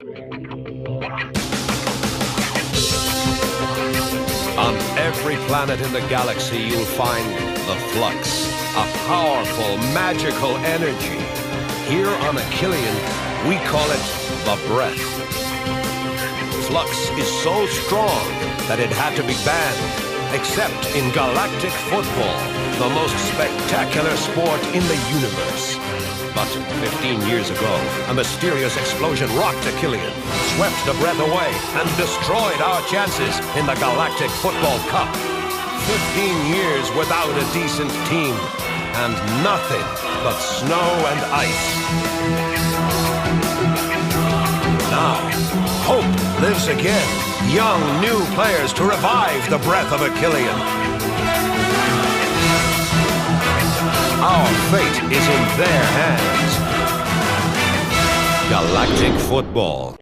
On every planet in the galaxy, you'll find the Flux, a powerful, magical energy. Here on Achillean, we call it the Breath. Flux is so strong that it had to be banned, except in Galactik Football, the most spectacular sport in the universe. But 15 years ago, a mysterious explosion rocked Achillean, swept the Breath away, and destroyed our chances in the Galactik Football Cup. 15 years without a decent team, and nothing but snow and ice. Now, hope lives again. Young, new players to revive the Breath of Achillean. Our fate is in their hands. Galactik Football.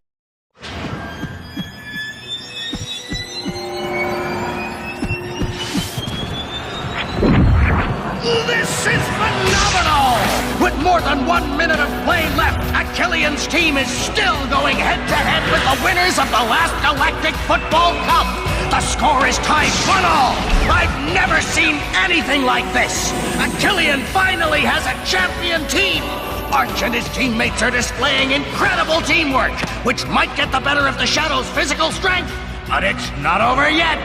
This is phenomenal! With more than 1 minute of play left, Achillean's team is still going head-to-head with the winners of the last Galactik Football Cup. The score is tied 1-all. I've never seen anything like this. Achillean finally has a champion team. Arch and his teammates are displaying incredible teamwork, which might get the better of the Shadow's physical strength. But it's not over yet.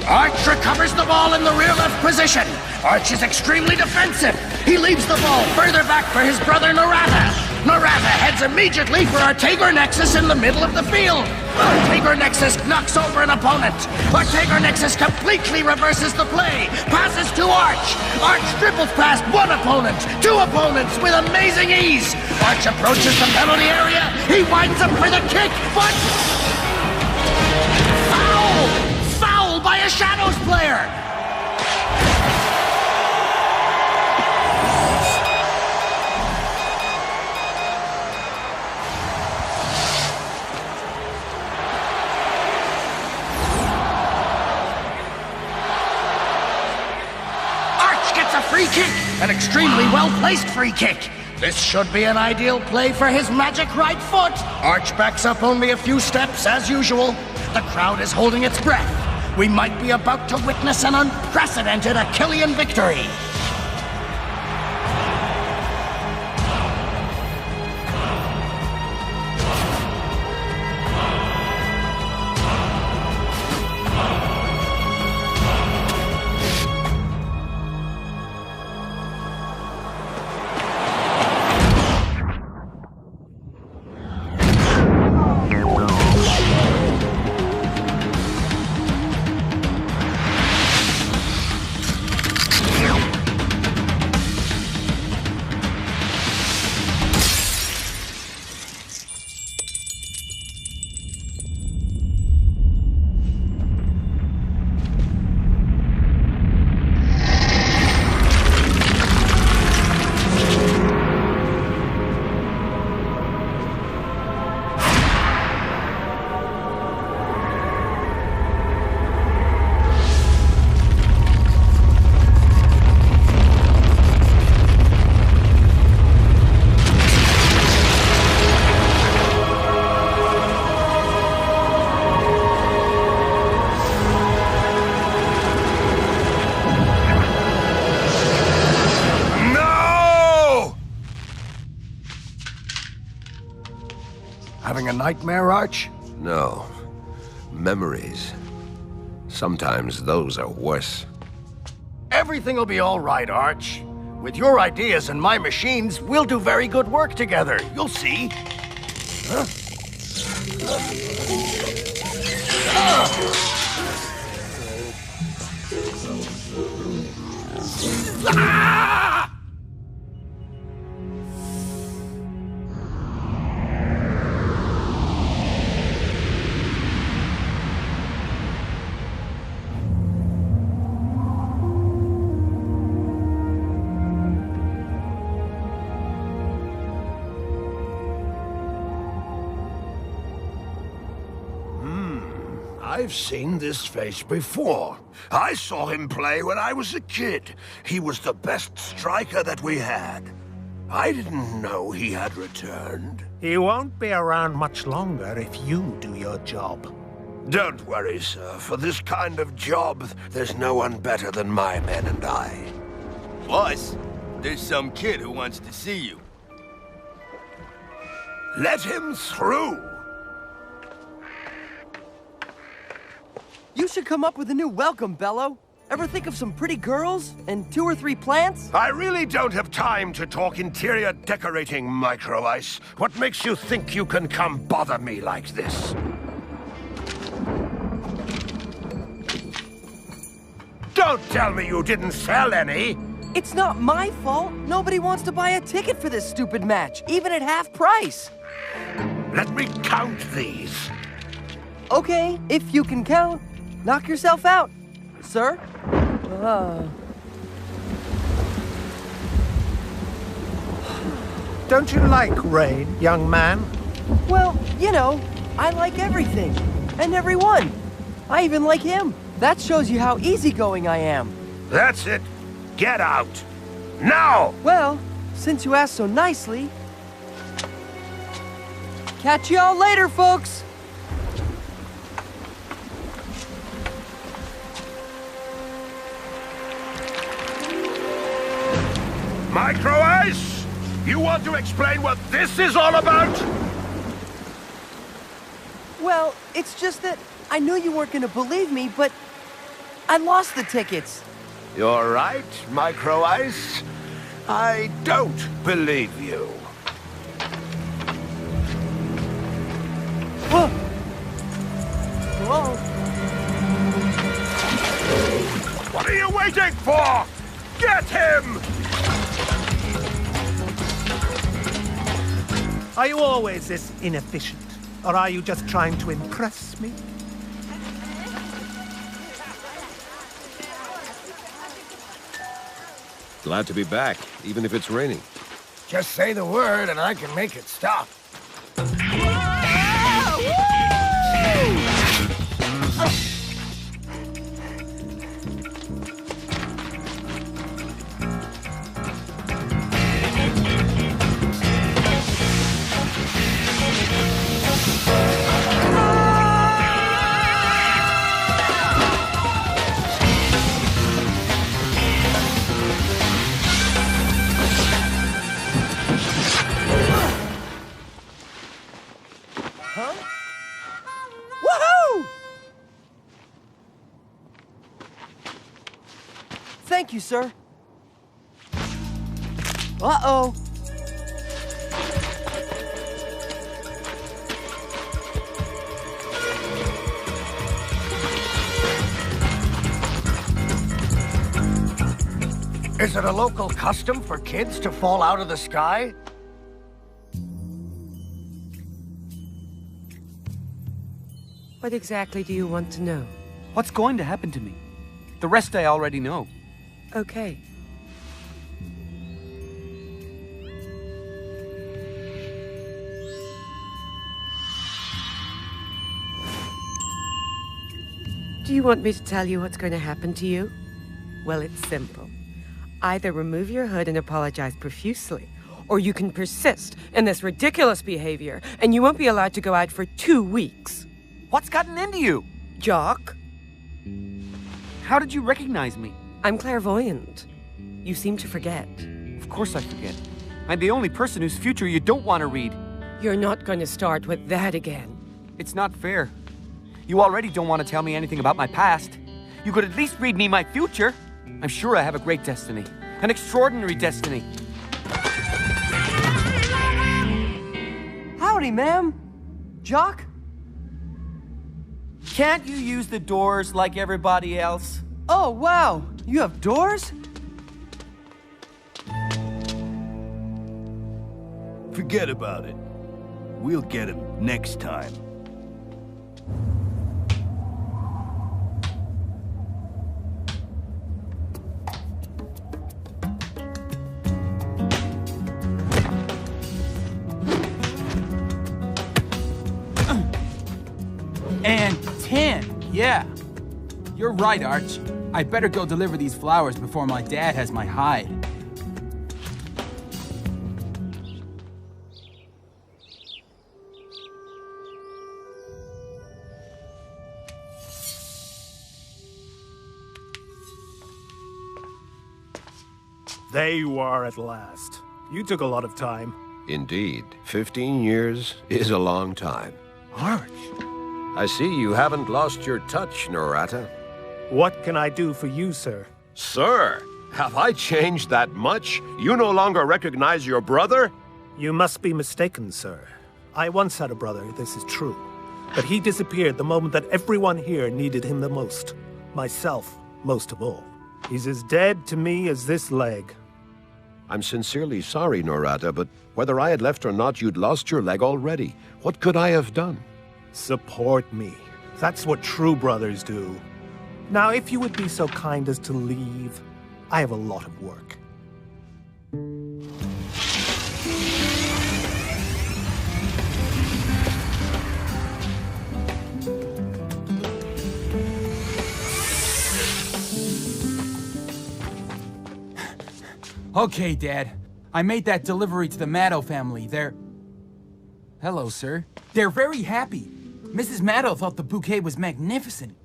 Arch recovers the ball in the rear left position. Arch is extremely defensive. He leaves the ball further back for his brother Narata. Narata heads immediately for our Artager Nexus in the middle of the field. Artager Nexus knocks over an opponent. Artager Nexus completely reverses the play. Passes to Arch. Arch dribbles past one opponent, two opponents with amazing ease. Arch approaches the penalty area. He winds up for the kick, but... Foul by a Shadows player! Arch gets a free kick, an extremely well-placed free kick. This should be an ideal play for his magic right foot. Arch backs up only a few steps, as usual. The crowd is holding its breath. We might be about to witness an unprecedented Achillean victory. Having a nightmare, Arch? No. Memories. Sometimes those are worse. Everything will be all right, Arch. With your ideas and my machines, we'll do very good work together. You'll see. Huh? Ah! I've seen this face before. I saw him play when I was a kid. He was the best striker that we had. I didn't know he had returned. He won't be around much longer if you do your job. Don't worry, sir. For this kind of job, there's no one better than my men and I. Plus, there's some kid who wants to see you. Let him through! You should come up with a new welcome, Bello. Ever think of some pretty girls and 2 or 3 plants? I really don't have time to talk interior decorating, Micro Ice. What makes you think you can come bother me like this? Don't tell me you didn't sell any! It's not my fault. Nobody wants to buy a ticket for this stupid match, even at half price. Let me count these. Okay, if you can count. Knock yourself out, sir. Don't you like rain, young man? Well, you know, I like everything. And everyone. I even like him. That shows you how easygoing I am. That's it. Get out. Now! Well, since you asked so nicely... Catch y'all later, folks! Micro Ice! You want to explain what this is all about? Well, it's just that I knew you weren't gonna believe me, but I lost the tickets. You're right, Micro Ice. I don't believe you. Whoa! Whoa! What are you waiting for? Get him! Are you always this inefficient? Or are you just trying to impress me? Glad to be back, even if it's raining. Just say the word and I can make it stop. Thank you, sir. Uh-oh. Is it a local custom for kids to fall out of the sky? What exactly do you want to know? What's going to happen to me? The rest I already know. Okay. Do you want me to tell you what's going to happen to you? Well, it's simple. Either remove your hood and apologize profusely, or you can persist in this ridiculous behavior, and you won't be allowed to go out for 2 weeks. What's gotten into you? Jock? How did you recognize me? I'm clairvoyant. You seem to forget. Of course I forget. I'm the only person whose future you don't want to read. You're not going to start with that again. It's not fair. You already don't want to tell me anything about my past. You could at least read me my future. I'm sure I have a great destiny. An extraordinary destiny. Howdy, ma'am. Jock? Can't you use the doors like everybody else? Oh, wow. You have doors? Forget about it. We'll get him next time. And 10, yeah. You're right, Arch. I'd better go deliver these flowers before my dad has my hide. There you are at last. You took a lot of time. Indeed, 15 years is a long time. Arch! I see you haven't lost your touch, Norata. What can I do for you, sir? Sir, have I changed that much? You no longer recognize your brother? You must be mistaken, sir. I once had a brother, this is true. But he disappeared the moment that everyone here needed him the most. Myself, most of all. He's as dead to me as this leg. I'm sincerely sorry, Norata, but whether I had left or not, you'd lost your leg already. What could I have done? Support me. That's what true brothers do. Now, if you would be so kind as to leave, I have a lot of work. Okay, Dad. I made that delivery to the Maddow family. Hello, sir. They're very happy. Mrs. Maddow thought the bouquet was magnificent.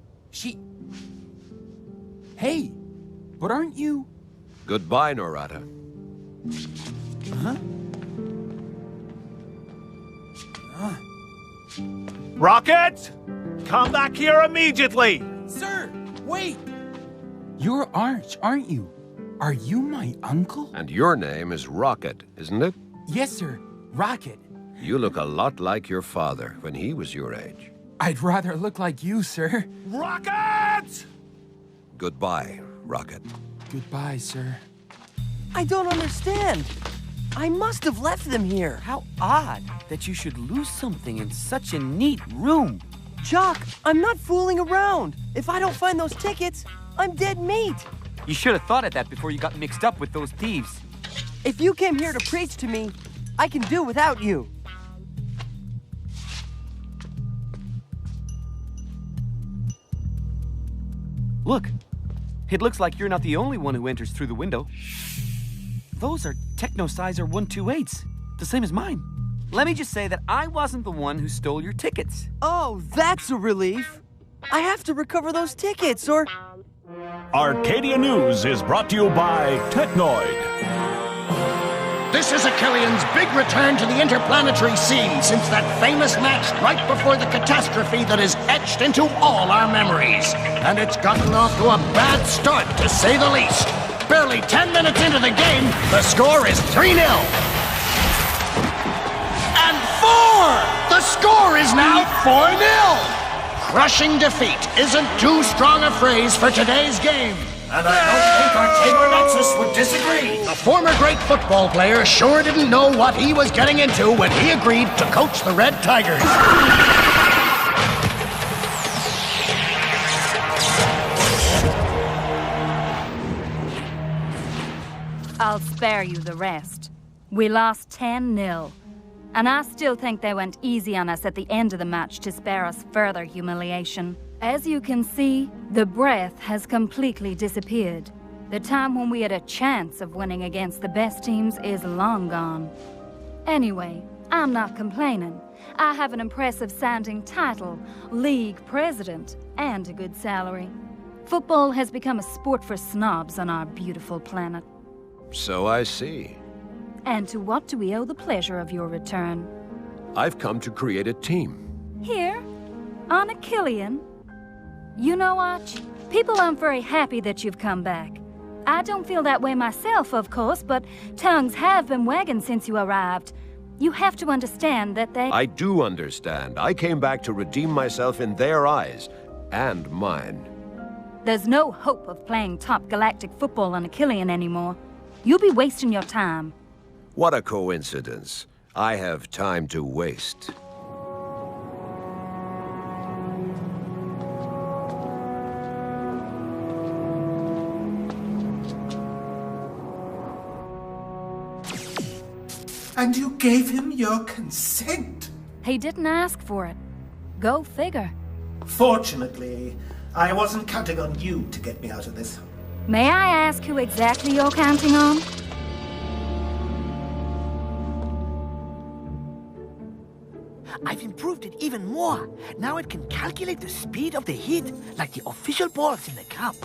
Hey, but aren't you... Goodbye, Norata. Huh? Rocket! Come back here immediately! Sir, wait! You're Arch, aren't you? Are you my uncle? And your name is Rocket, isn't it? Yes, sir. Rocket. You look a lot like your father when he was your age. I'd rather look like you, sir. Rocket! Goodbye, Rocket. Goodbye, sir. I don't understand. I must have left them here. How odd that you should lose something in such a neat room. Jock, I'm not fooling around. If I don't find those tickets, I'm dead meat. You should have thought of that before you got mixed up with those thieves. If you came here to preach to me, I can do without you. Look, it looks like you're not the only one who enters through the window. Those are Technosizer 128s, the same as mine. Let me just say that I wasn't the one who stole your tickets. Oh, that's a relief. I have to recover those tickets, or... Arcadia News is brought to you by Technoid. This is Achillean's big return to the interplanetary scene since that famous match right before the catastrophe that is etched into all our memories. And it's gotten off to a bad start, to say the least. Barely 10 minutes into the game, the score is 3-0. And 4! The score is now 4-0! Crushing defeat isn't too strong a phrase for today's game. And I don't think our Tabor Nexus would disagree. The former great football player sure didn't know what he was getting into when he agreed to coach the Red Tigers. I'll spare you the rest. We lost 10-0. And I still think they went easy on us at the end of the match to spare us further humiliation. As you can see, the breath has completely disappeared. The time when we had a chance of winning against the best teams is long gone. Anyway, I'm not complaining. I have an impressive-sounding title, league president, and a good salary. Football has become a sport for snobs on our beautiful planet. So I see. And to what do we owe the pleasure of your return? I've come to create a team. Here? On Achillean? You know, Arch, people aren't very happy that you've come back. I don't feel that way myself, of course, but tongues have been wagging since you arrived. You have to understand that they... I do understand. I came back to redeem myself in their eyes, and mine. There's no hope of playing top galactic football on Achillean anymore. You'll be wasting your time. What a coincidence. I have time to waste. And you gave him your consent? He didn't ask for it. Go figure. Fortunately, I wasn't counting on you to get me out of this. May I ask who exactly you're counting on? I've improved it even more. Now it can calculate the speed of the hit, like the official balls in the cup.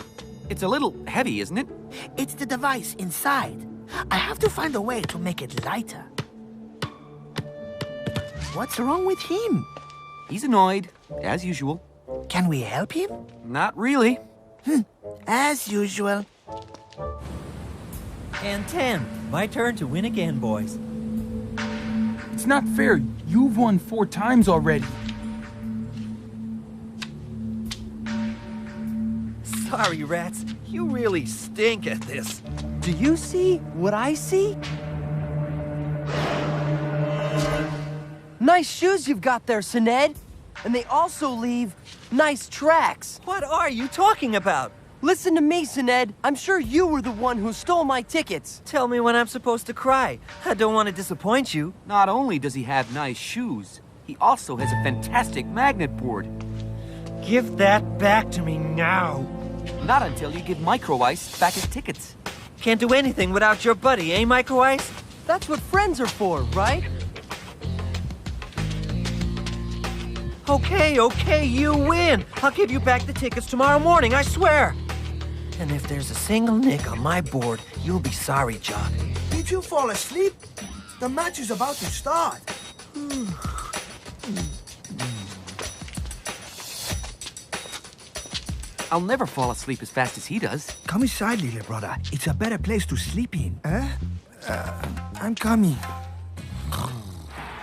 It's a little heavy, isn't it? It's the device inside. I have to find a way to make it lighter. What's wrong with him? He's annoyed, as usual. Can we help him? Not really. As usual. And 10. My turn to win again, boys. It's not fair. You've won 4 times already. Sorry, rats. You really stink at this. Do you see what I see? Nice shoes you've got there, Sined. And they also leave nice tracks. What are you talking about? Listen to me, Sined. I'm sure you were the one who stole my tickets. Tell me when I'm supposed to cry. I don't want to disappoint you. Not only does he have nice shoes, he also has a fantastic magnet board. Give that back to me now. Not until you give Micro Ice back his tickets. Can't do anything without your buddy, eh, Micro Ice? That's what friends are for, right? Okay, you win. I'll give you back the tickets tomorrow morning, I swear. And if there's a single nick on my board, you'll be sorry, Jock. Did you fall asleep? The match is about to start. I'll never fall asleep as fast as he does. Come inside, little brother. It's a better place to sleep in. I'm coming.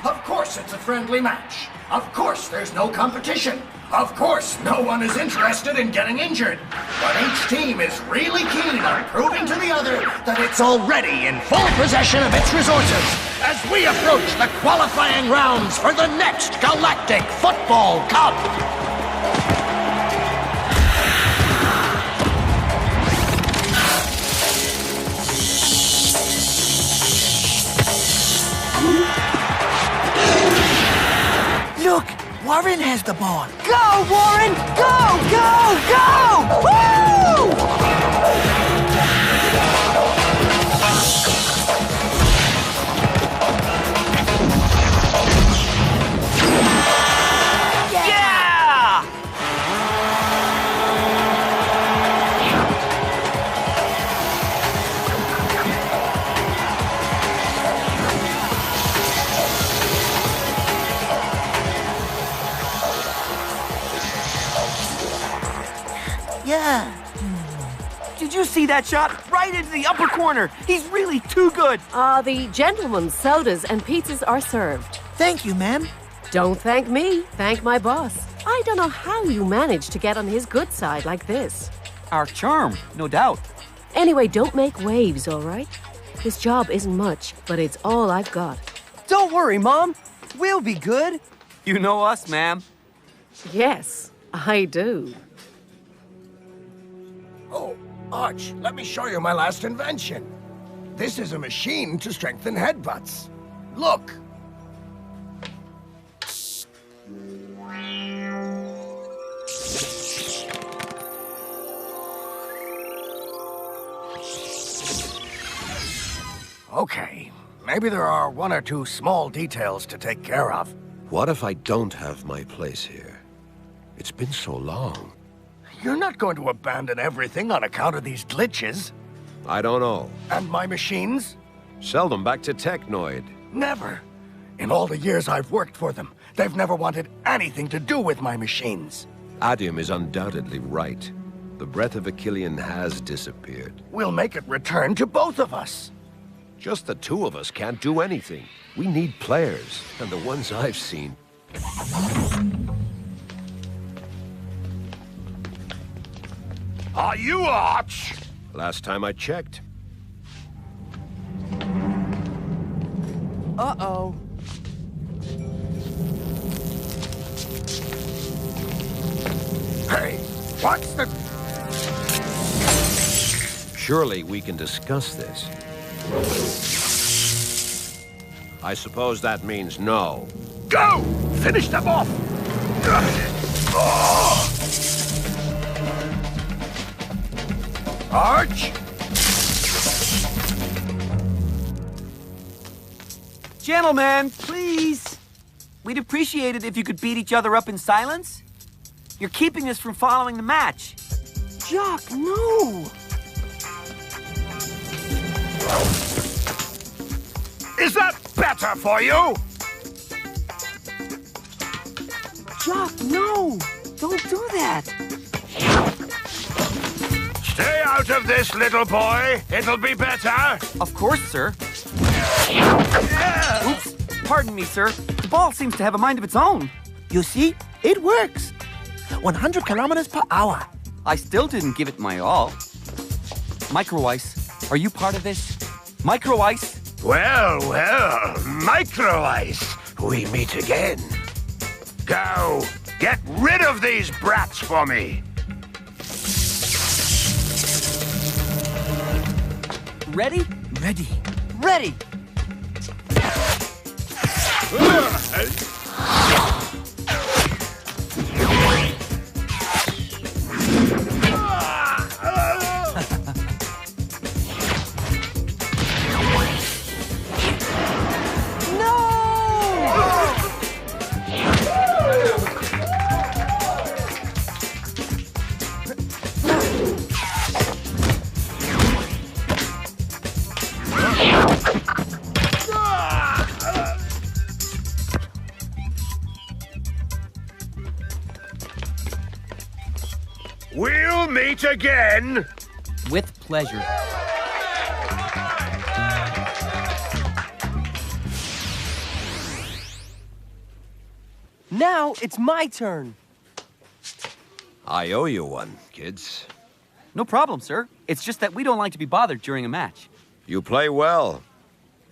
Of course it's a friendly match. Of course there's no competition. Of course no one is interested in getting injured. But each team is really keen on proving to the other that it's already in full possession of its resources as we approach the qualifying rounds for the next Galactik Football Cup. Look, Warren has the ball. Go, Warren! Go, go, go! Woo! Did you see that shot? Right into the upper corner. He's really too good. The gentlemen's sodas and pizzas are served. Thank you, ma'am. Don't thank me. Thank my boss. I don't know how you managed to get on his good side like this. Our charm, no doubt. Anyway, don't make waves, all right? This job isn't much, but it's all I've got. Don't worry, Mom. We'll be good. You know us, ma'am. Yes, I do. Oh, Arch, let me show you my last invention. This is a machine to strengthen headbutts. Look. Okay, maybe there are 1 or 2 small details to take care of. What if I don't have my place here? It's been so long. You're not going to abandon everything on account of these glitches. I don't know. And my machines? Sell them back to Technoid. Never. In all the years I've worked for them, they've never wanted anything to do with my machines. Adium is undoubtedly right. The breath of Achillean has disappeared. We'll make it return to both of us. Just the 2 of us can't do anything. We need players, and the ones I've seen. Are you Arch? Last time I checked. Uh-oh. Hey, what's the... Surely we can discuss this. I suppose that means no. Go! Finish them off! Arch? Gentlemen, please. We'd appreciate it if you could beat each other up in silence. You're keeping us from following the match. Jock, no! Is that better for you? Jock, no! Don't do that! Stay out of this, little boy. It'll be better. Of course, sir. Oops. Pardon me, sir. The ball seems to have a mind of its own. You see? It works. 100 kilometers per hour. I still didn't give it my all. Micro Ice, are you part of this? Micro Ice? Well, Micro Ice, we meet again. Go, get rid of these brats for me. Ready? Ready. Ready! We'll meet again. With pleasure. Now it's my turn. I owe you one, kids. No problem, sir. It's just that we don't like to be bothered during a match. You play well.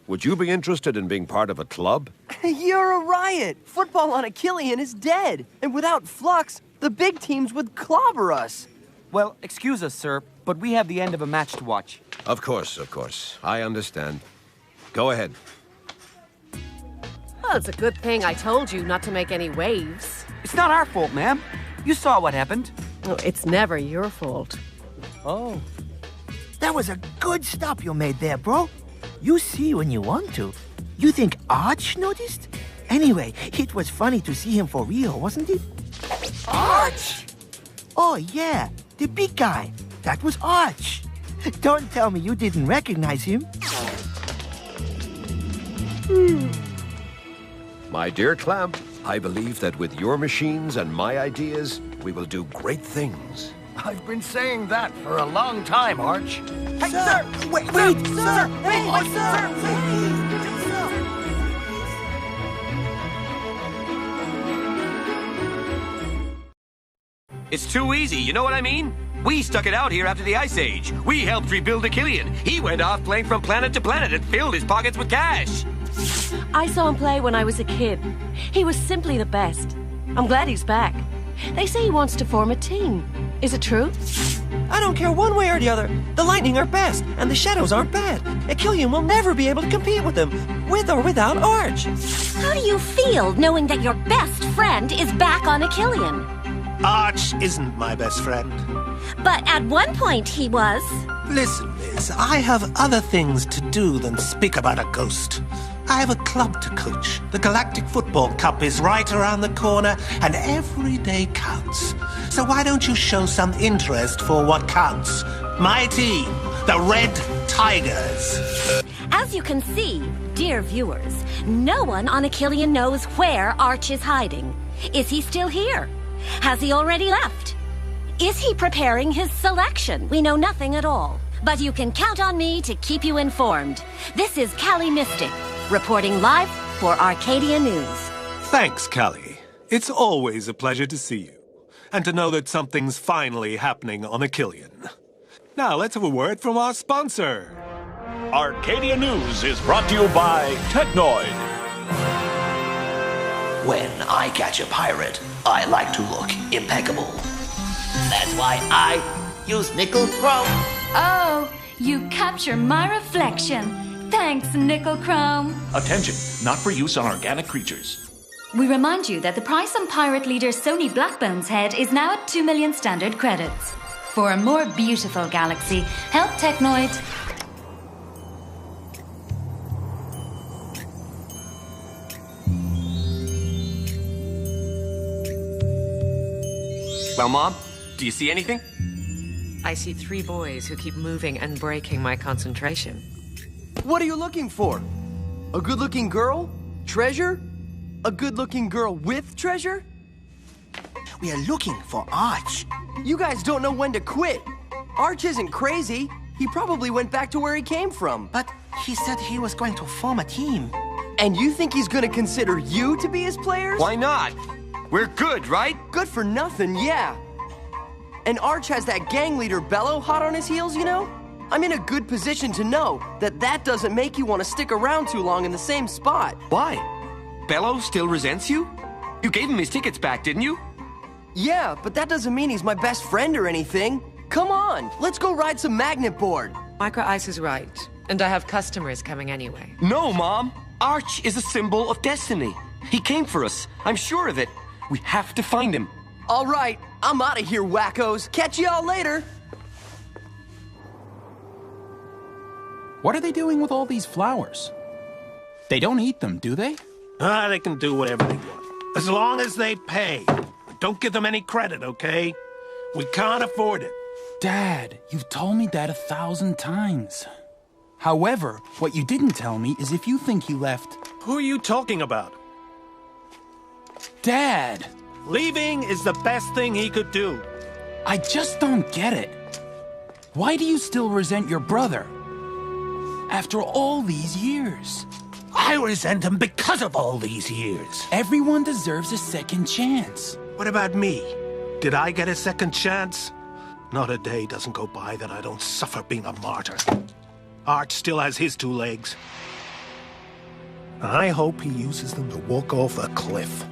Would you be interested in being part of a club? You're a riot! Football on Achillean is dead, and without Flux, the big teams would clobber us. Well, excuse us, sir, but we have the end of a match to watch. Of course. I understand. Go ahead. Well, it's a good thing I told you not to make any waves. It's not our fault, ma'am. You saw what happened. Oh, it's never your fault. Oh. That was a good stop you made there, bro. You see when you want to. You think Arch noticed? Anyway, it was funny to see him for real, wasn't it? Arch! Oh, yeah, the big guy. That was Arch. Don't tell me you didn't recognize him. My dear Clamp, I believe that with your machines and my ideas, we will do great things. I've been saying that for a long time, Arch. Hey, sir! Wait, sir! Hey, sir! It's too easy, you know what I mean? We stuck it out here after the Ice Age. We helped rebuild Achillean. He went off playing from planet to planet and filled his pockets with cash. I saw him play when I was a kid. He was simply the best. I'm glad he's back. They say he wants to form a team. Is it true? I don't care one way or the other. The Lightning are best, and the Shadows aren't bad. Achillean will never be able to compete with them, with or without Arch. How do you feel knowing that your best friend is back on Achillean? Arch isn't my best friend. But at one point he was. Listen, Liz, I have other things to do than speak about a ghost. I have a club to coach. The Galactik Football Cup is right around the corner, and every day counts. So why don't you show some interest for what counts? My team, the Red Tigers. As you can see, dear viewers, no one on Achillean knows where Arch is hiding. Is he still here? Has he already left? Is he preparing his selection? We know nothing at all. But you can count on me to keep you informed. This is Callie Mystic, reporting live for Arcadia News. Thanks, Callie. It's always a pleasure to see you. And to know that something's finally happening on Achillean. Now, let's have a word from our sponsor. Arcadia News is brought to you by Technoid. When I catch a pirate, I like to look impeccable. That's why I use nickel chrome. Oh, you capture my reflection. Thanks, Nickel Chrome. Attention, not for use on organic creatures. We remind you that the price on pirate leader Sony Blackbone's head is now at 2 million standard credits. For a more beautiful galaxy, help Technoid. Well, Mom, do you see anything? I see 3 boys who keep moving and breaking my concentration. What are you looking for? A good-looking girl? Treasure? A good-looking girl with treasure? We are looking for Arch. You guys don't know when to quit. Arch isn't crazy. He probably went back to where he came from. But he said he was going to form a team. And you think he's gonna consider you to be his players? Why not? We're good, right? Good for nothing, yeah. And Arch has that gang leader Bello hot on his heels, you know? I'm in a good position to know that that doesn't make you want to stick around too long in the same spot. Why? Bello still resents you? You gave him his tickets back, didn't you? Yeah, but that doesn't mean he's my best friend or anything. Come on, let's go ride some magnet board. Micro Ice is right, and I have customers coming anyway. No, Mom. Arch is a symbol of destiny. He came for us. I'm sure of it. We have to find him. All right, I'm out of here, wackos. Catch y'all later. What are they doing with all these flowers? They don't eat them, do they? They can do whatever they want. As long as they pay. Don't give them any credit, okay? We can't afford it. Dad, you've told me that 1,000 times. However, what you didn't tell me is if you think he left... Who are you talking about? Dad! Leaving is the best thing he could do. I just don't get it. Why do you still resent your brother? After all these years. I resent him because of all these years. Everyone deserves a second chance. What about me? Did I get a second chance? Not a day doesn't go by that I don't suffer being a martyr. Arch still has his 2 legs. I hope he uses them to walk off a cliff.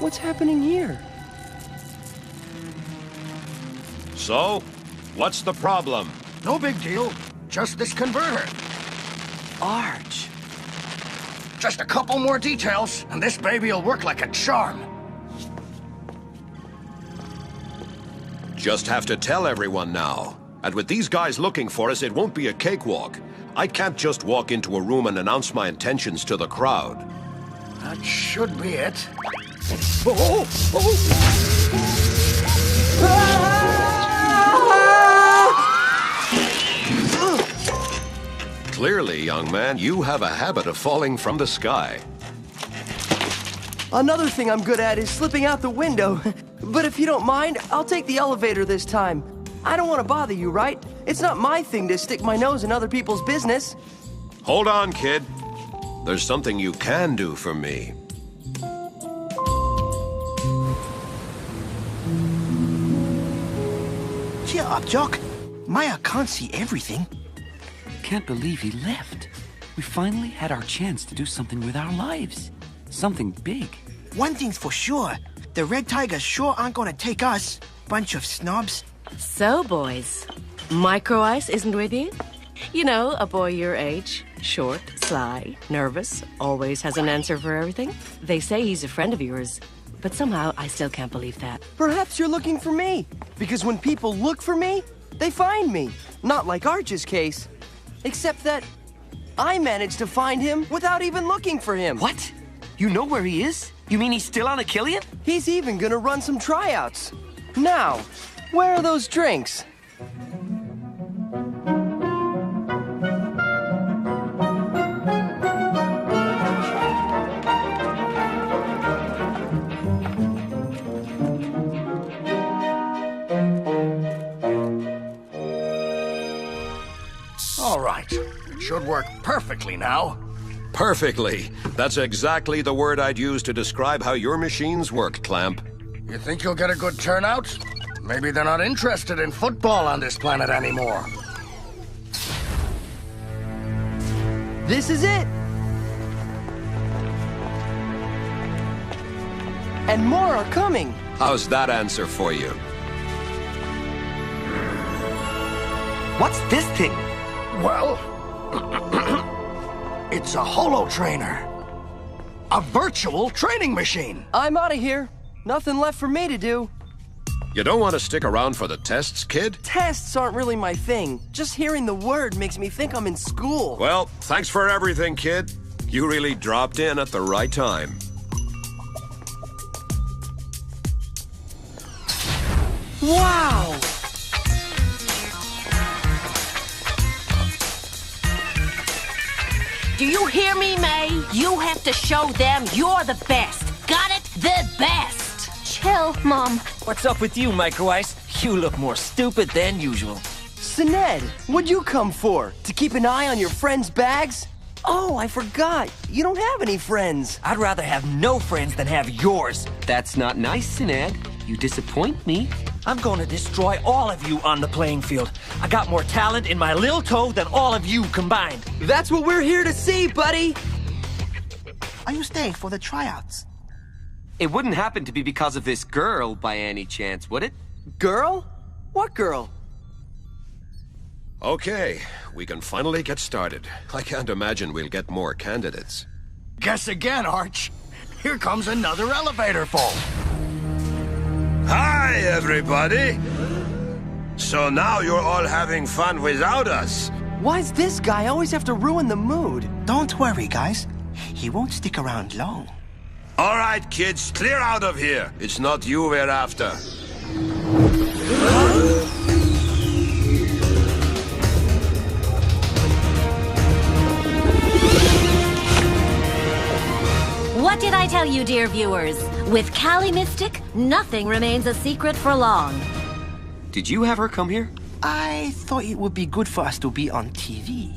What's happening here? So, what's the problem? No big deal. Just this converter. Arch. Just a couple more details, and this baby will work like a charm. Just have to tell everyone now. And with these guys looking for us, it won't be a cakewalk. I can't just walk into a room and announce my intentions to the crowd. That should be it. Clearly, young man, you have a habit of falling from the sky. Another thing I'm good at is slipping out the window. But if you don't mind, I'll take the elevator this time. I don't want to bother you, right? It's not my thing to stick my nose in other people's business. Hold on, kid. There's something you can do for me. Cheer up, Jock. Maya can't see everything. Can't believe he left. We finally had our chance to do something with our lives. Something big. One thing's for sure. The Red Tigers sure aren't gonna take us. Bunch of snobs. So, boys, Micro Ice isn't with you? You know, a boy your age. Short, sly, nervous, always has an answer for everything. They say he's a friend of yours, but somehow I still can't believe that. Perhaps you're looking for me. Because when people look for me, they find me. Not like Arch's case. Except that I managed to find him without even looking for him. What? You know where he is? You mean he's still on Achillean? He's even gonna run some tryouts. Now, where are those drinks? All right. Should work perfectly now. Perfectly. That's exactly the word I'd use to describe how your machines work, Clamp. You think you'll get a good turnout? Maybe they're not interested in football on this planet anymore. This is it. And more are coming. How's that answer for you? What's this thing? Well, it's a holo trainer. A virtual training machine. I'm out of here. Nothing left for me to do. You don't want to stick around for the tests, kid? Tests aren't really my thing. Just hearing the word makes me think I'm in school. Well, thanks for everything, kid. You really dropped in at the right time. Wow! Do you hear me, May? You have to show them you're the best. Got it? The best. Chill, Mom. What's up with you, Micro Ice? You look more stupid than usual. Sinead, what'd you come for? To keep an eye on your friends' bags? Oh, I forgot. You don't have any friends. I'd rather have no friends than have yours. That's not nice, Sinead. You disappoint me. I'm going to destroy all of you on the playing field. I got more talent in my little toe than all of you combined. That's what we're here to see, buddy. Are you staying for the tryouts? It wouldn't happen to be because of this girl by any chance, would it? Girl? What girl? Okay, we can finally get started. I can't imagine we'll get more candidates. Guess again, Arch. Here comes another elevator full. Hi, everybody! So now you're all having fun without us. Why's this guy always have to ruin the mood? Don't worry, guys. He won't stick around long. All right, kids, clear out of here. It's not you we're after. What did I tell you, dear viewers? With Callie Mystic, nothing remains a secret for long. Did you have her come here? I thought it would be good for us to be on TV.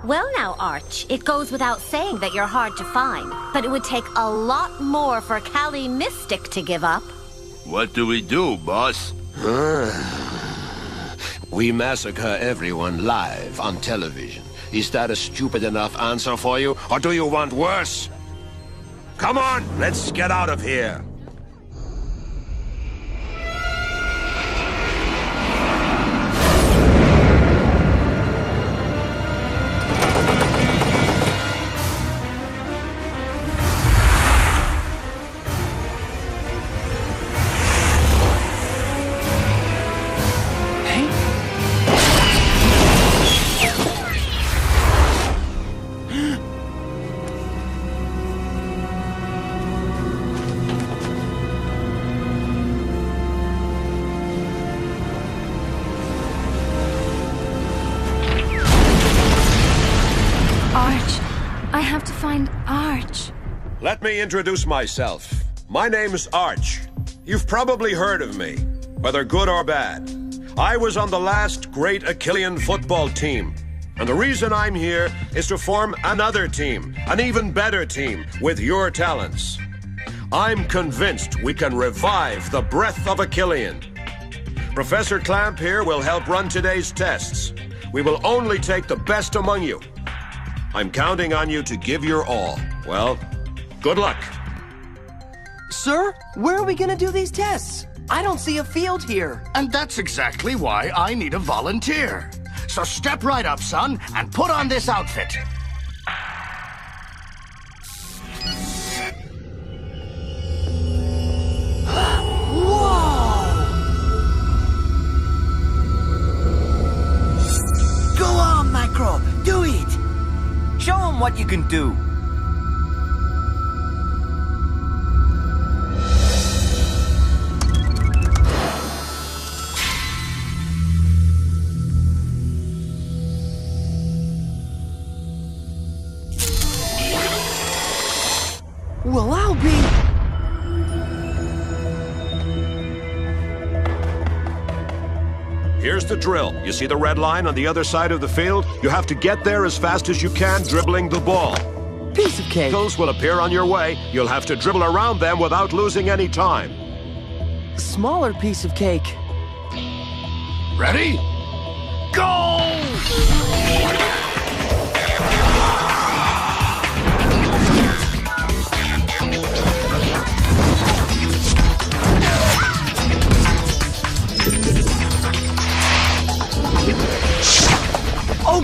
Well now, Arch, it goes without saying that you're hard to find, but it would take a lot more for Callie Mystic to give up. What do we do, boss? We massacre everyone live on television. Is that a stupid enough answer for you, or do you want worse? Come on, let's get out of here. Let me introduce myself. My name's Arch. You've probably heard of me, whether good or bad. I was on the last great Achillean football team. And the reason I'm here is to form another team, an even better team, with your talents. I'm convinced we can revive the breath of Achillean. Professor Clamp here will help run today's tests. We will only take the best among you. I'm counting on you to give your all. Well, good luck. Sir, where are we gonna do these tests? I don't see a field here. And that's exactly why I need a volunteer. So step right up, son, and put on this outfit. Whoa! Go on, Micro! Do it! Show him what you can do. Well, I'll be... Here's the drill. You see the red line on the other side of the field? You have to get there as fast as you can, dribbling the ball. Piece of cake. Goals will appear on your way. You'll have to dribble around them without losing any time. Smaller piece of cake. Ready? Go!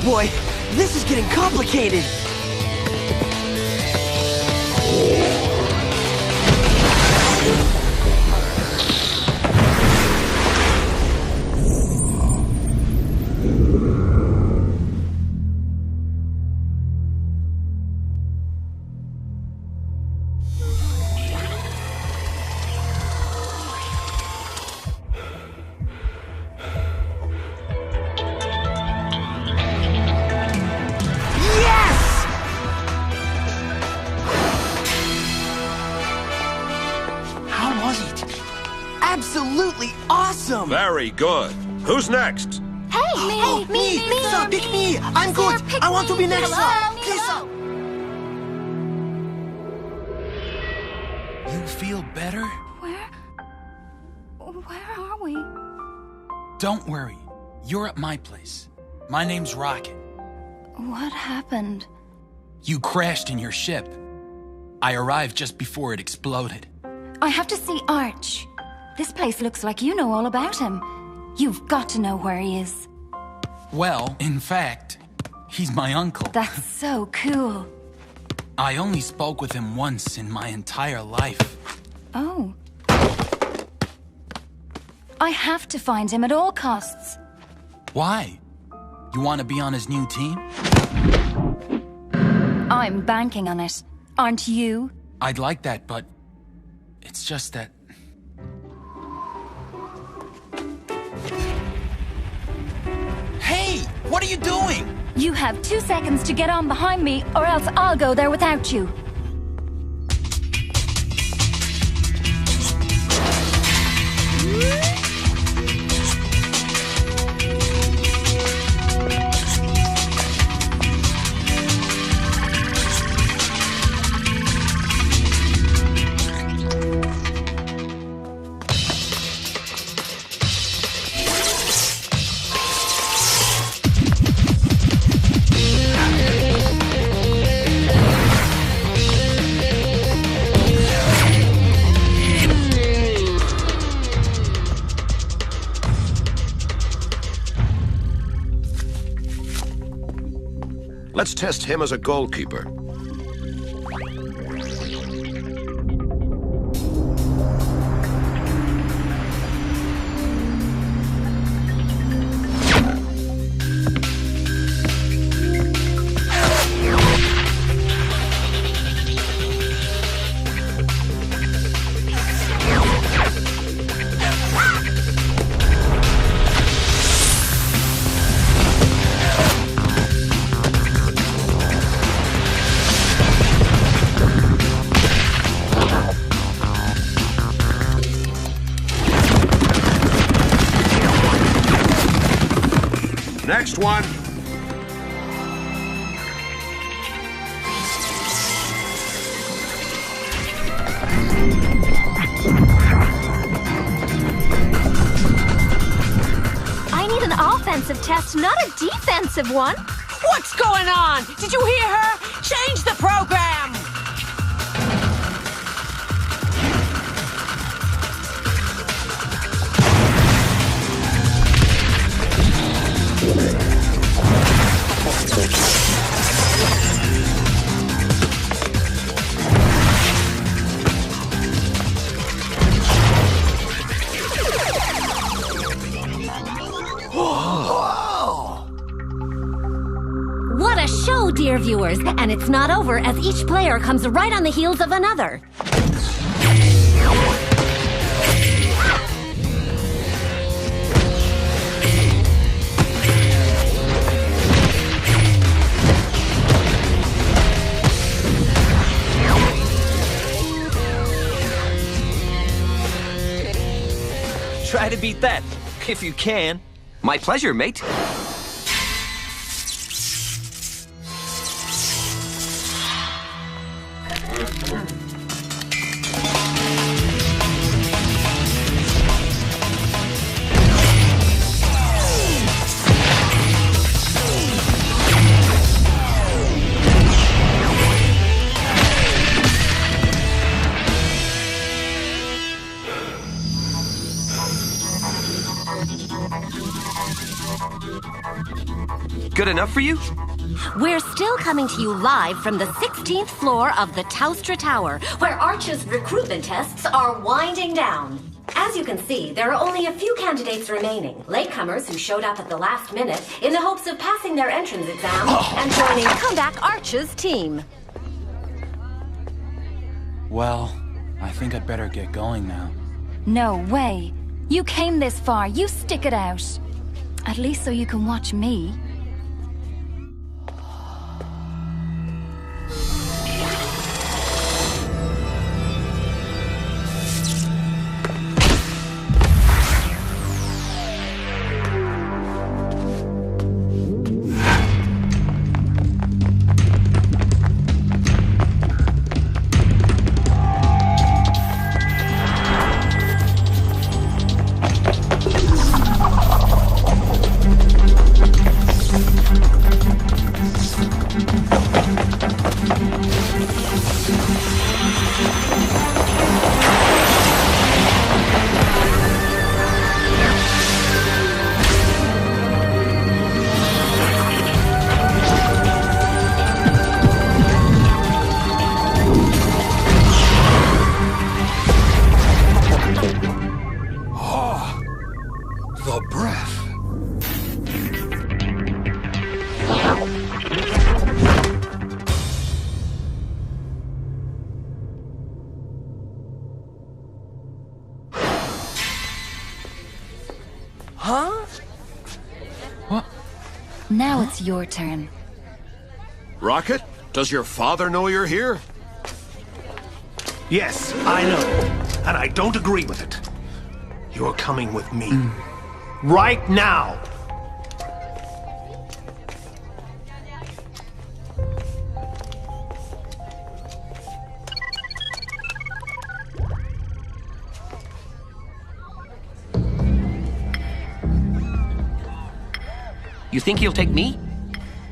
boy, this is getting complicated. Absolutely awesome! Very good. Who's next? Hey, me, Sir, pick me! I'm good! I want to be next, sir! Please, sir! You feel better? Where are we? Don't worry. You're at my place. My name's Rocket. What happened? You crashed in your ship. I arrived just before it exploded. I have to see Arch. This place looks like you know all about him. You've got to know where he is. Well, in fact, he's my uncle. That's so cool. I only spoke with him once in my entire life. Oh. I have to find him at all costs. Why? You want to be on his new team? I'm banking on it. Aren't you? I'd like that, but it's just that... Hey! What are you doing? You have 2 seconds to get on behind me, or else I'll go there without you. Let's test him as a goalkeeper. Next one. I need an offensive test, not a defensive one. What's going on? Did you hear her? Change the program! What a show, dear viewers! And it's not over as each player comes right on the heels of another. Try to beat that, if you can. My pleasure, mate. Good enough for you? We're still coming to you live from the 16th floor of the Taustra Tower, where Arch's recruitment tests are winding down. As you can see, there are only a few candidates remaining. Latecomers who showed up at the last minute in the hopes of passing their entrance exam and joining Comeback Arch's team. Well, I think I'd better get going now. No way. You came this far. You stick it out. At least so you can watch me. Now it's your turn. Rocket, does your father know you're here? Yes, I know. And I don't agree with it. You're coming with me. Right now! You think he'll take me?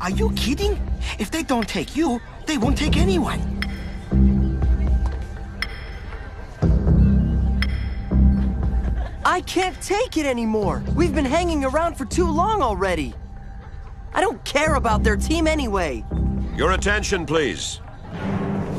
Are you kidding? If they don't take you, they won't take anyone. I can't take it anymore. We've been hanging around for too long already. I don't care about their team anyway. Your attention, please.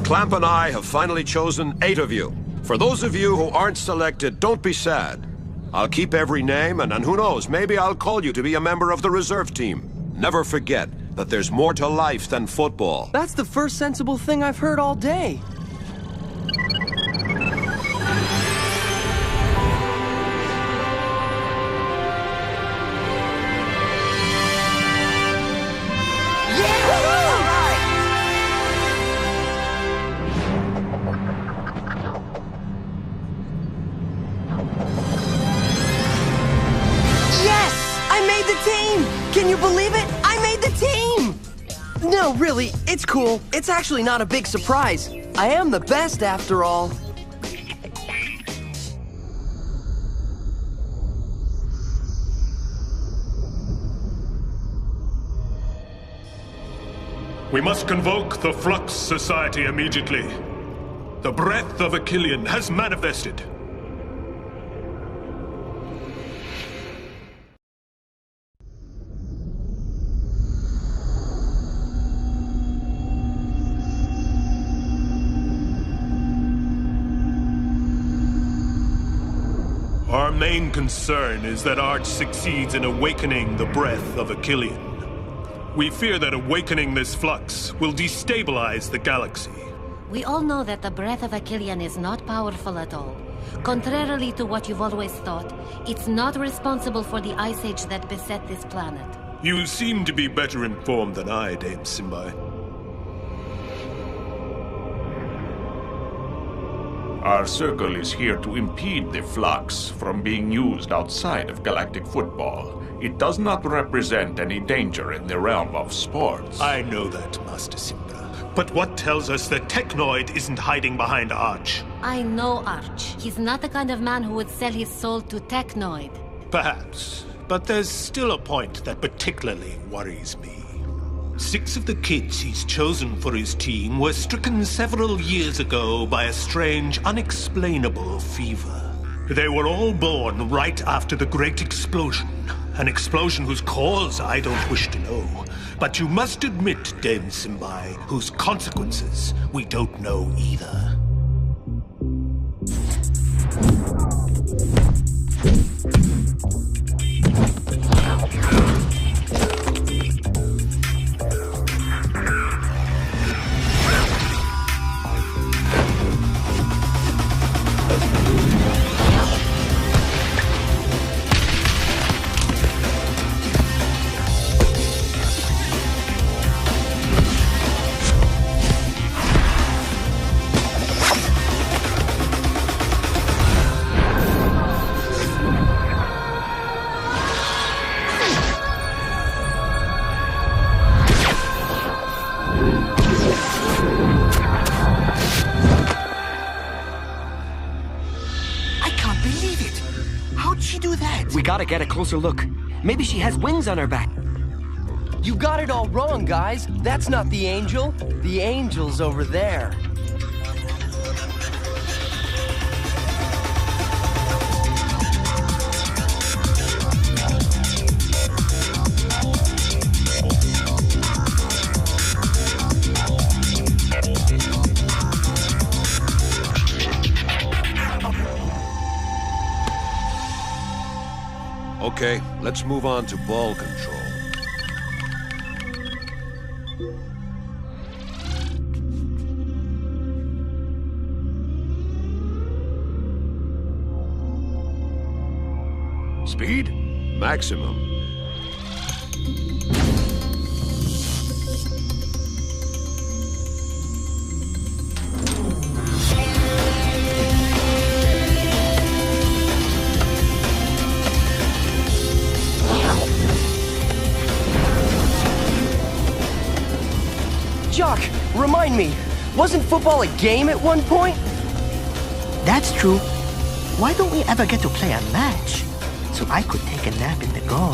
Clamp and I have finally chosen 8 of you. For those of you who aren't selected, don't be sad. I'll keep every name, and who knows, maybe I'll call you to be a member of the reserve team. Never forget that there's more to life than football. That's the first sensible thing I've heard all day. Can you believe it? I made the team! No, really, it's cool. It's actually not a big surprise. I am the best after all. We must convoke the Flux Society immediately. The breath of Achillean has manifested. Our main concern is that Arch succeeds in awakening the breath of Achillean. We fear that awakening this flux will destabilize the galaxy. We all know that the breath of Achillean is not powerful at all. Contrarily to what you've always thought, it's not responsible for the ice age that beset this planet. You seem to be better informed than I, Dame Simbai. Our circle is here to impede the flux from being used outside of Galactik Football. It does not represent any danger in the realm of sports. I know that, Master Simba. But what tells us that Technoid isn't hiding behind Arch? I know Arch. He's not the kind of man who would sell his soul to Technoid. Perhaps. But there's still a point that particularly worries me. 6 of the kids he's chosen for his team were stricken several years ago by a strange, unexplainable fever. They were all born right after the Great Explosion. An explosion whose cause I don't wish to know. But you must admit, Dame Simbai, whose consequences we don't know either. Gotta get a closer look. Maybe she has wings on her back. You got it all wrong, guys. That's not the angel. The angel's over there. Okay, let's move on to ball control. Speed? Maximum. Jock, remind me, wasn't football a game at one point? That's true. Why don't we ever get to play a match? So I could take a nap in the goal.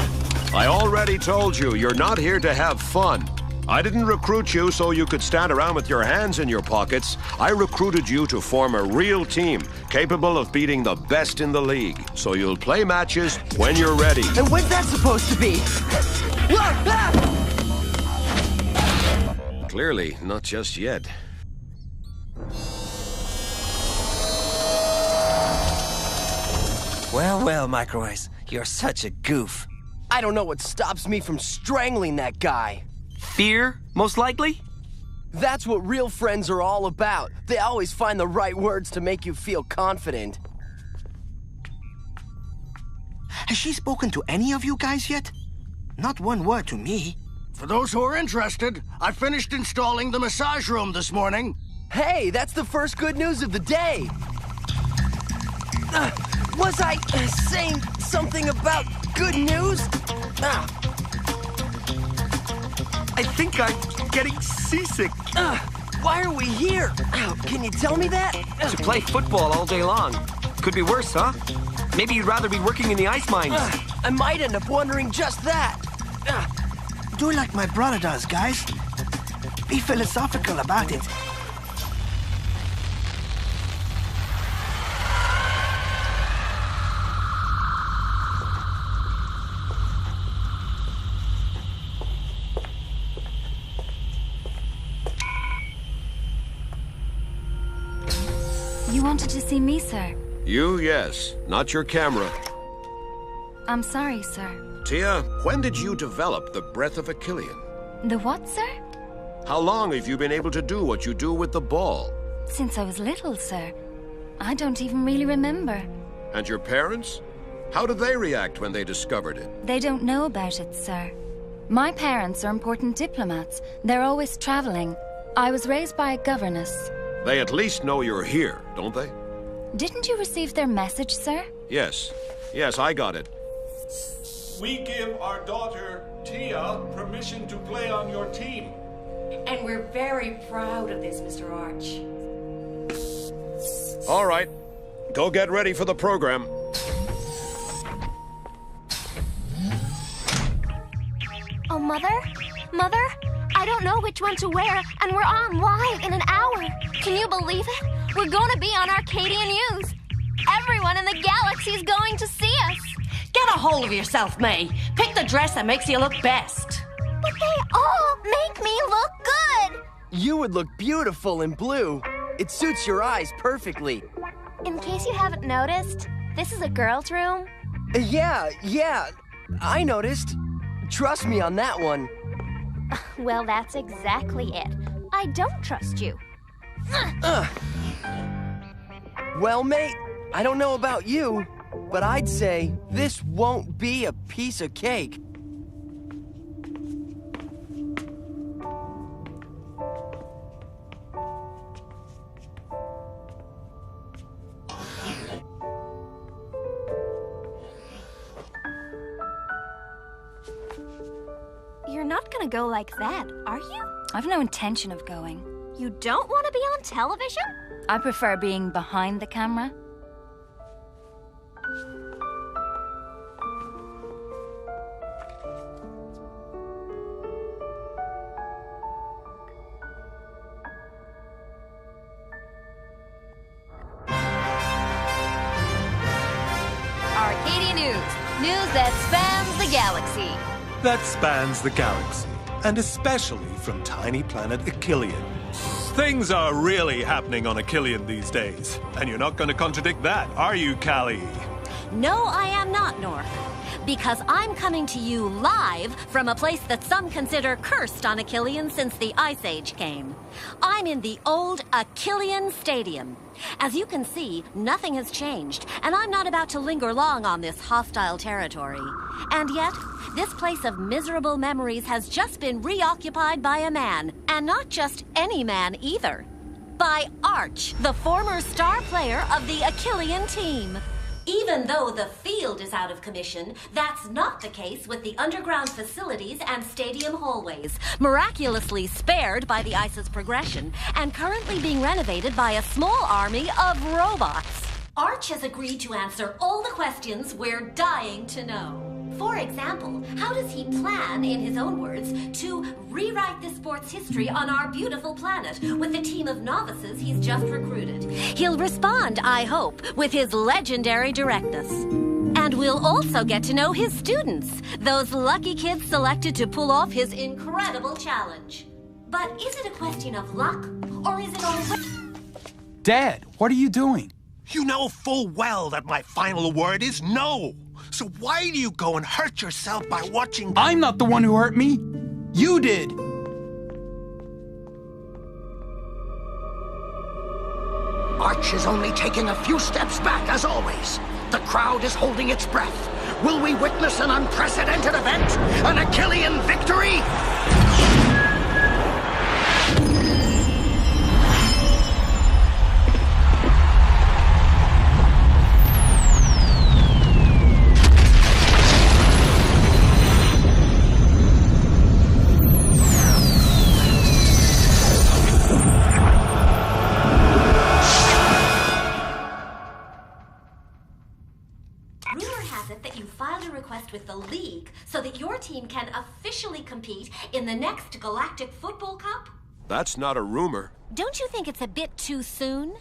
I already told you, you're not here to have fun. I didn't recruit you so you could stand around with your hands in your pockets. I recruited you to form a real team, capable of beating the best in the league. So you'll play matches when you're ready. And when's that supposed to be? Clearly, not just yet. Well, well, Micro Ice, you're such a goof. I don't know what stops me from strangling that guy. Fear, most likely? That's what real friends are all about. They always find the right words to make you feel confident. Has she spoken to any of you guys yet? Not one word to me. For those who are interested, I finished installing the massage room this morning. Hey, that's the first good news of the day. Was I saying something about good news? I think I'm getting seasick. Why are we here? Can you tell me that? To play football all day long. Could be worse, huh? Maybe you'd rather be working in the ice mines. I might end up wondering just that. Do like my brother does, guys. Be philosophical about it. You wanted to see me, sir? You, yes. Not your camera. I'm sorry, sir. Tia, when did you develop the breath of Achillean? The what, sir? How long have you been able to do what you do with the ball? Since I was little, sir. I don't even really remember. And your parents? How did they react when they discovered it? They don't know about it, sir. My parents are important diplomats. They're always traveling. I was raised by a governess. They at least know you're here, don't they? Didn't you receive their message, sir? Yes. Yes, I got it. We give our daughter, Tia, permission to play on your team. And we're very proud of this, Mr. Arch. All right. Go get ready for the program. Oh, Mother? Mother? I don't know which one to wear, and we're on live in an hour. Can you believe it? We're gonna be on Arcadia News. Everyone in the galaxy's going to see us. Get a hold of yourself, May. Pick the dress that makes you look best. But they all make me look good. You would look beautiful in blue. It suits your eyes perfectly. In case you haven't noticed, this is a girl's room. Yeah, I noticed. Trust me on that one. Well, that's exactly it. I don't trust you. Well, mate, I don't know about you, but I'd say this won't be a piece of cake. You're not gonna go like that, are you? I've no intention of going. You don't want to be on television? I prefer being behind the camera. Arcadia News. News that spans the galaxy. That spans the galaxy, and especially from tiny planet Achillean. Things are really happening on Achillean these days, and you're not going to contradict that, are you, Callie? No, I am not, Nork. Because I'm coming to you live from a place that some consider cursed on Achillean since the Ice Age came. I'm in the old Achillean Stadium. As you can see, nothing has changed, and I'm not about to linger long on this hostile territory. And yet, this place of miserable memories has just been reoccupied by a man, and not just any man either. By Arch, the former star player of the Achillean team. Even though the field is out of commission, that's not the case with the underground facilities and stadium hallways, miraculously spared by the ice's progression, and currently being renovated by a small army of robots. Arch has agreed to answer all the questions we're dying to know. For example, how does he plan, in his own words, to rewrite the sport's history on our beautiful planet with the team of novices he's just recruited? He'll respond, I hope, with his legendary directness. And we'll also get to know his students, those lucky kids selected to pull off his incredible challenge. But is it a question of luck, or is it always... Dad, what are you doing? You know full well that my final word is no. So why do you go and hurt yourself by watching... I'm not the one who hurt me. You did. Arch is only taking a few steps back, as always. The crowd is holding its breath. Will we witness an unprecedented event? An Achillean victory? With the league so that your team can officially compete in the next Galactik Football Cup? That's not a rumor. Don't you think it's a bit too soon?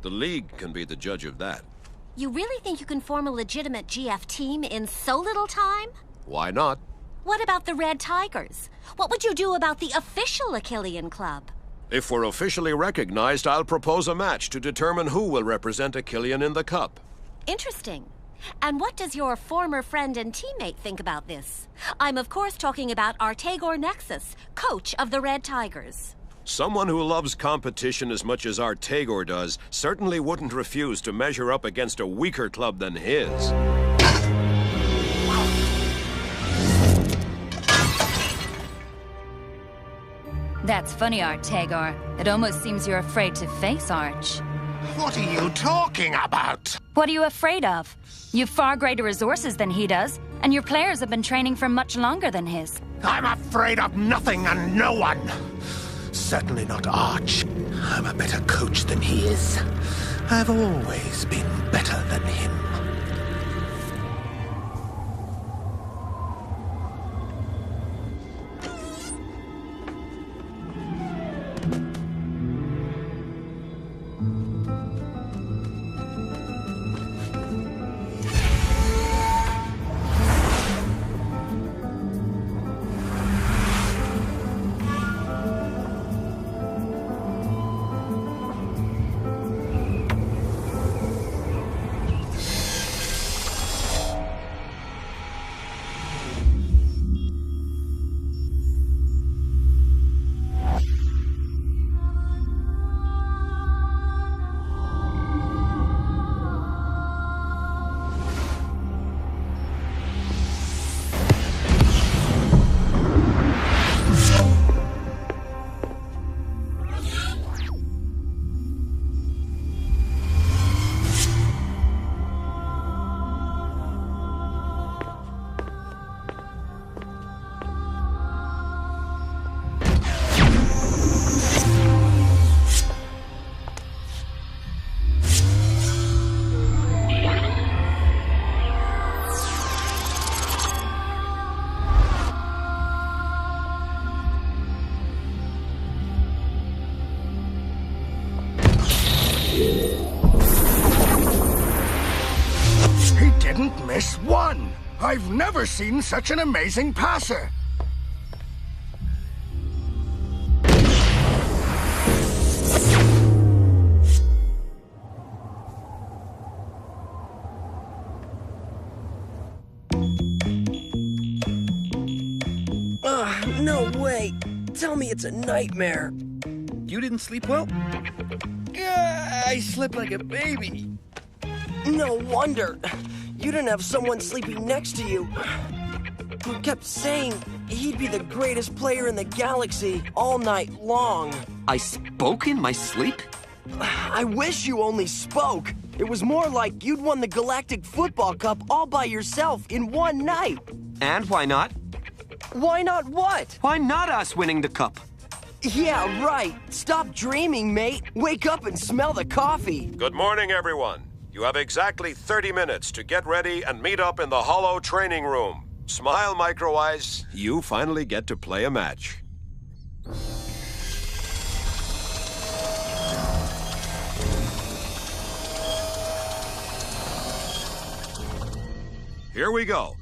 The league can be the judge of that. You really think you can form a legitimate GF team in so little time? Why not? What about the Red Tigers? What would you do about the official Achillean club? If we're officially recognized, I'll propose a match to determine who will represent Achillean in the Cup. Interesting. And what does your former friend and teammate think about this? I'm of course talking about Artegor Nexus, coach of the Red Tigers. Someone who loves competition as much as Artegor does certainly wouldn't refuse to measure up against a weaker club than his. That's funny, Artegor. It almost seems you're afraid to face Arch. What are you talking about? What are you afraid of? You've far greater resources than he does, and your players have been training for much longer than his. I'm afraid of nothing and no one. Certainly not Arch. I'm a better coach than he is. I've always been better than him. man! I've never seen such an amazing passer! No way! Tell me it's a nightmare! You didn't sleep well? I slept like a baby. No wonder. You didn't have someone sleeping next to you who kept saying he'd be the greatest player in the galaxy all night long. I spoke in my sleep? I wish you only spoke. It was more like you'd won the Galactic Football Cup all by yourself in one night. And why not? Why not what? Why not us winning the cup? Yeah, right. Stop dreaming, mate. Wake up and smell the coffee. Good morning, everyone. You have exactly 30 minutes to get ready and meet up in the Hollow training room. Smile, Micro Eyes. You finally get to play a match. Here we go.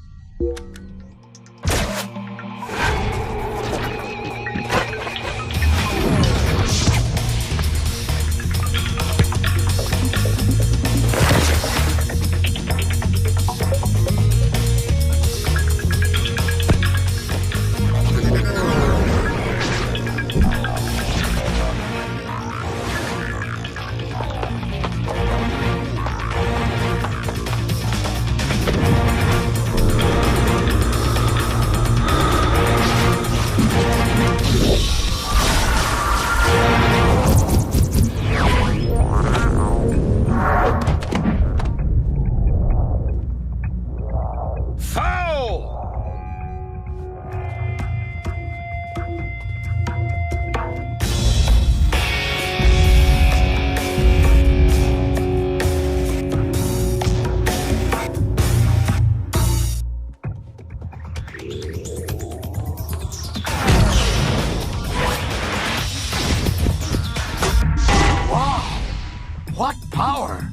What power!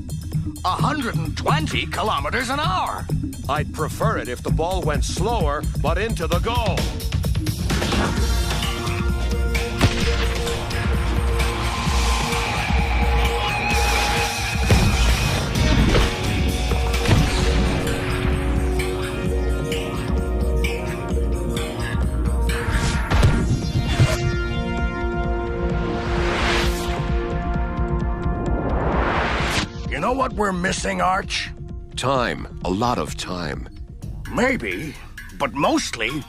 120 kilometers an hour! I'd prefer it if the ball went slower, but into the goal. You know what we're missing, Arch? Time. A lot of time. Maybe, but mostly,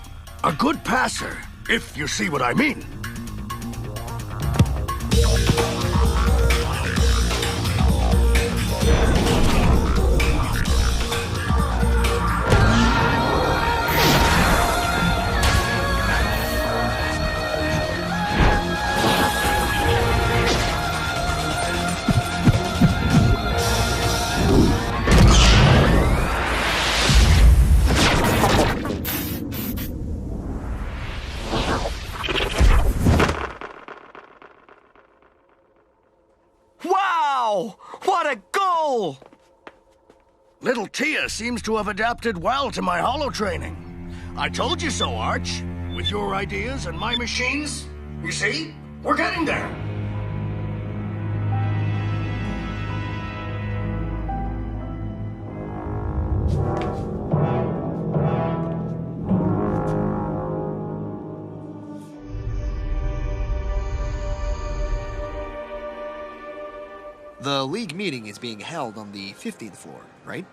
a good passer, if you see what I mean. Wow! What a goal! Little Tia seems to have adapted well to my holo training. I told you so, Arch. With your ideas and my machines, you see, we're getting there. The league meeting is being held on the 15th floor, right?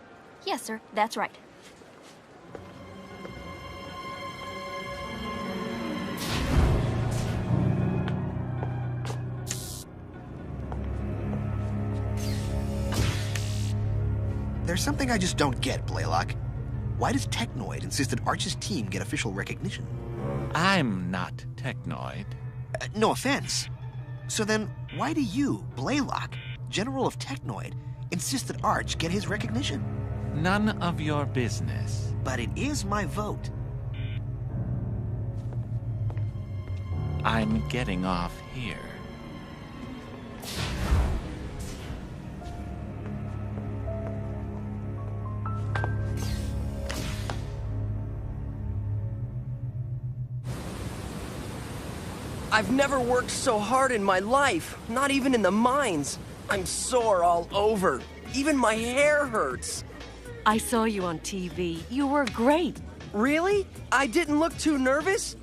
Yes, sir. That's right. There's something I just don't get, Blaylock. Why does Technoid insist that Arch's team get official recognition? I'm not Technoid. No offense. So then, why do you, Blaylock, General of Technoid, insist that Arch get his recognition? None of your business. But it is my vote. I'm getting off here. I've never worked so hard in my life, not even in the mines. I'm sore all over. Even my hair hurts. I saw you on TV. You were great. Really? I didn't look too nervous?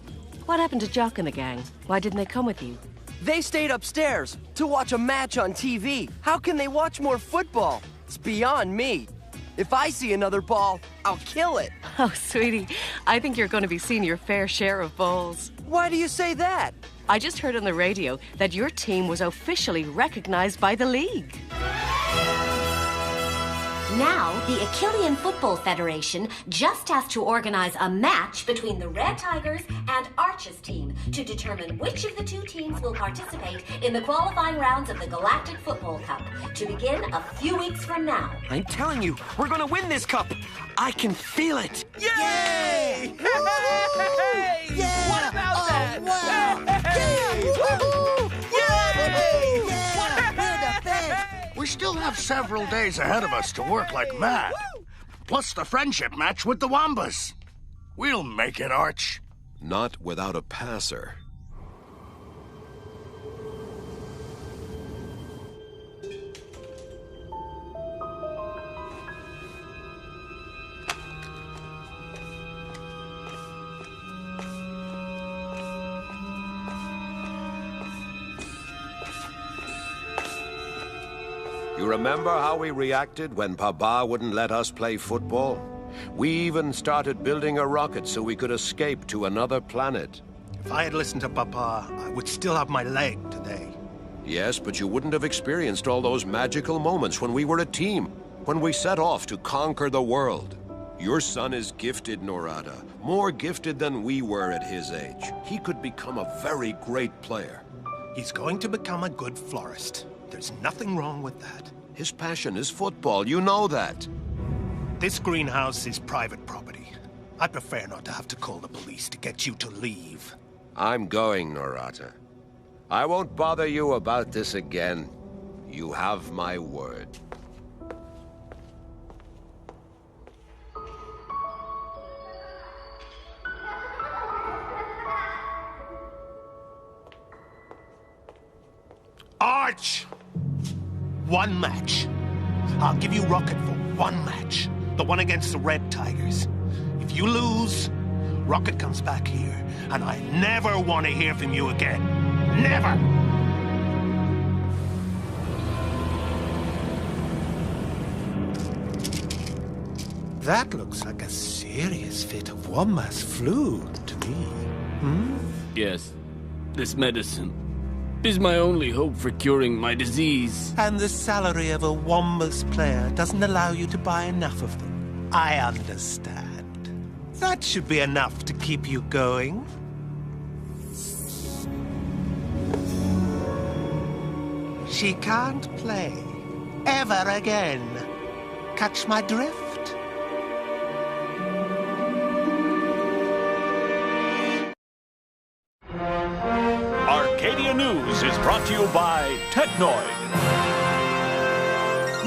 What happened to Jock and the gang? Why didn't they come with you? They stayed upstairs to watch a match on TV. How can they watch more football? It's beyond me. If I see another ball, I'll kill it. Oh, sweetie, I think you're going to be seeing your fair share of balls. Why do you say that? I just heard on the radio that your team was officially recognized by the league. Now, the Achillean Football Federation just has to organize a match between the Red Tigers and Arch's team to determine which of the two teams will participate in the qualifying rounds of the Galactik Football Cup, to begin a few weeks from now. I'm telling you, we're gonna win this cup. I can feel it. Yay! Hey! Yeah! What about that? Wow! Yay! We still have several days ahead of us to work like mad. Plus the friendship match with the Wombas. We'll make it, Arch. Not without a passer. You remember how we reacted when Papa wouldn't let us play football? We even started building a rocket so we could escape to another planet. If I had listened to Papa, I would still have my leg today. Yes, but you wouldn't have experienced all those magical moments when we were a team, when we set off to conquer the world. Your son is gifted, Norada. More gifted than we were at his age. He could become a very great player. He's going to become a good florist. There's nothing wrong with that. His passion is football, you know that. This greenhouse is private property. I prefer not to have to call the police to get you to leave. I'm going, Norata. I won't bother you about this again. You have my word. Arch! One match. I'll give you Rocket for one match. The one against the Red Tigers. If you lose, Rocket comes back here, and I never want to hear from you again. Never! That looks like a serious fit of Womba's flu to me. Hmm? Yes, this medicine is my only hope for curing my disease. And the salary of a Wombas player doesn't allow you to buy enough of them. I understand. That should be enough to keep you going. She can't play. Ever again. Catch my drift? Arcadia News is brought to you by Technoid.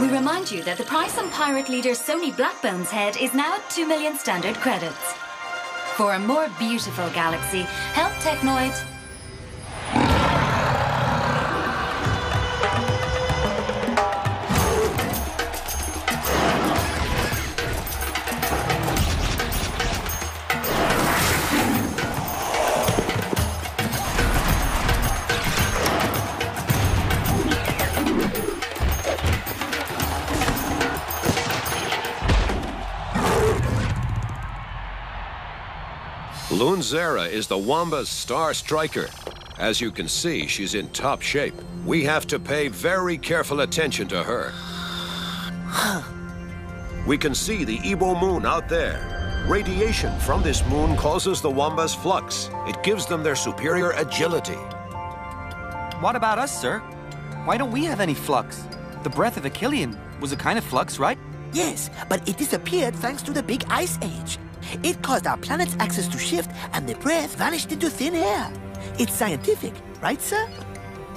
We remind you that the price on pirate leader Sony Blackbone's head is now at 2 million standard credits. For a more beautiful galaxy, help Technoid. Lunzera is the Womba's star striker. As you can see, she's in top shape. We have to pay very careful attention to her. We can see the Ebo moon out there. Radiation from this moon causes the Womba's flux. It gives them their superior agility. What about us, sir? Why don't we have any flux? The breath of Achillean was a kind of flux, right? Yes, but it disappeared thanks to the big ice age. It caused our planet's axis to shift, and the breath vanished into thin air. It's scientific, right, sir?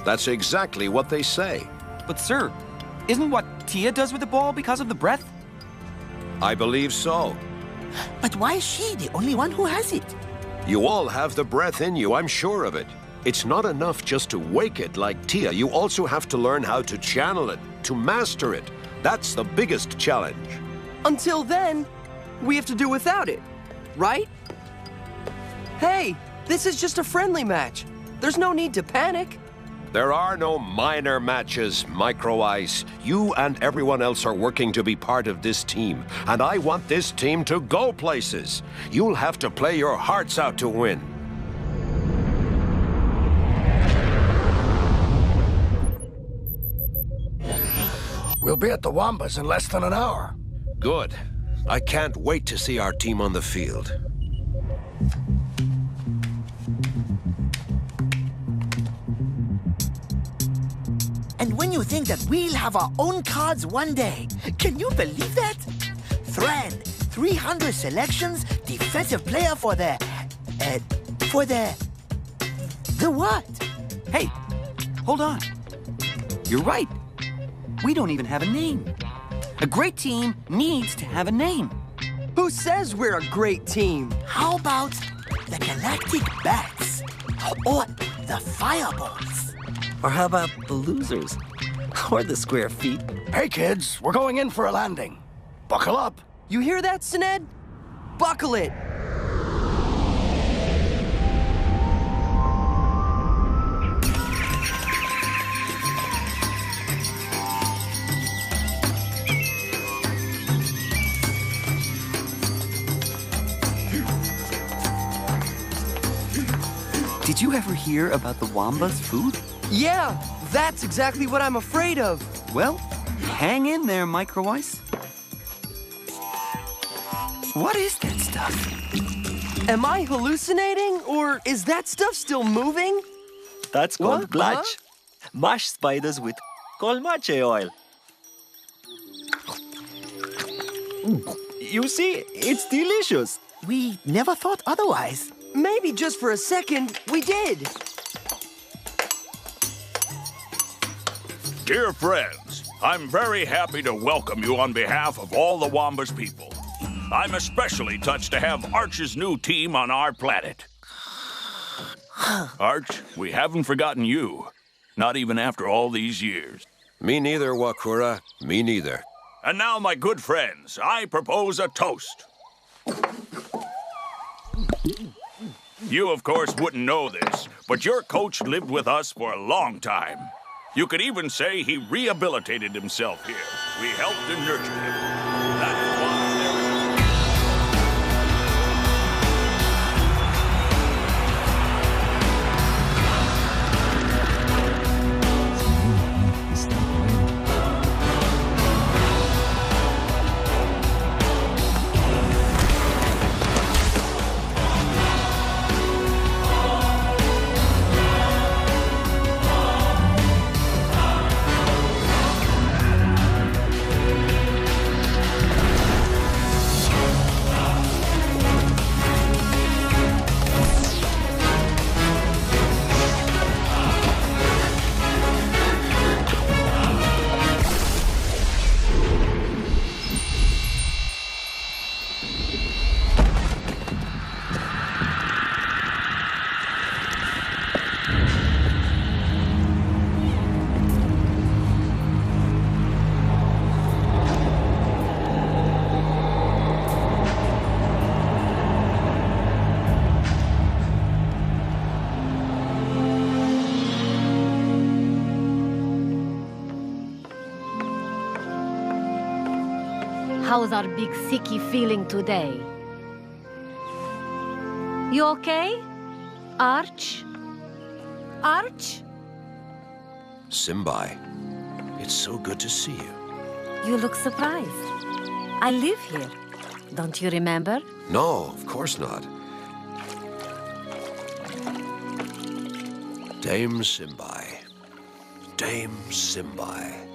That's exactly what they say. But, sir, isn't what Tia does with the ball because of the breath? I believe so. But why is she the only one who has it? You all have the breath in you, I'm sure of it. It's not enough just to wake it like Tia. You also have to learn how to channel it, to master it. That's the biggest challenge. Until then, we have to do without it, right? Hey, this is just a friendly match. There's no need to panic. There are no minor matches, Micro Ice. You and everyone else are working to be part of this team, and I want this team to go places. You'll have to play your hearts out to win. We'll be at the Wombas in less than an hour. Good. I can't wait to see our team on the field. And when you think that we'll have our own cards one day, can you believe that? Thran, 300 selections, defensive player for the what? Hey, hold on. You're right. We don't even have a name. A great team needs to have a name. Who says we're a great team? How about the Galactic Bats? Or the Fireballs? Or how about the Losers? Or the Square Feet? Hey, kids, we're going in for a landing. Buckle up. You hear that, Sined? Buckle it. Did you ever hear about the Womba's food? Yeah, that's exactly what I'm afraid of. Well, hang in there, Micro Ice. What is that stuff? Am I hallucinating, or is that stuff still moving? That's called What? blatch. Huh? Mashed spiders with colmache oil. You see, it's delicious. We never thought otherwise. Maybe just for a second, we did. Dear friends, I'm very happy to welcome you on behalf of all the Wombas people. I'm especially touched to have Arch's new team on our planet. Arch, we haven't forgotten you. Not even after all these years. Me neither, Wakura. Me neither. And now, my good friends, I propose a toast. You, of course, wouldn't know this, but your coach lived with us for a long time. You could even say he rehabilitated himself here. We helped and nurtured him. That is why How's our big sickie feeling today? You okay? Arch? Arch? Simbai, it's so good to see you. You look surprised. I live here. Don't you remember? No, of course not. Dame Simbai. Dame Simbai.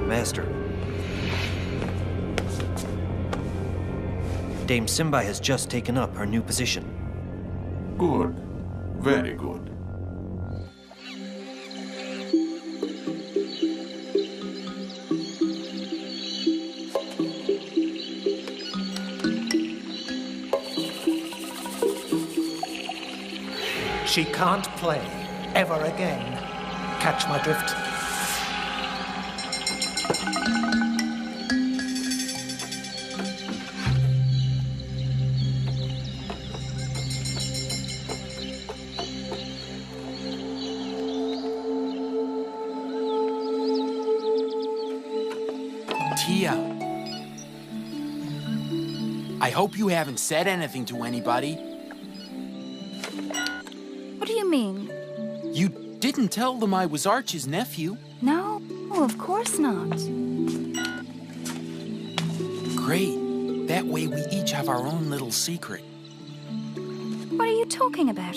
Master. Dame Simbai has just taken up her new position. Good. Very good. She can't play ever again. Catch my drift? Tia, I hope you haven't said anything to anybody. What do you mean? You didn't tell them I was Arch's nephew. No, of course not. Great. That way we each have our own little secret. What are you talking about?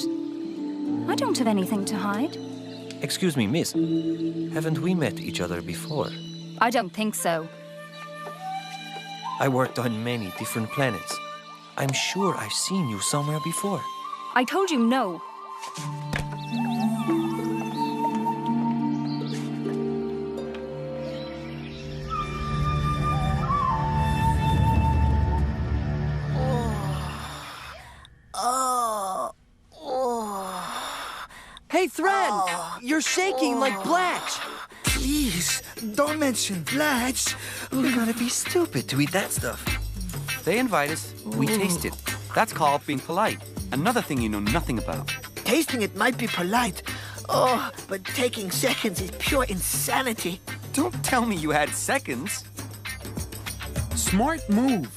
I don't have anything to hide. Excuse me, miss. Haven't we met each other before? I don't think so. I worked on many different planets. I'm sure I've seen you somewhere before. I told you no. Hey, Thran! You're shaking like Blatch! Please, don't mention Blatch. You gotta be stupid to eat that stuff. They invite us, we taste it. That's called being polite. Another thing you know nothing about. Tasting it might be polite. Oh, but taking seconds is pure insanity. Don't tell me you had seconds. Smart move.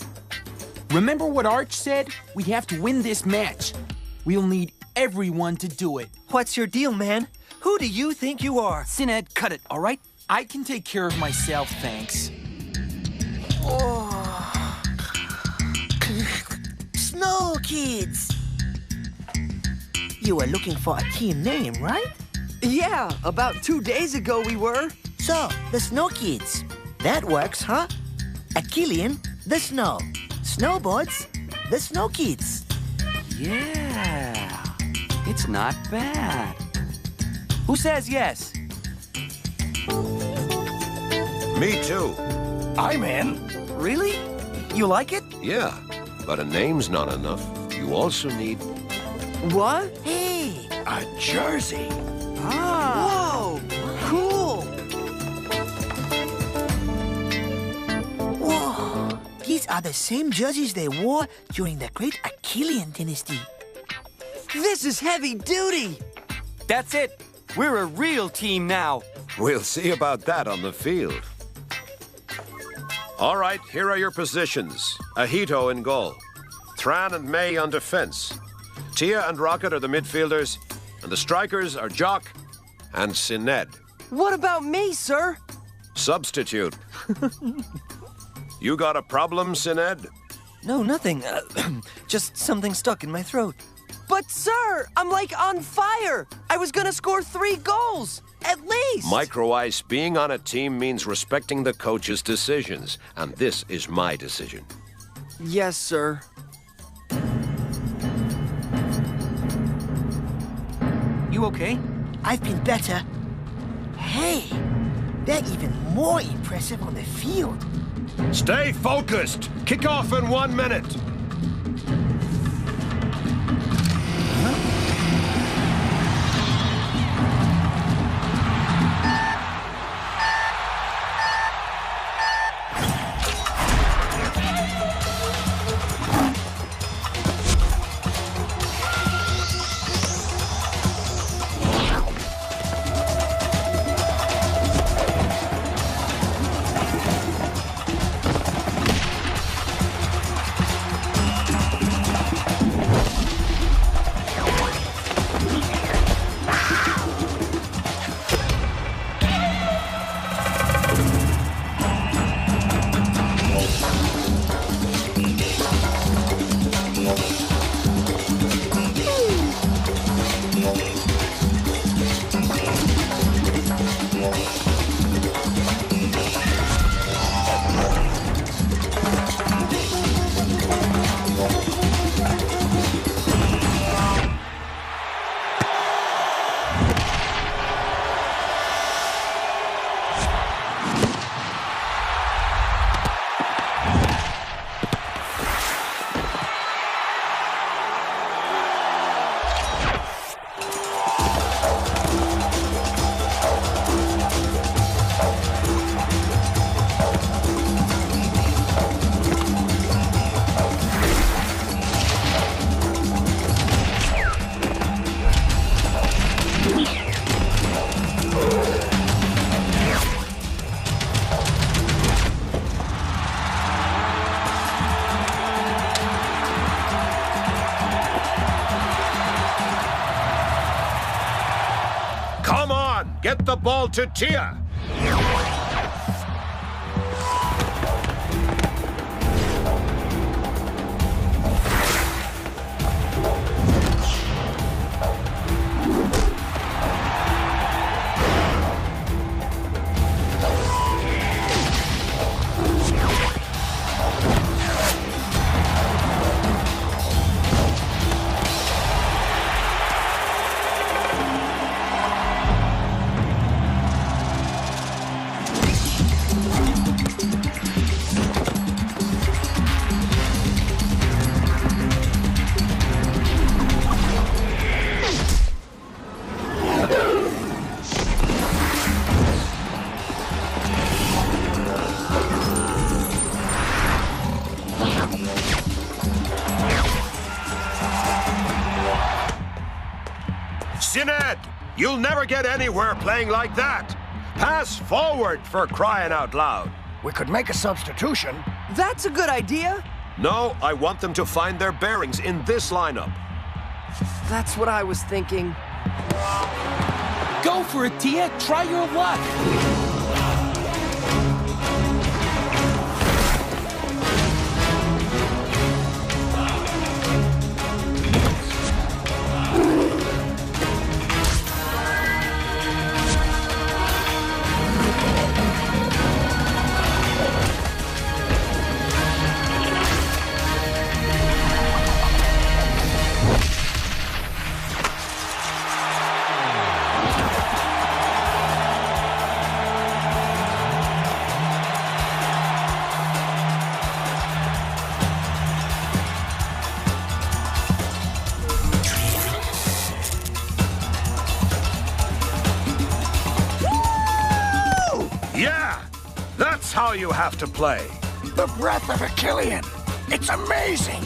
Remember what Arch said? We have to win this match. We'll need everyone to do it. What's your deal, man? Who do you think you are? Sined, cut it, all right? I can take care of myself, thanks. Snow Kids! You were looking for a team name, right? Yeah, about 2 days ago we were. So, the Snow Kids. That works, huh? Achillean, the snow. Snowboards, the Snow Kids. Yeah, it's not bad. Who says yes? Me too. I'm in. Really? You like it? Yeah, but a name's not enough. You also need... What? Hey! A jersey. Whoa! Cool! Whoa! These are the same jerseys they wore during the great Achillean dynasty. This is heavy duty! That's it. We're a real team now. We'll see about that on the field. All right, here are your positions. Ahito in goal. Thran and May on defense. Tia and Rocket are the midfielders. And the strikers are Jock and Sined. What about me, sir? Substitute. You got a problem, Sined? No, nothing. Just something stuck in my throat. But, sir, I'm like on fire. I was gonna score 3 goals, at least. Micro Ice, being on a team means respecting the coach's decisions. And this is my decision. Yes, sir. You okay? I've been better. Hey, they're even more impressive on the field. Stay focused. Kick off in 1 minute. Come on, get the ball to Tia. Sined, you'll never get anywhere playing like that. Pass forward, for crying out loud. We could make a substitution. That's a good idea. No, I want them to find their bearings in this lineup. That's what I was thinking. Go for it, Tia. Try your luck. That's how you have to play. The breath of a Killian. It's amazing.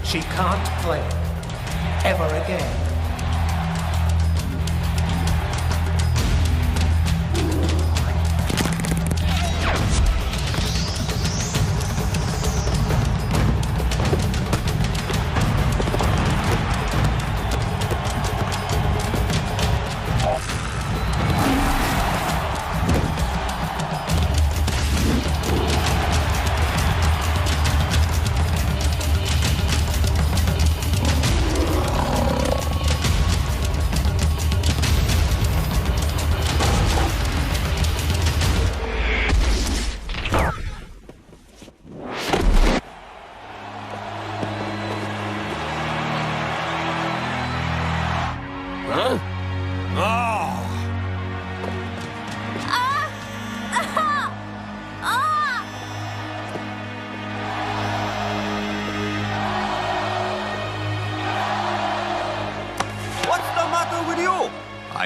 She can't play ever again.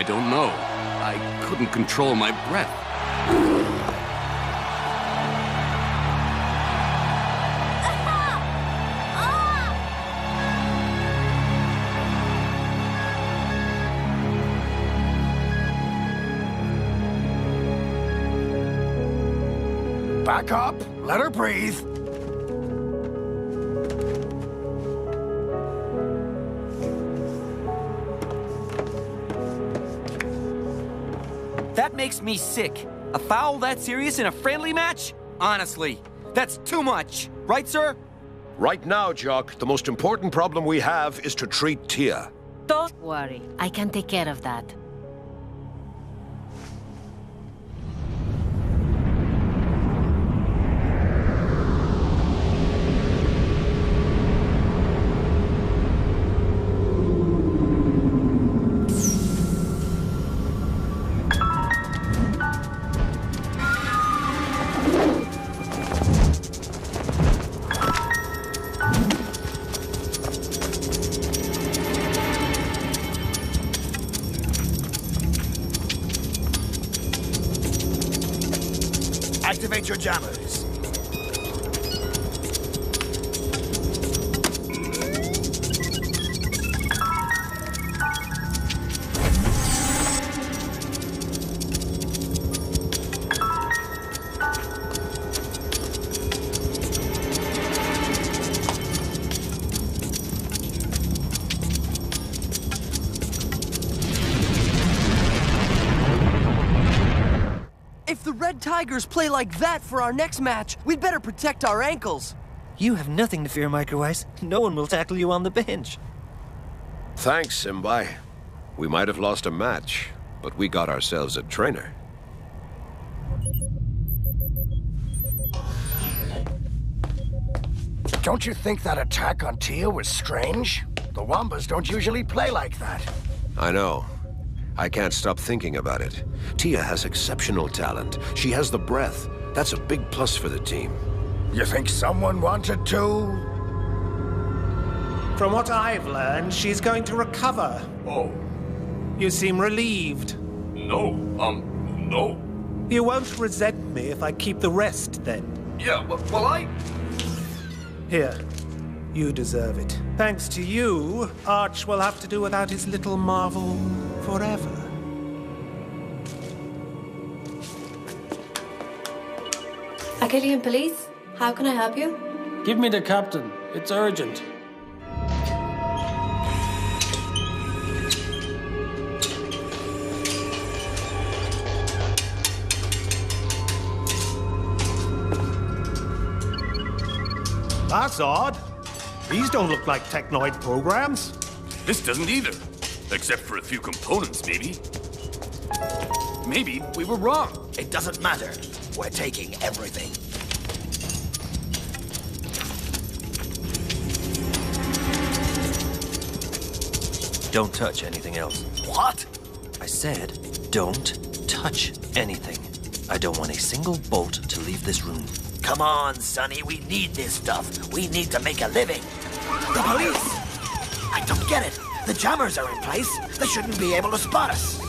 I don't know. I couldn't control my breath. Back up. Let her breathe. That makes me sick. A foul that serious in a friendly match? Honestly, that's too much. Right, sir? Right now, Jock, the most important problem we have is to treat Tia. Don't worry. I can take care of that. Activate your jammers. If the Red Tigers play like that for our next match, we'd better protect our ankles. You have nothing to fear, Micro Ice. No one will tackle you on the bench. Thanks, Simbai. We might have lost a match, but we got ourselves a trainer. Don't you think that attack on Tia was strange? The Wombas don't usually play like that. I know. I can't stop thinking about it. Tia has exceptional talent. She has the breath. That's a big plus for the team. You think someone wanted to? From what I've learned, she's going to recover. Oh. You seem relieved. No, no. You won't resent me if I keep the rest, then? Yeah, well, I... Here. You deserve it. Thanks to you, Arch will have to do without his little marvel forever. Achillean Police, how can I help you? Give me the captain. It's urgent. That's odd. These don't look like Technoid programs. This doesn't either. Except for a few components, maybe. Maybe we were wrong. It doesn't matter. We're taking everything. Don't touch anything else. What? I said, don't touch anything. I don't want a single bolt to leave this room. Come on, Sonny. We need this stuff. We need to make a living. The police! I don't get it. The jammers are in place. They shouldn't be able to spot us.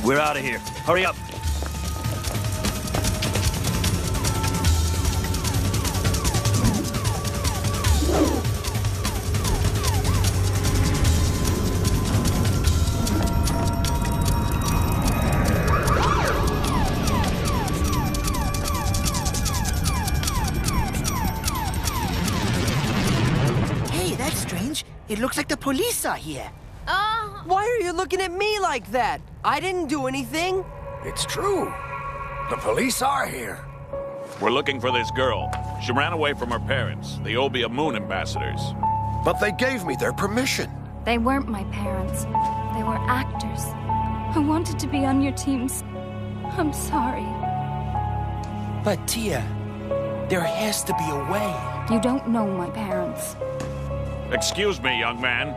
We're out of here. Hurry up. It looks like the police are here. Why are you looking at me like that? I didn't do anything. It's true. The police are here. We're looking for this girl. She ran away from her parents, the Obia Moon ambassadors. But they gave me their permission. They weren't my parents. They were actors. I wanted to be on your teams. I'm sorry. But Tia, there has to be a way. You don't know my parents. Excuse me, young man.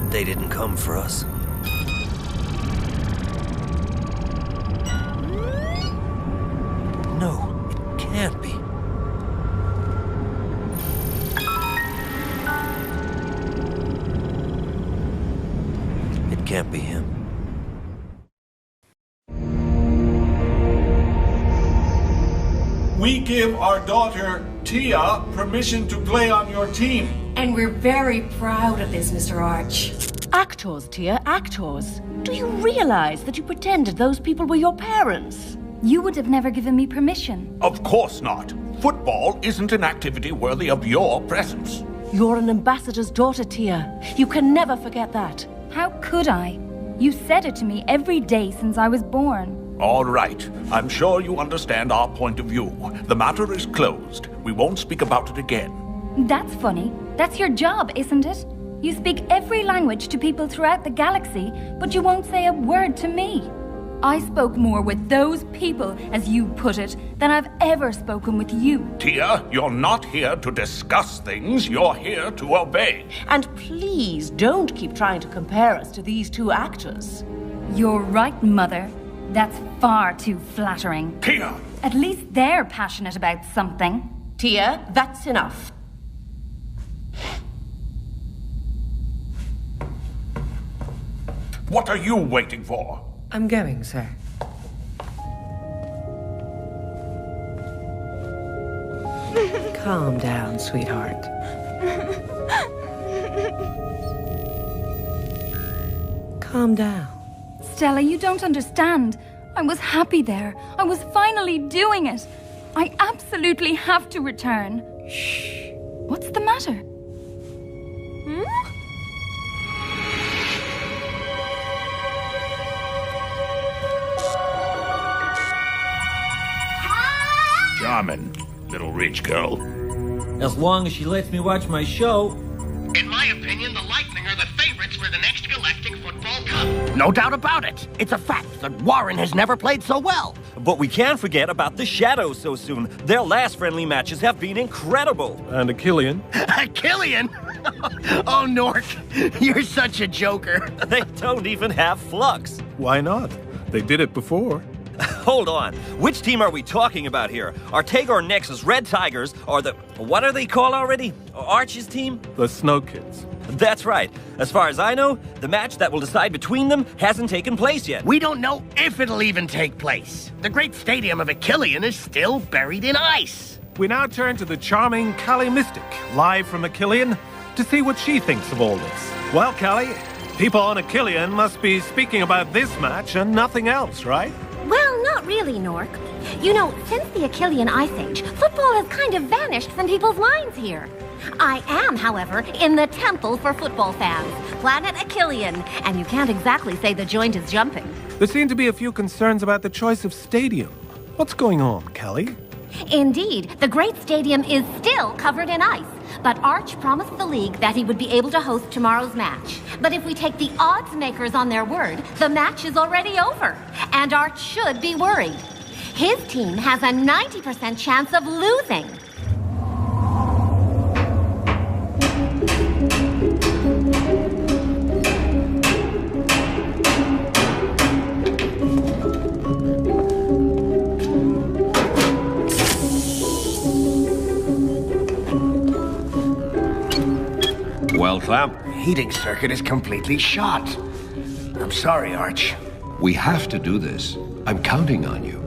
They didn't come for us. No, it can't be. It can't be him. We give our daughter, Tia, permission to play on your team. And we're very proud of this, Mr. Arch. Actors, Tia, actors. Do you realize that you pretended those people were your parents? You would have never given me permission. Of course not. Football isn't an activity worthy of your presence. You're an ambassador's daughter, Tia. You can never forget that. How could I? You said it to me every day since I was born. All right. I'm sure you understand our point of view. The matter is closed. We won't speak about it again. That's funny. That's your job, isn't it? You speak every language to people throughout the galaxy, but you won't say a word to me. I spoke more with those people, as you put it, than I've ever spoken with you. Tia, you're not here to discuss things. You're here to obey. And please don't keep trying to compare us to these two actors. You're right, Mother. That's far too flattering. Tia! At least they're passionate about something. Tia, that's enough. What are you waiting for? I'm going, sir. Calm down, calm down. Stella, you don't understand. I was happy there. I was finally doing it. I absolutely have to return. Shh. What's the matter? Charming, little rich girl. As long as she lets me watch my show. In my opinion, the Lightning are the favorites for the next Galactic Football Cup. No doubt about it. It's a fact that Warren has never played so well. But we can't forget about the Shadows so soon. Their last friendly matches have been incredible. And Achillean. Achillean? Oh, Nork, you're such a joker. They don't even have Flux. Why not? They did it before. Hold on. Which team are we talking about here? Are Tagor Nexus Red Tigers or the... what are they called already? Arch's team? The Snow Kids. That's right. As far as I know, the match that will decide between them hasn't taken place yet. We don't know if it'll even take place. The great stadium of Achillean is still buried in ice. We now turn to the charming Callie Mystic, live from Achillean, to see what she thinks of all this. Well, Callie, people on Achillean must be speaking about this match and nothing else, right? Well, not really, Nork. You know, since the Achillean Ice Age, football has kind of vanished from people's minds here. I am, however, in the temple for football fans, Planet Achillean, and you can't exactly say the joint is jumping. There seem to be a few concerns about the choice of stadium. What's going on, Callie? Indeed, the great stadium is still covered in ice, but Arch promised the league that he would be able to host tomorrow's match. But if we take the odds makers on their word, the match is already over, and Arch should be worried. His team has a 90% chance of losing. Well, Clamp? Heating circuit is completely shot. I'm sorry, Arch. We have to do this. I'm counting on you.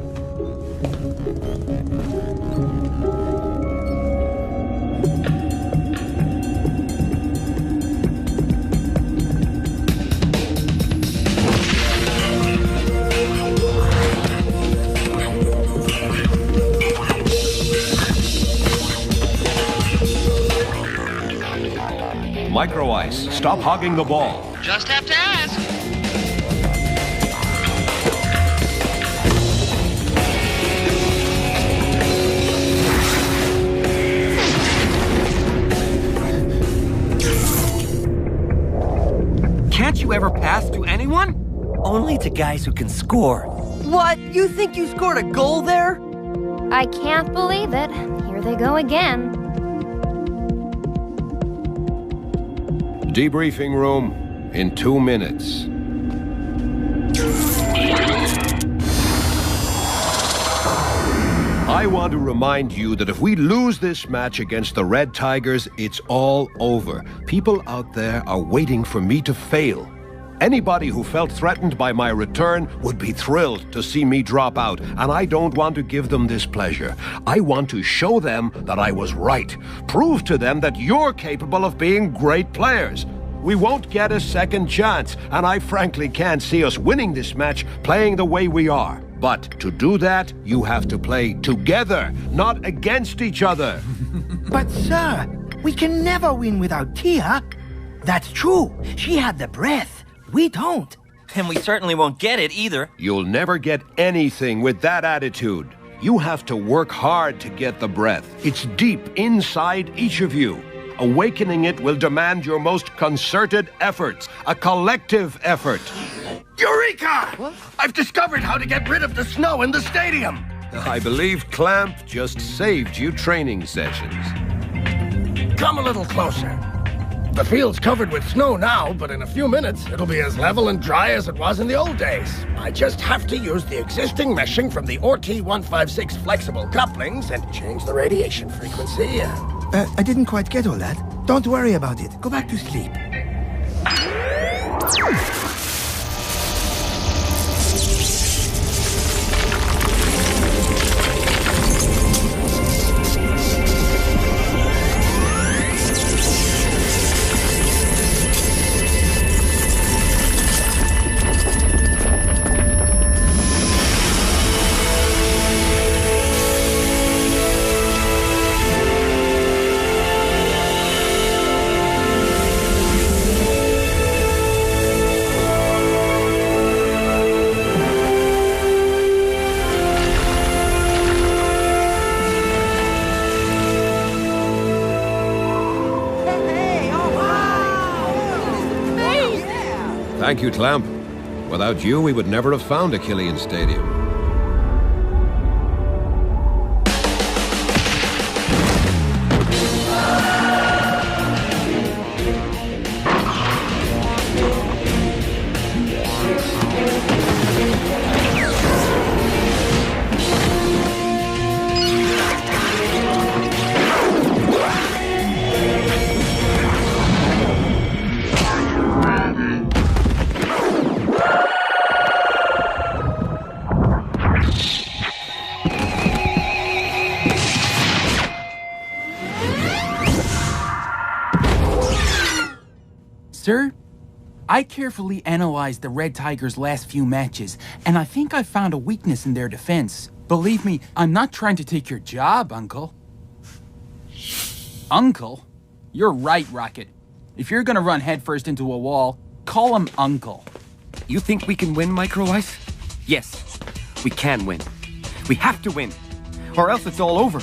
Micro ice. Stop hogging the ball. Just have to ask. Can't you ever pass to anyone? Only to guys who can score. What? You think you scored a goal there? I can't believe it. Here they go again. Debriefing room in 2 minutes. I want to remind you that if we lose this match against the Red Tigers, it's all over. People out there are waiting for me to fail. Anybody who felt threatened by my return would be thrilled to see me drop out, and I don't want to give them this pleasure. I want to show them that I was right. Prove to them that you're capable of being great players. We won't get a second chance, and I frankly can't see us winning this match playing the way we are. But to do that, you have to play together, not against each other. But sir, we can never win without Tia. That's true. She had the breath. We don't. And we certainly won't get it either. You'll never get anything with that attitude. You have to work hard to get the breath. It's deep inside each of you. Awakening it will demand your most concerted efforts, a collective effort. Eureka! What? I've discovered how to get rid of the snow in the stadium. I believe Clamp just saved you training sessions. Come a little closer. The field's covered with snow now, but in a few minutes, it'll be as level and dry as it was in the old days. I just have to use the existing meshing from the RT-156 flexible couplings and change the radiation frequency. I didn't quite get all that. Don't worry about it. Go back to sleep. Thank you, Clamp. Without you, we would never have found a Killian Stadium. Sir, I carefully analyzed the Red Tigers' last few matches, and I think I found a weakness in their defense. Believe me, I'm not trying to take your job, Uncle. Uncle? You're right, Rocket. If you're gonna run headfirst into a wall, call him Uncle. You think we can win, Micro Ice? Yes, we can win. We have to win, or else it's all over.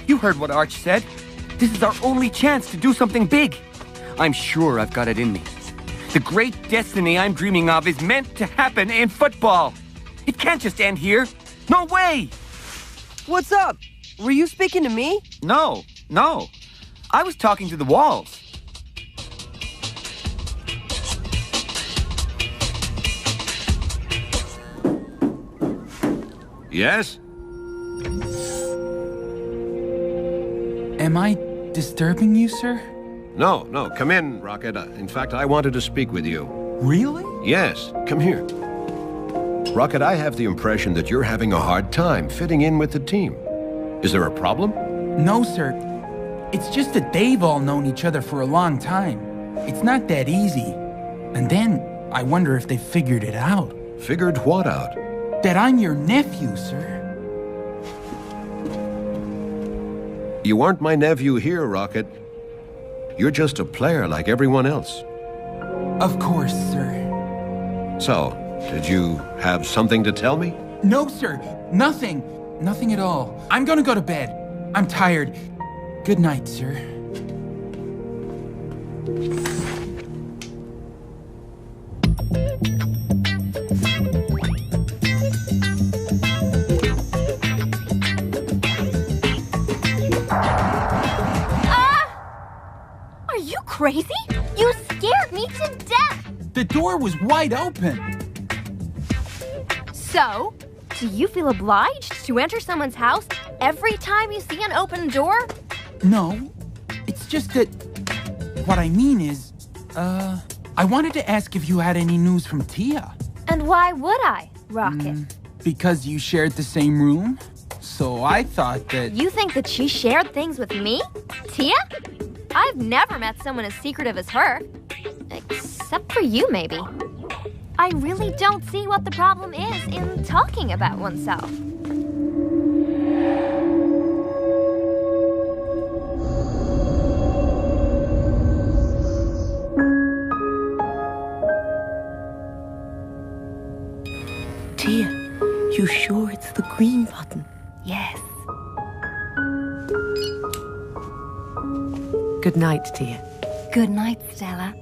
You heard what Arch said. This is our only chance to do something big. I'm sure I've got it in me. The great destiny I'm dreaming of is meant to happen in football. It can't just end here. No way! What's up? Were you speaking to me? No. I was talking to the walls. Yes? Am I disturbing you, sir? No, come in, Rocket. In fact, I wanted to speak with you. Really? Yes, come here. Rocket, I have the impression that you're having a hard time fitting in with the team. Is there a problem? No, sir. It's just that they've all known each other for a long time. It's not that easy. And then, I wonder if they figured it out. Figured what out? That I'm your nephew, sir. You aren't my nephew here, Rocket. You're just a player like everyone else. Of course, sir. So, did you have something to tell me? No, sir. Nothing. Nothing at all. I'm gonna go to bed. I'm tired. Good night, sir. Are you crazy? You scared me to death! The door was wide open. So, do you feel obliged to enter someone's house every time you see an open door? No, it's just that... What I mean is, I wanted to ask if you had any news from Tia. And why would I, Rocket? Because you shared the same room? So I thought that... You think that she shared things with me? Tia? I've never met someone as secretive as her. Except for you, maybe. I really don't see what the problem is in talking about oneself. Tia, you sure it's the green button? Yes. Good night, Tia. Good night, Stella.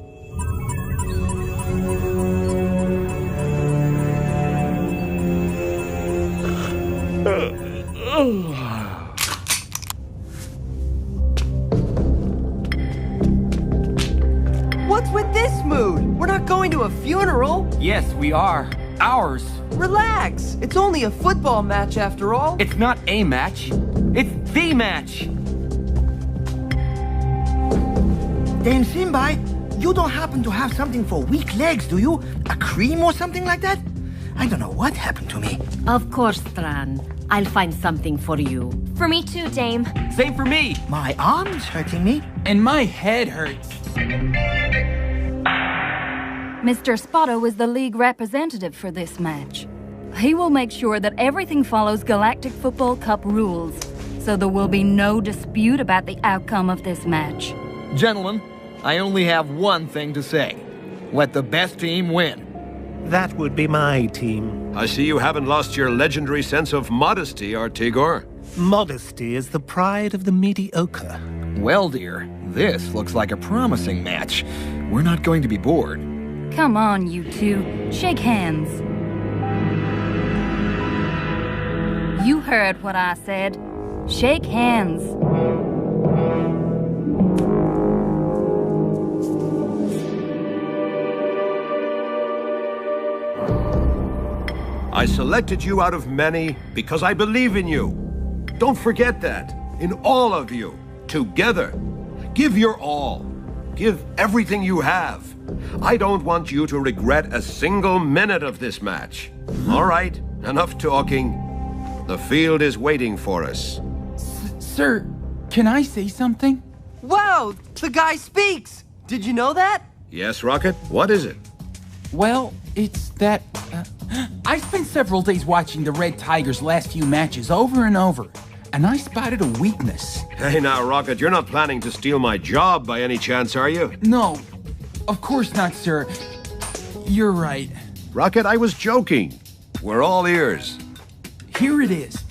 What's with this mood? We're not going to a funeral. Yes, we are. Ours. Relax. It's only a football match after all. It's not a match. It's the match. Then, Simbai, you don't happen to have something for weak legs, do you? A cream or something like that? I don't know what happened to me. Of course, Thran. I'll find something for you. For me too, Dame. Same for me. My arm's hurting me. And my head hurts. Mr. Spotto is the league representative for this match. He will make sure that everything follows Galactik Football Cup rules, so there will be no dispute about the outcome of this match. Gentlemen, I only have one thing to say. Let the best team win. That would be my team. I see you haven't lost your legendary sense of modesty, Artigor. Modesty is the pride of the mediocre. Well, dear, this looks like a promising match. We're not going to be bored. Come on, you two. Shake hands. You heard what I said. Shake hands. I selected you out of many because I believe in you. Don't forget that. In all of you. Together. Give your all. Give everything you have. I don't want you to regret a single minute of this match. All right, enough talking. The field is waiting for us. Sir, can I say something? Wow, the guy speaks! Did you know that? Yes, Rocket? What is it? Well, it's that... I spent several days watching the Red Tigers' last few matches over and over, and I spotted a weakness. Hey now, Rocket, you're not planning to steal my job by any chance, are you? No, of course not, sir. You're right. Rocket, I was joking. We're all ears. Here it is.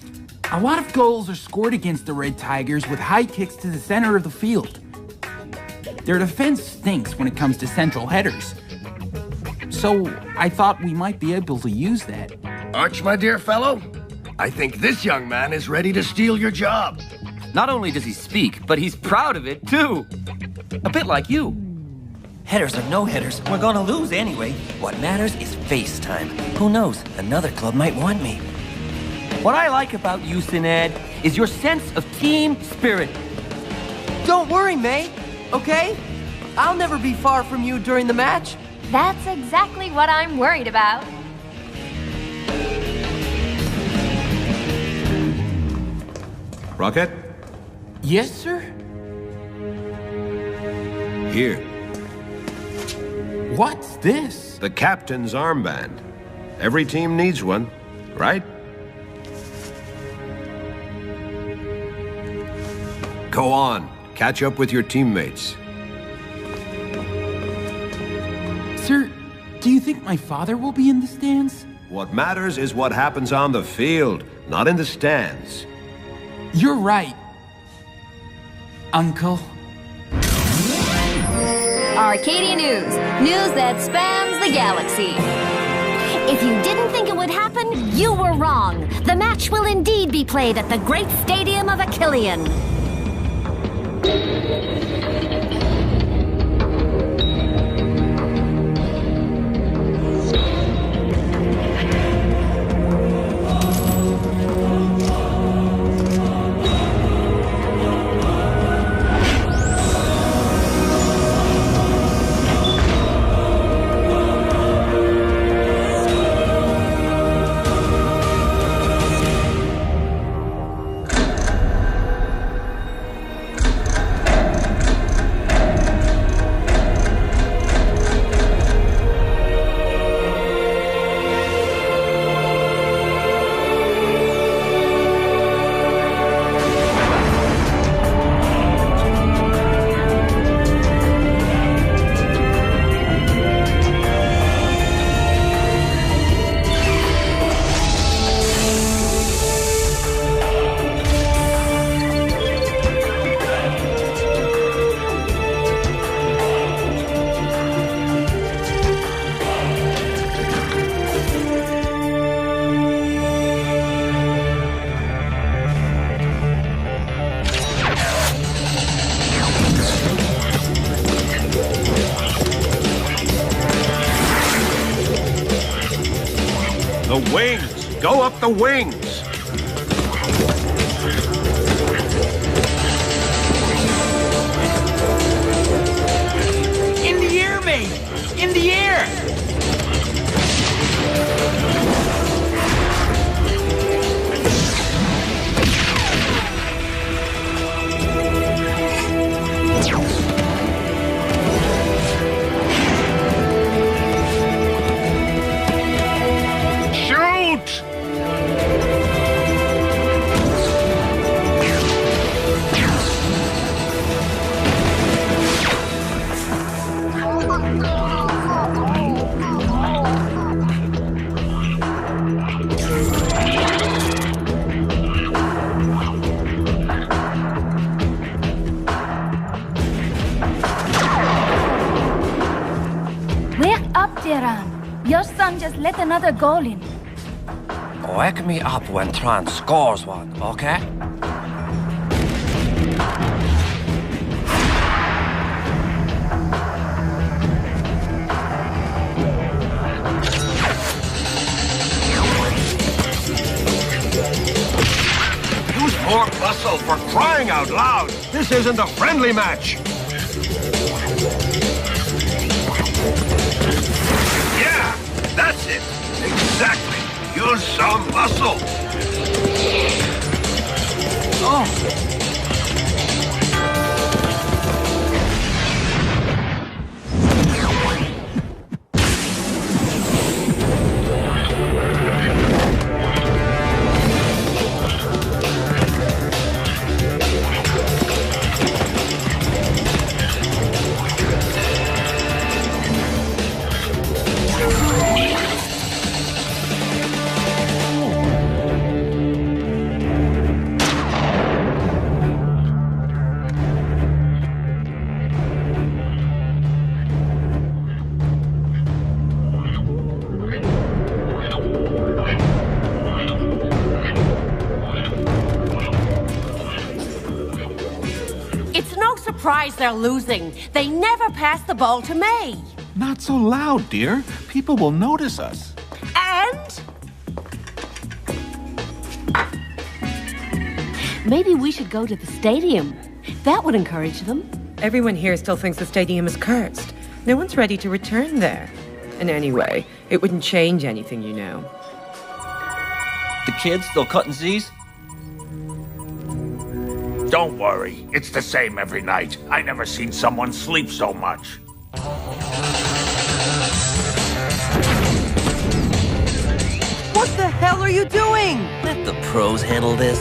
A lot of goals are scored against the Red Tigers with high kicks to the center of the field. Their defense stinks when it comes to central headers. So I thought we might be able to use that. Arch, my dear fellow, I think this young man is ready to steal your job. Not only does he speak, but he's proud of it, too. A bit like you. Headers or no headers, we're gonna lose anyway. What matters is face time. Who knows, another club might want me. What I like about you, Sinad, is your sense of team spirit. Don't worry, May, okay? I'll never be far from you during the match. That's exactly what I'm worried about. Rocket? Yes, sir? Here. What's this? The captain's armband. Every team needs one, right? Go on. Catch up with your teammates. Sir, do you think my father will be in the stands? What matters is what happens on the field, not in the stands. You're right, Uncle. Arcadia News. News that spans the galaxy. If you didn't think it would happen, you were wrong. The match will indeed be played at the great stadium of Achillean. The wings! Go up the wings! In the air, mate! In the air! up, Diran. Your son just let another goal in. Wake me up when Tran scores one, okay? Use more muscle for crying out loud! This isn't a friendly match! Yeah, that's it! Exactly! Use some muscle! Oh! Surprised they're losing. They never pass the ball to me. Not so loud, dear. People will notice us. And? Maybe we should go to the stadium. That would encourage them. Everyone here still thinks the stadium is cursed. No one's ready to return there. And anyway, it wouldn't change anything, you know. The kids still cutting Z's? Don't worry, it's the same every night. I never seen someone sleep so much. What the hell are you doing? Let the pros handle this.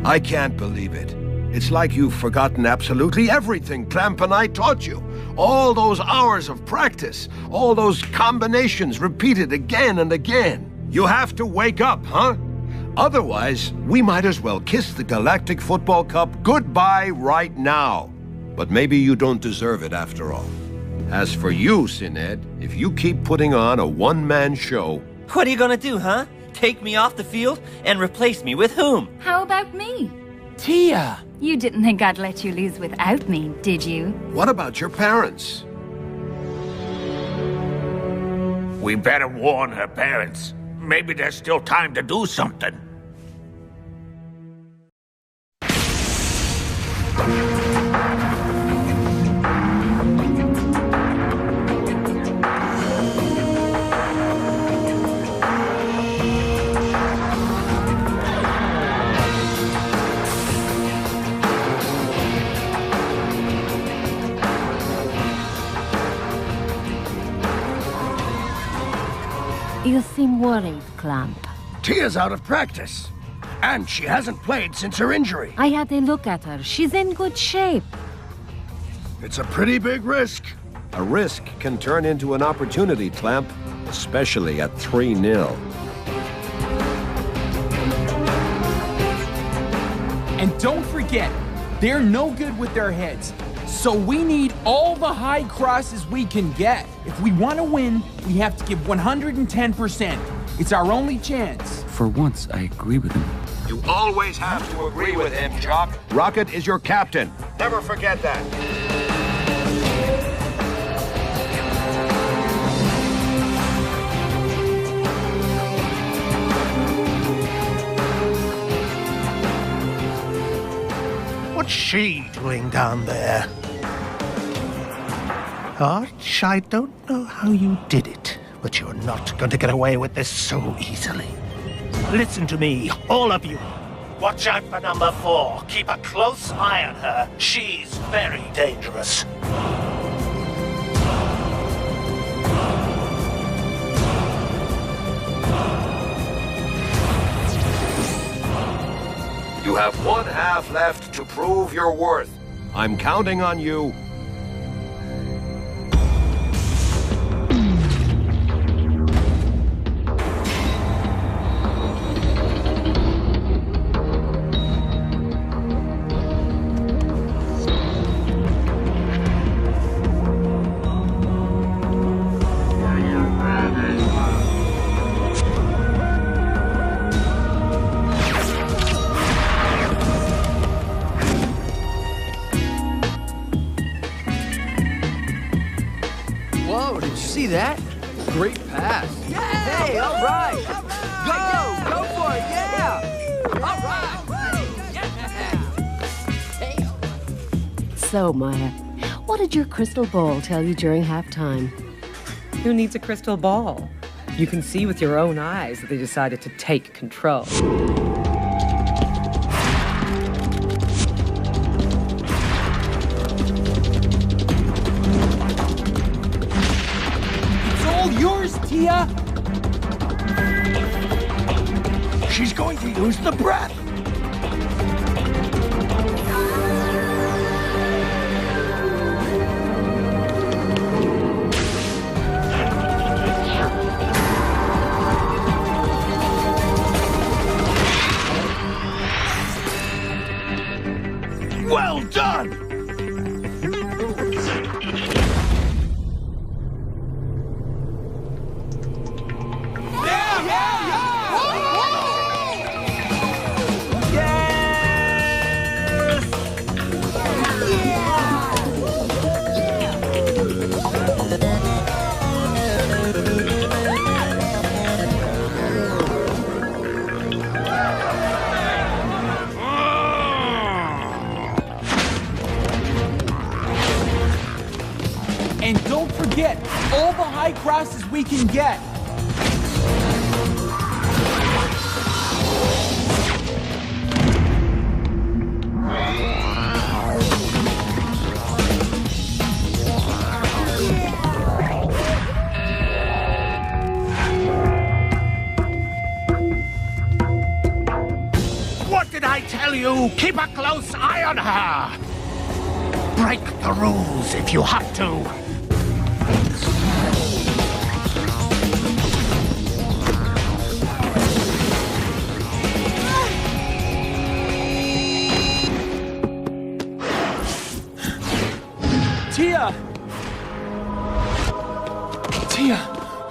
I can't believe it. It's like you've forgotten absolutely everything Clamp and I taught you. All those hours of practice, all those combinations repeated again and again. You have to wake up, huh? Otherwise, we might as well kiss the Galactik Football Cup goodbye right now. But maybe you don't deserve it after all. As for you, Sined, if you keep putting on a one-man show... What are you gonna do, huh? Take me off the field and replace me with whom? How about me? Tia! You didn't think I'd let you lose without me, did you? What about your parents? We better warn her parents. Maybe there's still time to do something. You seem worried, Clamp. Tia's out of practice. And she hasn't played since her injury. I had a look at her. She's in good shape. It's a pretty big risk. A risk can turn into an opportunity, Clamp, especially at 3-0. And don't forget, they're no good with their heads. So we need all the high crosses we can get. If we want to win, we have to give 110%. It's our only chance. For once, I agree with him. You always have to agree with him, Jock. Rocket is your captain. Never forget that. What's she doing down there? Arch, I don't know how you did it, but you're not going to get away with this so easily. Listen to me, all of you. Watch out for number 4. Keep a close eye on her. She's very dangerous. You have 1/2 left to prove your worth. I'm counting on you. Whoa, did you see that? Great pass. Yeah! Hey, all right. Go for it, yeah! All right. So, Maya, what did your crystal ball tell you during halftime? Who needs a crystal ball? You can see with your own eyes that they decided to take control. Yours, Tia! She's going to use the breath! Well done! And don't forget, all the high crosses we can get. What did I tell you? Keep a close eye on her! Break the rules if you have to. Tia! Tia,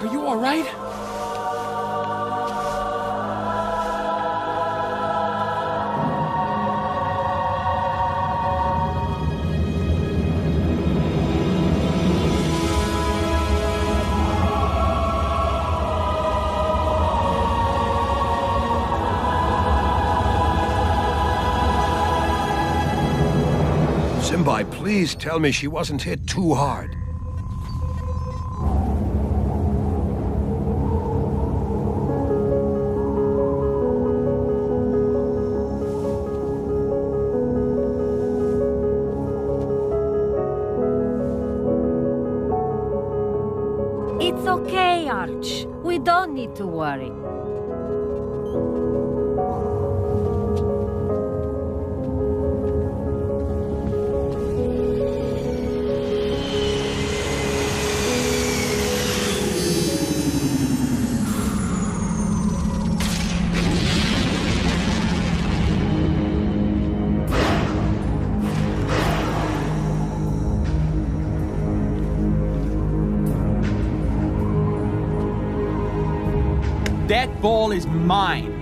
are you all right? Simbai, please tell me she wasn't hit too hard. It's okay, Arch. We don't need to worry. That ball is mine.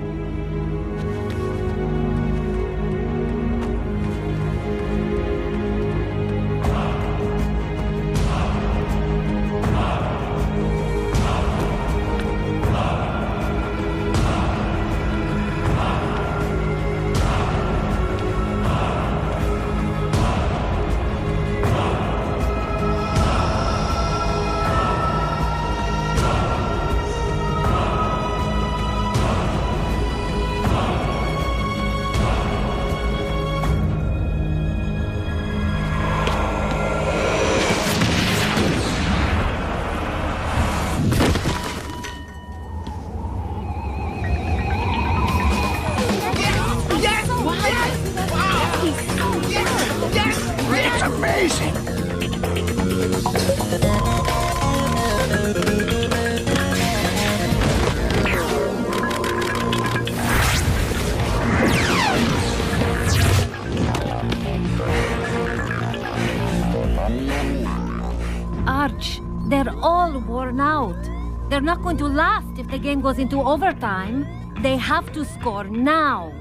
They're all worn out. They're not going to last if the game goes into overtime. They have to score now.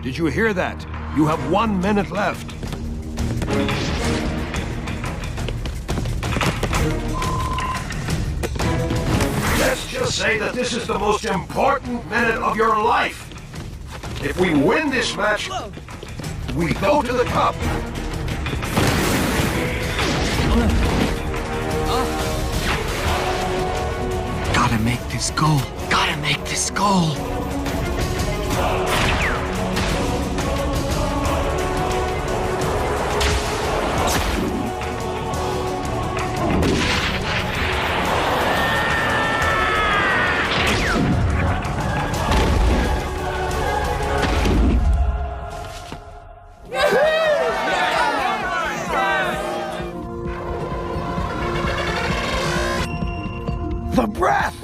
Did you hear that? You have 1 minute left. Let's just say that this is the most important minute of your life. If we win this match, we go to the cup. Gotta make this goal. Gotta make this goal. The breath!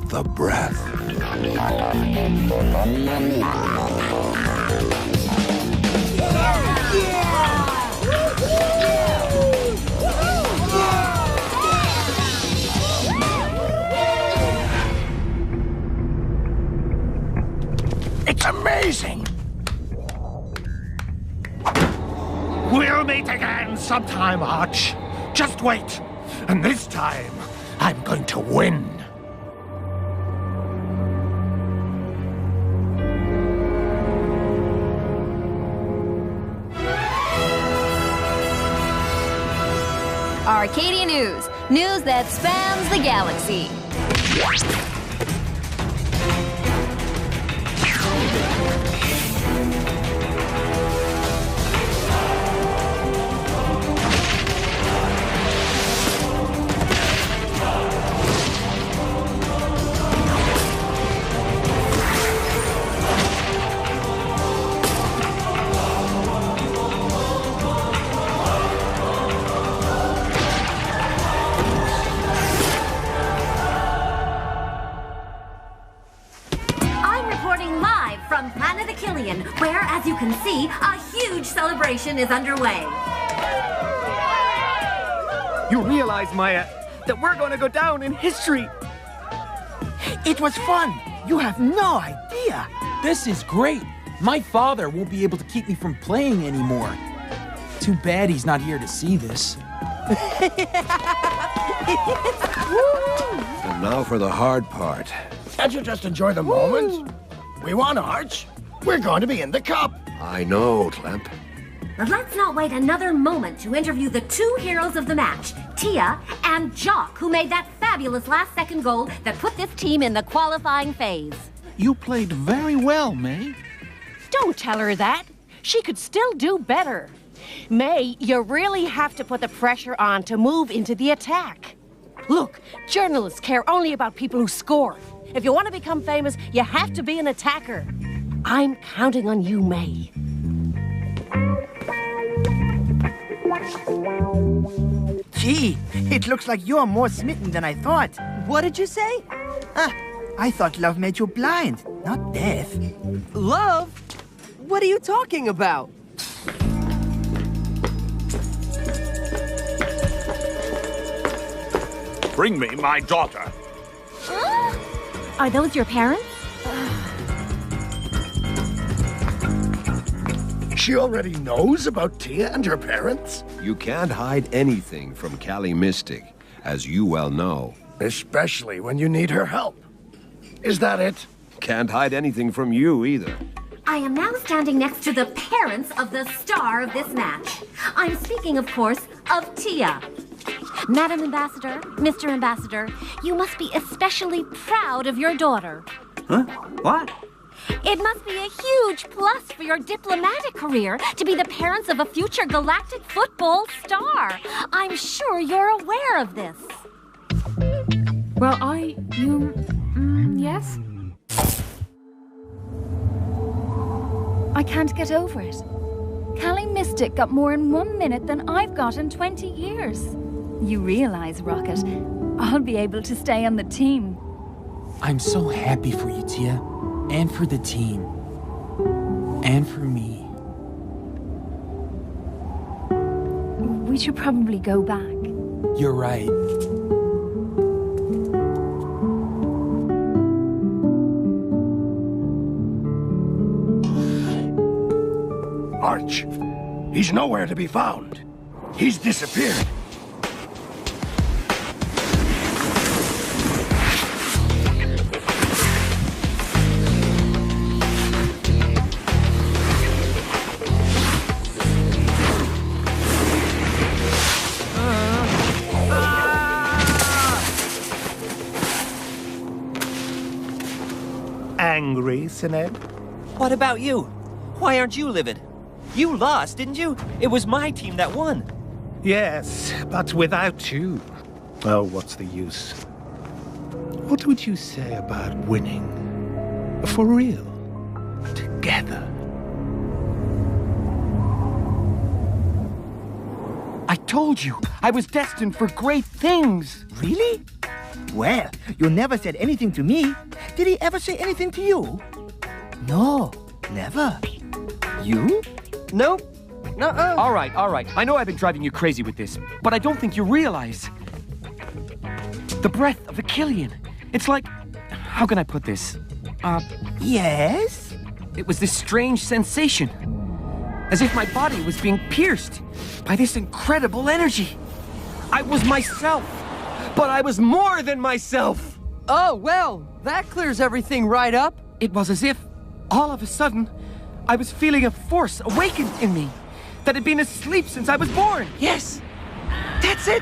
The breath. It's amazing! We'll meet again sometime, Arch. Just wait. And this time, I'm going to win. Arcadia News. News that spans the galaxy. Where, as you can see, a huge celebration is underway. You realize, Maya, that we're going to go down in history. It was fun. You have no idea. This is great. My father won't be able to keep me from playing anymore. Too bad he's not here to see this. And now for the hard part. Can't you just enjoy the moment? We won, Arch. We're going to be in the cup. I know, Clemp. But let's not wait another moment to interview the two heroes of the match, Tia and Jock, who made that fabulous last-second goal that put this team in the qualifying phase. You played very well, May. Don't tell her that. She could still do better. May, you really have to put the pressure on to move into the attack. Look, journalists care only about people who score. If you want to become famous, you have to be an attacker. I'm counting on you, May. Gee, it looks like you're more smitten than I thought. What did you say? I thought love made you blind, not deaf. Love? What are you talking about? Bring me my daughter. Are those your parents? She already knows about Tia and her parents? You can't hide anything from Kali Mystic, as you well know. Especially when you need her help. Is that it? Can't hide anything from you either. I am now standing next to the parents of the star of this match. I'm speaking, of course, of Tia. Madam Ambassador, Mr. Ambassador, you must be especially proud of your daughter. Huh? What? It must be a huge plus for your diplomatic career to be the parents of a future Galactik Football star. I'm sure you're aware of this. Well, yes? I can't get over it. Kali Mystic got more in 1 minute than I've got in 20 years. You realize, Rocket, I'll be able to stay on the team. I'm so happy for you, Tia. And for the team. And for me. We should probably go back. You're right. Arch, he's nowhere to be found. He's disappeared. Angry, Sined? What about you? Why aren't you livid? You lost, didn't you? It was my team that won. Yes, but without you. Oh, what's the use? What would you say about winning? For real? Together? I told you, I was destined for great things. Really? Well, you never said anything to me. Did he ever say anything to you? No, never. You? Nope. Nuh-uh. All right. I know I've been driving you crazy with this, but I don't think you realize. The breath of a Killian. It's like... How can I put this? Yes? It was this strange sensation. As if my body was being pierced by this incredible energy. I was myself, but I was more than myself. Oh, well, that clears everything right up. It was as if, all of a sudden, I was feeling a force awakened in me that had been asleep since I was born. Yes, that's it.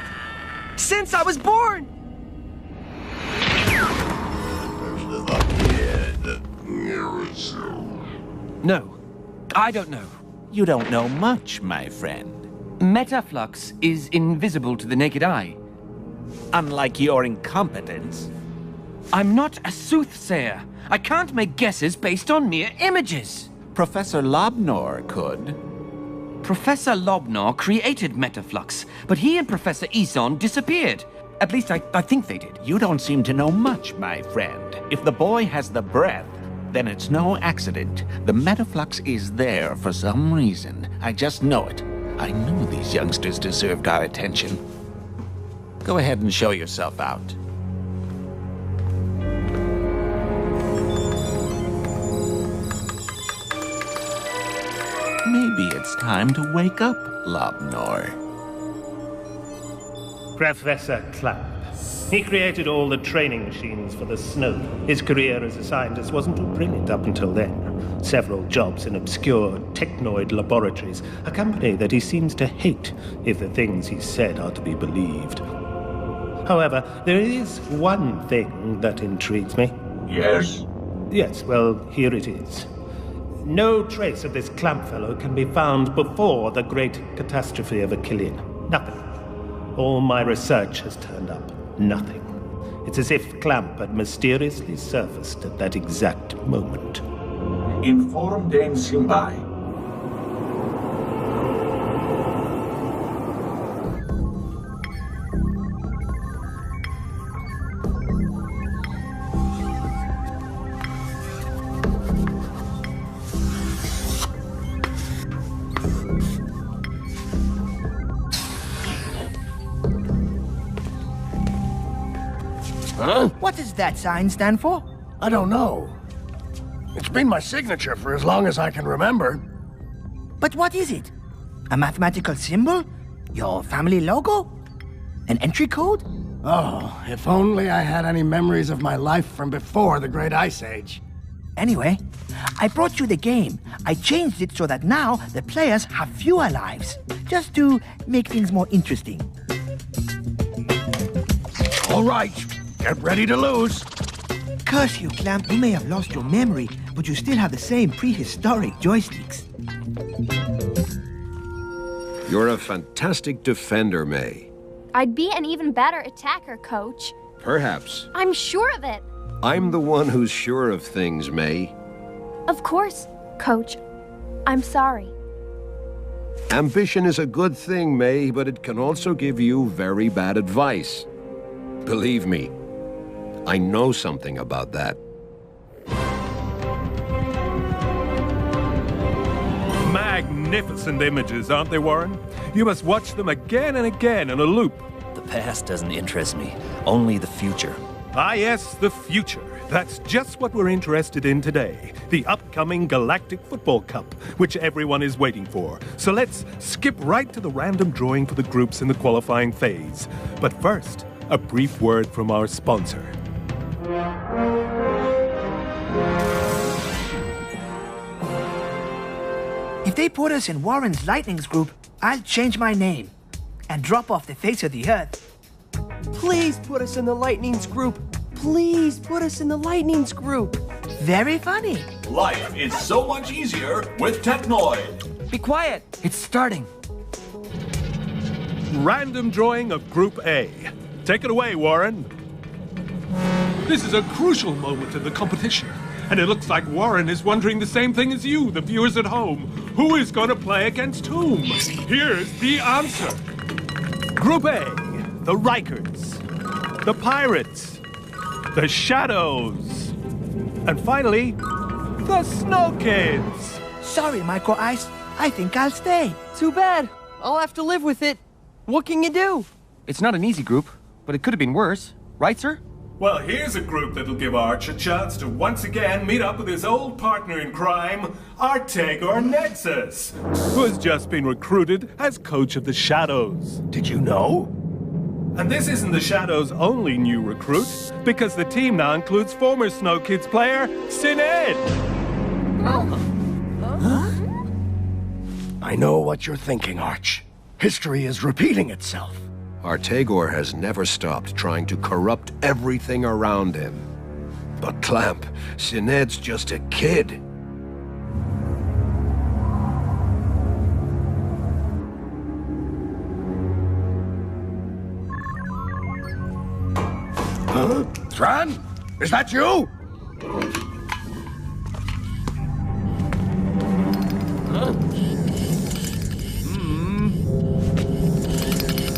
Since I was born. No, I don't know. You don't know much, my friend. Metaflux is invisible to the naked eye. Unlike your incompetence. I'm not a soothsayer. I can't make guesses based on mere images. Professor Lobnor could. Professor Lobnor created Metaflux, but he and Professor Eson disappeared. At least I think they did. You don't seem to know much, my friend. If the boy has the breath, then it's no accident. The Metaflux is there for some reason. I just know it. I knew these youngsters deserved our attention. Go ahead and show yourself out. Maybe it's time to wake up, Lobnor. Professor Clamp. He created all the training machines for the Snow. His career as a scientist wasn't too brilliant up until then. Several jobs in obscure technoid laboratories, a company that he seems to hate if the things he said are to be believed. However, there is one thing that intrigues me. Yes? Yes, well, here it is. No trace of this Clamp fellow can be found before the great catastrophe of Achillean. Nothing. All my research has turned up. Nothing. It's as if Clamp had mysteriously surfaced at that exact moment. Inform Dame Simbai. What does that sign stand for? I don't know. It's been my signature for as long as I can remember. But what is it? A mathematical symbol? Your family logo? An entry code? Oh, if only I had any memories of my life from before the Great Ice Age. Anyway, I brought you the game. I changed it so that now the players have fewer lives, just to make things more interesting. All right, get ready to lose. Curse you, Clamp. You may have lost your memory, but you still have the same prehistoric joysticks. You're a fantastic defender, May. I'd be an even better attacker, Coach. Perhaps. I'm sure of it. I'm the one who's sure of things, May. Of course, Coach. I'm sorry. Ambition is a good thing, May, but it can also give you very bad advice. Believe me, I know something about that. Magnificent images, aren't they, Warren? You must watch them again and again in a loop. The past doesn't interest me, only the future. Ah, yes, the future. That's just what we're interested in today. The upcoming Galactik Football Cup, which everyone is waiting for. So let's skip right to the random drawing for the groups in the qualifying phase. But first, a brief word from our sponsor. If they put us in Warren's Lightning's group, I'll change my name and drop off the face of the earth. Please put us in the Lightning's group. Please put us in the Lightning's group. Very funny. Life is so much easier with Technoid. Be quiet. It's starting. Random drawing of Group A. Take it away, Warren. This is a crucial moment in the competition. And it looks like Warren is wondering the same thing as you, the viewers at home. Who is going to play against whom? Here's the answer. Group A, the Rikers, the Pirates, the Shadows, and finally, the Snow Kids. Sorry, Micro Ice. I think I'll stay. Too bad. I'll have to live with it. What can you do? It's not an easy group, but it could have been worse. Right, sir? Well, here's a group that'll give Arch a chance to once again meet up with his old partner in crime, Artegor Nexus, who has just been recruited as coach of the Shadows. Did you know? And this isn't the Shadows' only new recruit, because the team now includes former Snow Kids player, Sined. I know what you're thinking, Arch. History is repeating itself. Artegor has never stopped trying to corrupt everything around him. But Clamp, Sined's just a kid. Huh? Tran? Is that you?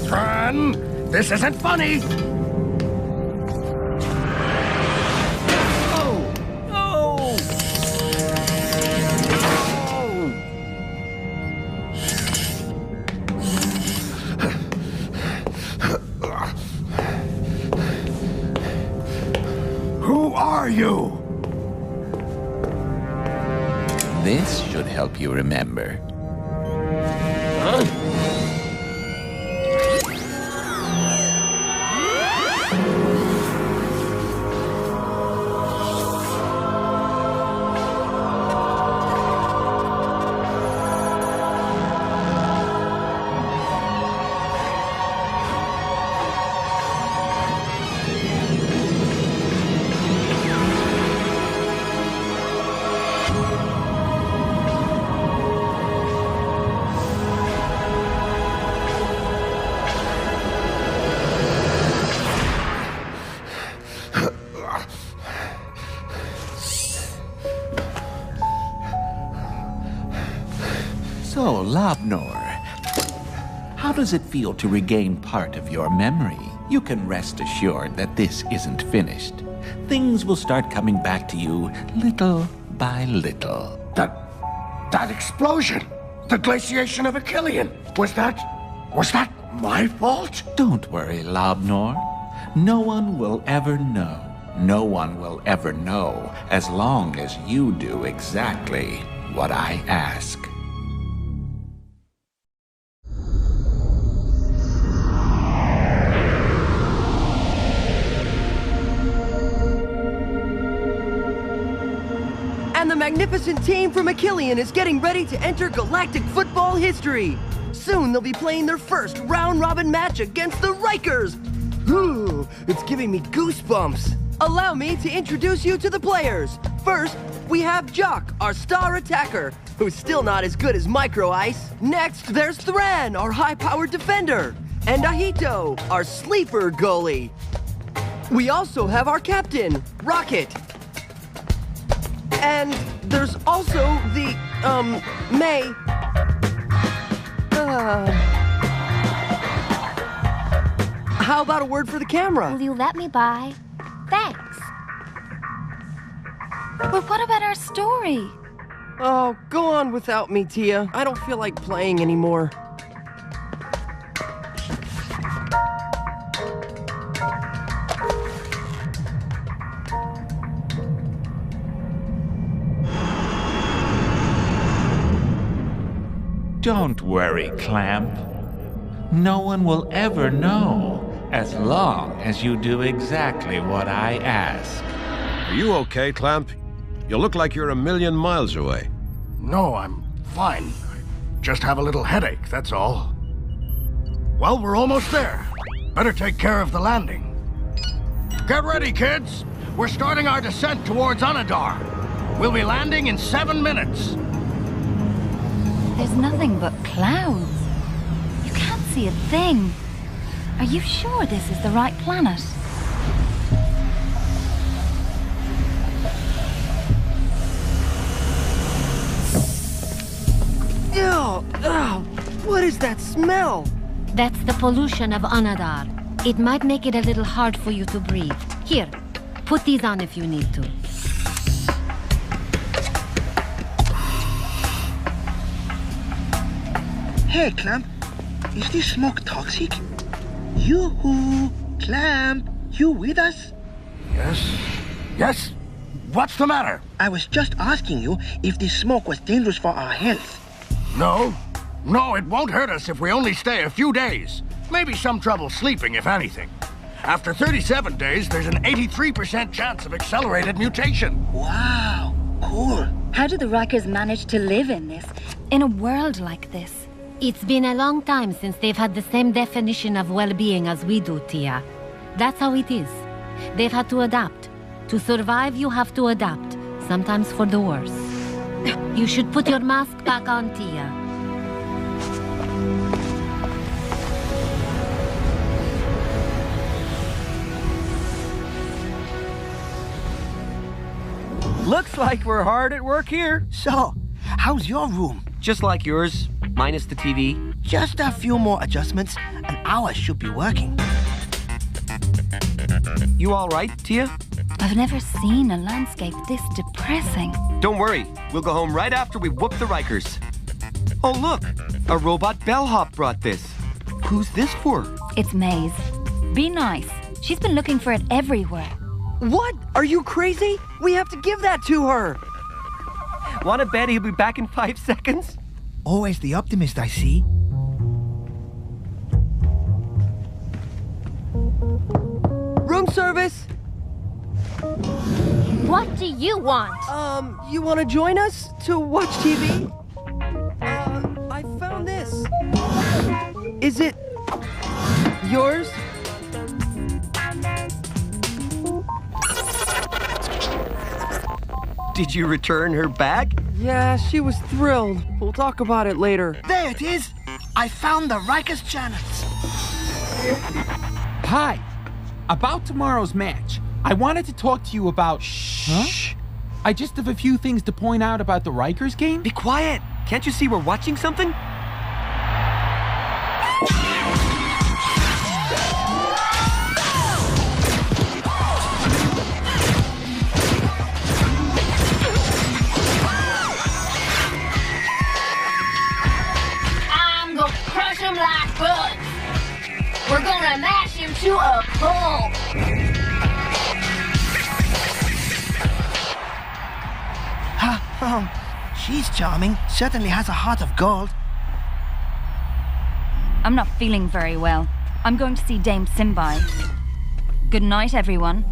Tran, this isn't funny! Oh! No! Who are you? This should help you remember. So, Labnor, how does it feel to regain part of your memory? You can rest assured that this isn't finished. Things will start coming back to you little by little. That explosion! The glaciation of Achillean! Was that my fault? Don't worry, Labnor. No one will ever know. No one will ever know as long as you do exactly what I ask. And the magnificent team from Achillean is getting ready to enter Galactic Football history. Soon they'll be playing their first round-robin match against the Rikers. Ooh, it's giving me goosebumps. Allow me to introduce you to the players. First, we have Jock, our star attacker, who's still not as good as Micro Ice. Next, there's Thran, our high-powered defender, and Ahito, our sleeper goalie. We also have our captain, Rocket. And there's also the, May. How about a word for the camera? Will you let me by? Thanks. But what about our story? Oh, go on without me, Tia. I don't feel like playing anymore. Don't worry, Clamp. No one will ever know as long as you do exactly what I ask. Are you okay, Clamp? You look like you're a million miles away. No, I'm fine. I just have a little headache, that's all. Well, we're almost there. Better take care of the landing. Get ready, kids. We're starting our descent towards Anadar. We'll be landing in 7 minutes. There's nothing but clouds. You can't see a thing. Are you sure this is the right planet? Ew! Ugh! What is that smell? That's the pollution of Anadar. It might make it a little hard for you to breathe. Here, put these on if you need to. Hey, Clamp. Is this smoke toxic? Yoo-hoo! Clamp, you with us? Yes? Yes? What's the matter? I was just asking you if this smoke was dangerous for our health. No. No, it won't hurt us if we only stay a few days. Maybe some trouble sleeping, if anything. After 37 days, there's an 83% chance of accelerated mutation. Wow, cool. How do the Rikers manage to live in a world like this? It's been a long time since they've had the same definition of well-being as we do, Tia. That's how it is. They've had to adapt. To survive, you have to adapt, sometimes for the worse. You should put your mask back on, Tia. Looks like we're hard at work here. So, how's your room? Just like yours, minus the TV. Just a few more adjustments, and ours should be working. You all right, Tia? I've never seen a landscape this depressing. Don't worry, we'll go home right after we whoop the Rikers. Oh, look, a robot bellhop brought this. Who's this for? It's Maze. Be nice. She's been looking for it everywhere. What? Are you crazy? We have to give that to her. Want to bet he'll be back in 5 seconds? Always the optimist, I see. Room service? What do you want? You want to join us to watch TV? I found this. Is it yours? Did you return her bag? Yeah, she was thrilled. We'll talk about it later. There it is. I found the Rikers channels. Hi. About tomorrow's match, I wanted to talk to you about... Shh. Huh? I just have a few things to point out about the Rikers game. Be quiet. Can't you see we're watching something? I'm gonna crush him like bugs. We're gonna mash him to a pulp. She's charming. Certainly has a heart of gold. I'm not feeling very well. I'm going to see Dame Sinbai. Good night, everyone.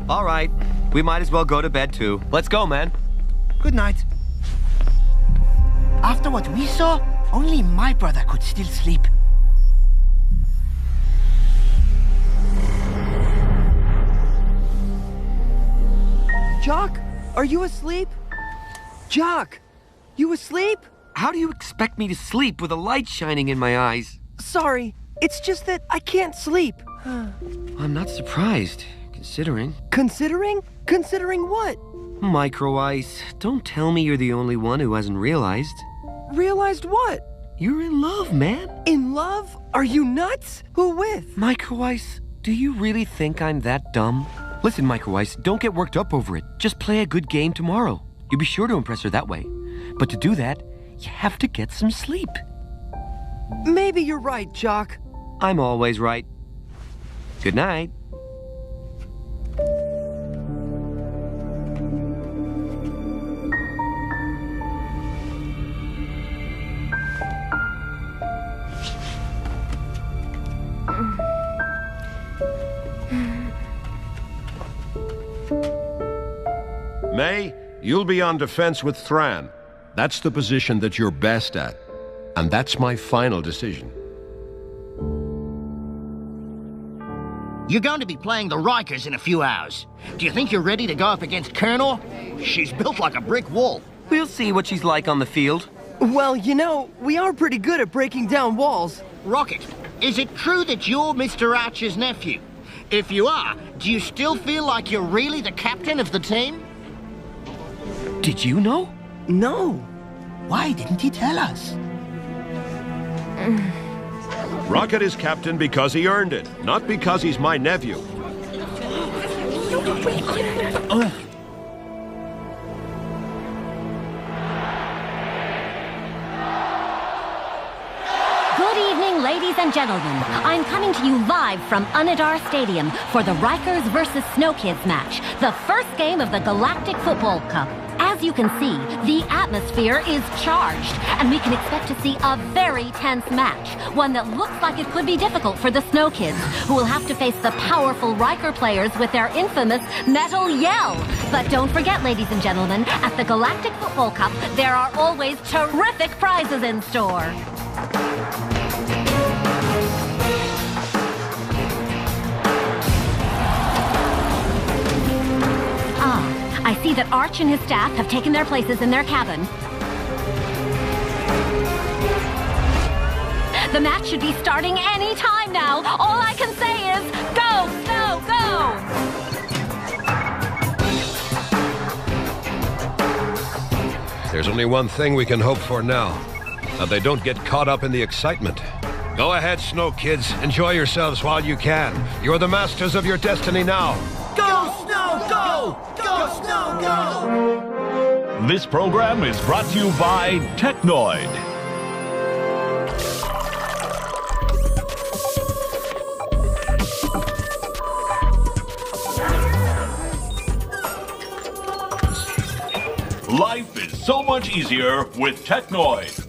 All right. We might as well go to bed, too. Let's go, man. Good night. After what we saw, only my brother could still sleep. Jock, are you asleep? Jock, you asleep? How do you expect me to sleep with a light shining in my eyes? Sorry, it's just that I can't sleep. I'm not surprised, considering. Considering? Considering what? Micro Ice, don't tell me you're the only one who hasn't realized. Realized what? You're in love, man. In love? Are you nuts? Who with? Micro Ice, do you really think I'm that dumb? Listen, Micro Ice, don't get worked up over it. Just play a good game tomorrow. You'll be sure to impress her that way. But to do that, you have to get some sleep. Maybe you're right, Jock. I'm always right. Good night. May, you'll be on defense with Thran. That's the position that you're best at. And that's my final decision. You're going to be playing the Rikers in a few hours. Do you think you're ready to go up against Colonel? She's built like a brick wall. We'll see what she's like on the field. Well, you know, we are pretty good at breaking down walls. Rocket, is it true that you're Mr. Archer's nephew? If you are, do you still feel like you're really the captain of the team? Did you know? No. Why didn't he tell us? Rocket is captain because he earned it, not because he's my nephew. Good evening, ladies and gentlemen. I'm coming to you live from Unadar Stadium for the Rikers vs. Snow Kids match, the first game of the Galactik Football Cup. As you can see, the atmosphere is charged, and we can expect to see a very tense match, one that looks like it could be difficult for the Snow Kids, who will have to face the powerful Riker players with their infamous Metal Yell. But don't forget, ladies and gentlemen, at the Galactik Football Cup, there are always terrific prizes in store. I see that Arch and his staff have taken their places in their cabin. The match should be starting any time now. All I can say is, go, Snow, There's only one thing we can hope for now. That they don't get caught up in the excitement. Go ahead, Snow Kids. Enjoy yourselves while you can. You're the masters of your destiny now. Go, Snow, go! Go, Snow, go! This program is brought to you by Technoid. Life is so much easier with Technoid.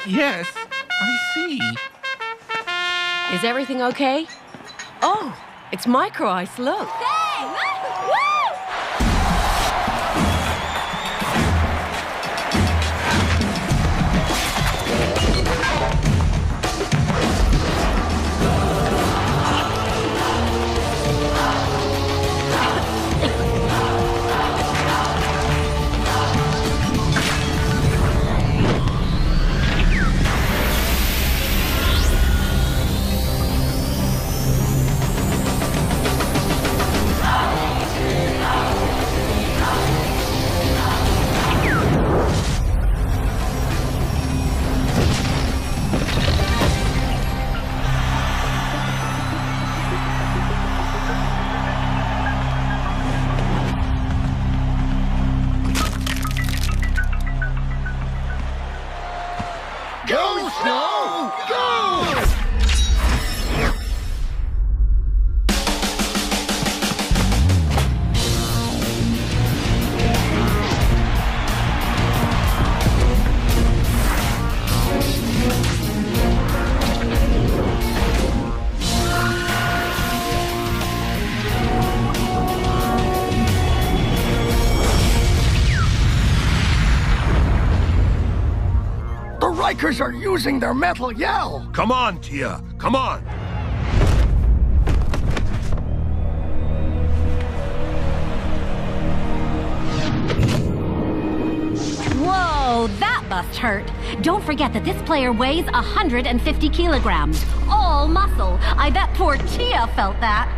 Yes, I see. Is everything okay? Oh, it's Micro Ice, look. Snow! Go! The Rikers are using their metal yell! Come on, Tia. Come on. Whoa, that must hurt. Don't forget that this player weighs 150 kilograms. All muscle. I bet poor Tia felt that.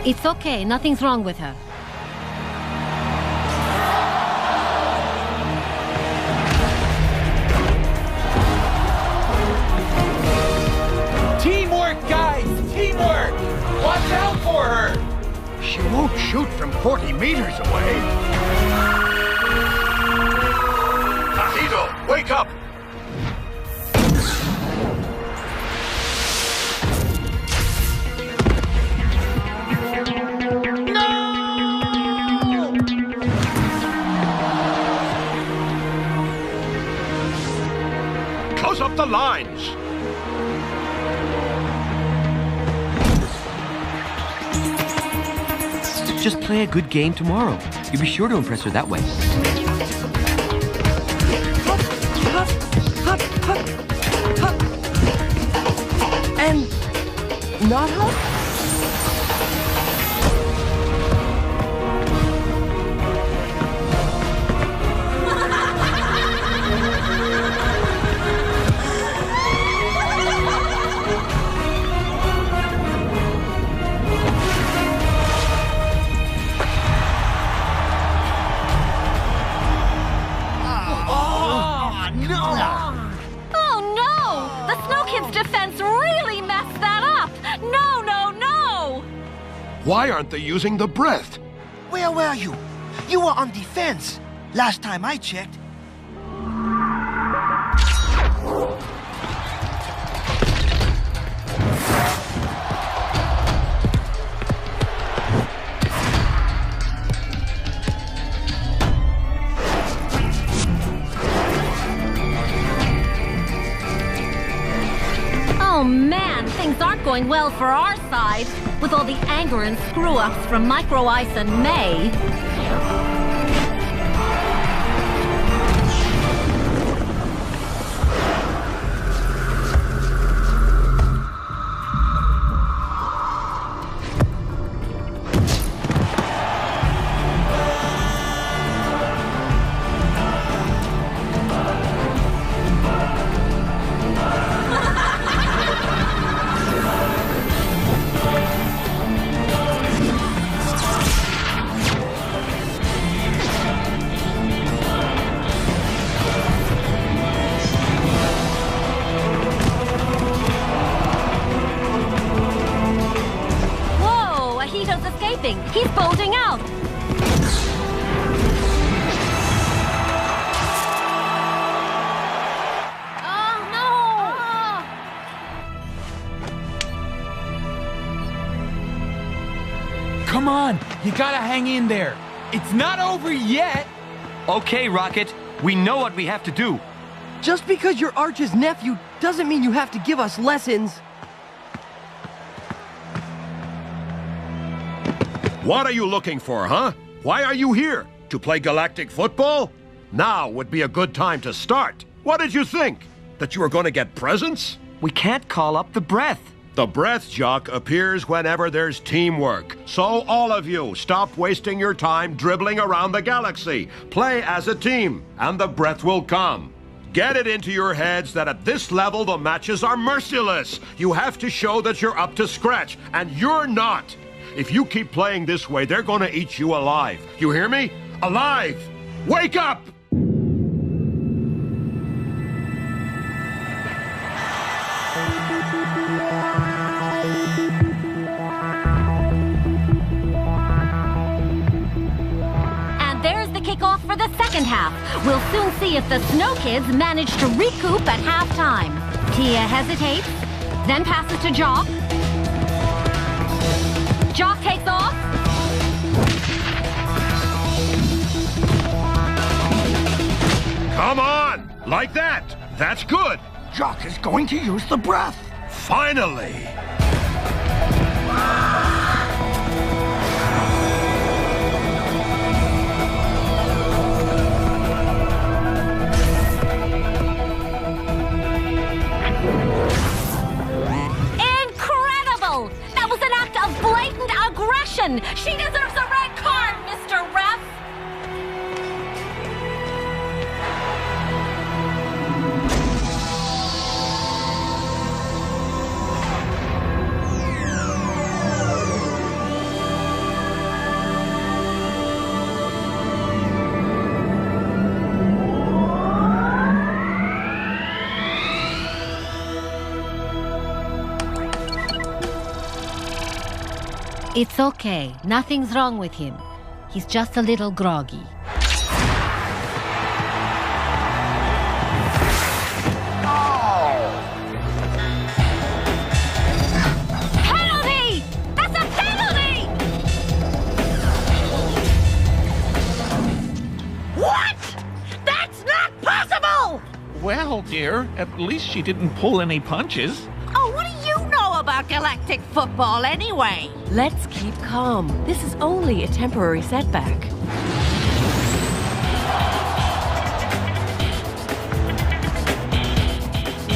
It's okay. Nothing's wrong with her. Teamwork, guys! Teamwork! Watch out for her! She won't shoot from 40 meters away. Ahito, wake up! Close up the lines. Just play a good game tomorrow. You'll be sure to impress her that way. And not hup? Why aren't they using the breath? Where were you? You were on defense. Last time I checked. Oh man, things aren't going well for our side. With all the anger and screw-ups from Micro Ice and May. He's bulging out! Oh, no! Come on, you gotta hang in there. It's not over yet. Okay, Rocket. We know what we have to do. Just because you're Arch's nephew doesn't mean you have to give us lessons. What are you looking for, huh? Why are you here? To play Galactic Football? Now would be a good time to start. What did you think? That you were going to get presents? We can't call up the breath. The breath jock appears whenever there's teamwork. So all of you, stop wasting your time dribbling around the galaxy. Play as a team, and the breath will come. Get it into your heads that at this level the matches are merciless. You have to show that you're up to scratch, and you're not. If you keep playing this way, they're gonna eat you alive. You hear me? Alive! Wake up! second half. We'll soon see if the Snow Kids manage to recoup at halftime. Tia hesitates, then passes to Jock. Jock takes off. Come on! Like that! That's good! Jock is going to use the breath. Finally! Incredible! That was an act of blatant aggression! She deserves a red card, Mr. Ref! It's okay. Nothing's wrong with him. He's just a little groggy. Penalty! That's a penalty! What? That's not possible! Well, dear, at least she didn't pull any punches. Oh, what do you know about Galactic Football anyway? Let's keep calm. This is only a temporary setback.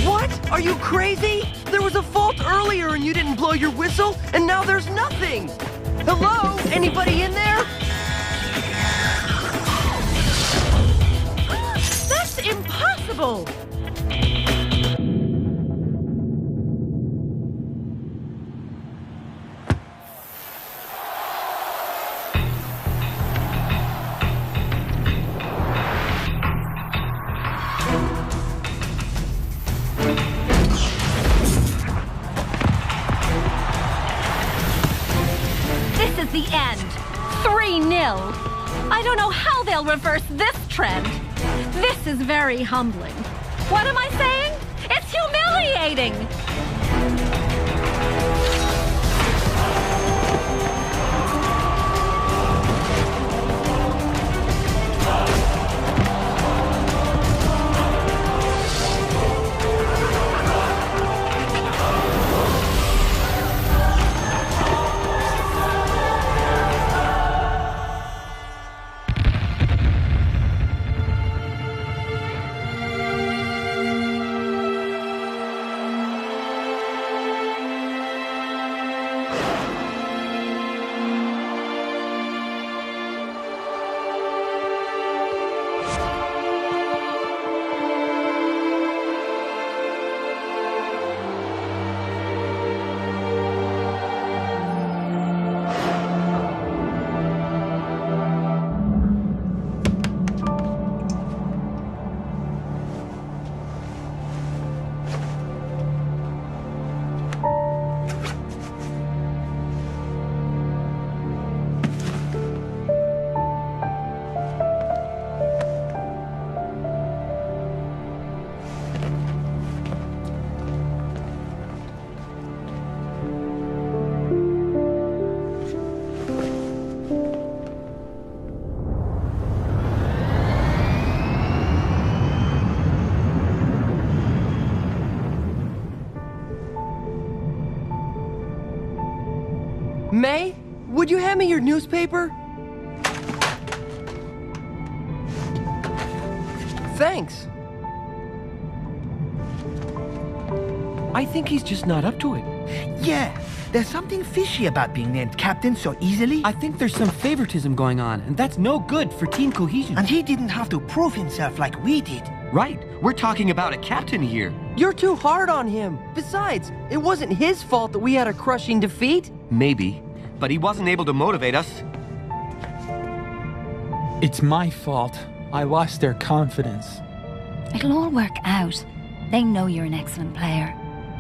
What? Are you crazy? There was a fault earlier and you didn't blow your whistle, and now there's nothing! Hello? Anybody in there? That's impossible! The end. 3-0. I don't know how they'll reverse this trend. This is very humbling. What am I saying? It's humiliating! May, would you hand me your newspaper? Thanks. I think he's just not up to it. Yeah, there's something fishy about being named captain so easily. I think there's some favoritism going on, and that's no good for team cohesion. And he didn't have to prove himself like we did. Right, we're talking about a captain here. You're too hard on him. Besides, it wasn't his fault that we had a crushing defeat. Maybe, but he wasn't able to motivate us. It's my fault. I lost their confidence. It'll all work out. They know you're an excellent player.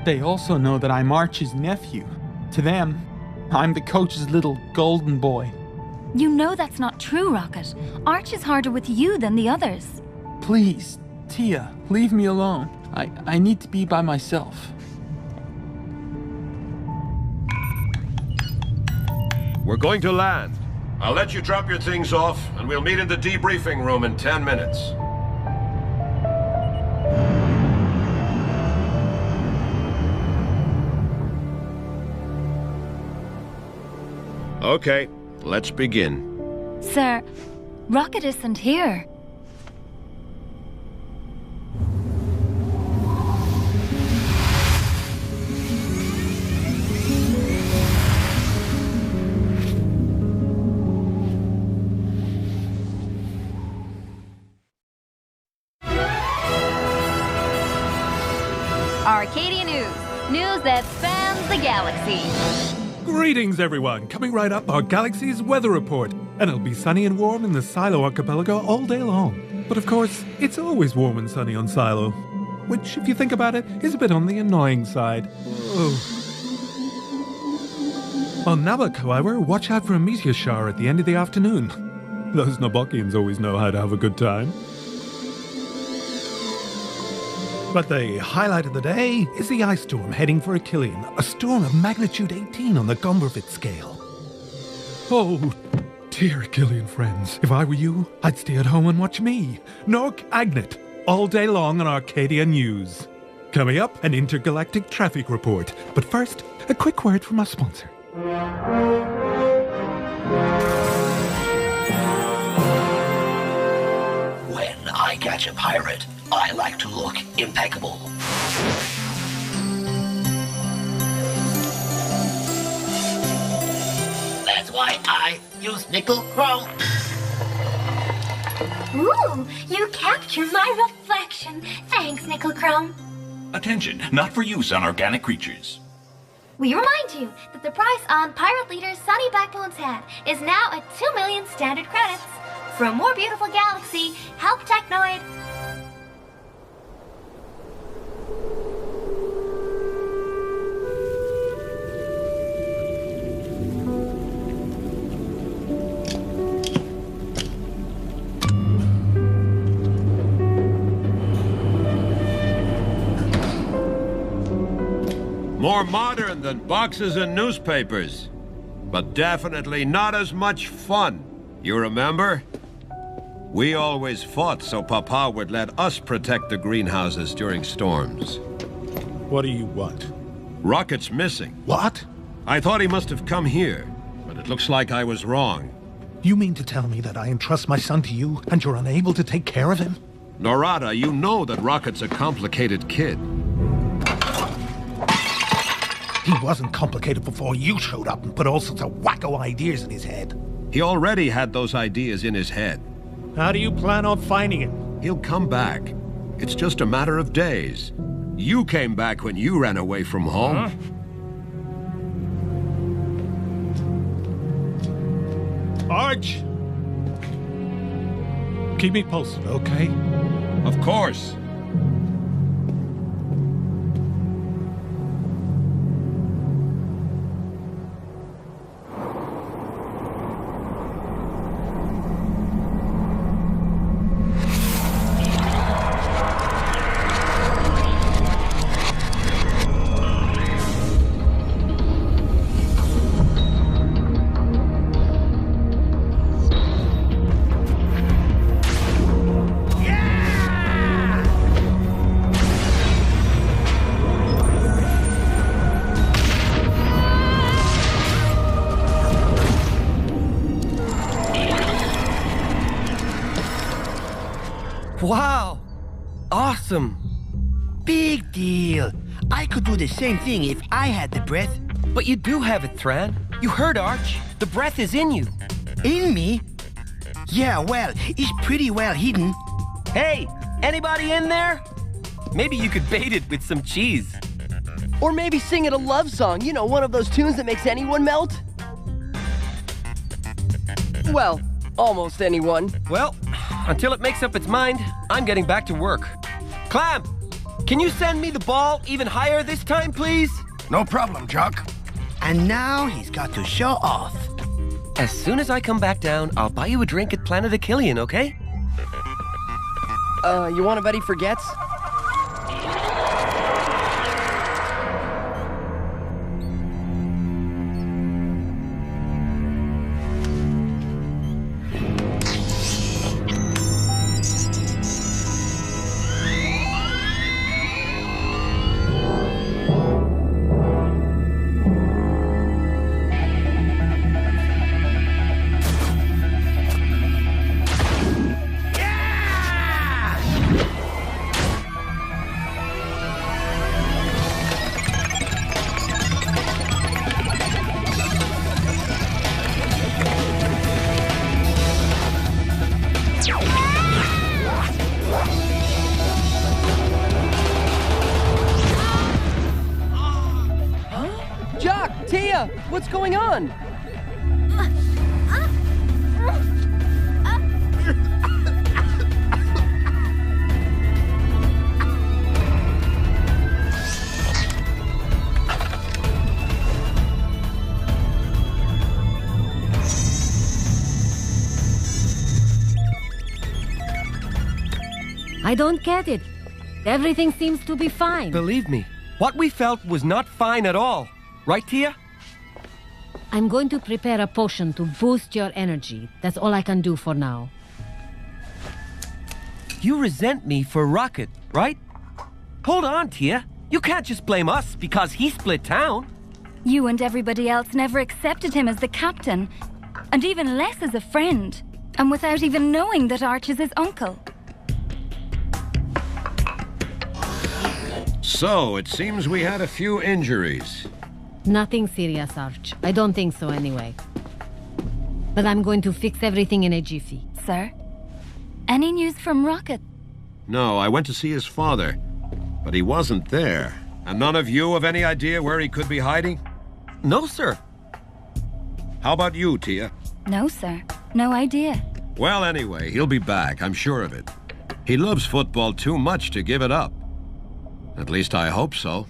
They also know that I'm Arch's nephew. To them, I'm the coach's little golden boy. You know that's not true, Rocket. Arch is harder with you than the others. Please, Tia, leave me alone. I need to be by myself. We're going to land. I'll let you drop your things off, and we'll meet in the debriefing room in 10 minutes. Okay, let's begin. Sir, Rocket isn't here. Arcadia News. News that spans the galaxy. Greetings, everyone. Coming right up, our galaxy's weather report. And it'll be sunny and warm in the Silo Archipelago all day long. But of course, it's always warm and sunny on Silo. Which, if you think about it, is a bit on the annoying side. Oh. On Nabok, however, watch out for a meteor shower at the end of the afternoon. Those Nabokians always know how to have a good time. But the highlight of the day is the ice storm heading for Achillean, a storm of magnitude 18 on the Gombrevit scale. Oh, dear Achillean friends, if I were you, I'd stay at home and watch me, Nork Agnet, all day long on Arcadia News. Coming up, an intergalactic traffic report. But first, a quick word from our sponsor. When I catch a pirate, I like to look impeccable. That's why I use nickel chrome. Ooh, you captured my reflection. Thanks, Nickel Chrome. Attention, not for use on organic creatures. We remind you that the price on Pirate Leader's Sunny Backbone's hat is now at 2 million standard credits. For a more beautiful galaxy, help Technoid. More modern than boxes and newspapers, but definitely not as much fun. You remember? We always fought so Papa would let us protect the greenhouses during storms. What do you want? Rocket's missing. What? I thought he must have come here, but it looks like I was wrong. You mean to tell me that I entrust my son to you, and you're unable to take care of him? Norada, you know that Rocket's a complicated kid. He wasn't complicated before you showed up and put all sorts of wacko ideas in his head. He already had those ideas in his head. How do you plan on finding him? He'll come back. It's just a matter of days. You came back when you ran away from home. Huh? Arch! Keep me posted, okay? Of course. Wow! Awesome! Big deal. I could do the same thing if I had the breath. But you do have it, Thran. You heard Arch. The breath is in you. In me? Yeah, well, it's pretty well hidden. Hey, anybody in there? Maybe you could bait it with some cheese. Or maybe sing it a love song. You know, one of those tunes that makes anyone melt. Well, almost anyone. Well, until it makes up its mind, I'm getting back to work. Clam, can you send me the ball even higher this time, please? No problem, Jock. And now he's got to show off. As soon as I come back down, I'll buy you a drink at Planet Achillean, okay? You want to bet he forgets? What's going on? I don't get it. Everything seems to be fine. Believe me, what we felt was not fine at all. Right, Tia? I'm going to prepare a potion to boost your energy. That's all I can do for now. You resent me for Rocket, right? Hold on, Tia. You can't just blame us because he split town. You and everybody else never accepted him as the captain, and even less as a friend, and without even knowing that Arch is his uncle. So, it seems we had a few injuries. Nothing serious, Arch. I don't think so anyway. But I'm going to fix everything in a jiffy. Sir? Any news from Rocket? No, I went to see his father, but he wasn't there. And none of you have any idea where he could be hiding? No, sir. How about you, Tia? No, sir. No idea. Well, anyway, he'll be back, I'm sure of it. He loves football too much to give it up. At least I hope so.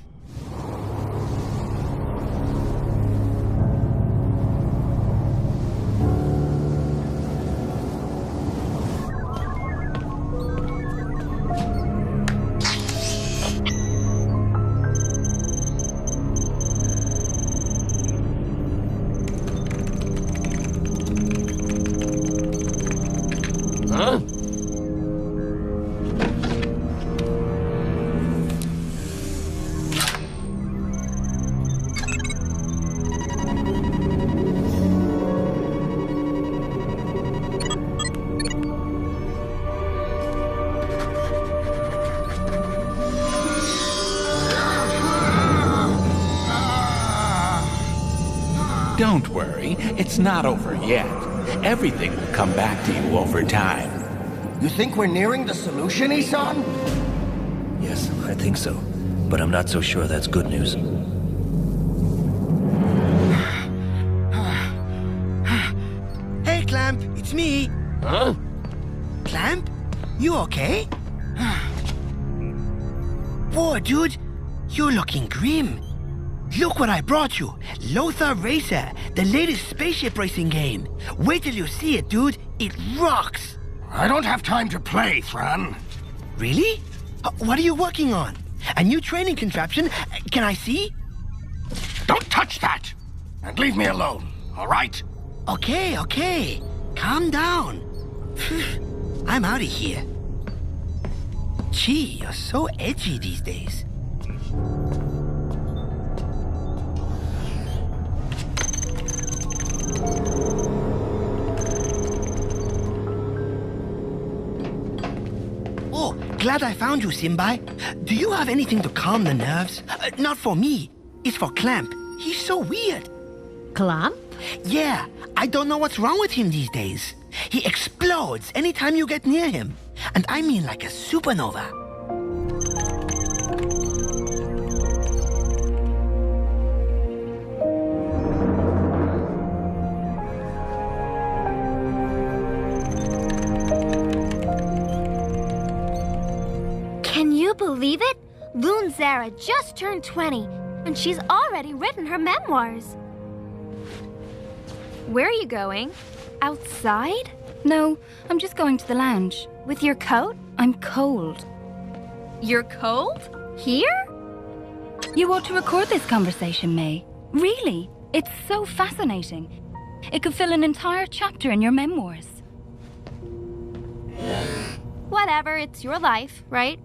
Don't worry, it's not over yet. Everything will come back to you over time. You think we're nearing the solution, Isan? Yes, I think so. But I'm not so sure that's good news. Hey, Clamp, it's me. Huh? Clamp? You okay? Whoa, dude, you're looking grim. Look what I brought you. Lothar Racer, the latest spaceship racing game. Wait till you see it, dude. It rocks. I don't have time to play, Thran. Really? What are you working on? A new training contraption? Can I see? Don't touch that! And leave me alone, all right? Okay. Calm down. I'm out of here. Gee, you're so edgy these days. Oh, glad I found you, Simbai. Do you have anything to calm the nerves? Not for me. It's for Clamp. He's so weird. Clamp? Yeah, I don't know what's wrong with him these days. He explodes anytime you get near him. And I mean like a supernova. Can you believe it? Loon Zara just turned 20, and she's already written her memoirs. Where are you going? Outside? No, I'm just going to the lounge. With your coat? I'm cold. You're cold? Here? You ought to record this conversation, May. Really, it's so fascinating. It could fill an entire chapter in your memoirs. Whatever, it's your life, right?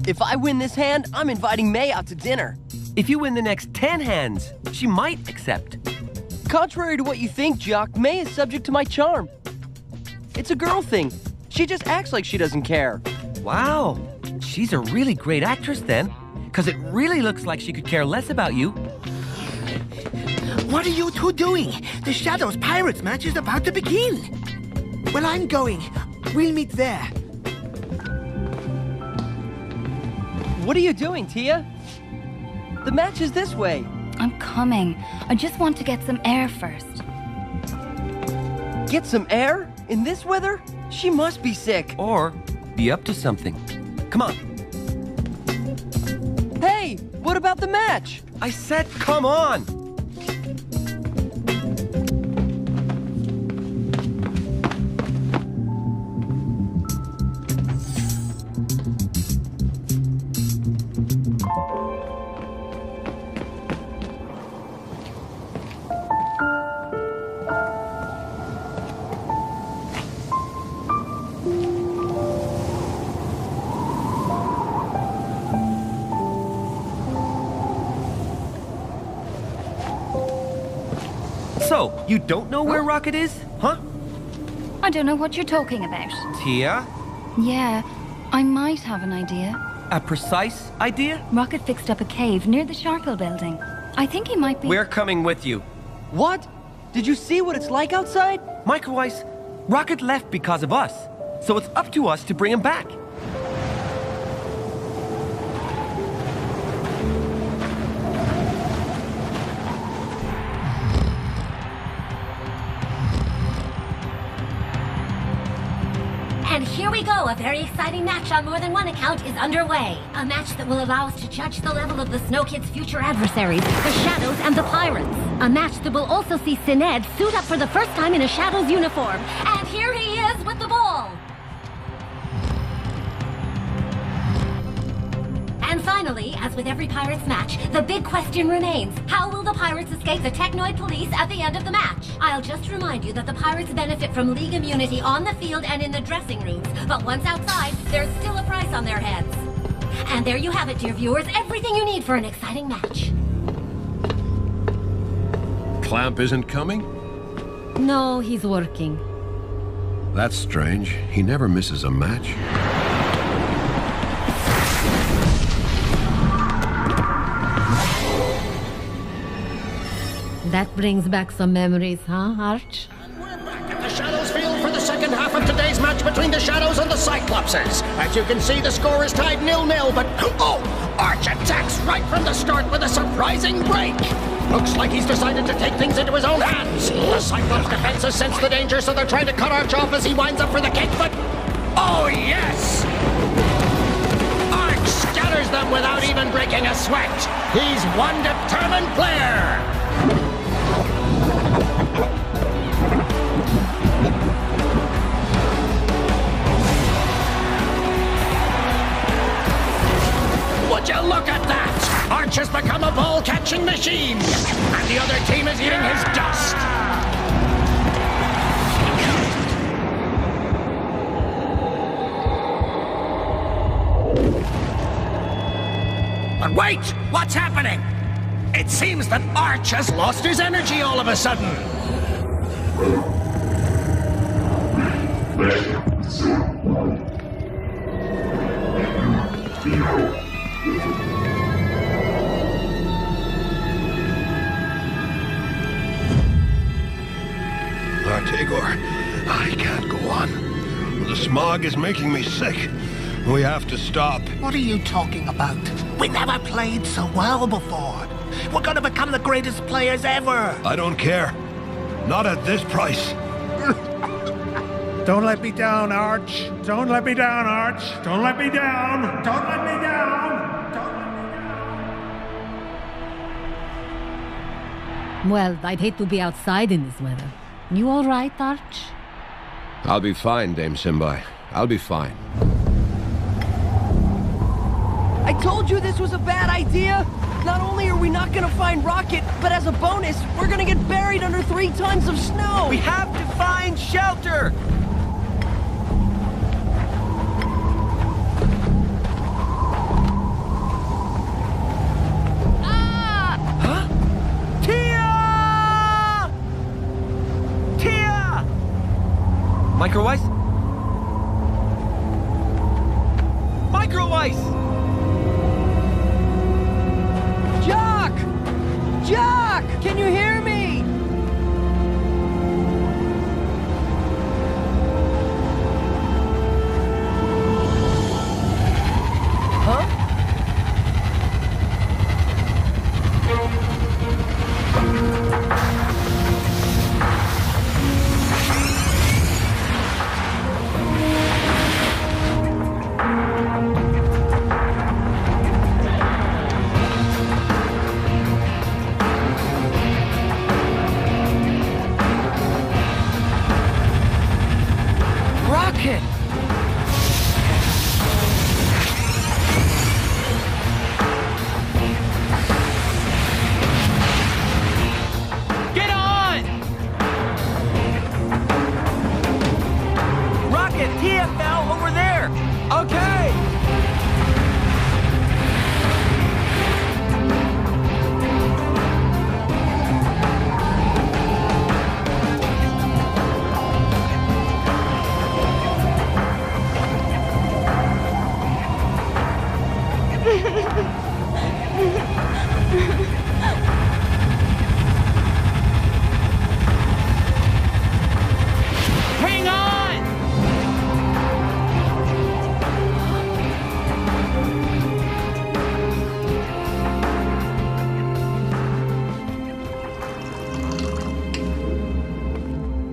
If I win this hand, I'm inviting May out to dinner. If you win the next 10 hands, she might accept. Contrary to what you think, Jock, May is subject to my charm. It's a girl thing. She just acts like she doesn't care. Wow, she's a really great actress then, because it really looks like she could care less about you. What are you two doing? The Shadows Pirates match is about to begin. Well, I'm going. We'll meet there. What are you doing, Tia? The match is this way. I'm coming. I just want to get some air first. Get some air? In this weather? She must be sick. Or be up to something. Come on. Hey, what about the match? I said come on. So, you don't know where Rocket is, huh? I don't know what you're talking about. Tia? Yeah, I might have an idea. A precise idea? Rocket fixed up a cave near the Sharkle building. I think he might be... We're coming with you. What? Did you see what it's like outside? Micro Ice, Rocket left because of us. So it's up to us to bring him back. And here we go. A very exciting match on more than one account is underway. A match that will allow us to judge the level of the Snow Kids' future adversaries, the Shadows and the Pirates. A match that will also see Sined suit up for the first time in a Shadows uniform. And here he is with the ball. And finally, as with every Pirates match, the big question remains. How will the Pirates escape the Technoid police at the end of the match? I'll just remind you that the Pirates benefit from league immunity on the field and in the dressing rooms, but once outside, there's still a price on their heads. And there you have it, dear viewers, everything you need for an exciting match. Clamp isn't coming? No, he's working. That's strange. He never misses a match. That brings back some memories, huh, Arch? The Shadows field for the second half of today's match between the Shadows and the Cyclopses. As you can see, the score is tied 0-0, but Arch attacks right from the start with a surprising break. Looks like he's decided to take things into his own hands. The Cyclops defense has sensed the danger, so they're trying to cut Arch off as he winds up for the kick, but oh yes! Arch scatters them without even breaking a sweat. He's one determined player. Would you look at that? Arch has become a ball-catching machine, and the other team is eating his dust. But wait! What's happening? It seems that Arch has lost his energy all of a sudden. Artegor, I can't go on. The smog is making me sick. We have to stop. What are you talking about? We never played so well before. We're gonna become the greatest players ever. I don't care. Not at this price. Don't let me down, Arch. Don't let me down, Arch. Don't let me down. Don't let me down. Don't let me down. Well, I'd hate to be outside in this weather. You all right, Arch? I'll be fine, Dame Simbai. I'll be fine. I told you this was a bad idea! Not only are we not gonna find Rocket, but as a bonus, we're gonna get buried under 3 tons of snow! We have to find shelter! Micro ice? Micro ice! Jock! Jock! Can you hear me? Huh?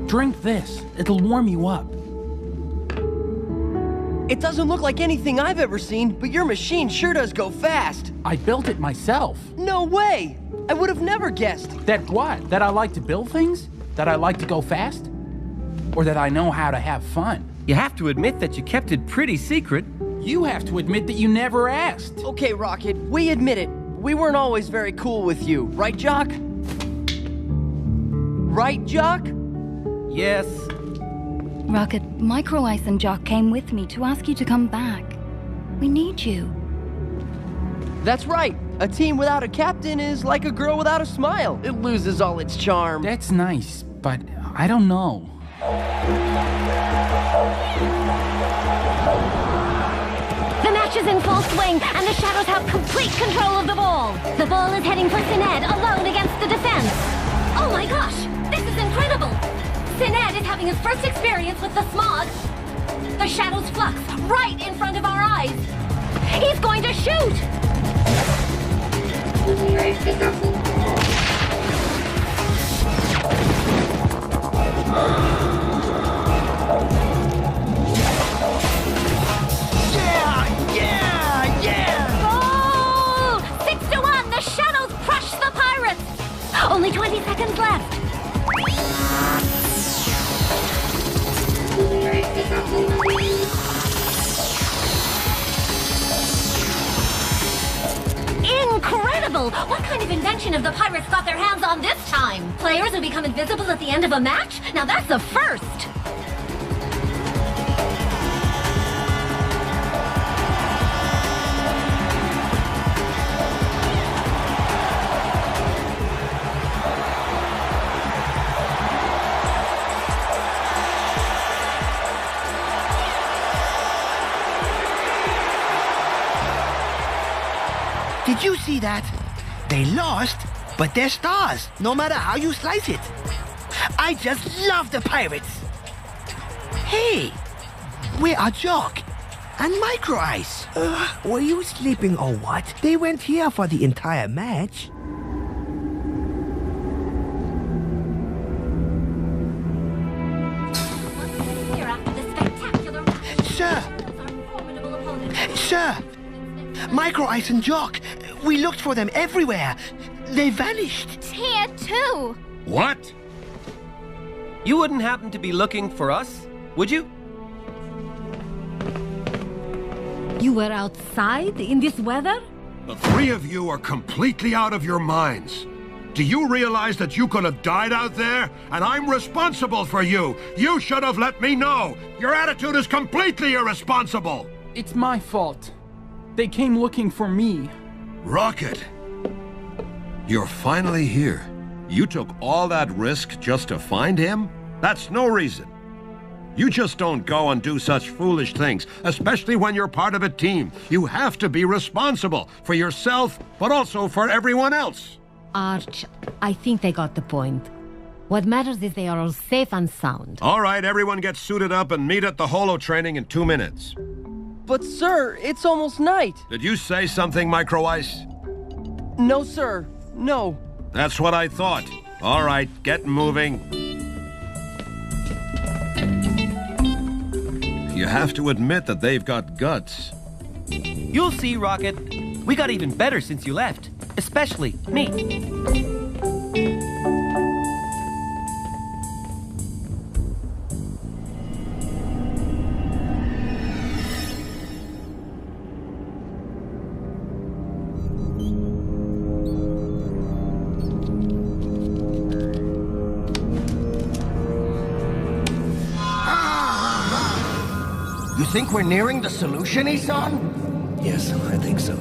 Drink this. It'll warm you up. It doesn't look like anything I've ever seen, but your machine sure does go fast. I built it myself. No way! I would have never guessed. That what? That I like to build things? That I like to go fast? Or that I know how to have fun? You have to admit that you kept it pretty secret. You have to admit that you never asked. Okay, Rocket, we admit it. We weren't always very cool with you, right, Jock? Right, Jock? Yes. Rocket, Micro Ice and Jock came with me to ask you to come back. We need you. That's right. A team without a captain is like a girl without a smile. It loses all its charm. That's nice, but I don't know. The match is in full swing, and the Shadows have complete control of the ball. The ball is heading for Sined, alone against the defense. Oh my gosh, this is incredible. Sined is having his first experience with the smog. The Shadows flux right in front of our eyes. He's going to shoot! Goal! 6-1, the Shadows crush the Pirates! Only 20 seconds left. Incredible! What kind of invention have the Pirates got their hands on this time? Players who become invisible at the end of a match? Now that's a first! Did you see that? They lost, but they're stars, no matter how you slice it. I just love the Pirates. Hey, where are Jock and Micro Ice? Were you sleeping or what? They weren't here for the entire match. Sir, Micro Ice and Jock, we looked for them everywhere. They vanished. Tia, too. What? You wouldn't happen to be looking for us, would you? You were outside in this weather? The three of you are completely out of your minds. Do you realize that you could have died out there? And I'm responsible for you. You should have let me know. Your attitude is completely irresponsible. It's my fault. They came looking for me. Rocket, you're finally here. You took all that risk just to find him? That's no reason. You just don't go and do such foolish things, especially when you're part of a team. You have to be responsible for yourself, but also for everyone else. Arch, I think they got the point. What matters is they are all safe and sound. All right, everyone get suited up and meet at the holo training in 2 minutes. But sir, it's almost night. Did you say something, Micro Ice? No, sir. No. That's what I thought. All right, get moving. You have to admit that they've got guts. You'll see, Rocket. We got even better since you left. Especially me. You think we're nearing the solution, Isan? Yes, I think so.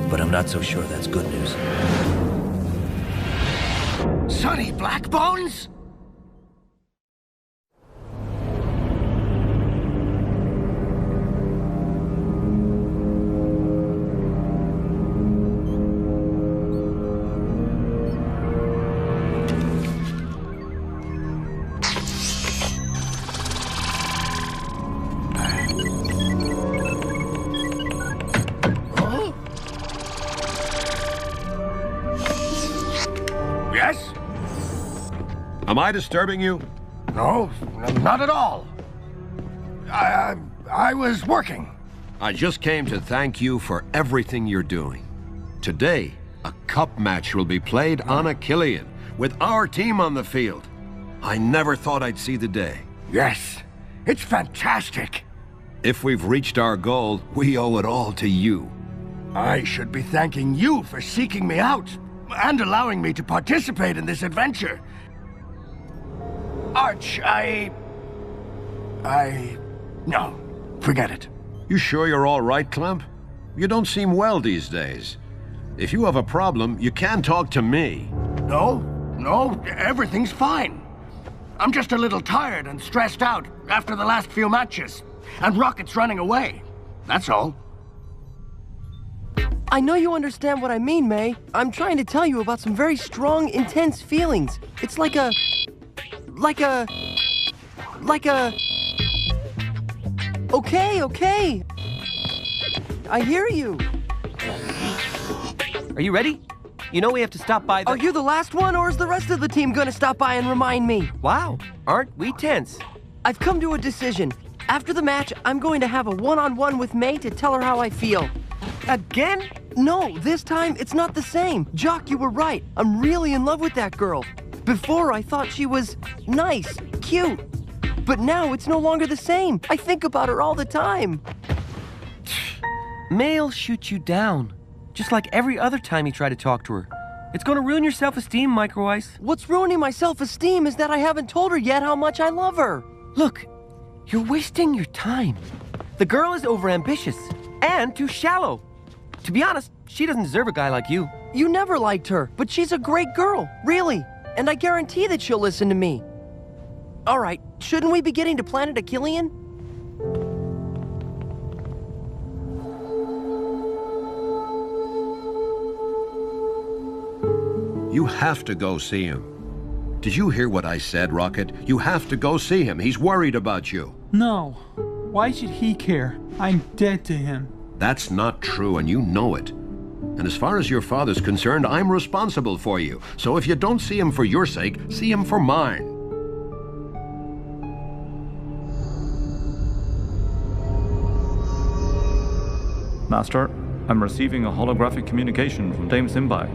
But I'm not so sure that's good news. Sonny Blackbones? Am I disturbing you? No, not at all. I was working. I just came to thank you for everything you're doing. Today, a cup match will be played on Achillean, with our team on the field. I never thought I'd see the day. Yes, it's fantastic. If we've reached our goal, we owe it all to you. I should be thanking you for seeking me out, and allowing me to participate in this adventure. Arch, no, forget it. You sure you're all right, Clemp? You don't seem well these days. If you have a problem, you can talk to me. No, everything's fine. I'm just a little tired and stressed out after the last few matches. And Rocket's running away. That's all. I know you understand what I mean, May. I'm trying to tell you about some very strong, intense feelings. It's like a... Okay. I hear you. Are you ready? You know we have to stop by the... Are you the last one, or is the rest of the team gonna stop by and remind me? Wow, aren't we tense? I've come to a decision. After the match, I'm going to have a one-on-one with May to tell her how I feel. Again? No, this time it's not the same. Jock, you were right. I'm really in love with that girl. Before, I thought she was nice, cute. But now it's no longer the same. I think about her all the time. May'll shoot you down, just like every other time you try to talk to her. It's gonna ruin your self-esteem, Micro Ice. What's ruining my self-esteem is that I haven't told her yet how much I love her. Look, you're wasting your time. The girl is overambitious and too shallow. To be honest, she doesn't deserve a guy like you. You never liked her, but she's a great girl, really. And I guarantee that she'll listen to me. All right, shouldn't we be getting to Planet Achillean? You have to go see him. Did you hear what I said, Rocket? You have to go see him. He's worried about you. No. Why should he care? I'm dead to him. That's not true, and you know it. And as far as your father's concerned, I'm responsible for you. So if you don't see him for your sake, see him for mine. Master, I'm receiving a holographic communication from Dame Simbai.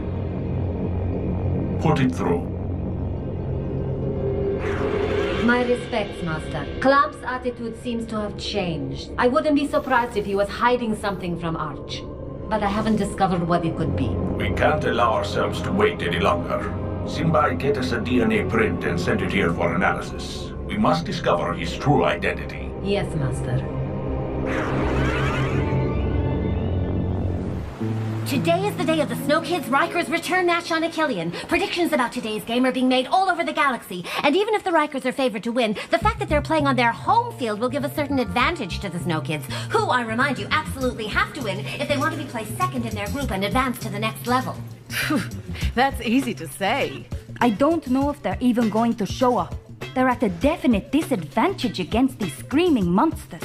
Put it through. My respects, Master. Clamp's attitude seems to have changed. I wouldn't be surprised if he was hiding something from Arch. But I haven't discovered what it could be. We can't allow ourselves to wait any longer. Simbai, get us a DNA print and send it here for analysis. We must discover his true identity. Yes, Master. Today is the day of the Snow Kids Rikers return match on Achillean. Predictions about today's game are being made all over the galaxy. And even if the Rikers are favored to win, the fact that they're playing on their home field will give a certain advantage to the Snow Kids, who, I remind you, absolutely have to win if they want to be placed second in their group and advance to the next level. That's easy to say. I don't know if they're even going to show up. They're at a definite disadvantage against these screaming monsters.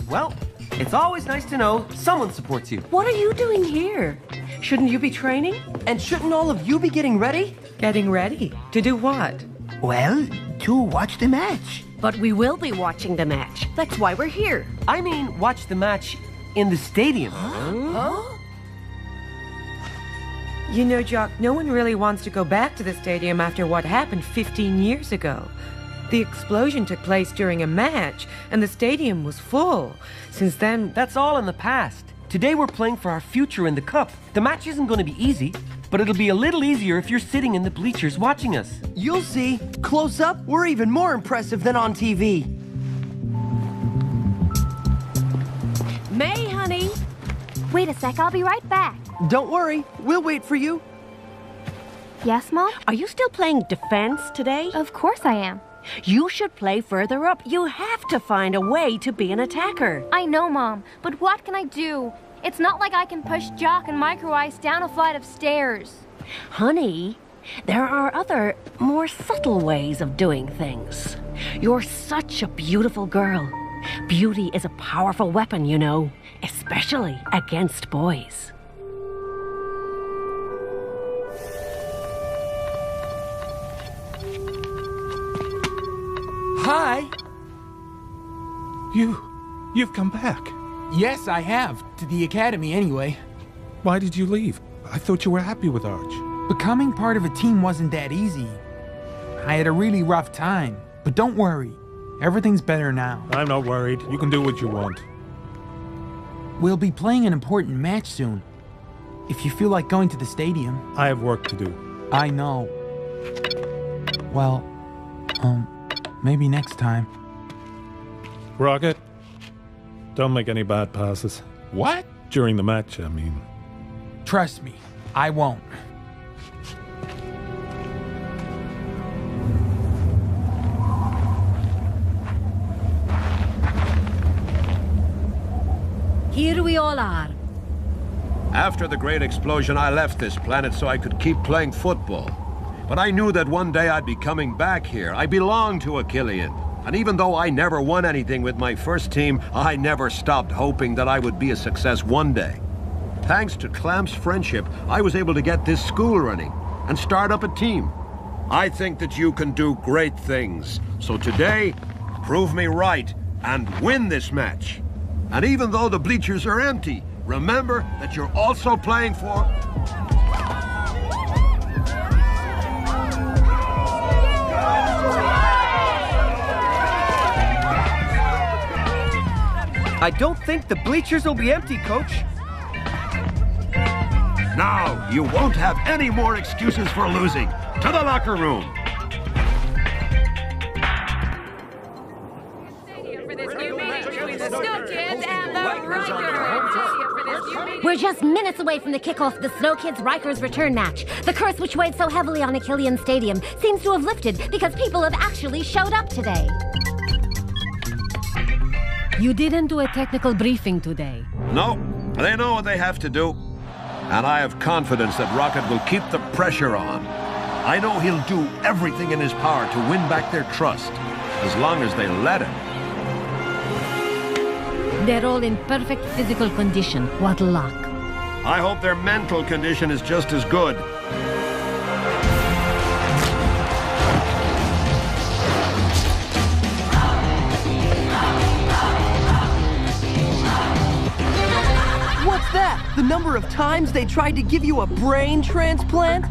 Well, it's always nice to know someone supports you. What are you doing here? Shouldn't you be training? And shouldn't all of you be getting ready? Getting ready? To do what? Well, to watch the match. But we will be watching the match. That's why we're here. I mean, watch the match in the stadium. Huh? You know, Jock, no one really wants to go back to the stadium after what happened 15 years ago. The explosion took place during a match, and the stadium was full. Since then, that's all in the past. Today we're playing for our future in the Cup. The match isn't going to be easy, but it'll be a little easier if you're sitting in the bleachers watching us. You'll see. Close up, we're even more impressive than on TV. May, honey. Wait a sec, I'll be right back. Don't worry, we'll wait for you. Yes, Mom? Are you still playing defense today? Of course I am. You should play further up. You have to find a way to be an attacker. I know, Mom, but what can I do? It's not like I can push Jock and Micro Ice down a flight of stairs. Honey, there are other, more subtle ways of doing things. You're such a beautiful girl. Beauty is a powerful weapon, you know, especially against boys. Hi. You've come back. Yes, I have. To the academy, anyway. Why did you leave? I thought you were happy with Arch. Becoming part of a team wasn't that easy. I had a really rough time. But don't worry. Everything's better now. I'm not worried. You can do what you want. We'll be playing an important match soon. If you feel like going to the stadium. I have work to do. I know. Well, maybe next time. Rocket, don't make any bad passes. What? During the match, I mean. Trust me, I won't. Here we all are. After the great explosion, I left this planet so I could keep playing football. But I knew that one day I'd be coming back here. I belonged to Achillean. And even though I never won anything with my first team, I never stopped hoping that I would be a success one day. Thanks to Clamp's friendship, I was able to get this school running and start up a team. I think that you can do great things. So today, prove me right and win this match. And even though the bleachers are empty, remember that you're also playing for... I don't think the bleachers will be empty, Coach. Now, you won't have any more excuses for losing. To the locker room. We're just minutes away from the kickoff of the Snow Kids Rikers return match. The curse which weighed so heavily on Achillean Stadium seems to have lifted because people have actually showed up today. You didn't do a technical briefing today. No, they know what they have to do. And I have confidence that Rocket will keep the pressure on. I know he'll do everything in his power to win back their trust, as long as they let him. They're all in perfect physical condition. What luck. I hope their mental condition is just as good. What's What's that? The number of times they tried to give you a brain transplant?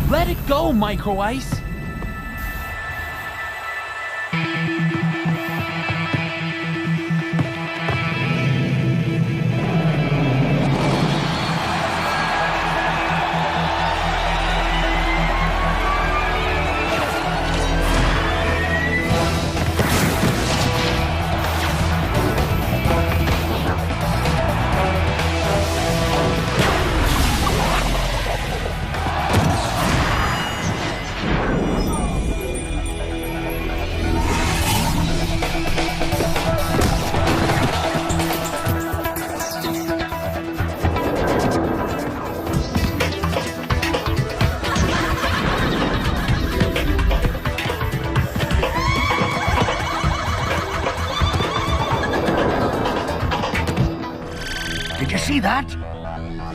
Let it go, Micro Ice. Did you see that?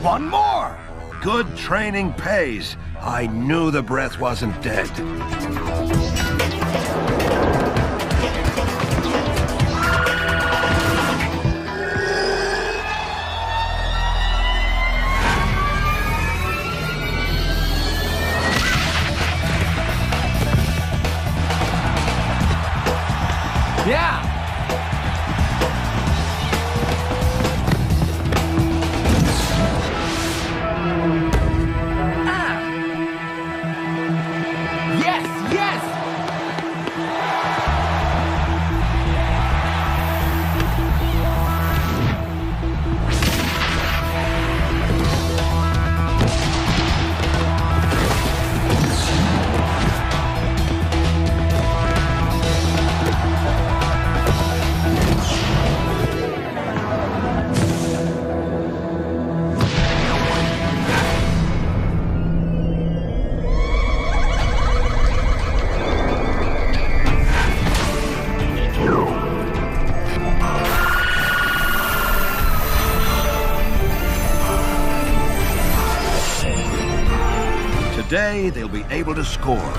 One more! Good training pays. I knew the breath wasn't dead. Yeah! Today, they'll be able to score.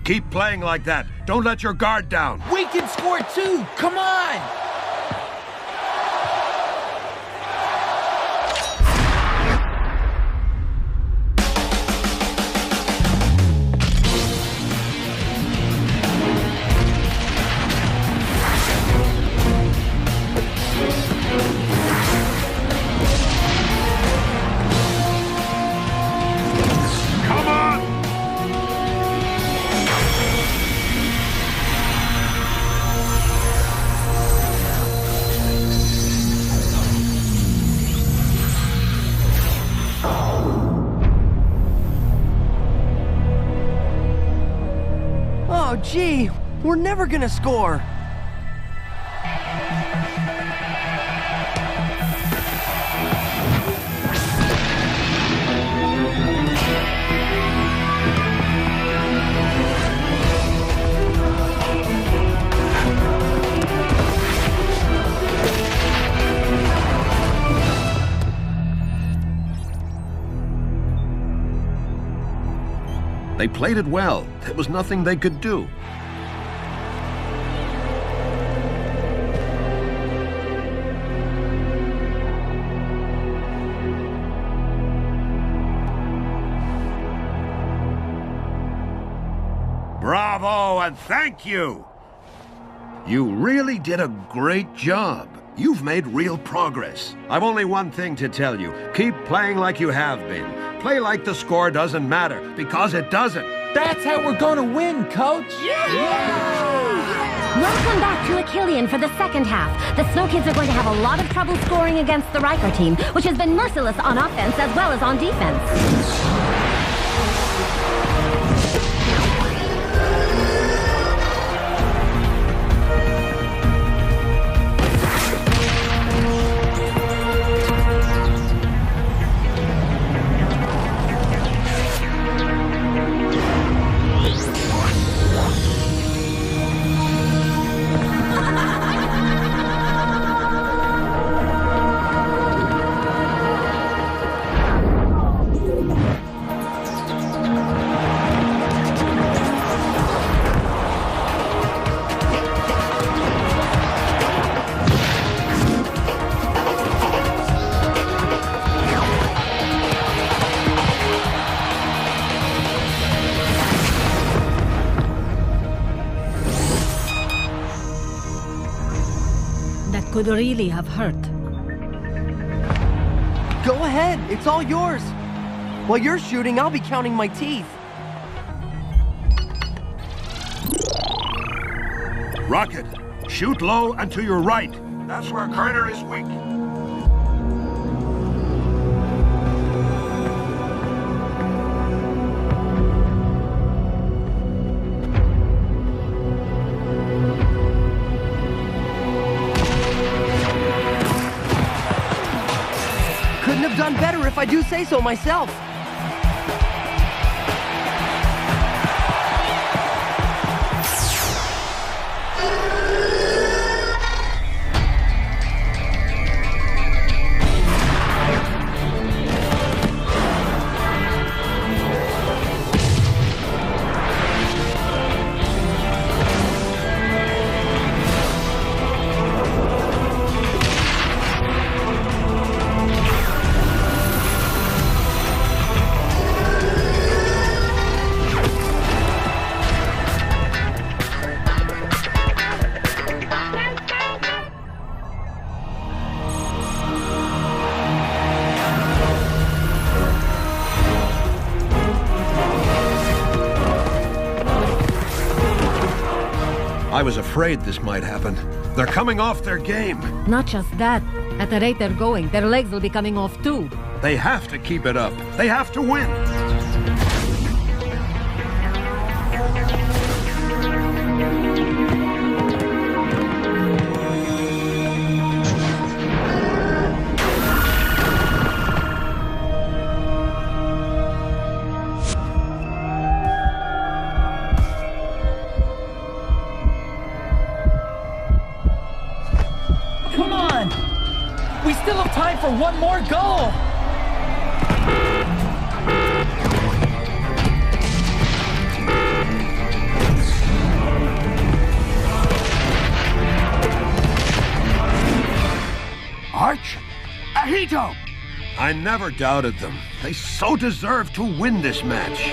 Keep playing like that. Don't let your guard down. We can score too! Come on! Oh, gee, we're never gonna score. They played it well. There was nothing they could do. Bravo and thank you! You really did a great job. You've made real progress. I've only one thing to tell you. Keep playing like you have been. Play like the score doesn't matter, because it doesn't. That's how we're gonna win, Coach! Welcome back to Achillean for the second half. The Snow Kids are going to have a lot of trouble scoring against the Riker team, which has been merciless on offense as well as on defense. could really have hurt. Go ahead, it's all yours. While you're shooting, I'll be counting my teeth. Rocket, shoot low and to your right. That's where Traitor is weak. Couldn't have done better if I do say so myself. I was afraid this might happen. They're coming off their game. Not just that. At the rate they're going, their legs will be coming off too. They have to keep it up. They have to win. Come on! We still have time for one more goal! Arch? Ahito! I never doubted them. They so deserve to win this match.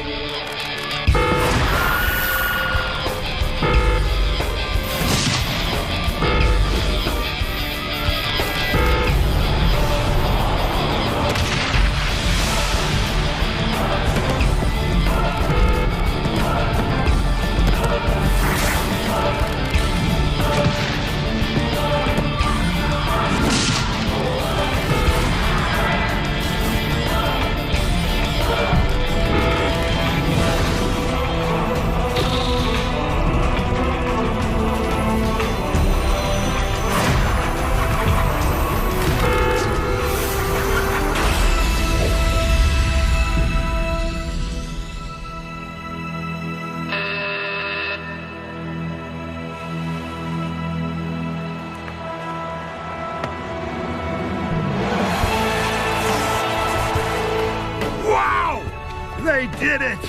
They did it!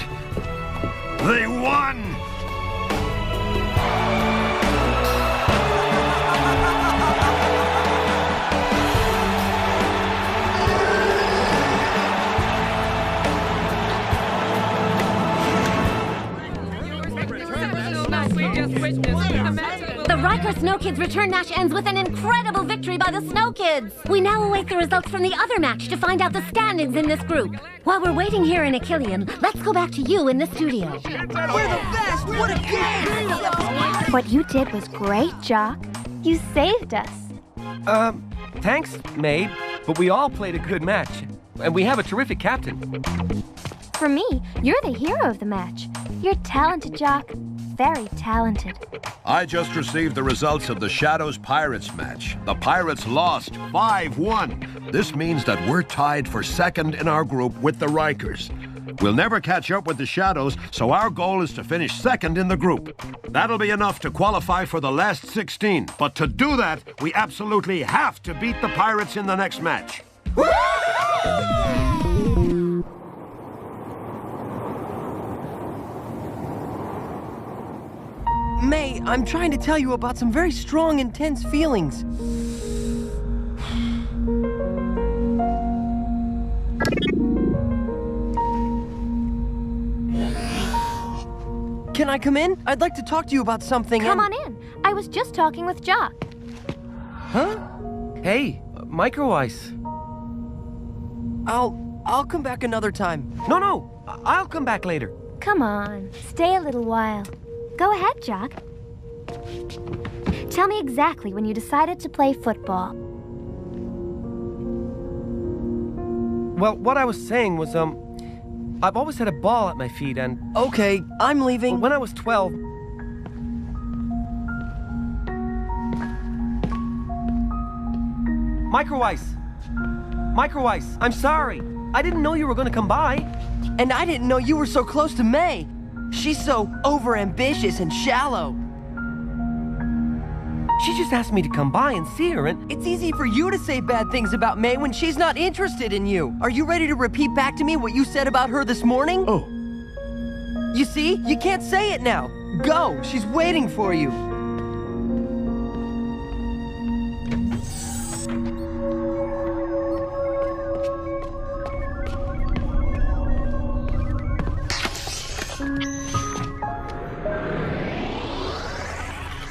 They won! The Riker Snow Kids return match ends with an incredible victory by the Snow Kids. We now await the results from the other match to find out the standings in this group. While we're waiting here in Achillean, let's go back to you in the studio. We're the best! What a game! What you did was great, Jock. You saved us. Thanks, May, but we all played a good match. And we have a terrific captain. For me, you're the hero of the match. You're talented, Jock. Very talented. I just received the results of the Shadows Pirates match. The Pirates lost 5-1. This means that we're tied for second in our group with the Rikers. We'll never catch up with the Shadows, so our goal is to finish second in the group. That'll be enough to qualify for the last 16. But to do that, we absolutely have to beat the Pirates in the next match. May, I'm trying to tell you about some very strong, intense feelings. Can I come in? I'd like to talk to you about something. Come on in. I was just talking with Jock. Huh? Hey, Micro Ice. I'll come back another time. No, I'll come back later. Come on, stay a little while. Go ahead, Jock. Tell me exactly when you decided to play football. Well, what I was saying was, I've always had a ball at my feet and... Okay, I'm leaving. When I was 12... Micro Ice, I'm sorry. I didn't know you were gonna come by. And I didn't know you were so close to May. She's so overambitious and shallow. She just asked me to come by and see her, and it's easy for you to say bad things about May when she's not interested in you. Are you ready to repeat back to me what you said about her this morning? Oh. You see? You can't say it now. Go, she's waiting for you.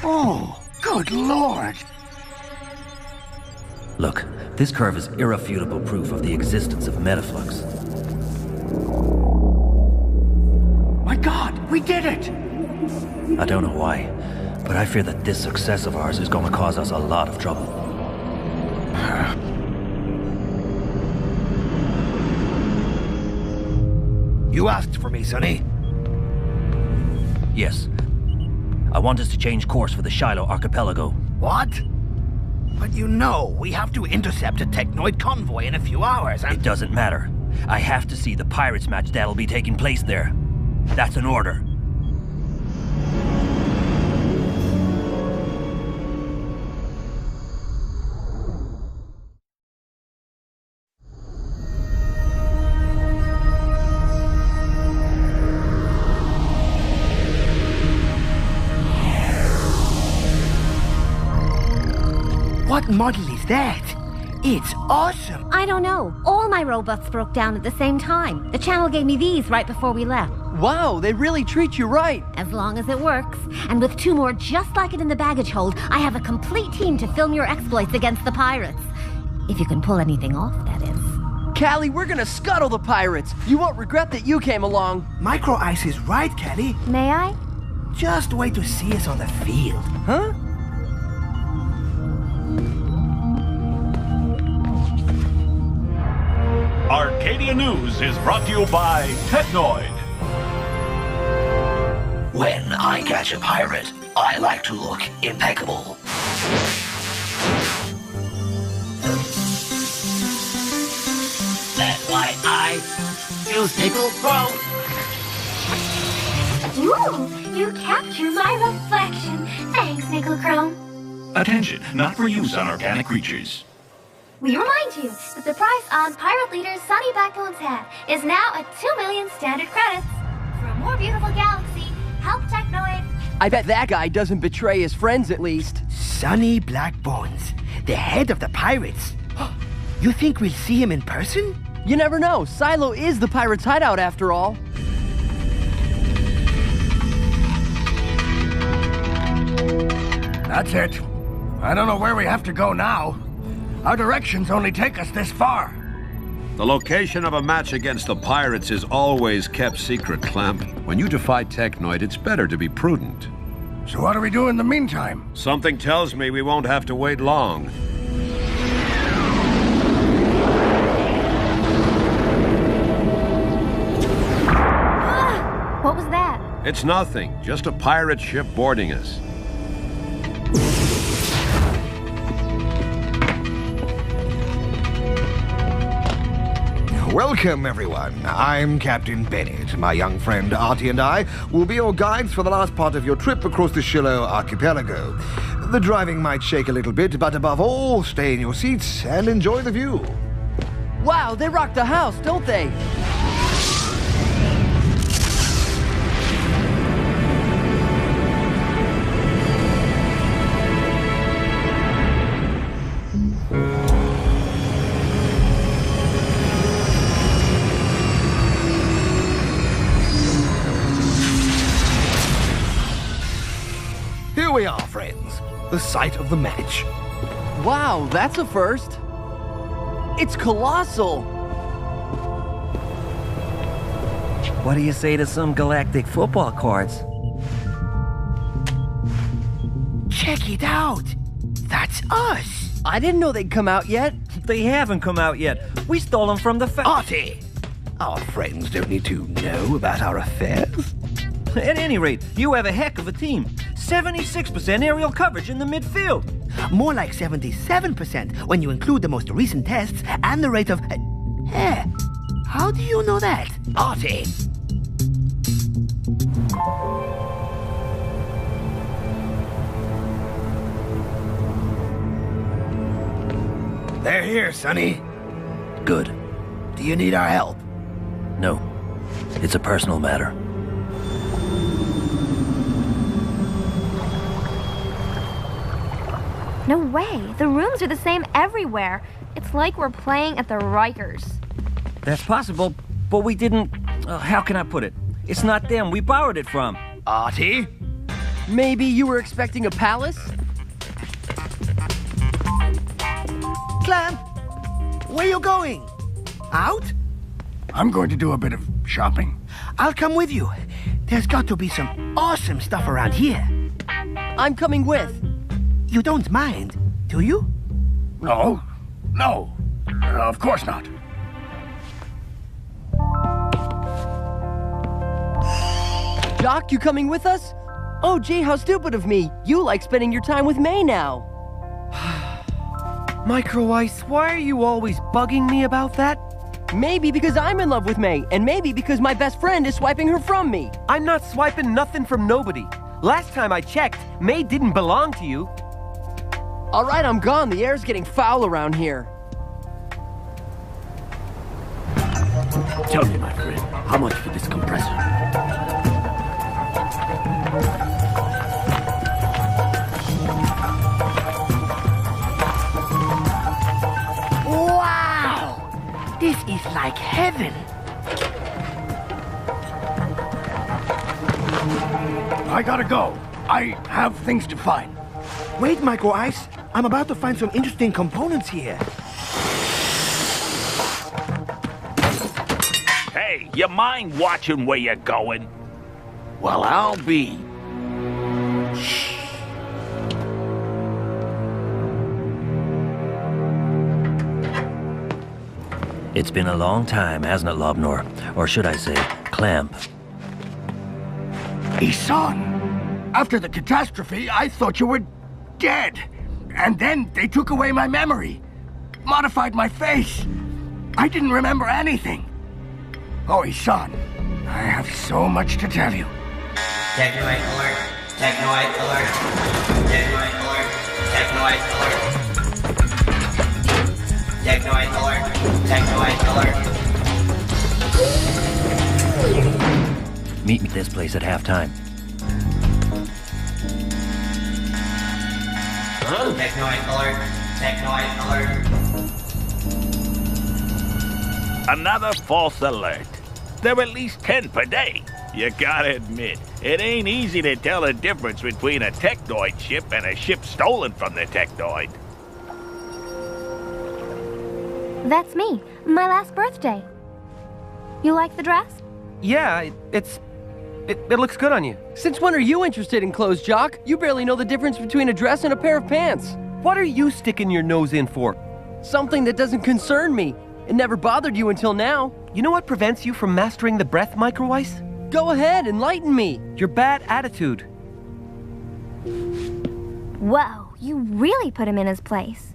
Oh, good Lord! Look, this curve is irrefutable proof of the existence of Metaflux. My God, we did it! I don't know why, but I fear that this success of ours is going to cause us a lot of trouble. You asked for me, Sonny. Yes. I want us to change course for the Shiloh Archipelago. What? But you know, we have to intercept a Technoid convoy in a few hours, and... It doesn't matter. I have to see the Pirates match that'll be taking place there. That's an order. What model is that? It's awesome! I don't know. All my robots broke down at the same time. The channel gave me these right before we left. Wow, they really treat you right. As long as it works. And with 2 more just like it in the baggage hold, I have a complete team to film your exploits against the pirates. If you can pull anything off, that is. Callie, we're gonna scuttle the pirates. You won't regret that you came along. Micro Ice is right, Callie. May I? Just wait to see us on the field. Huh? Arcadia News is brought to you by Technoid. When I catch a pirate, I like to look impeccable. That's why I use Nickel Chrome. Ooh, you capture my reflection. Thanks, Nickel Chrome. Attention, not for use on organic creatures. We remind you that the price on Pirate Leader's Sunny Backbone's hat is now at 2 million standard credits. For a more beautiful galaxy, help Technoid. I bet that guy doesn't betray his friends at least. Sunny Blackbones, the head of the pirates. You think we'll see him in person? You never know. Silo is the pirates' hideout after all. That's it. I don't know where we have to go now. Our directions only take us this far. The location of a match against the pirates is always kept secret, Clamp. When you defy Technoid, it's better to be prudent. So what do we do in the meantime? Something tells me we won't have to wait long. What was that? It's nothing, just a pirate ship boarding us. Welcome, everyone. I'm Captain Bennett. My young friend Artie and I will be your guides for the last part of your trip across the Shiloh Archipelago. The driving might shake a little bit, but above all, stay in your seats and enjoy the view. Wow, they rock the house, don't they? Here we are, friends. The site of the match. Wow, that's a first. It's colossal. What do you say to some Galactic Football cards? Check it out. That's us. I didn't know they'd come out yet. They haven't come out yet. We stole them from the Artie! Our friends don't need to know about our affairs. At any rate, you have a heck of a team. 76% aerial coverage in the midfield. More like 77% when you include the most recent tests and the rate of... Hey, how do you know that, Artie? They're here, Sonny. Good. Do you need our help? No. It's a personal matter. No way. The rooms are the same everywhere. It's like we're playing at the Rikers. That's possible, but we didn't... how can I put it? It's not them. We borrowed it from. Artie? Maybe you were expecting a palace? Clamp! Where you going? Out? I'm going to do a bit of shopping. I'll come with you. There's got to be some awesome stuff around here. I'm coming with. You don't mind, do you? No. No. Of course not. Doc, you coming with us? Oh, gee, how stupid of me. You like spending your time with May now. Micro Ice, why are you always bugging me about that? Maybe because I'm in love with May, and maybe because my best friend is swiping her from me. I'm not swiping nothing from nobody. Last time I checked, May didn't belong to you. All right, I'm gone. The air's getting foul around here. Tell me, my friend, how much for this compressor? Wow! This is like heaven. I gotta go. I have things to find. Wait, Micro Ice. I'm about to find some interesting components here. Hey, you mind watching where you're going? Well, I'll be. It's been a long time, hasn't it, Lobnor? Or should I say, Clamp? Isan! After the catastrophe, I thought you were dead. And then they took away my memory. Modified my face. I didn't remember anything. Oh, Isan, I have so much to tell you. Technoid alert. Technoid alert. Technoid alert. Technoid alert. Technoid alert. Technoid alert. Meet me at this place at halftime. Technoid alert. Technoid alert. Another false alert. There are at least 10 per day. You gotta admit, it ain't easy to tell the difference between a Technoid ship and a ship stolen from the Technoid. That's me. My last birthday. You like the dress? Yeah, it looks good on you. Since when are you interested in clothes, Jock? You barely know the difference between a dress and a pair of pants. What are you sticking your nose in for? Something that doesn't concern me. It never bothered you until now. You know what prevents you from mastering the breath, Micro Ice? Go ahead, enlighten me. Your bad attitude. Whoa, you really put him in his place.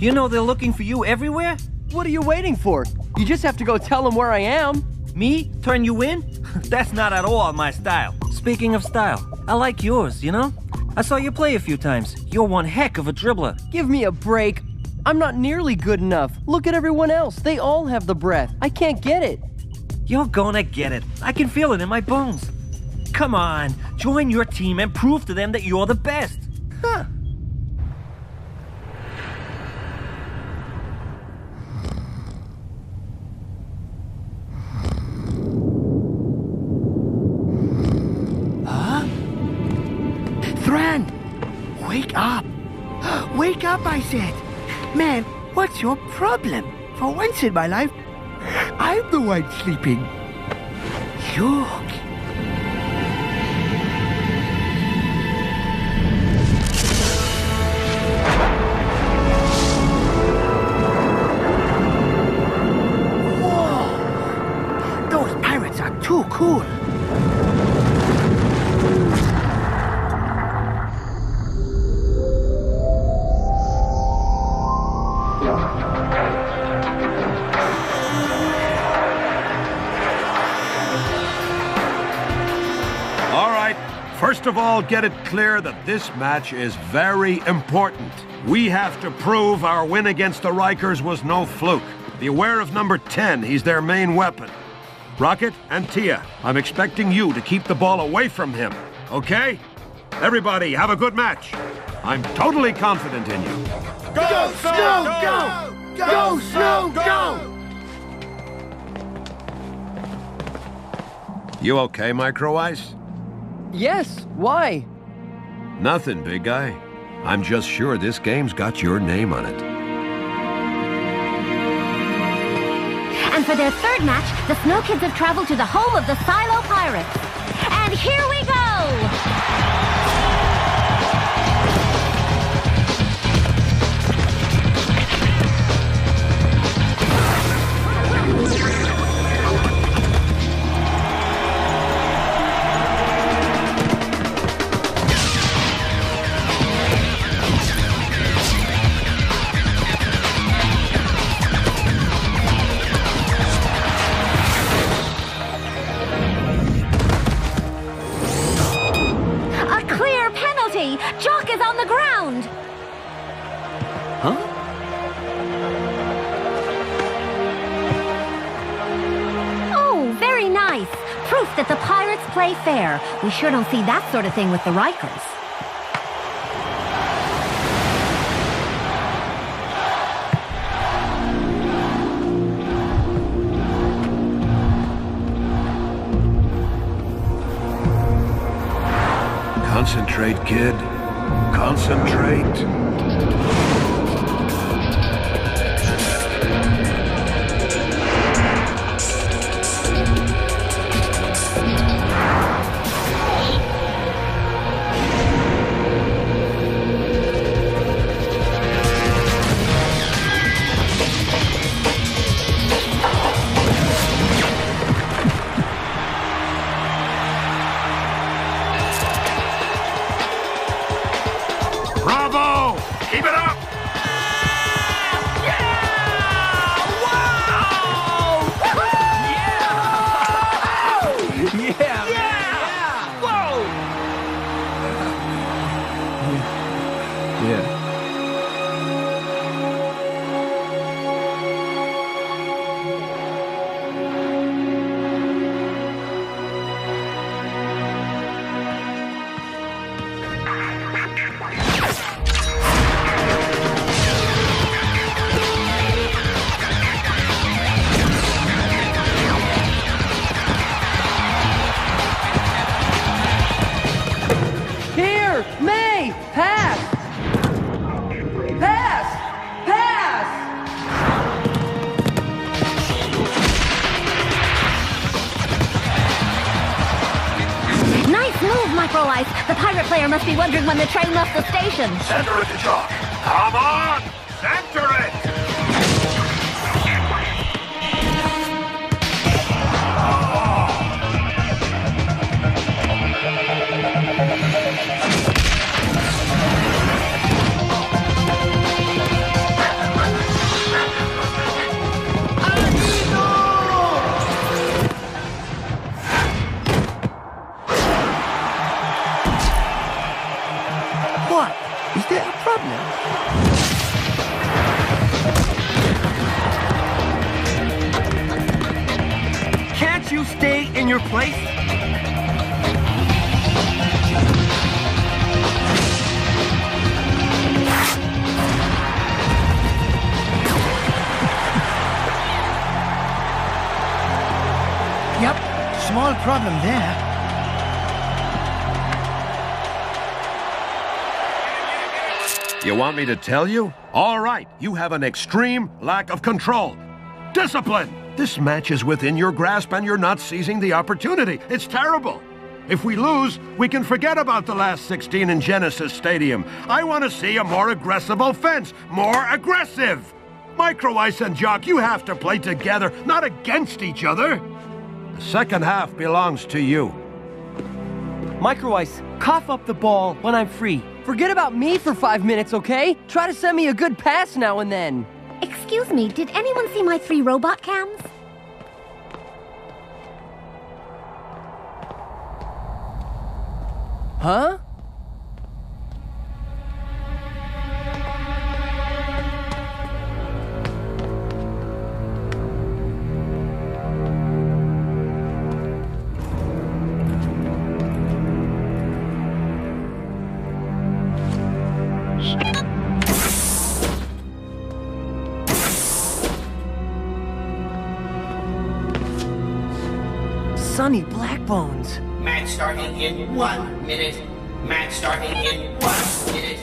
You know they're looking for you everywhere? What are you waiting for? You just have to go tell him where I am. Me? Turn you in? That's not at all my style. Speaking of style, I like yours, you know? I saw you play a few times. You're one heck of a dribbler. Give me a break. I'm not nearly good enough. Look at everyone else. They all have the breath. I can't get it. You're gonna get it. I can feel it in my bones. Come on, join your team and prove to them that you're the best. Huh. Thran! Wake up! Wake up, I said! Man, what's your problem? For once in my life, I'm the one sleeping. Look. Whoa! Those pirates are too cool. First of all, get it clear that this match is very important. We have to prove our win against the Rikers was no fluke. Be aware of number 10, he's their main weapon. Rocket and Tia, I'm expecting you to keep the ball away from him, okay? Everybody, have a good match. I'm totally confident in you. Go, Snow, go! Go, Snow, go! You okay, Micro Ice? Yes, why? Nothing, big guy. I'm just sure this game's got your name on it. And for their third match, the Snow Kids have traveled to the home of the Silo Pirates. And here we go! Jock is on the ground! Huh? Oh, very nice. Proof that the pirates play fair. We sure don't see that sort of thing with the Rikers. Concentrate, kid. Concentrate. Bravo! Keep it up! May! Pass! Pass! Pass! Nice move, Micro Ice. The pirate player must be wondering when the train left the station. Center it to Jock. Come on! Center it! I need you stay in your place? Yep, small problem there. You want me to tell you? All right, you have an extreme lack of control. Discipline! This match is within your grasp and you're not seizing the opportunity. It's terrible. If we lose, we can forget about the last 16 in Genesis Stadium. I want to see a more aggressive offense. More aggressive! Micro Ice and Jock, you have to play together, not against each other. The second half belongs to you. Micro Ice, cough up the ball when I'm free. Forget about me for 5 minutes, okay? Try to send me a good pass now and then. Excuse me, did anyone see my 3 robot cams? Huh? Sonny Blackbones. Match starting in 1 minute. Match starting in 1 minute.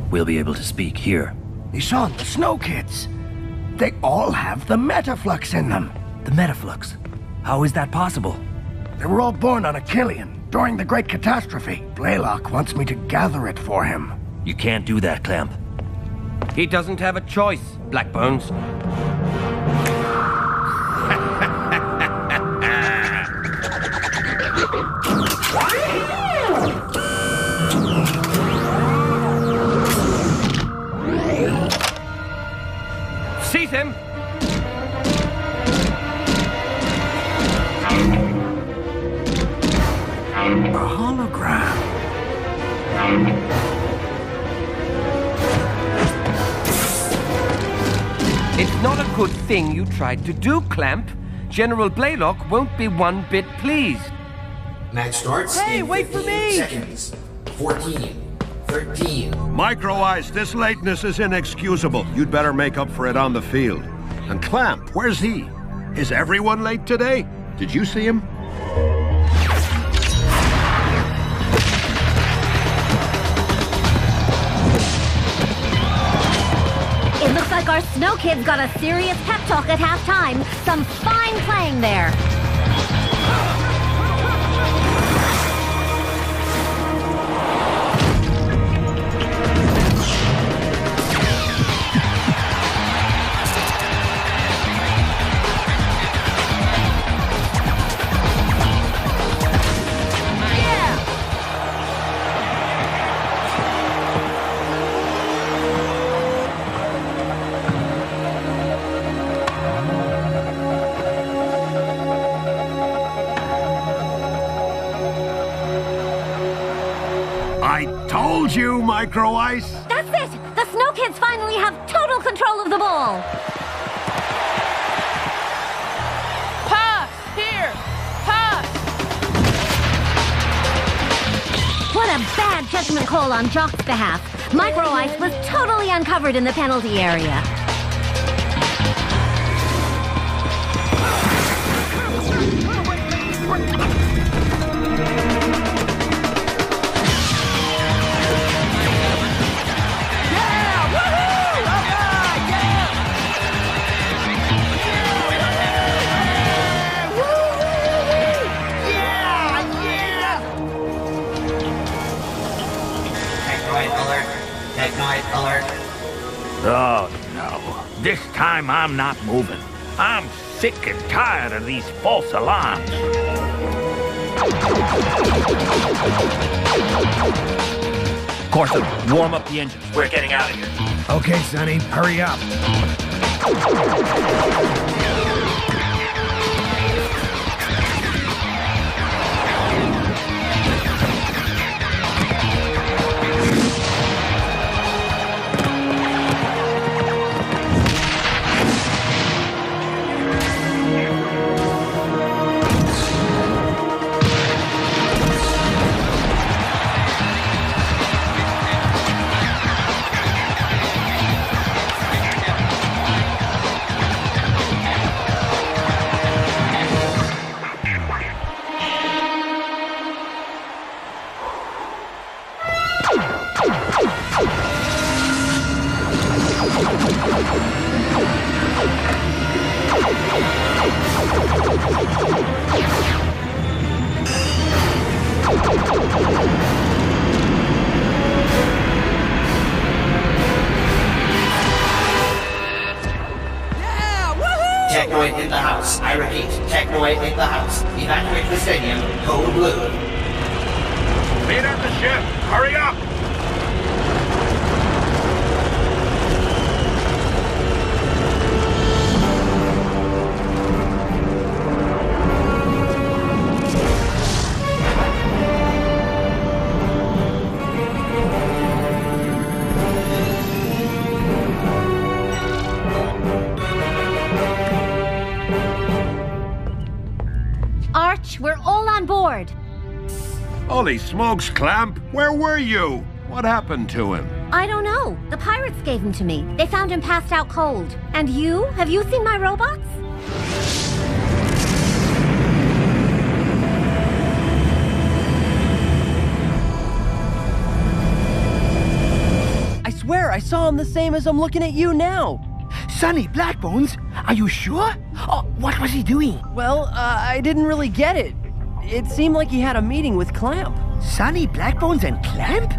We'll be able to speak here. Nissan, the Snow Kids. They all have the Metaflux in them. The Metaflux? How is that possible? They were all born on Achillean during the Great Catastrophe. Blaylock wants me to gather it for him. You can't do that, Clamp. He doesn't have a choice, Blackbones. Seize him! A hologram. It's not a good thing you tried to do, Clamp. General Blaylock won't be one bit pleased. Match starts in 15 seconds. 14, 13. Micro Ice, this lateness is inexcusable. You'd better make up for it on the field. And Clamp, where's he? Is everyone late today? Did you see him? It looks like our Snow Kids got a serious pep talk at halftime. Some fine playing there. Told you, Micro Ice. That's it! The Snow Kids finally have total control of the ball. Pass! Here! Pass! What a bad judgment call on Jock's behalf. Micro Ice was totally uncovered in the penalty area. Oh, no. This time I'm not moving. I'm sick and tired of these false alarms. Corson, warm up the engines. We're getting out of here. Okay, Sonny, hurry up. Technoid in the house. I repeat, Technoid in the house. Evacuate the stadium. Code blue. Meet at the ship. Hurry up! Arch, we're all on board. Holy smokes, Clamp! Where were you? What happened to him? I don't know. The pirates gave him to me. They found him passed out cold. And you? Have you seen my robots? I swear I saw him the same as I'm looking at you now. Sonny Blackbones? Are you sure? Oh, what was he doing? Well, I didn't really get it. It seemed like he had a meeting with Clamp. Sonny Blackbones and Clamp?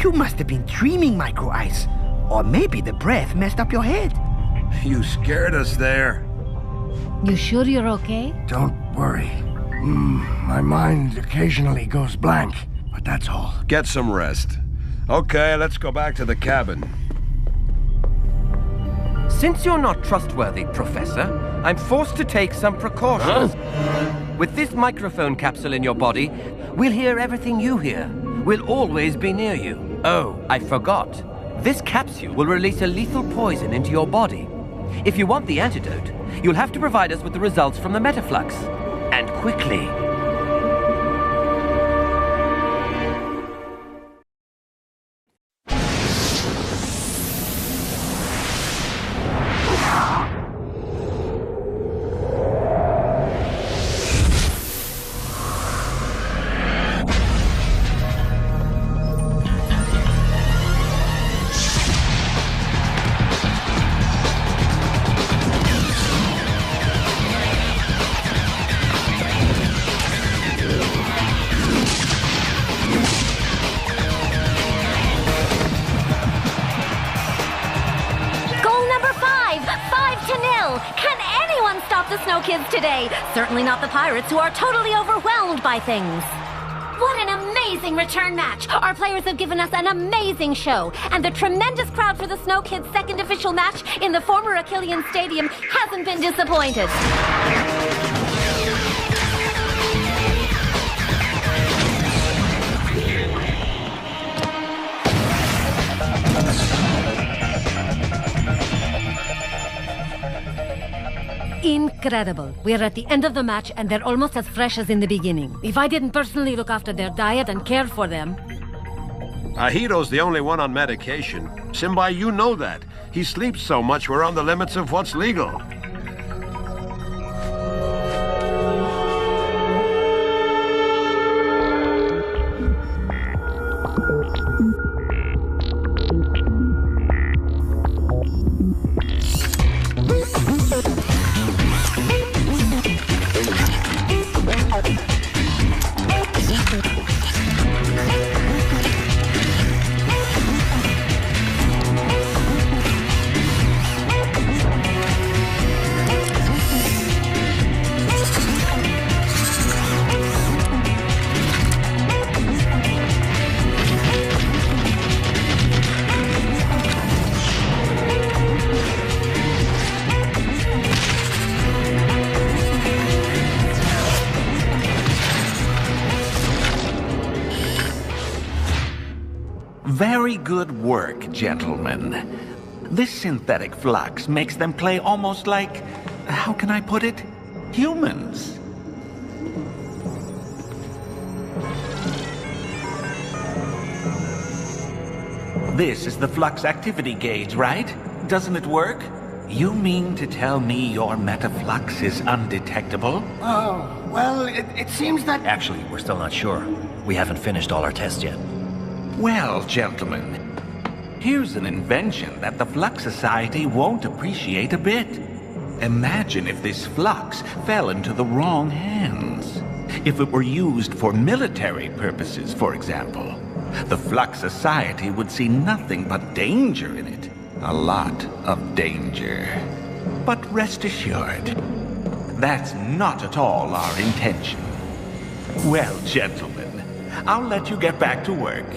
You must have been dreaming, Micro Ice. Or maybe the breath messed up your head. You scared us there. You sure you're okay? Don't worry. My mind occasionally goes blank, but that's all. Get some rest. Okay, let's go back to the cabin. Since you're not trustworthy, Professor, I'm forced to take some precautions. With this microphone capsule in your body, we'll hear everything you hear. We'll always be near you. Oh, I forgot. This capsule will release a lethal poison into your body. If you want the antidote, you'll have to provide us with the results from the Metaflux. And quickly. Today. Certainly not the pirates, who are totally overwhelmed by things. What an amazing return match! Our players have given us an amazing show, and the tremendous crowd for the Snow Kids' second official match in the former Achillean Stadium hasn't been disappointed. Incredible. We're at the end of the match and they're almost as fresh as in the beginning. If I didn't personally look after their diet and care for them... Ahito's the only one on medication. Simbai, you know that. He sleeps so much we're on the limits of what's legal. Very good work, gentlemen. This synthetic flux makes them play almost like, how can I put it? Humans. This is the flux activity gauge, right? Doesn't it work? You mean to tell me your Metaflux is undetectable? Oh, well, it seems that... Actually, we're still not sure. We haven't finished all our tests yet. Well, gentlemen, Here's an invention that the Flux Society won't appreciate a bit. Imagine if this flux fell into the wrong hands. If it were used for military purposes, for example, the Flux Society would see nothing but danger in it. A lot of danger. But rest assured, that's not at all our intention. Well, gentlemen, I'll let you get back to work.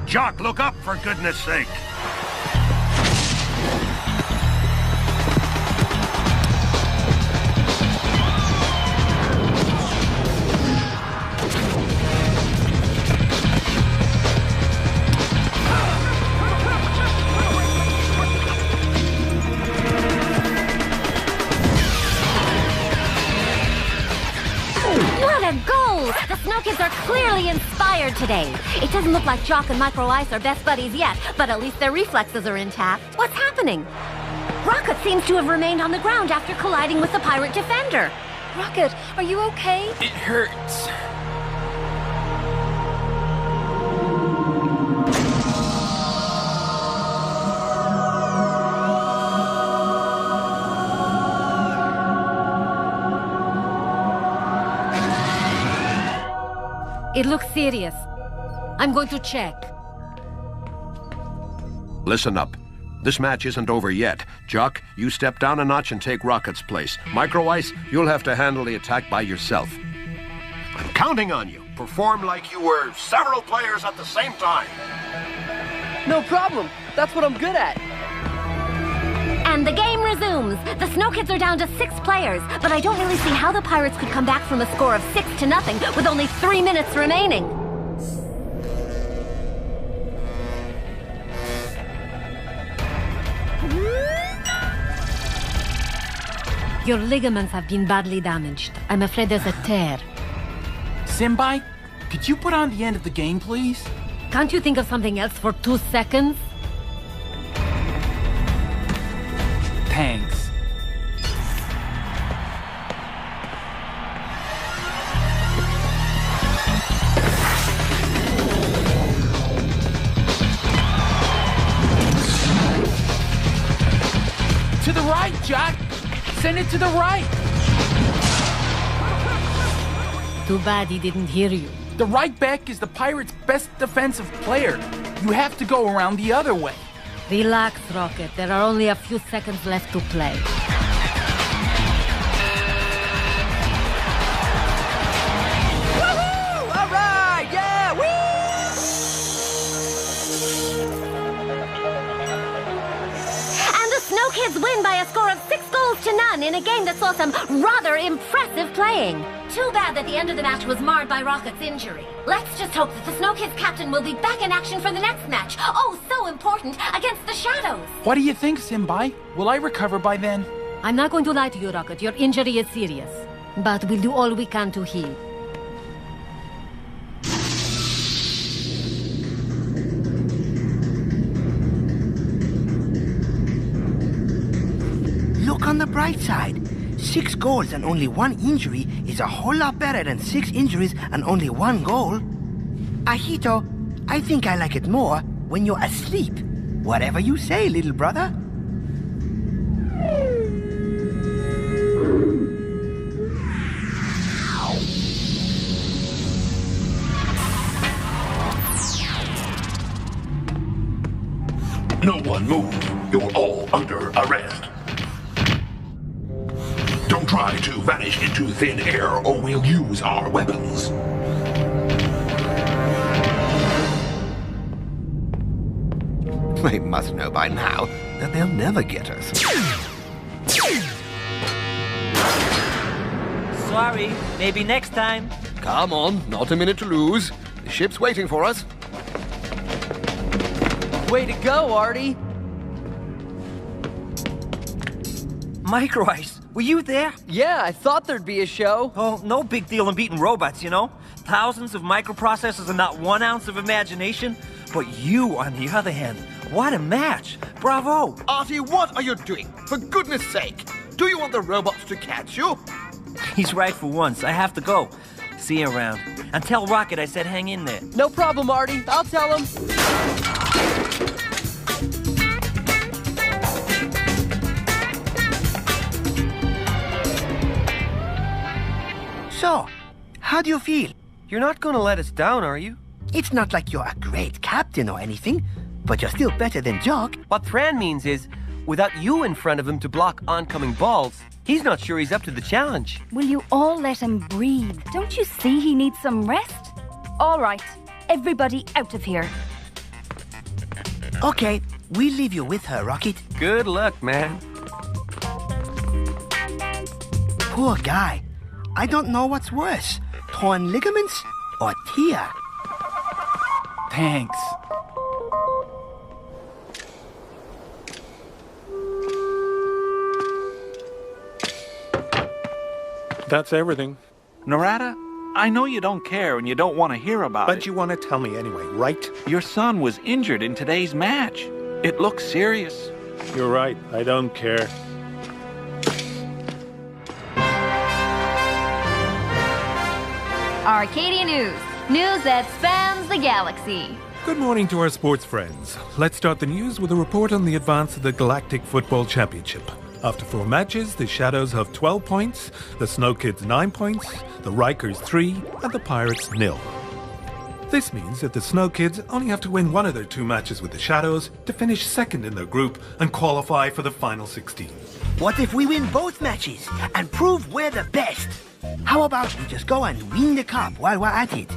Jock, look up for goodness sake. The Snow Kids are clearly inspired today. It doesn't look like Jock and Micro Ice are best buddies yet, but at least their reflexes are intact. What's happening? Rocket seems to have remained on the ground after colliding with the pirate defender. Rocket, are you okay? It hurts. It looks serious. I'm going to check. Listen up. This match isn't over yet. Jock, you step down a notch and take Rocket's place. Micro Ice, you'll have to handle the attack by yourself. I'm counting on you. Perform like you were several players at the same time. No problem. That's what I'm good at. And the game resumes. The Snow Kids are down to 6 players, but I don't really see how the Pirates could come back from a score of 6-0 with only 3 minutes remaining. Your ligaments have been badly damaged. I'm afraid there's a tear. Simbai, could you put on the end of the game, please? Can't you think of something else for 2 seconds? Thanks. To the right, Jock! Send it to the right! Too bad he didn't hear you. The right back is the Pirates' best defensive player. You have to go around the other way. Relax, Rocket. There are only a few seconds left to play. Woohoo! All right! Yeah! Woo! And the Snow Kids win by a score of 6-0 in a game that saw some rather impressive playing. Too bad that the end of the match was marred by Rocket's injury. Let's just hope that the Snow Kids captain will be back in action for the next match. Oh, so important, against the Shadows. What do you think, Simbai? Will I recover by then? I'm not going to lie to you, Rocket. Your injury is serious. But we'll do all we can to heal. Look on the bright side. 6 goals and only 1 injury is a whole lot better than 6 injuries and only 1 goal. Ahito, I think I like it more when you're asleep. Whatever you say, little brother. No one move. You're all under arrest. Don't try to vanish into thin air or we'll use our weapons. They must know by now that they'll never get us. Sorry, maybe next time. Come on, not a minute to lose. The ship's waiting for us. Way to go, Artie. Micro Ice, were you there? Yeah, I thought there'd be a show. Oh, no big deal in beating robots, you know? Thousands of microprocessors and not 1 ounce of imagination. But you, on the other hand, what a match. Bravo. Artie, what are you doing? For goodness sake. Do you want the robots to catch you? He's right for once. I have to go. See you around. And tell Rocket I said hang in there. No problem, Marty. I'll tell him. So, how do you feel? You're not gonna let us down, are you? It's not like you're a great captain or anything, but you're still better than Jock. What Thran means is, without you in front of him to block oncoming balls, he's not sure he's up to the challenge. Will you all let him breathe? Don't you see he needs some rest? All right, everybody out of here. Okay, we'll leave you with her, Rocket. Good luck, man. Poor guy. I don't know what's worse, torn ligaments or Tia. Thanks. That's everything. Narada, I know you don't care and you don't want to hear about it. But you want to tell me anyway, right? Your son was injured in today's match. It looks serious. You're right. I don't care. Arcadia News. News that spans the galaxy. Good morning to our sports friends. Let's start the news with a report on the advance of the Galactic Football Championship. After 4 matches, the Shadows have 12 points, the Snow Kids 9 points, the Rikers 3, and the Pirates 0. This means that the Snow Kids only have to win one of their 2 matches with the Shadows to finish second in their group and qualify for the final 16. What if we win both matches and prove we're the best? How about we just go and win the cup while we're at it?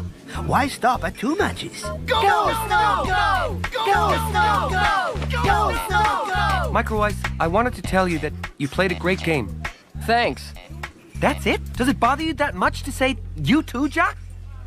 Why stop at 2 matches? Go, Snow! Go! Go, Snow! Go! Go, Snow! Go! Micro Ice, I wanted to tell you that you played a great game. Thanks. That's it? Does it bother you that much to say you too, Jock?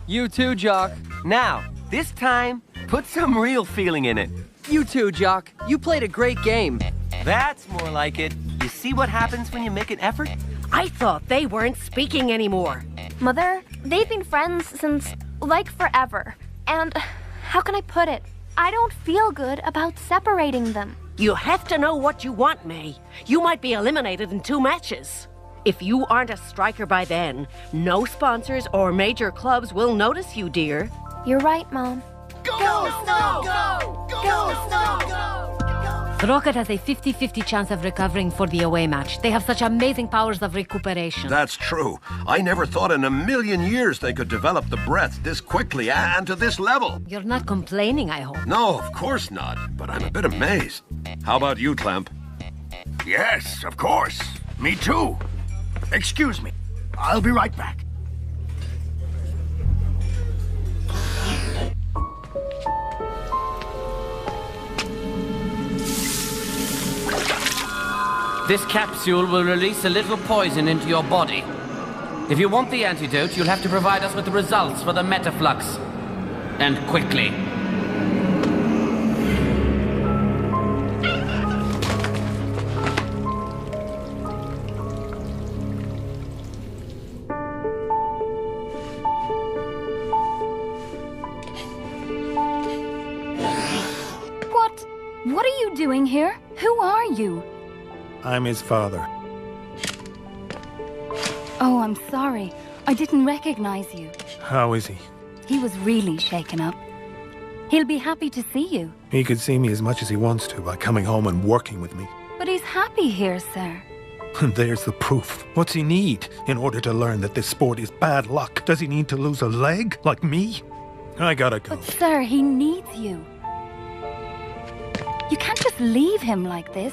You too, Jock. Now, this time, put some real feeling in it. You too, Jock. You played a great game. That's more like it. You see what happens when you make an effort? I thought they weren't speaking anymore. Mother, they've been friends since, like, forever. And how can I put it? I don't feel good about separating them. You have to know what you want, May. You might be eliminated in 2 matches. If you aren't a striker by then, no sponsors or major clubs will notice you, dear. You're right, Mom. Go, Snow! Go! Go, Snow! Go! Rocket has a 50-50 chance of recovering for the away match. They have such amazing powers of recuperation. That's true. I never thought in a million years they could develop the breath this quickly and to this level. You're not complaining, I hope. No, of course not. But I'm a bit amazed. How about you, Clamp? Yes, of course. Me too. Excuse me. I'll be right back. This capsule will release a little poison into your body. If you want the antidote, you'll have to provide us with the results for the Metaflux. And quickly. What are you doing here? Who are you? I'm his father. Oh, I'm sorry. I didn't recognize you. How is he? He was really shaken up. He'll be happy to see you. He could see me as much as he wants to by coming home and working with me. But he's happy here, sir. And there's the proof. What's he need in order to learn that this sport is bad luck? Does he need to lose a leg, like me? I gotta go. But, sir, he needs you. You can't just leave him like this.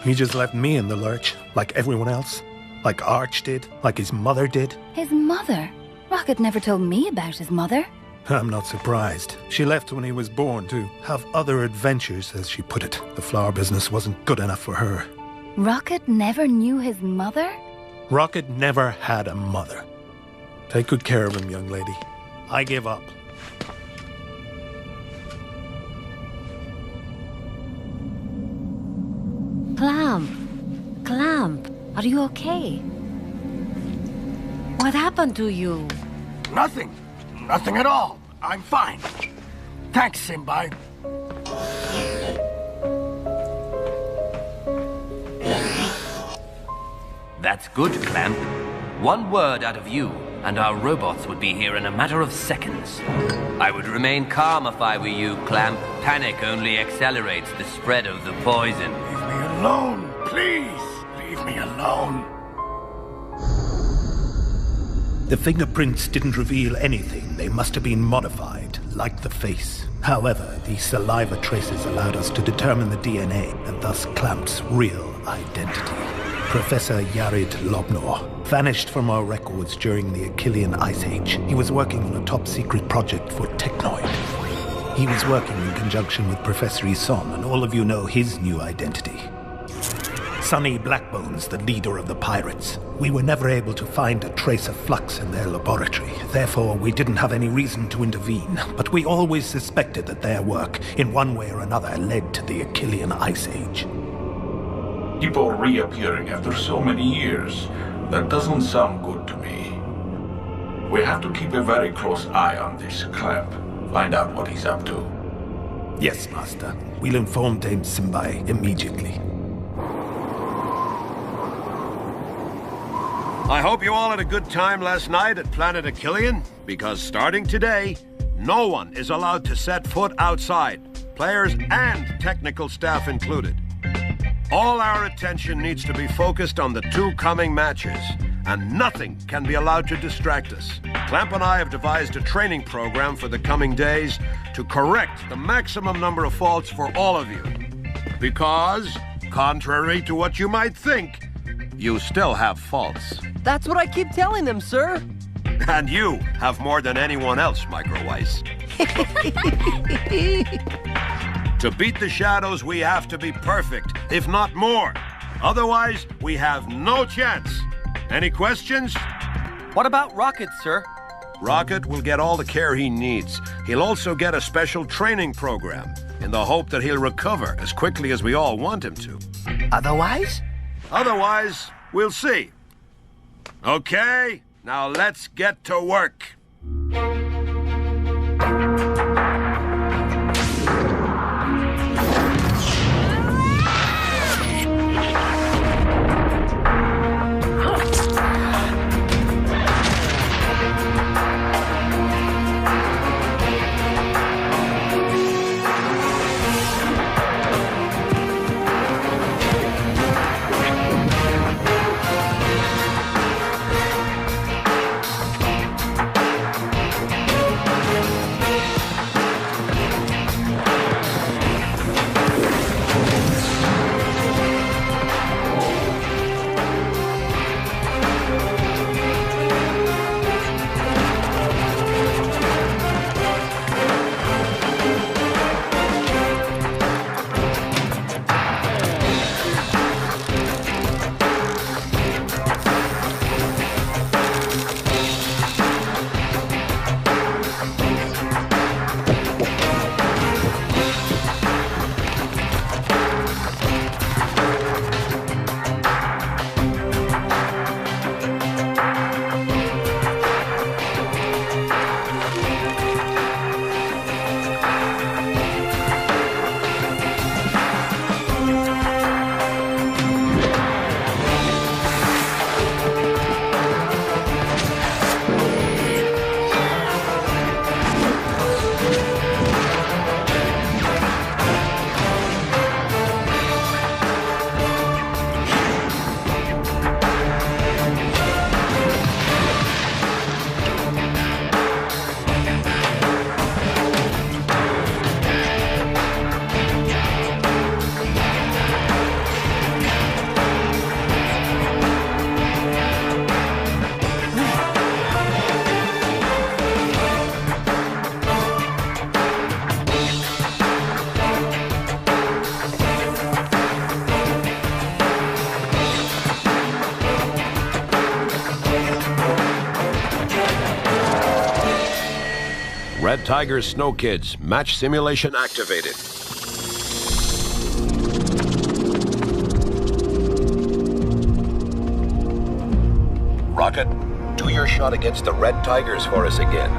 He just left me in the lurch, like everyone else. Like Arch did, like his mother did. His mother? Rocket never told me about his mother. I'm not surprised. She left when he was born to have other adventures, as she put it. The flower business wasn't good enough for her. Rocket never knew his mother? Rocket never had a mother. Take good care of him, young lady. I give up. Clamp, are you okay? What happened to you? Nothing. Nothing at all. I'm fine. Thanks, Simbai. That's good, Clamp. One word out of you, and our robots would be here in a matter of seconds. I would remain calm if I were you, Clamp. Panic only accelerates the spread of the poison. Leave me alone, please! Leave me alone. The fingerprints didn't reveal anything. They must have been modified, like the face. However, the saliva traces allowed us to determine the DNA, and thus Clamp's real identity. Professor Yared Lobnor vanished from our records during the Achillean Ice Age. He was working on a top-secret project for Technoid. He was working in conjunction with Professor Isom, and all of you know his new identity. Sonny Blackbones, the leader of the pirates. We were never able to find a trace of flux in their laboratory. Therefore, we didn't have any reason to intervene. But we always suspected that their work, in one way or another, led to the Achillean Ice Age. People reappearing after so many years. That doesn't sound good to me. We have to keep a very close eye on this Clamp. Find out what he's up to. Yes, Master. We'll inform Dame Simbai immediately. I hope you all had a good time last night at Planet Achillean, because starting today, no one is allowed to set foot outside, players and technical staff included. All our attention needs to be focused on the 2 coming matches, and nothing can be allowed to distract us. Clamp and I have devised a training program for the coming days to correct the maximum number of faults for all of you. Because, contrary to what you might think, you still have faults. That's what I keep telling them, sir. And you have more than anyone else, Microweiss. To beat the Shadows, we have to be perfect, if not more. Otherwise, we have no chance. Any questions? What about Rocket, sir? Rocket will get all the care he needs. He'll also get a special training program, in the hope that he'll recover as quickly as we all want him to. Otherwise? Otherwise, we'll see. Okay, now let's get to work. Red Tiger's Snow Kids, match simulation activated. Rocket, do your shot against the Red Tigers for us again.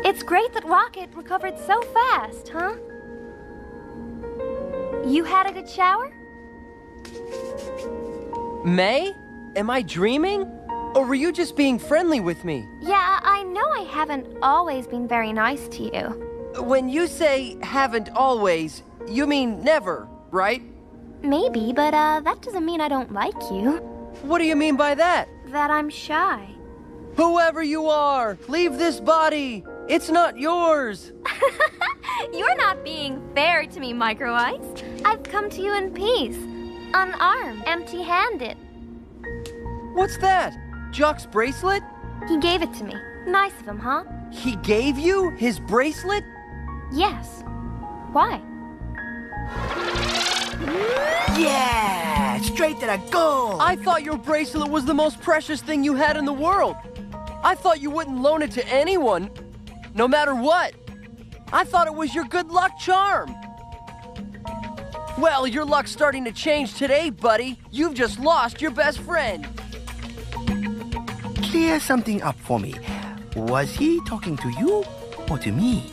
It's great that Rocket recovered so fast, huh? You had a good shower? May? Am I dreaming? Or were you just being friendly with me? Yeah, I know I haven't always been very nice to you. When you say haven't always, you mean never, right? Maybe, but that doesn't mean I don't like you. What do you mean by that? That I'm shy. Whoever you are, leave this body. It's not yours. You're not being fair to me, Micro Ice. I've come to you in peace. Unarmed, empty-handed. What's that? Jock's bracelet? He gave it to me. Nice of him, huh? He gave you his bracelet? Yes. Why? Yeah! Straight to the goal! I thought your bracelet was the most precious thing you had in the world. I thought you wouldn't loan it to anyone, no matter what. I thought it was your good luck charm. Well, your luck's starting to change today, buddy. You've just lost your best friend. Clear something up for me. Was he talking to you or to me?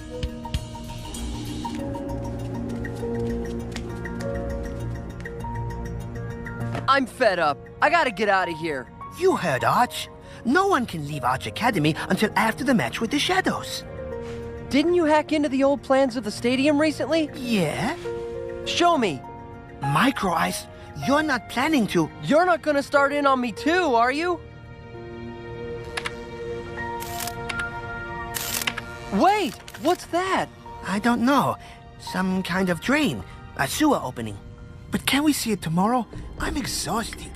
I'm fed up. I gotta get out of here. You heard Arch. No one can leave Arch Academy until after the match with the Shadows. Didn't you hack into the old plans of the stadium recently? Yeah. Show me. Micro Ice, you're not planning to. You're not gonna start in on me too, are you? Wait, what's that? I don't know. Some kind of drain. A sewer opening. But can we see it tomorrow? I'm exhausted.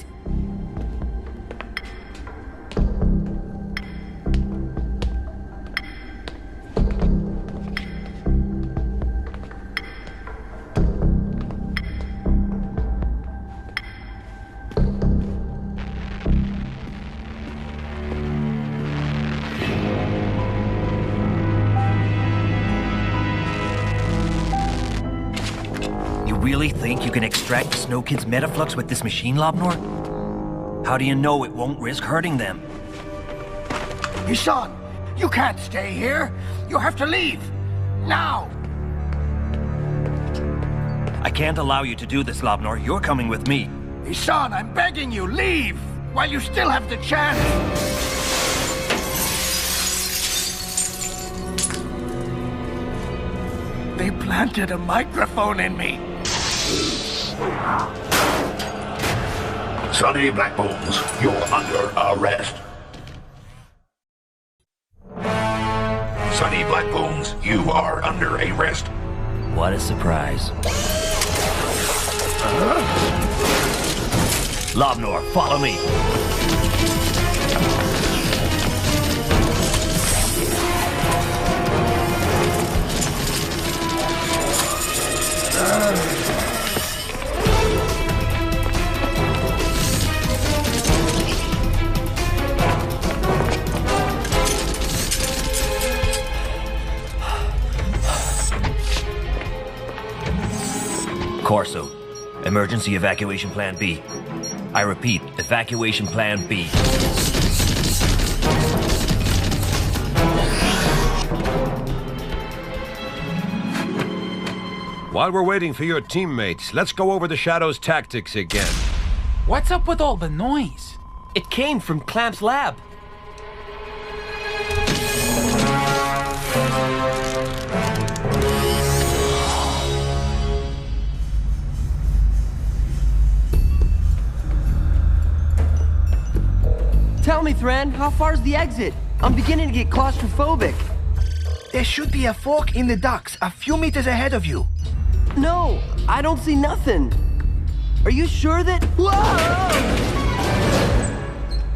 Really think you can extract the Snow Kid's Metaflux with this machine, Lobnor? How do you know it won't risk hurting them? Isan, you can't stay here. You have to leave. Now! I can't allow you to do this, Lobnor. You're coming with me. Isan, I'm begging you, leave! While you still have the chance! They planted a microphone in me. Sonny Blackbones, you're under arrest. Sonny Blackbones, you are under arrest. What a surprise. Lobnor, follow me. Corso, emergency evacuation plan B. I repeat, evacuation plan B. While we're waiting for your teammates, let's go over the Shadow's tactics again. What's up with all the noise? It came from Clamp's lab. Tell me, Thran, how far's the exit? I'm beginning to get claustrophobic. There should be a fork in the docks a few meters ahead of you. No, I don't see nothing. Are you sure that... Whoa!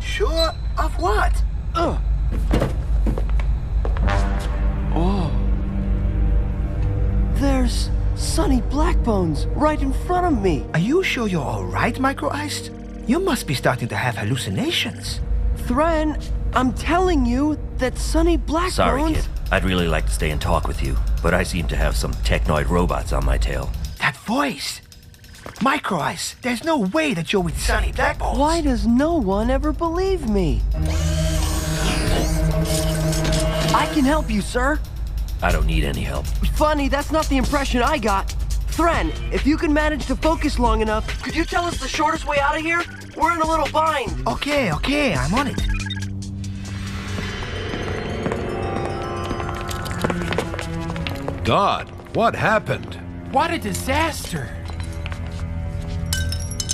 Sure of what? Oh. There's Sonny Blackbones right in front of me. Are you sure you're all right, Micro Ice? You must be starting to have hallucinations. Thran, I'm telling you that Sonny Blackbones... Sorry, kid. I'd really like to stay and talk with you, but I seem to have some technoid robots on my tail. That voice! Micro Ice, there's no way that you're with Sonny Blackbones. Why does no one ever believe me? I can help you, sir. I don't need any help. Funny, that's not the impression I got. Thren, if you can manage to focus long enough, could you tell us the shortest way out of here? We're in a little bind. Okay, I'm on it. God, what happened? What a disaster!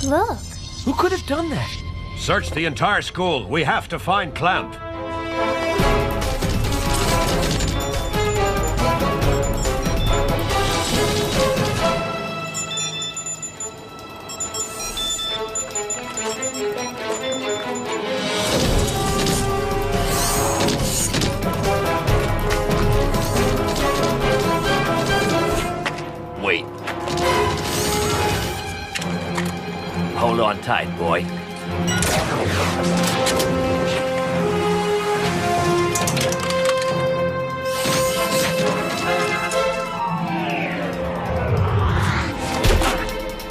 Look. Who could have done that? Search the entire school. We have to find Clamp. Wait. Hold on tight, boy.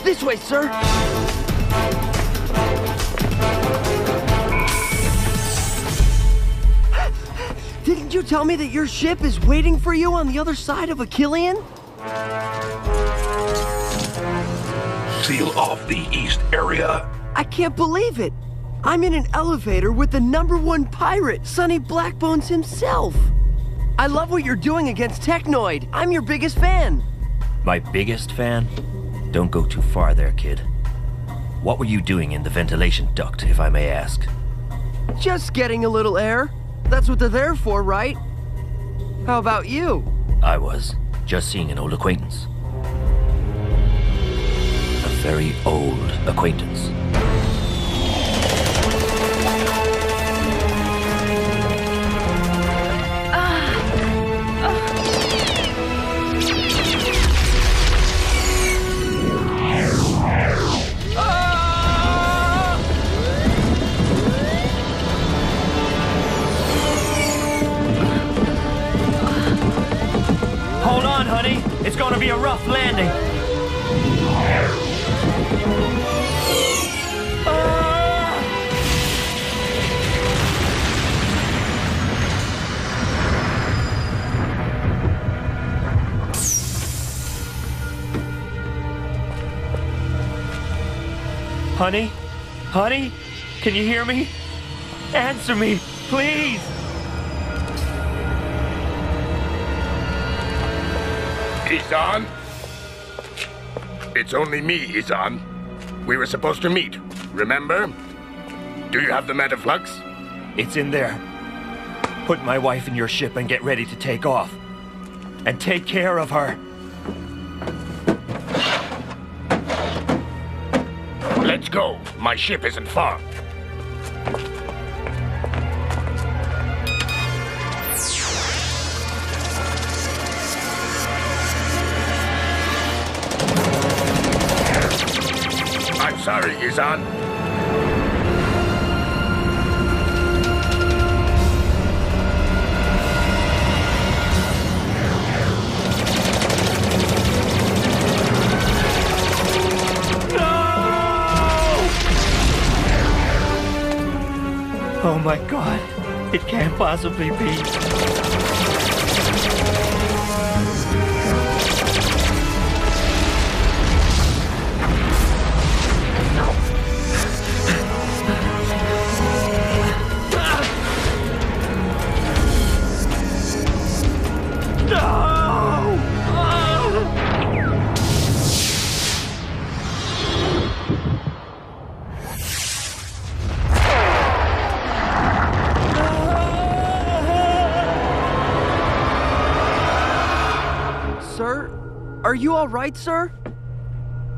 This way, sir. Didn't you tell me that your ship is waiting for you on the other side of Achillean? Seal off the east area. I can't believe it. I'm in an elevator with the #1 pirate, Sonny Blackbones himself. I love what you're doing against Technoid. I'm your biggest fan. My biggest fan? Don't go too far there, kid. What were you doing in the ventilation duct, if I may ask? Just getting a little air. That's what they're there for, right? How about you? I was just seeing an old acquaintance. A very old acquaintance. Hold on, honey. It's gonna be a rough landing. Honey? Honey? Can you hear me? Answer me, please! Izan? It's only me, Izan. We were supposed to meet, remember? Do you have the Metaflux? It's in there. Put my wife in your ship and get ready to take off. And take care of her. Let's go. My ship isn't far. I'm sorry, Izan. Oh my god. It can't possibly be. Are you all right, sir?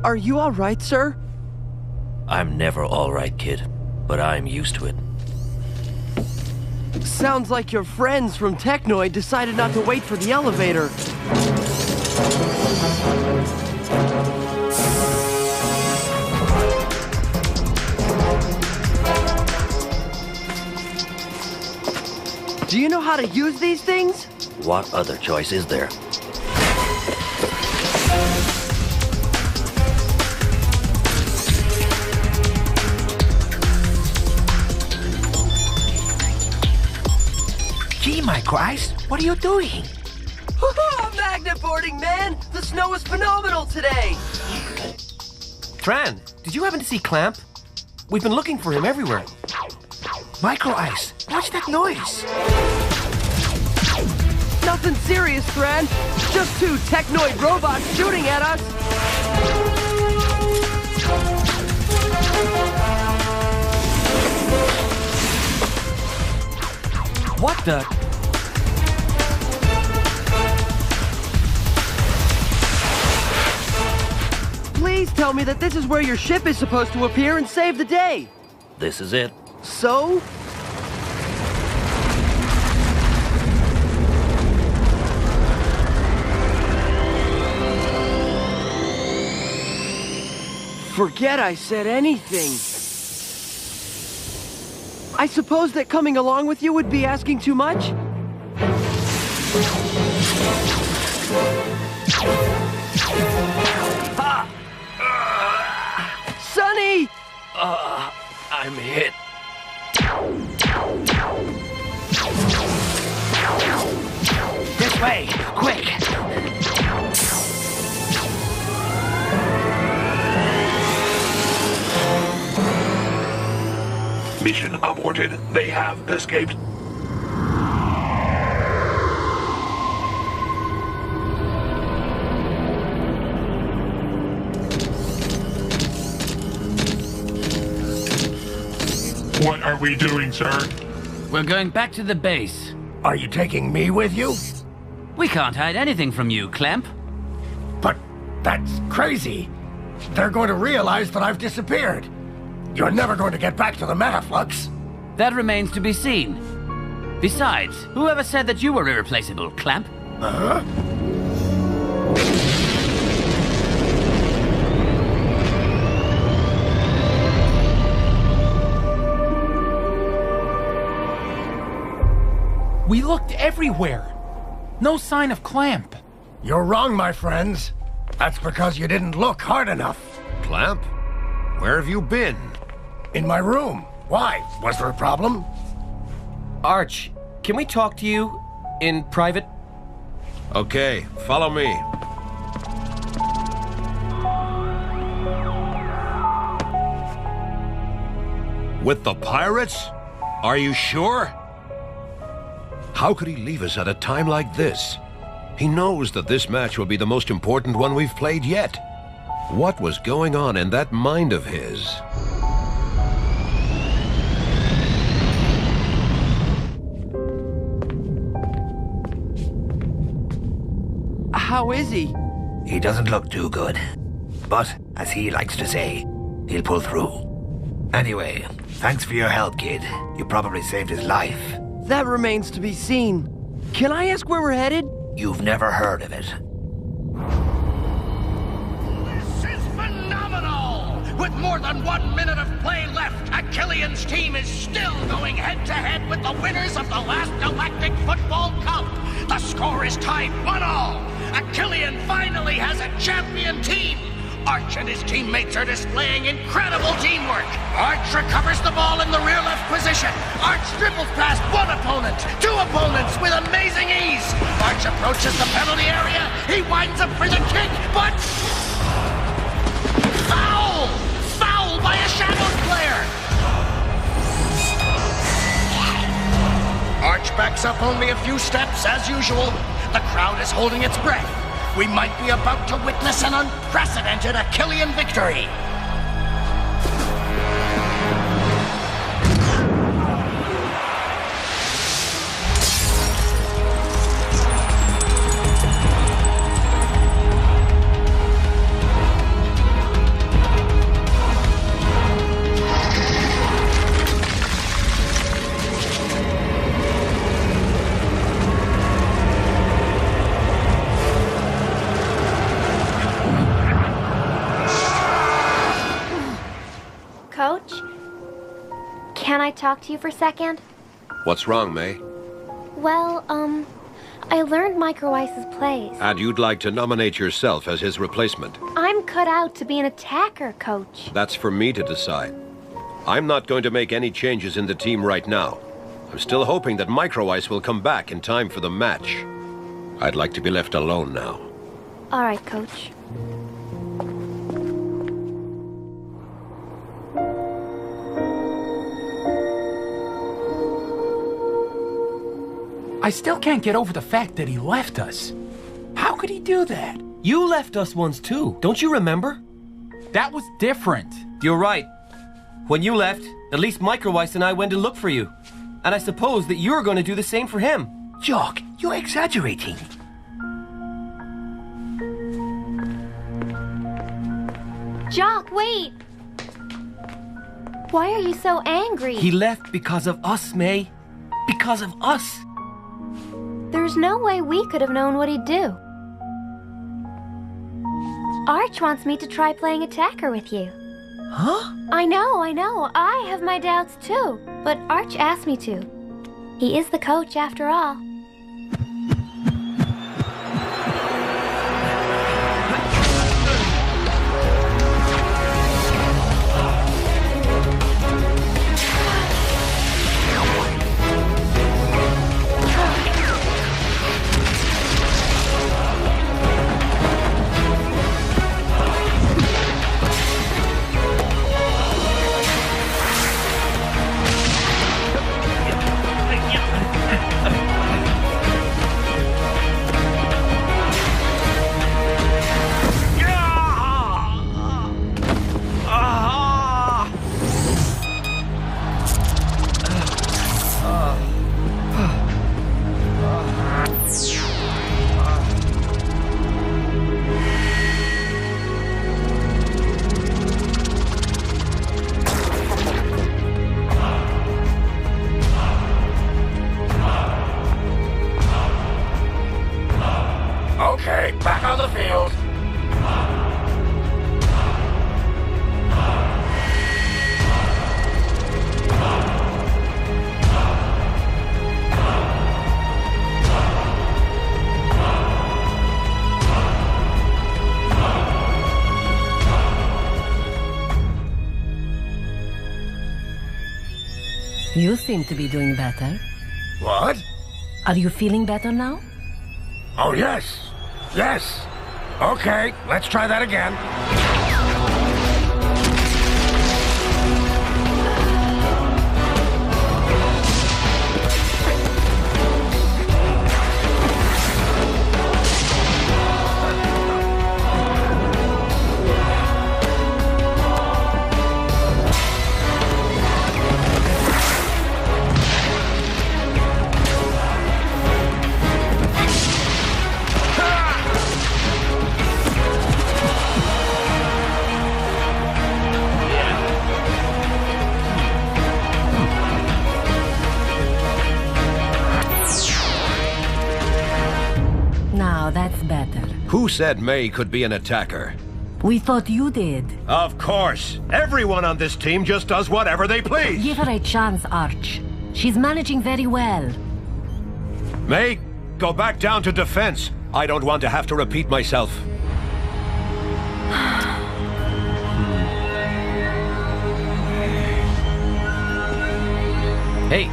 Are you all right, sir? I'm never all right, kid, but I'm used to it. Sounds like your friends from Technoid decided not to wait for the elevator. Do you know how to use these things? What other choice is there? Gee, my Christ, what are you doing? Magnet boarding, man! The snow is phenomenal today! Tran, did you happen to see Clamp? We've been looking for him everywhere. Micro Ice, what's that noise? Nothing serious, Thran. Just two technoid robots shooting at us. What the? Please tell me that this is where your ship is supposed to appear and save the day. This is it. So? Forget I said anything. I suppose that coming along with you would be asking too much? Sonny! I'm hit. This way, quick! Mission aborted. They have escaped. What are we doing, sir? We're going back to the base. Are you taking me with you? We can't hide anything from you, Clamp. But that's crazy. They're going to realize that I've disappeared. You're never going to get back to the Metaflux. That remains to be seen. Besides, whoever said that you were irreplaceable, Clamp? Huh? We looked everywhere. No sign of Clamp. You're wrong, my friends. That's because you didn't look hard enough. Clamp? Where have you been? In my room. Why? Was there a problem? Arch, can we talk to you in private? Okay, follow me. With the pirates? Are you sure? How could he leave us at a time like this? He knows that this match will be the most important one we've played yet. What was going on in that mind of his? How is he? He doesn't look too good. But, as he likes to say, he'll pull through. Anyway, thanks for your help, kid. You probably saved his life. That remains to be seen. Can I ask where we're headed? You've never heard of it. This is phenomenal! With more than 1 minute of play left, Achillean's team is still going head-to-head with the winners of the last Galactic Football Cup. The score is tied 1-1. Achillean finally has a champion team. Arch and his teammates are displaying incredible teamwork. Arch recovers the ball in the rear left position. Arch dribbles past one opponent, two opponents with amazing ease. Arch approaches the penalty area. He winds up for the kick, but... Foul! Foul by a Shadows player! Arch backs up only a few steps, as usual. The crowd is holding its breath. We might be about to witness an unprecedented Achillean victory. Coach? Can I talk to you for a second? What's wrong, May? Well, I learned Micro Ice's plays. And you'd like to nominate yourself as his replacement? I'm cut out to be an attacker, Coach. That's for me to decide. I'm not going to make any changes in the team right now. I'm still hoping that Micro Ice will come back in time for the match. I'd like to be left alone now. All right, Coach. I still can't get over the fact that he left us. How could he do that? You left us once too, don't you remember? That was different. You're right. When you left, at least Microweiss and I went to look for you. And I suppose that you're going to do the same for him. Jock, you're exaggerating. Jock, wait! Why are you so angry? He left because of us, May. Because of us. There's no way we could have known what he'd do. Arch wants me to try playing attacker with you. Huh? I know. I have my doubts too. But Arch asked me to. He is the coach after all. Okay, back on the field. You seem to be doing better. What? Are you feeling better now? Oh, yes. Yes. Okay, let's try that again. Now that's better. Who said May could be an attacker? We thought you did. Of course. Everyone on this team just does whatever they please. Give her a chance, Arch. She's managing very well. May, go back down to defense. I don't want to have to repeat myself. Hey.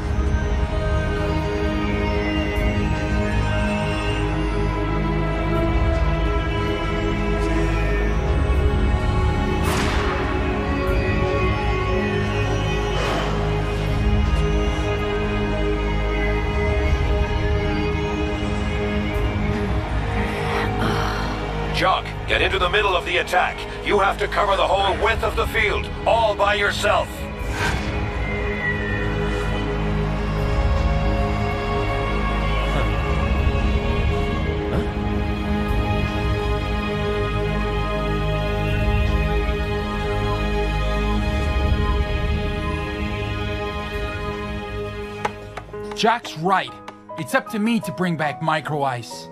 Jock, get into the middle of the attack. You have to cover the whole width of the field, all by yourself. Jock's right. It's up to me to bring back Microweiss.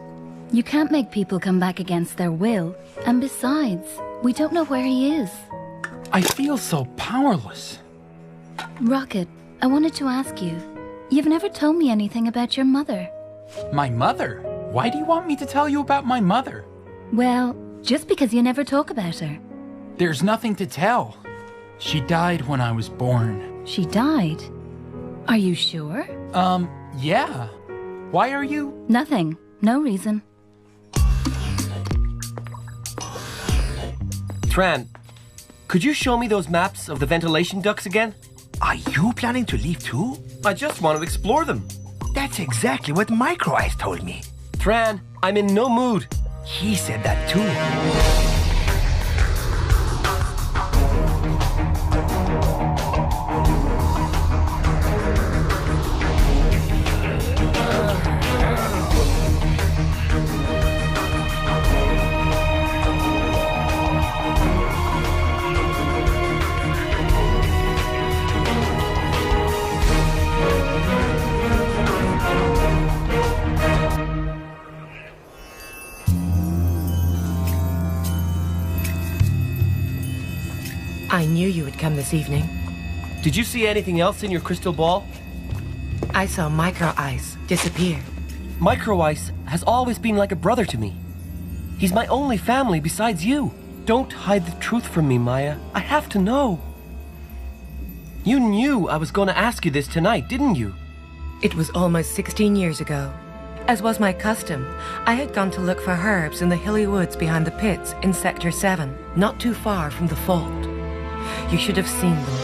You can't make people come back against their will. And besides, we don't know where he is. I feel so powerless. Rocket, I wanted to ask you. You've never told me anything about your mother. My mother? Why do you want me to tell you about my mother? Well, just because you never talk about her. There's nothing to tell. She died when I was born. She died? Are you sure? Yeah. Why are you? Nothing. No reason. Tran, could you show me those maps of the ventilation ducts again? Are you planning to leave too? I just want to explore them. That's exactly what Micro Eyes told me. Tran, I'm in no mood. He said that too. I knew you would come this evening. Did you see anything else in your crystal ball? I saw Micro Ice disappear. Micro Ice has always been like a brother to me. He's my only family besides you. Don't hide the truth from me, Maya. I have to know. You knew I was going to ask you this tonight, didn't you? It was almost 16 years ago. As was my custom, I had gone to look for herbs in the hilly woods behind the pits in Sector 7, not too far from the fault. You should have seen them.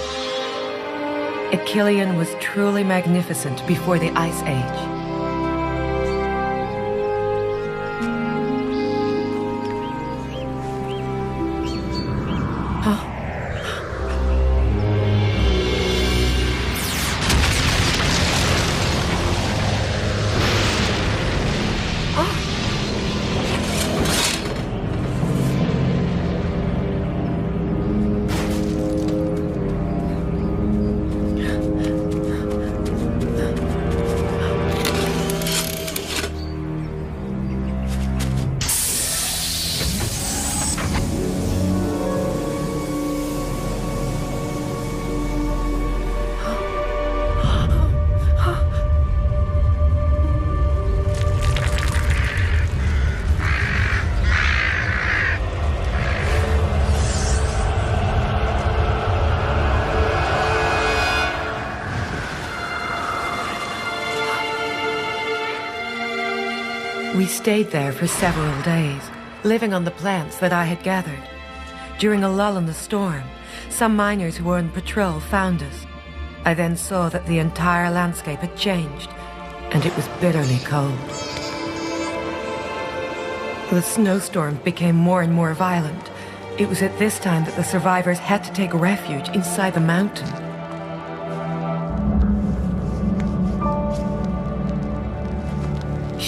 Achillean was truly magnificent before the Ice Age. We stayed there for several days, living on the plants that I had gathered. During a lull in the storm, some miners who were on patrol found us. I then saw that the entire landscape had changed, and it was bitterly cold. The snowstorm became more and more violent. It was at this time that the survivors had to take refuge inside the mountain.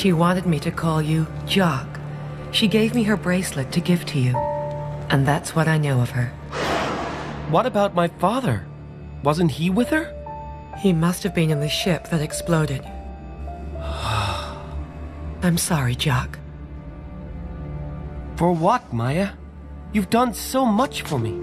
She wanted me to call you Jock. She gave me her bracelet to give to you. And that's what I know of her. What about my father? Wasn't he with her? He must have been in the ship that exploded. I'm sorry, Jock. For what, Maya? You've done so much for me.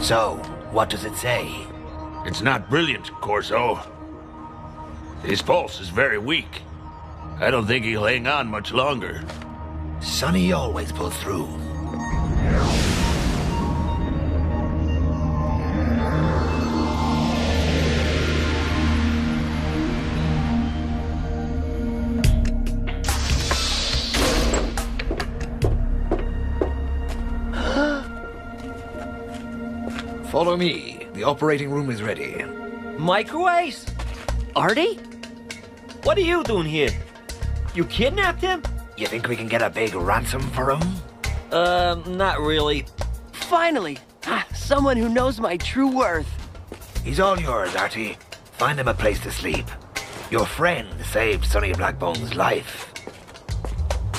So, what does it say? It's not brilliant, Corso. His pulse is very weak. I don't think he'll hang on much longer. Sonny always pulls through. Follow me. The operating room is ready. Microwaves? Artie? What are you doing here? You kidnapped him? You think we can get a big ransom for him? Not really. Finally! Someone who knows my true worth. He's all yours, Artie. Find him a place to sleep. Your friend saved Sonny Blackbone's life.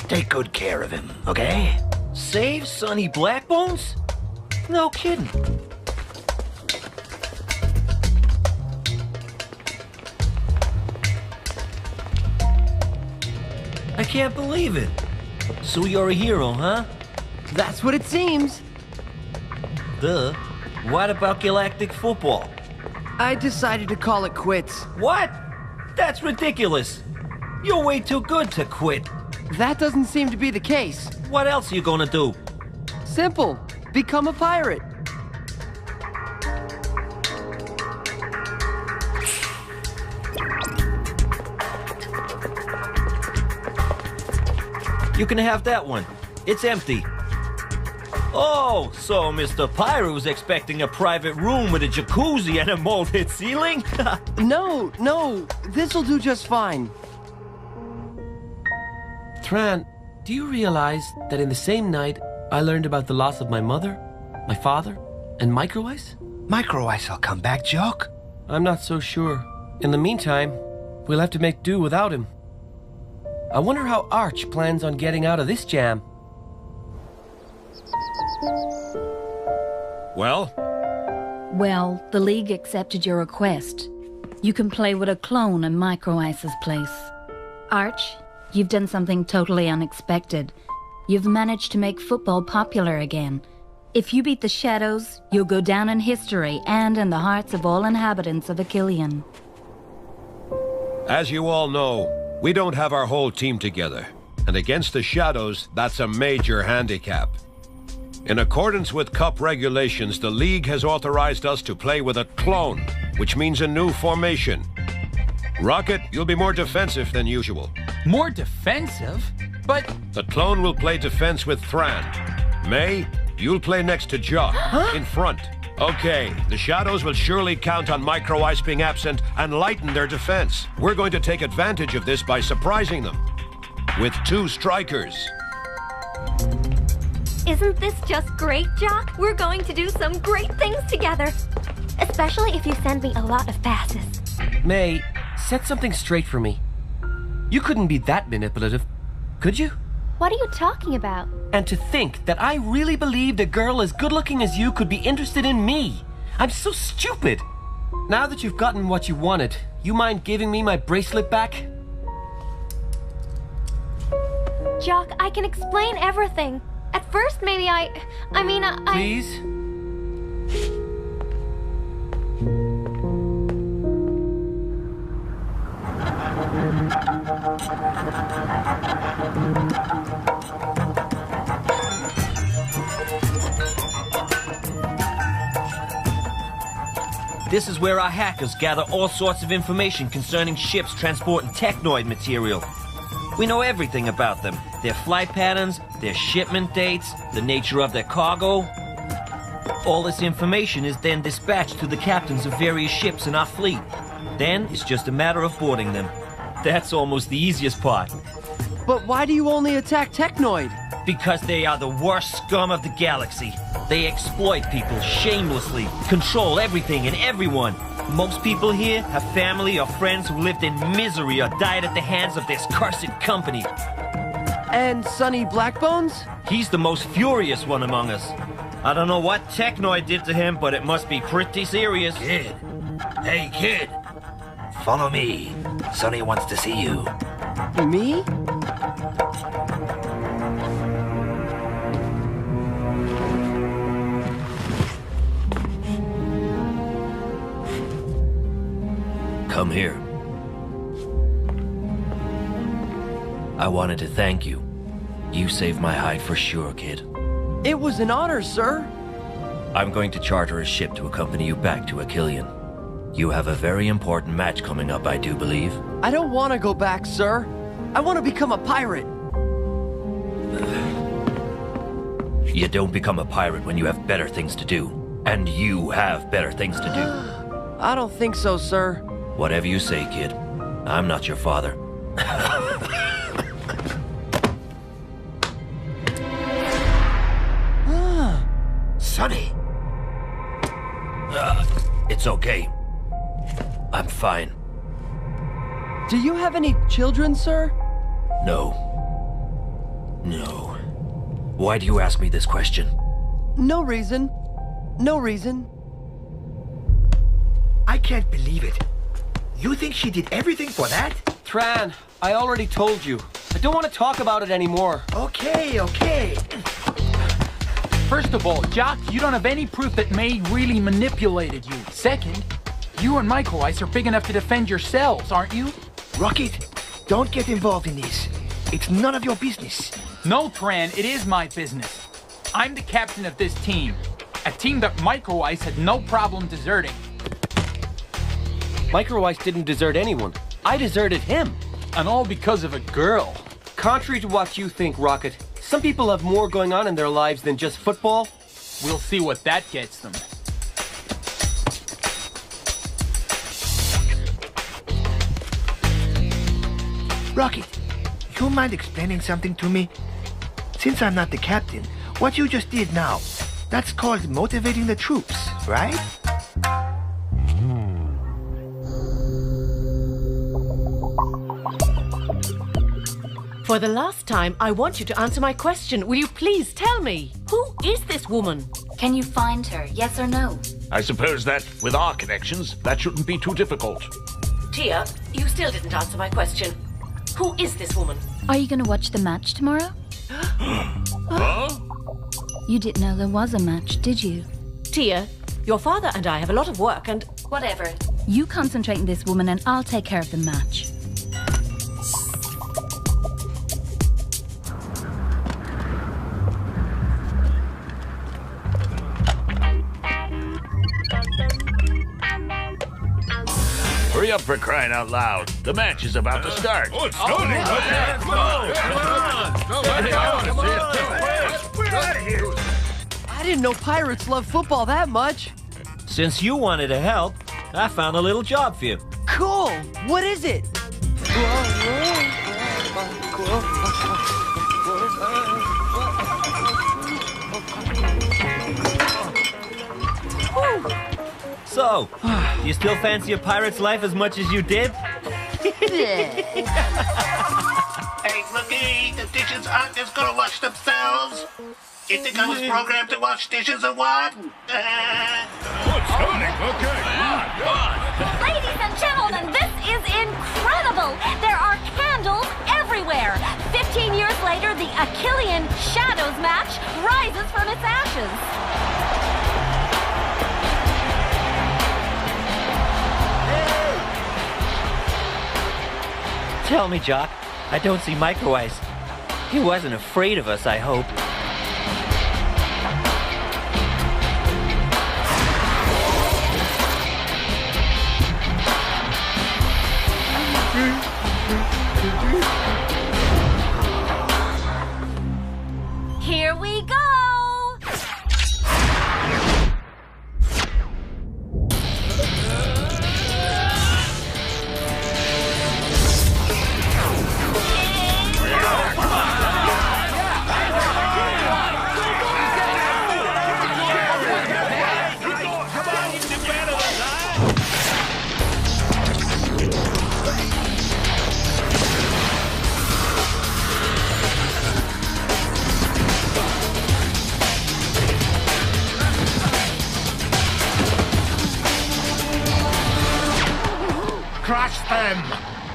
Take good care of him, okay? Save Sonny Blackbones? No kidding. I can't believe it. So you're a hero, huh? That's what it seems. Duh. What about Galactik Football? I decided to call it quits. What? That's ridiculous. You're way too good to quit. That doesn't seem to be the case. What else are you gonna do? Simple. Become a pirate. You can have that one. It's empty. Oh, so Mr. Pyro's expecting a private room with a jacuzzi and a molded ceiling? No, this'll do just fine. Tran, do you realize that in the same night, I learned about the loss of my mother, my father, and Micro Ice? Micro Ice will come back, Jock. I'm not so sure. In the meantime, we'll have to make do without him. I wonder how Arch plans on getting out of this jam. Well? Well, the League accepted your request. You can play with a clone in Micro Ice's place. Arch, you've done something totally unexpected. You've managed to make football popular again. If you beat the Shadows, you'll go down in history and in the hearts of all inhabitants of Achillean. As you all know, we don't have our whole team together. And against the Shadows, that's a major handicap. In accordance with Cup regulations, the League has authorized us to play with a clone, which means a new formation. Rocket, you'll be more defensive than usual. More defensive? But... The clone will play defense with Thran. May, you'll play next to Jock, in front. Okay, the Shadows will surely count on Micro Ice being absent and lighten their defense. We're going to take advantage of this by surprising them. With 2 strikers. Isn't this just great, Jock? We're going to do some great things together. Especially if you send me a lot of passes. May, set something straight for me. You couldn't be that manipulative, could you? What are you talking about? And to think that I really believed a girl as good-looking as you could be interested in me. I'm so stupid. Now that you've gotten what you wanted, you mind giving me my bracelet back? Jock, I can explain everything. At first, maybe I mean, Please? This is where our hackers gather all sorts of information concerning ships transporting technoid material. We know everything about them. Their flight patterns, their shipment dates, the nature of their cargo. All this information is then dispatched to the captains of various ships in our fleet. Then it's just a matter of boarding them. That's almost the easiest part. But why do you only attack Technoid? Because they are the worst scum of the galaxy. They exploit people shamelessly, control everything and everyone. Most people here have family or friends who lived in misery or died at the hands of this cursed company. And Sonny Blackbones? He's the most furious one among us. I don't know what Technoid did to him, but it must be pretty serious. Kid. Hey, kid. Follow me. Sonny wants to see you. Me? Come here. I wanted to thank you. You saved my hide for sure, kid. It was an honor, sir. I'm going to charter a ship to accompany you back to Achillean. You have a very important match coming up, I do believe. I don't want to go back, sir. I want to become a pirate. You don't become a pirate when you have better things to do. And you have better things to do. I don't think so, sir. Whatever you say, kid. I'm not your father. Sonny. It's okay. I'm fine. Do you have any children, sir? No. No. Why do you ask me this question? No reason. No reason. I can't believe it. You think she did everything for that? Tran, I already told you. I don't want to talk about it anymore. Okay, okay. First of all, Jock, you don't have any proof that May really manipulated you. Second, you and Micro Ice are big enough to defend yourselves, aren't you? Rocket, don't get involved in this. It's none of your business. No, Tran, it is my business. I'm the captain of this team. A team that Micro Ice had no problem deserting. Micro Ice didn't desert anyone. I deserted him. And all because of a girl. Contrary to what you think, Rocket, some people have more going on in their lives than just football. We'll see what that gets them. Rocket, you mind explaining something to me? Since I'm not the captain, what you just did now, that's called motivating the troops, right? For the last time, I want you to answer my question. Will you please tell me? Who is this woman? Can you find her, yes or no? I suppose that, with our connections, that shouldn't be too difficult. Tia, you still didn't answer my question. Who is this woman? Are you going to watch the match tomorrow? Huh? You didn't know there was a match, did you? Tia, your father and I have a lot of work and... Whatever. You concentrate on this woman and I'll take care of the match. Hurry up, for crying out loud. The match is about to start. Oh, it's starting. I didn't know pirates love football that much. Since you wanted to help, I found a little job for you. Cool. What is it? So, do you still fancy a pirate's life as much as you did? Hey, looky, the dishes aren't just gonna wash themselves. You think I was programmed to wash dishes or what? Ladies and gentlemen, this is incredible! There are candles everywhere! 15 years later, the Achillean Shadows match rises from its ashes. Tell me, Jock, I don't see Micro Ice. He wasn't afraid of us, I hope. Here we go! Crush them!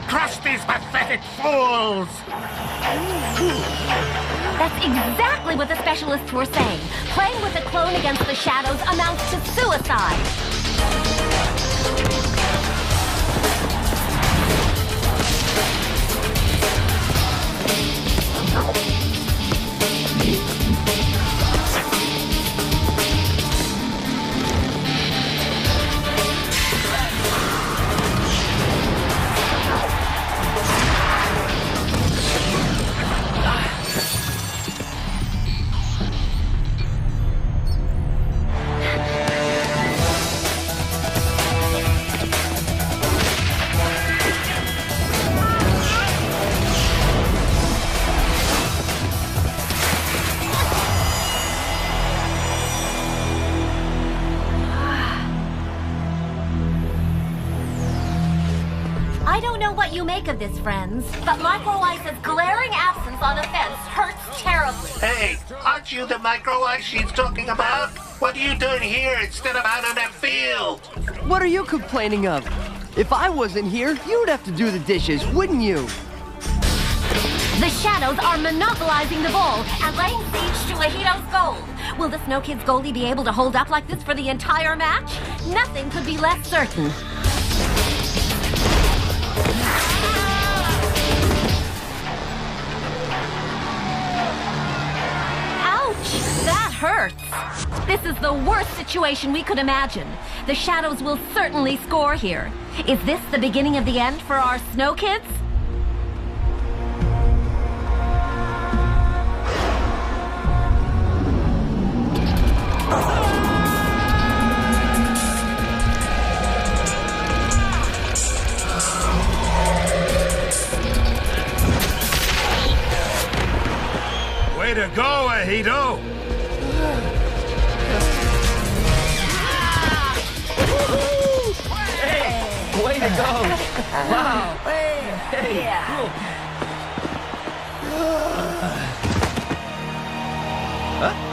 Crush these pathetic fools! That's exactly what the specialists were saying. Playing with a clone against the shadows amounts to suicide. what you make of this, friends, but Micro Ice's glaring absence on the fence hurts terribly. Hey, aren't you the Micro Ice she's talking about? What are you doing here instead of out on that field? What are you complaining of? If I wasn't here, you'd have to do the dishes, wouldn't you? The Shadows are monopolizing the ball and laying siege to Ahito's goal. Will the Snow Kids goalie be able to hold up like this for the entire match? Nothing could be less certain. Ouch! That hurts. This is the worst situation we could imagine. The Shadows will certainly score here. Is this the beginning of the end for our Snow Kids? Way to go, Ahito! Hey, way to go! Wow! Hey! Yeah. Huh?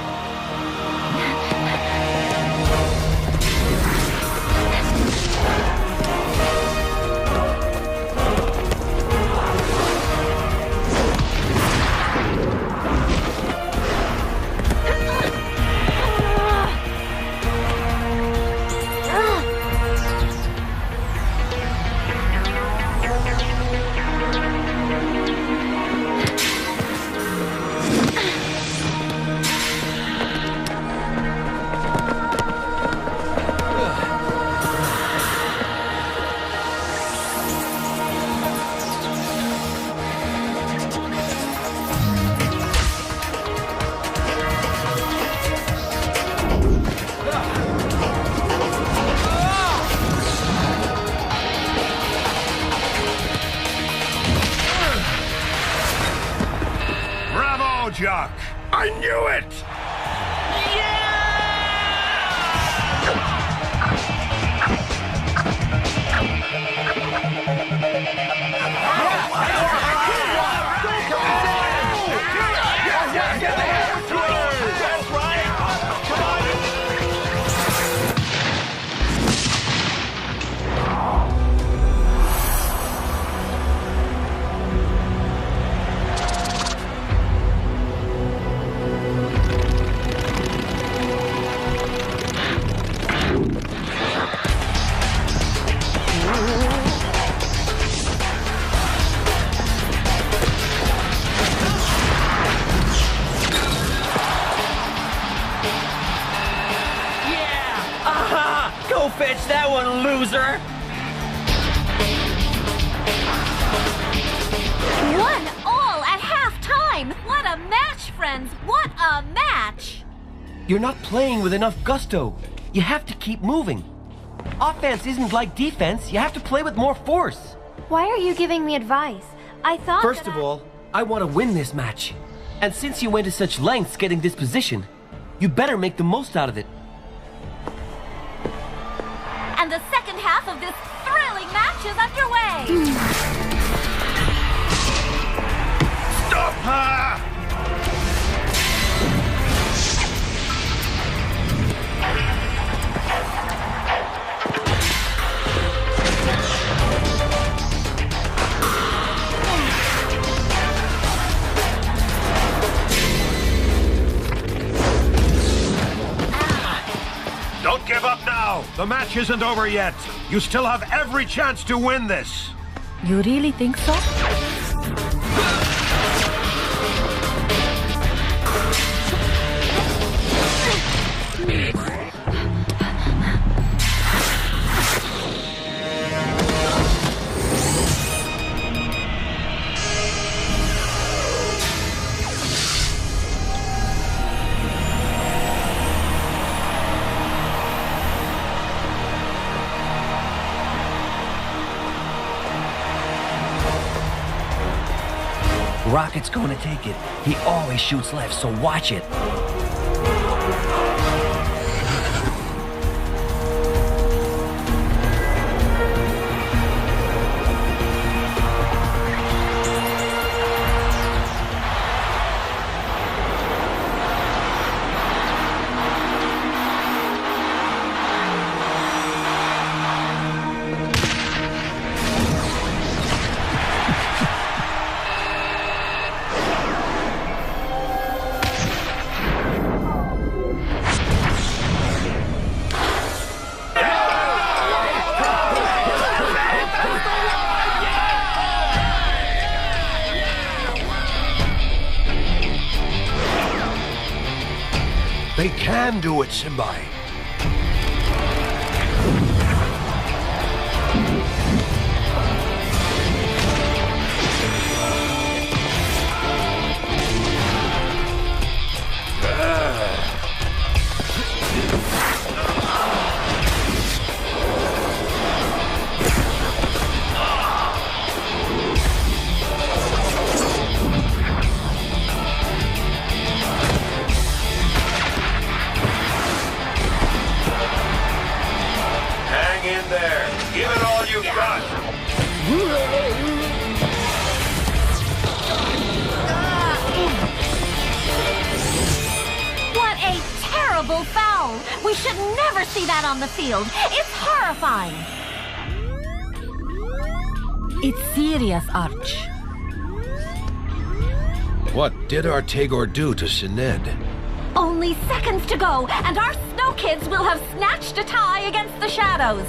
Jock! I knew it! Go fetch that one, loser! 1-1 at halftime! What a match, friends! What a match! You're not playing with enough gusto. You have to keep moving. Offense isn't like defense. You have to play with more force. Why are you giving me advice? I thought First of all, I want to win this match. And since you went to such lengths getting this position, you better make the most out of it. And the second half of this thrilling match is underway! Stop her! Don't give up now! The match isn't over yet. You still have every chance to win this. You really think so? Rocket's gonna take it. He always shoots left, so watch it. can do it, Simbai. What a terrible foul! We should never see that on the field. It's horrifying. It's serious, Arch. What did our Tagor do to Sined? Only seconds to go, and our snow kids will have snatched a tie against the shadows.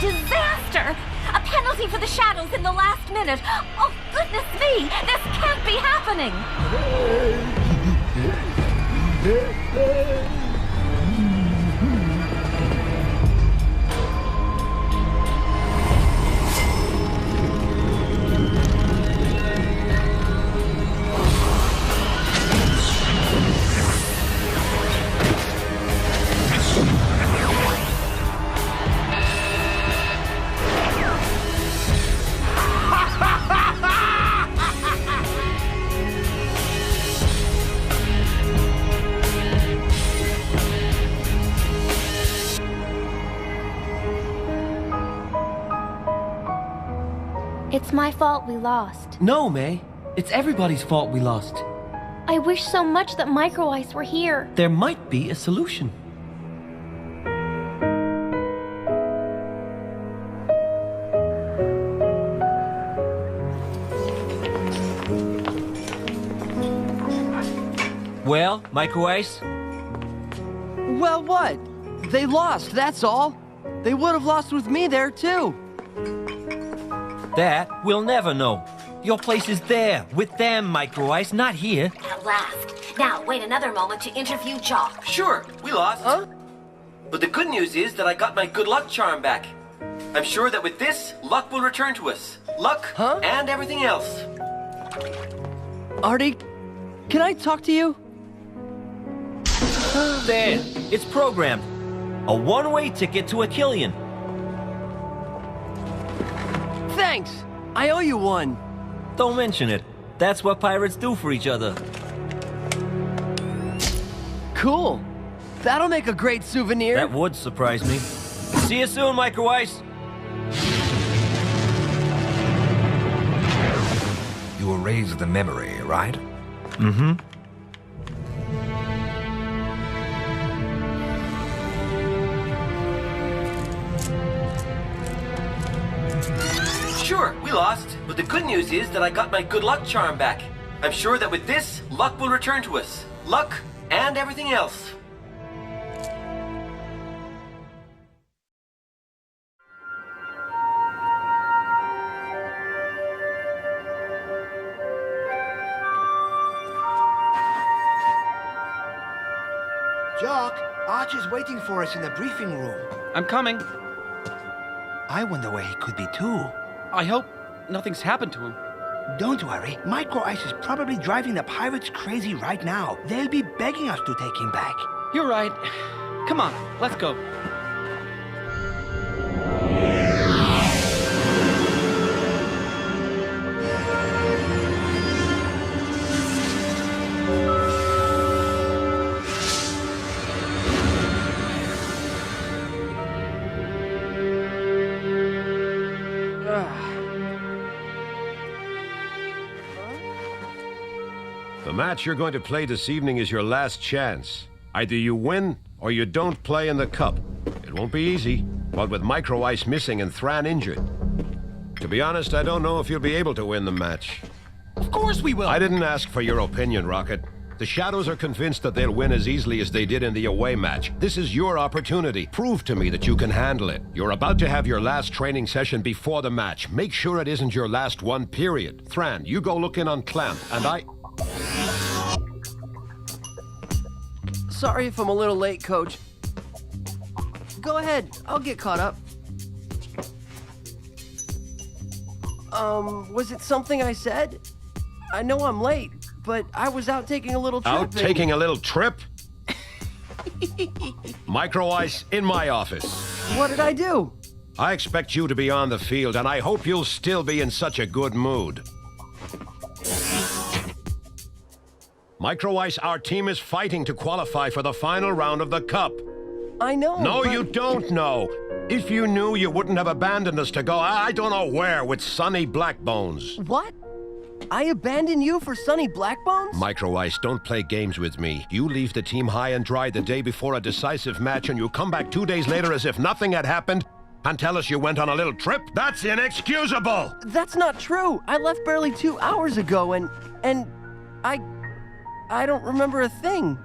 Disaster! A penalty for the shadows in the last minute. Oh, goodness me! This can't be happening! It's my fault we lost. No, May. It's everybody's fault we lost. I wish so much that Micro Ice were here. There might be a solution. Well, Micro Ice? Well, what? They lost, that's all. They would have lost with me there, too. That we'll never know. Your place is there, with them, Micro Ice, not here. At last. Now, wait another moment to interview Jock. Sure, we lost. Huh? But the good news is that I got my good luck charm back. I'm sure that with this, luck will return to us. Luck and everything else. Artie, can I talk to you? There, it's programmed. A one-way ticket to Achillean. Thanks! I owe you one. Don't mention it. That's what pirates do for each other. Cool. That'll make a great souvenir. That would surprise me. See you soon, Micro Ice. You erased the memory, right? Mm-hmm. Sure, we lost, but the good news is that I got my good luck charm back. I'm sure that with this, luck will return to us. Luck and everything else. Jock, Arch is waiting for us in the briefing room. I'm coming. I wonder where he could be too. I hope nothing's happened to him. Don't worry, Micro Ice is probably driving the pirates crazy right now. They'll be begging us to take him back. You're right. Come on, let's go. match you're going to play this evening is your last chance. Either you win, or you don't play in the cup. It won't be easy, but with Micro Ice missing and Thran injured. To be honest, I don't know if you'll be able to win the match. Of course we will! I didn't ask for your opinion, Rocket. The Shadows are convinced that they'll win as easily as they did in the away match. This is your opportunity. Prove to me that you can handle it. You're about to have your last training session before the match. Make sure it isn't your last one, period. Thran, you go look in on Clamp, and I... Sorry if I'm a little late, Coach. Go ahead, I'll get caught up. Was it something I said? I know I'm late, but I was out taking a little trip. Out taking a little trip? Micro Ice in my office. What did I do? I expect you to be on the field, and I hope you'll still be in such a good mood. Micro Ice, our team is fighting to qualify for the final round of the Cup. I know, No, but... you don't know. If you knew, you wouldn't have abandoned us to go I don't know where with Sonny Blackbones. What? I abandoned you for Sonny Blackbones? Micro Ice, don't play games with me. You leave the team high and dry the day before a decisive match, and you come back 2 days later as if nothing had happened and tell us you went on a little trip? That's inexcusable! That's not true. I left barely 2 hours ago, and I don't remember a thing.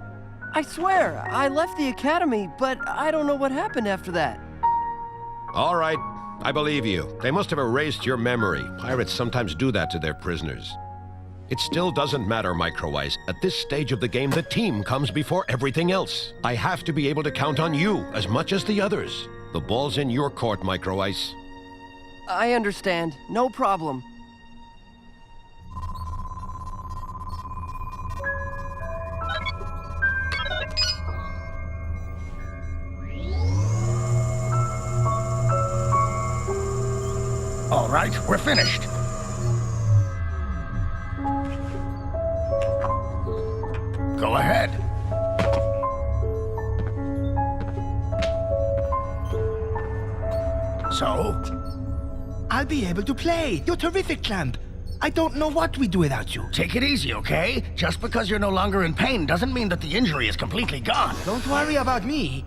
I swear, I left the academy, but I don't know what happened after that. All right, I believe you. They must have erased your memory. Pirates sometimes do that to their prisoners. It still doesn't matter, Micro Ice. At this stage of the game, the team comes before everything else. I have to be able to count on you as much as the others. The ball's in your court, Micro Ice. I understand. No problem. All right, we're finished. Go ahead. So? I'll be able to play. You're terrific, Clamp. I don't know what we'd do without you. Take it easy, okay? Just because you're no longer in pain doesn't mean that the injury is completely gone. Don't worry about me.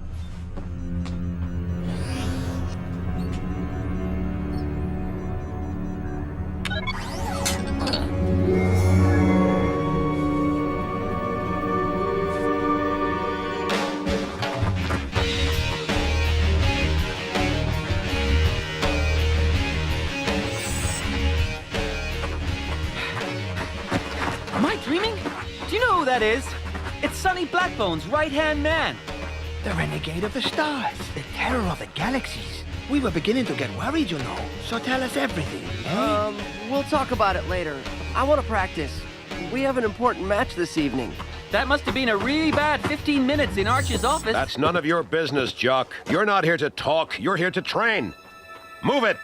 That is. It's Sonny Blackbones' right-hand man. The renegade of the stars, the terror of the galaxies. We were beginning to get worried, you know. So tell us everything, eh? We'll talk about it later. I want to practice. We have an important match this evening. That must have been a really bad 15 minutes in Arch's office. That's none of your business, Jock. You're not here to talk, you're here to train. Move it!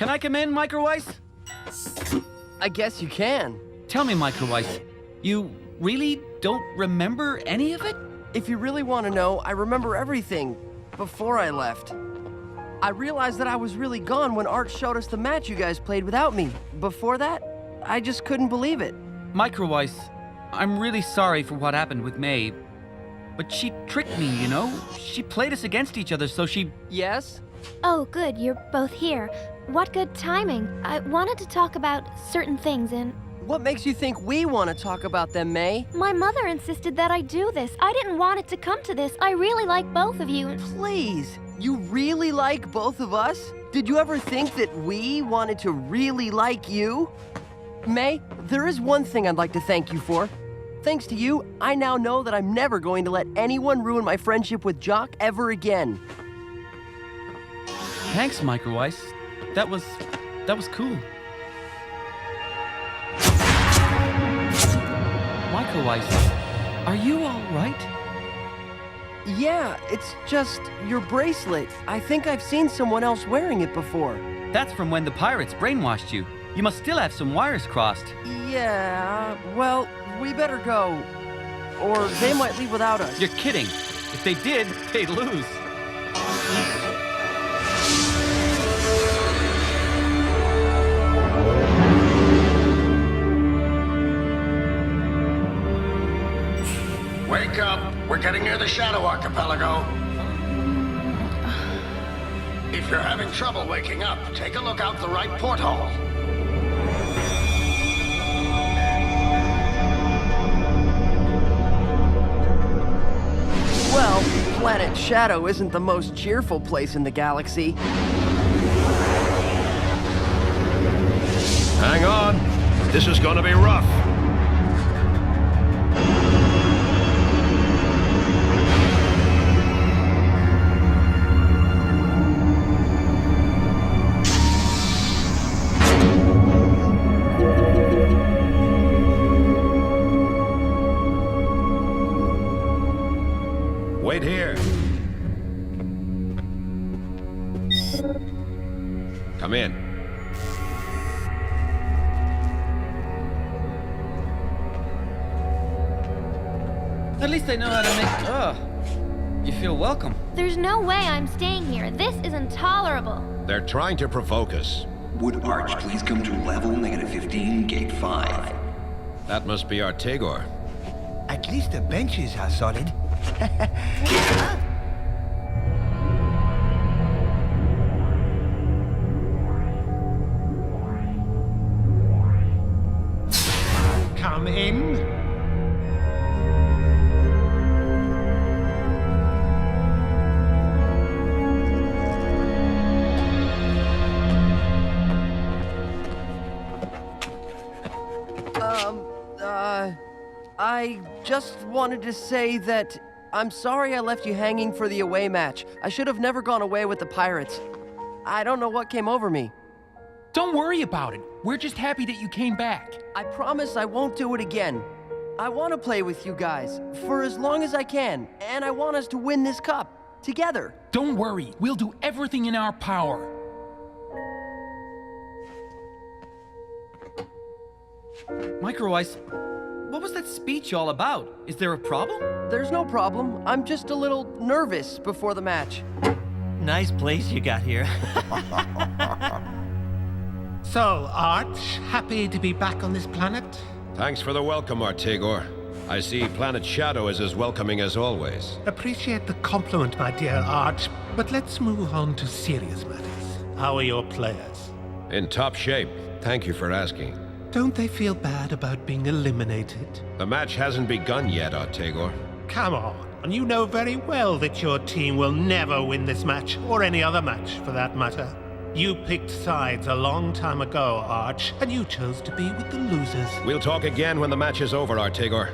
Can I come in, Micro Ice? I guess you can. Tell me, Micro Ice, you really don't remember any of it? If you really want to know, I remember everything before I left. I realized that I was really gone when Art showed us the match you guys played without me. Before that, I just couldn't believe it. Micro Ice, I'm really sorry for what happened with May. But she tricked me, you know? She played us against each other, so she... Yes? Oh, good, you're both here. What good timing. I wanted to talk about certain things and... What makes you think we want to talk about them, May? My mother insisted that I do this. I didn't want it to come to this. I really like both of you. Please, you really like both of us? Did you ever think that we wanted to really like you? May, there is one thing I'd like to thank you for. Thanks to you, I now know that I'm never going to let anyone ruin my friendship with Jock ever again. Thanks, Micro Ice. That was cool. Micro Ice, are you all right? Yeah, it's just your bracelet. I think I've seen someone else wearing it before. That's from when the pirates brainwashed you. You must still have some wires crossed. Yeah, well, we better go. Or they might leave without us. You're kidding. If they did, they'd lose. Wake up! We're getting near the Shadow Archipelago. If you're having trouble waking up, take a look out the right porthole. Well, Planet Shadow isn't the most cheerful place in the galaxy. Hang on. This is gonna be rough. Wait here. Come in. At least I know how to make... You feel welcome. There's no way I'm staying here. This is intolerable. They're trying to provoke us. Would Arch please come to level -15, gate 5? That must be our Traitor. At least the benches are solid. Come in. I just wanted to say that I'm sorry I left you hanging for the away match. I should have never gone away with the Pirates. I don't know what came over me. Don't worry about it. We're just happy that you came back. I promise I won't do it again. I want to play with you guys for as long as I can, and I want us to win this cup together. Don't worry. We'll do everything in our power. Micro Ice, what was that speech all about? Is there a problem? There's no problem. I'm just a little nervous before the match. Nice place you got here. So, Arch, happy to be back on this planet? Thanks for the welcome, Traitor. I see Planet Shadow is as welcoming as always. Appreciate the compliment, my dear Arch, but let's move on to serious matters. How are your players? In top shape. Thank you for asking. Don't they feel bad about being eliminated? The match hasn't begun yet, Traitor. Come on, you know very well that your team will never win this match, or any other match for that matter. You picked sides a long time ago, Arch, and you chose to be with the losers. We'll talk again when the match is over, Traitor.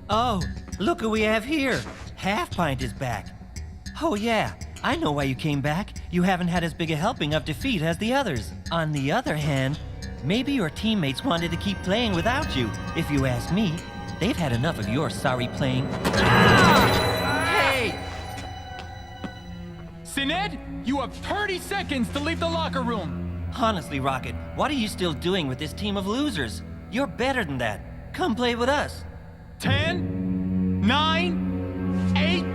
Oh, look who we have here. Half Pint is back. Oh yeah, I know why you came back. You haven't had as big a helping of defeat as the others. On the other hand, maybe your teammates wanted to keep playing without you. If you ask me, they've had enough of your sorry playing. Hey! Ed, you have 30 seconds to leave the locker room. Honestly, Rocket, what are you still doing with this team of losers? You're better than that. Come play with us. 10, 9, 8.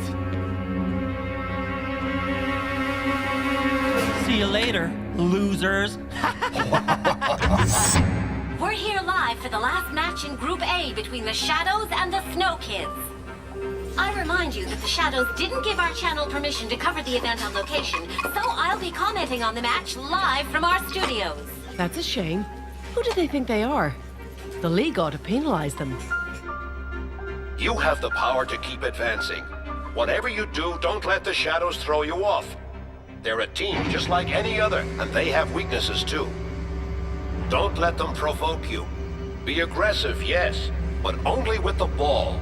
See you later, losers. We're here live for the last match in Group A between the Shadows and the Snow Kids. I remind you that the Shadows didn't give our channel permission to cover the event on location, so I'll be commenting on the match live from our studios. That's a shame. Who do they think they are? The League ought to penalize them. You have the power to keep advancing. Whatever you do, don't let the Shadows throw you off. They're a team just like any other, and they have weaknesses too. Don't let them provoke you. Be aggressive, yes, but only with the ball.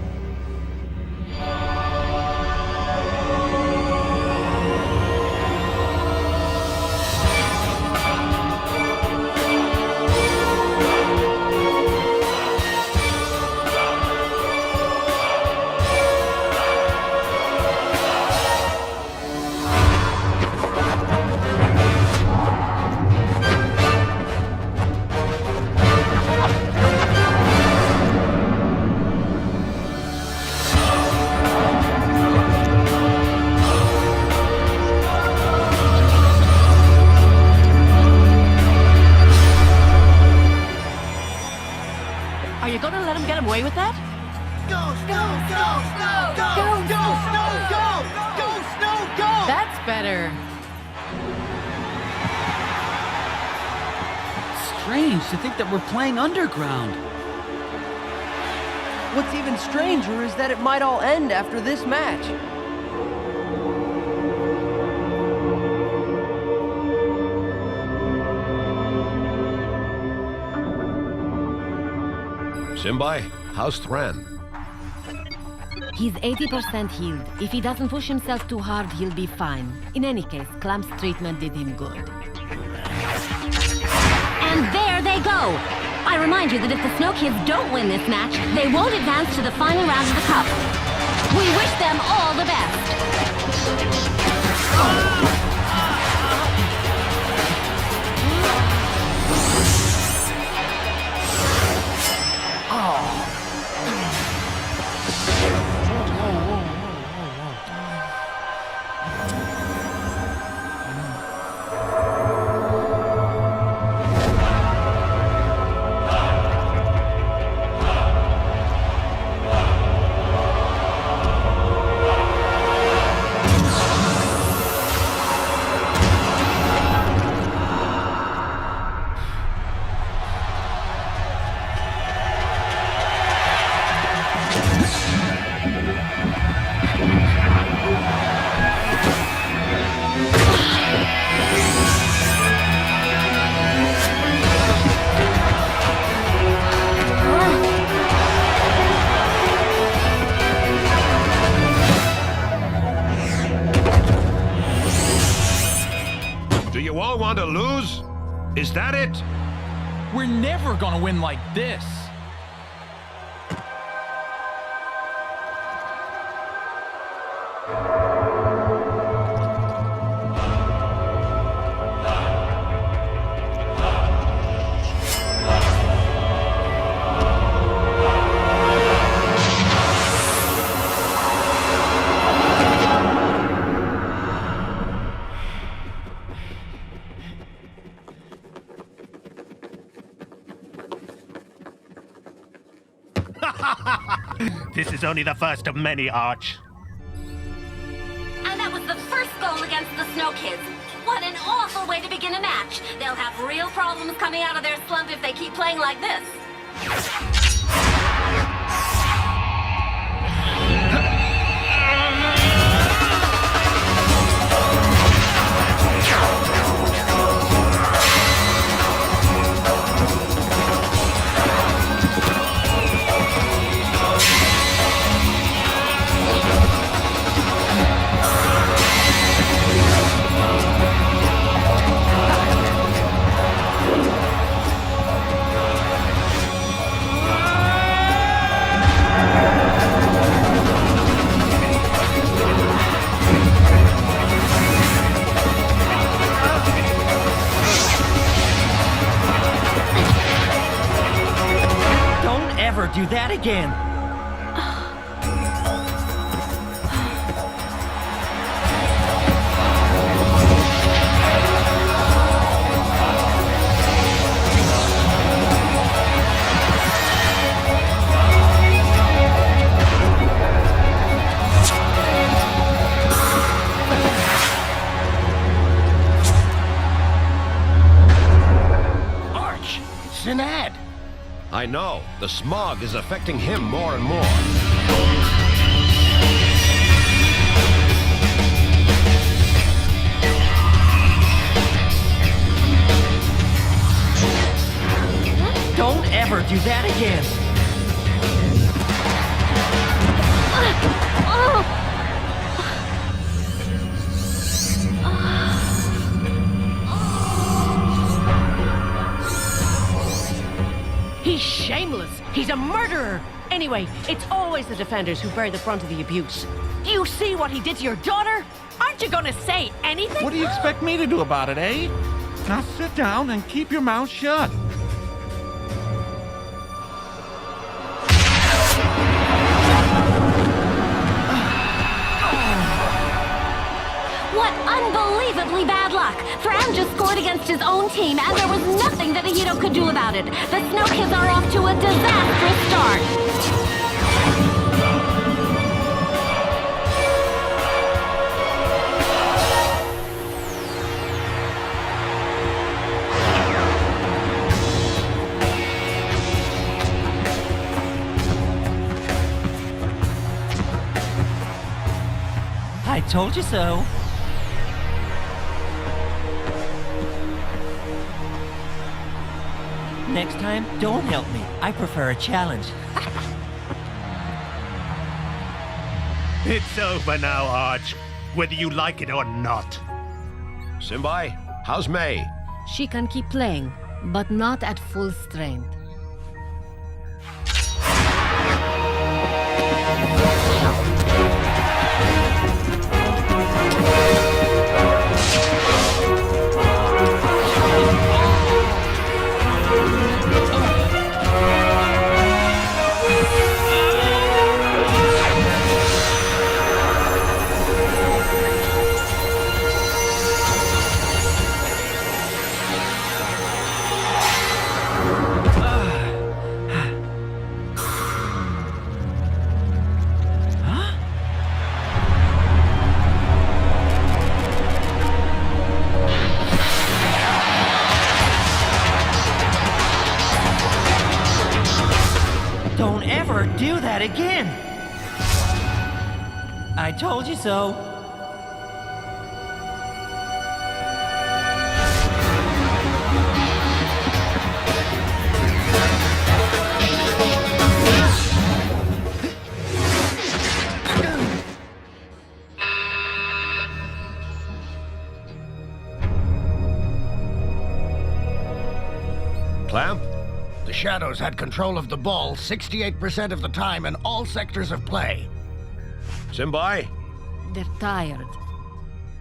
Are you gonna let him get away with that? Go, Snow, go, Snow, go, go, Snow, go, go, Snow, go! That's better. Strange to think that we're playing underground. What's even stranger is that it might all end after this match. Simbai, how's Thran? He's 80% healed. If he doesn't push himself too hard, he'll be fine. In any case, Clamp's treatment did him good. And there they go! I remind you that if the Snow Kids don't win this match, they won't advance to the final round of the Cup. We wish them all the best! Want to lose? Is that it? We're never gonna win like this. This is only the first of many, Arch. And that was the first goal against the Snow Kids. What an awful way to begin a match. They'll have real problems coming out of their slump if they keep playing like this. do that again! Sinad! I know. The smog is affecting him more and more. Don't ever do that again! He's shameless. He's a murderer. Anyway, it's always the defenders who bear the brunt of the abuse. Do you see what he did to your daughter? Aren't you gonna say anything? What do you expect me to do about it, eh? Now sit down and keep your mouth shut. What unbelievably bad luck! Fran just scored against his own team, and there was nothing that Ahito could do about it. The Snow Kids are off to a disastrous start. I told you so. Next time, don't help me. I prefer a challenge. It's over now, Arch. Whether you like it or not. Simbai, how's May? She can keep playing, but not at full strength. Don't ever do that again! I told you so. Clamp? The Shadows had control of the ball 68% of the time in all sectors of play. Simbai? They're tired.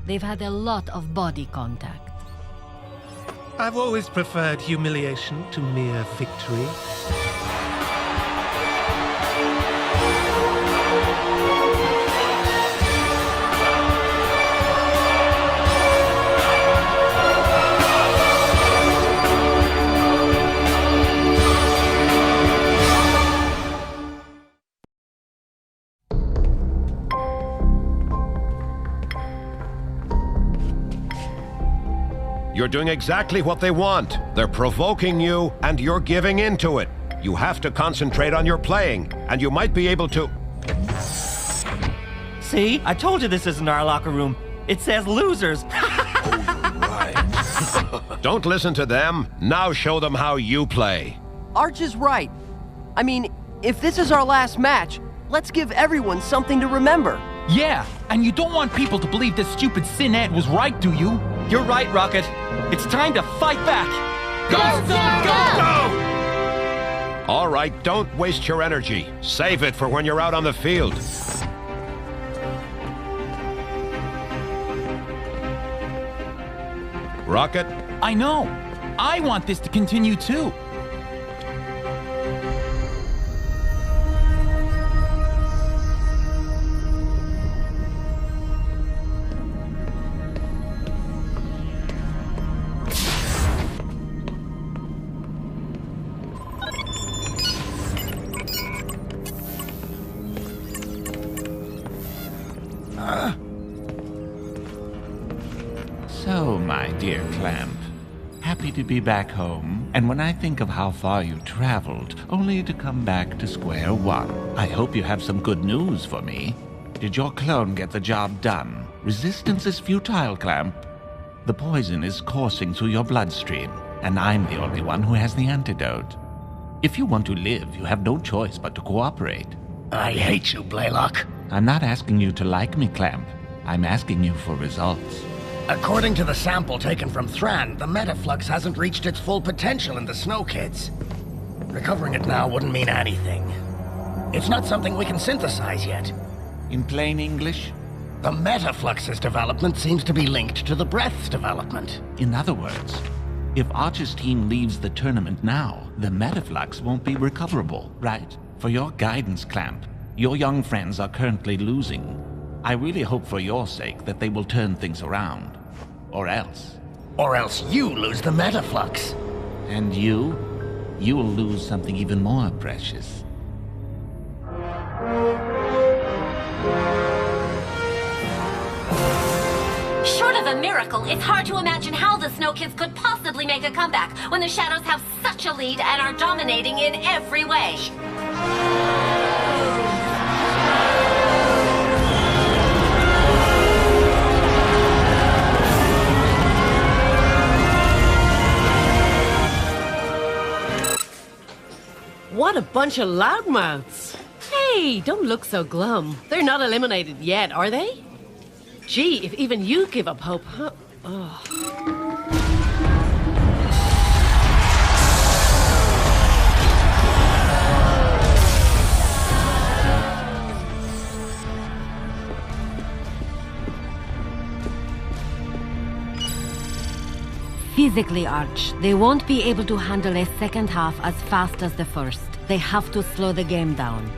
They've had a lot of body contact. I've always preferred humiliation to mere victory. You're doing exactly what they want. They're provoking you, and you're giving in to it. You have to concentrate on your playing, and you might be able to... See? I told you this isn't our locker room. It says losers. Don't listen to them. Now show them how you play. Arch is right. I mean, if this is our last match, let's give everyone something to remember. Yeah, and you don't want people to believe this stupid Sinad was right, do you? You're right, Rocket. It's time to fight back. Go, go! All right, don't waste your energy. Save it for when you're out on the field. Rocket? I know. I want this to continue too. dear Clamp. Happy to be back home, and when I think of how far you traveled, only to come back to square one, I hope you have some good news for me. Did your clone get the job done? Resistance is futile, Clamp. The poison is coursing through your bloodstream, and I'm the only one who has the antidote. If you want to live, you have no choice but to cooperate. I hate you, Blaylock. I'm not asking you to like me, Clamp. I'm asking you for results. According to the sample taken from Thran, the Metaflux hasn't reached its full potential in the Snow Kids. Recovering it now wouldn't mean anything. It's not something we can synthesize yet. In plain English? The Metaflux's development seems to be linked to the Breath's development. In other words, if Archer's team leaves the tournament now, the Metaflux won't be recoverable, right? For your guidance, Clamp, your young friends are currently losing. I really hope for your sake that they will turn things around. Or else. Or else you lose the Metaflux. And you? You will lose something even more precious. Short of a miracle, it's hard to imagine how the Snow Kids could possibly make a comeback when the Shadows have such a lead and are dominating in every way. What a bunch of loudmouths. Hey, don't look so glum. They're not eliminated yet, are they? Gee, if even you give up hope, huh? Oh. Physically, Arch, they won't be able to handle a second half as fast as the first. They have to slow the game down.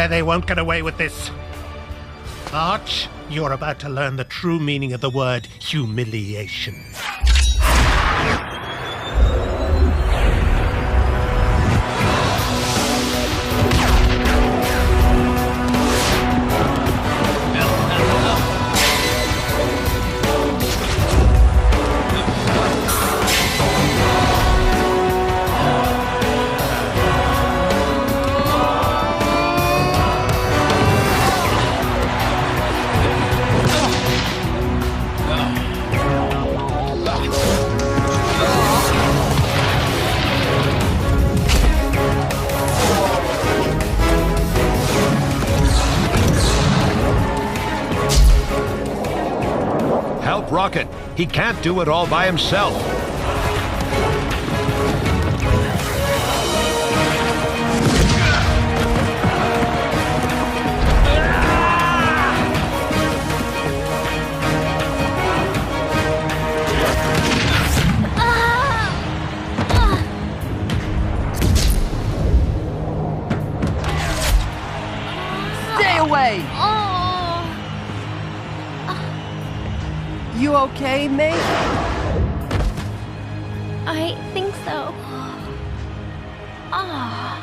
They won't get away with this. Arch, you're about to learn the true meaning of the word humiliation. Rocket. He can't do it all by himself. Stay away! You okay, mate? I think so. Ah.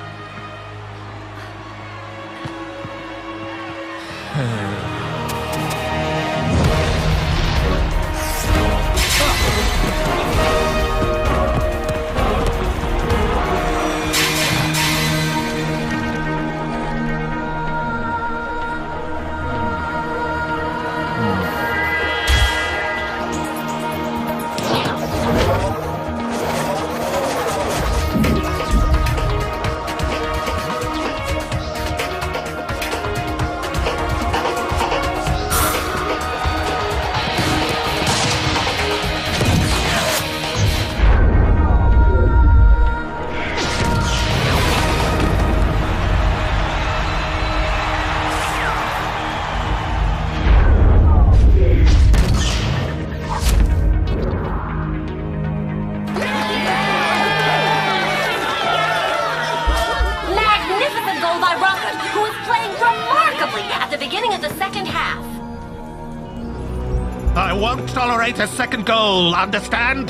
I won't tolerate a second goal, understand?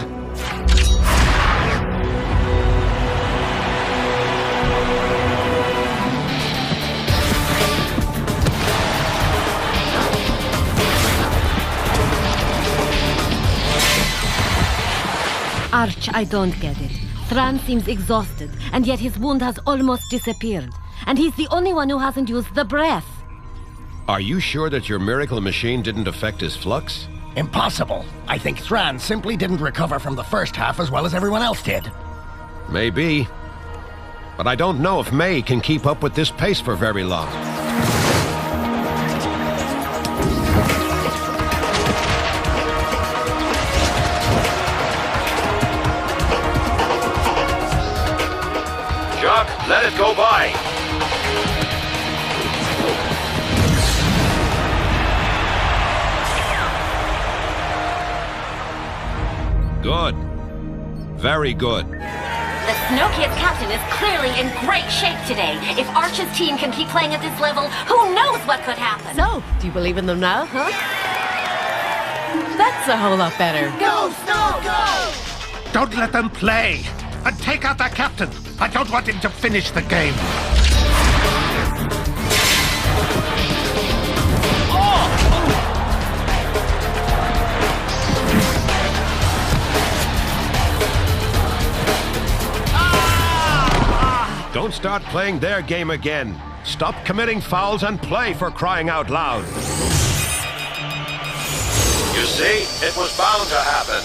Arch, I don't get it. Thran seems exhausted, and yet his wound has almost disappeared. And he's the only one who hasn't used the breath. Are you sure that your miracle machine didn't affect his flux? Impossible. I think Thran simply didn't recover from the first half as well as everyone else did. Maybe. But I don't know if May can keep up with this pace for very long. Jock, let it go by. Good. Very good. The Snow Kids captain is clearly in great shape today. If Arch's team can keep playing at this level, who knows what could happen? So, do you believe in them now, huh? That's a whole lot better. Go, Snow, go! Don't let them play! And take out that captain! I don't want him to finish the game! Don't start playing their game again. Stop committing fouls and play, for crying out loud. You see, it was bound to happen.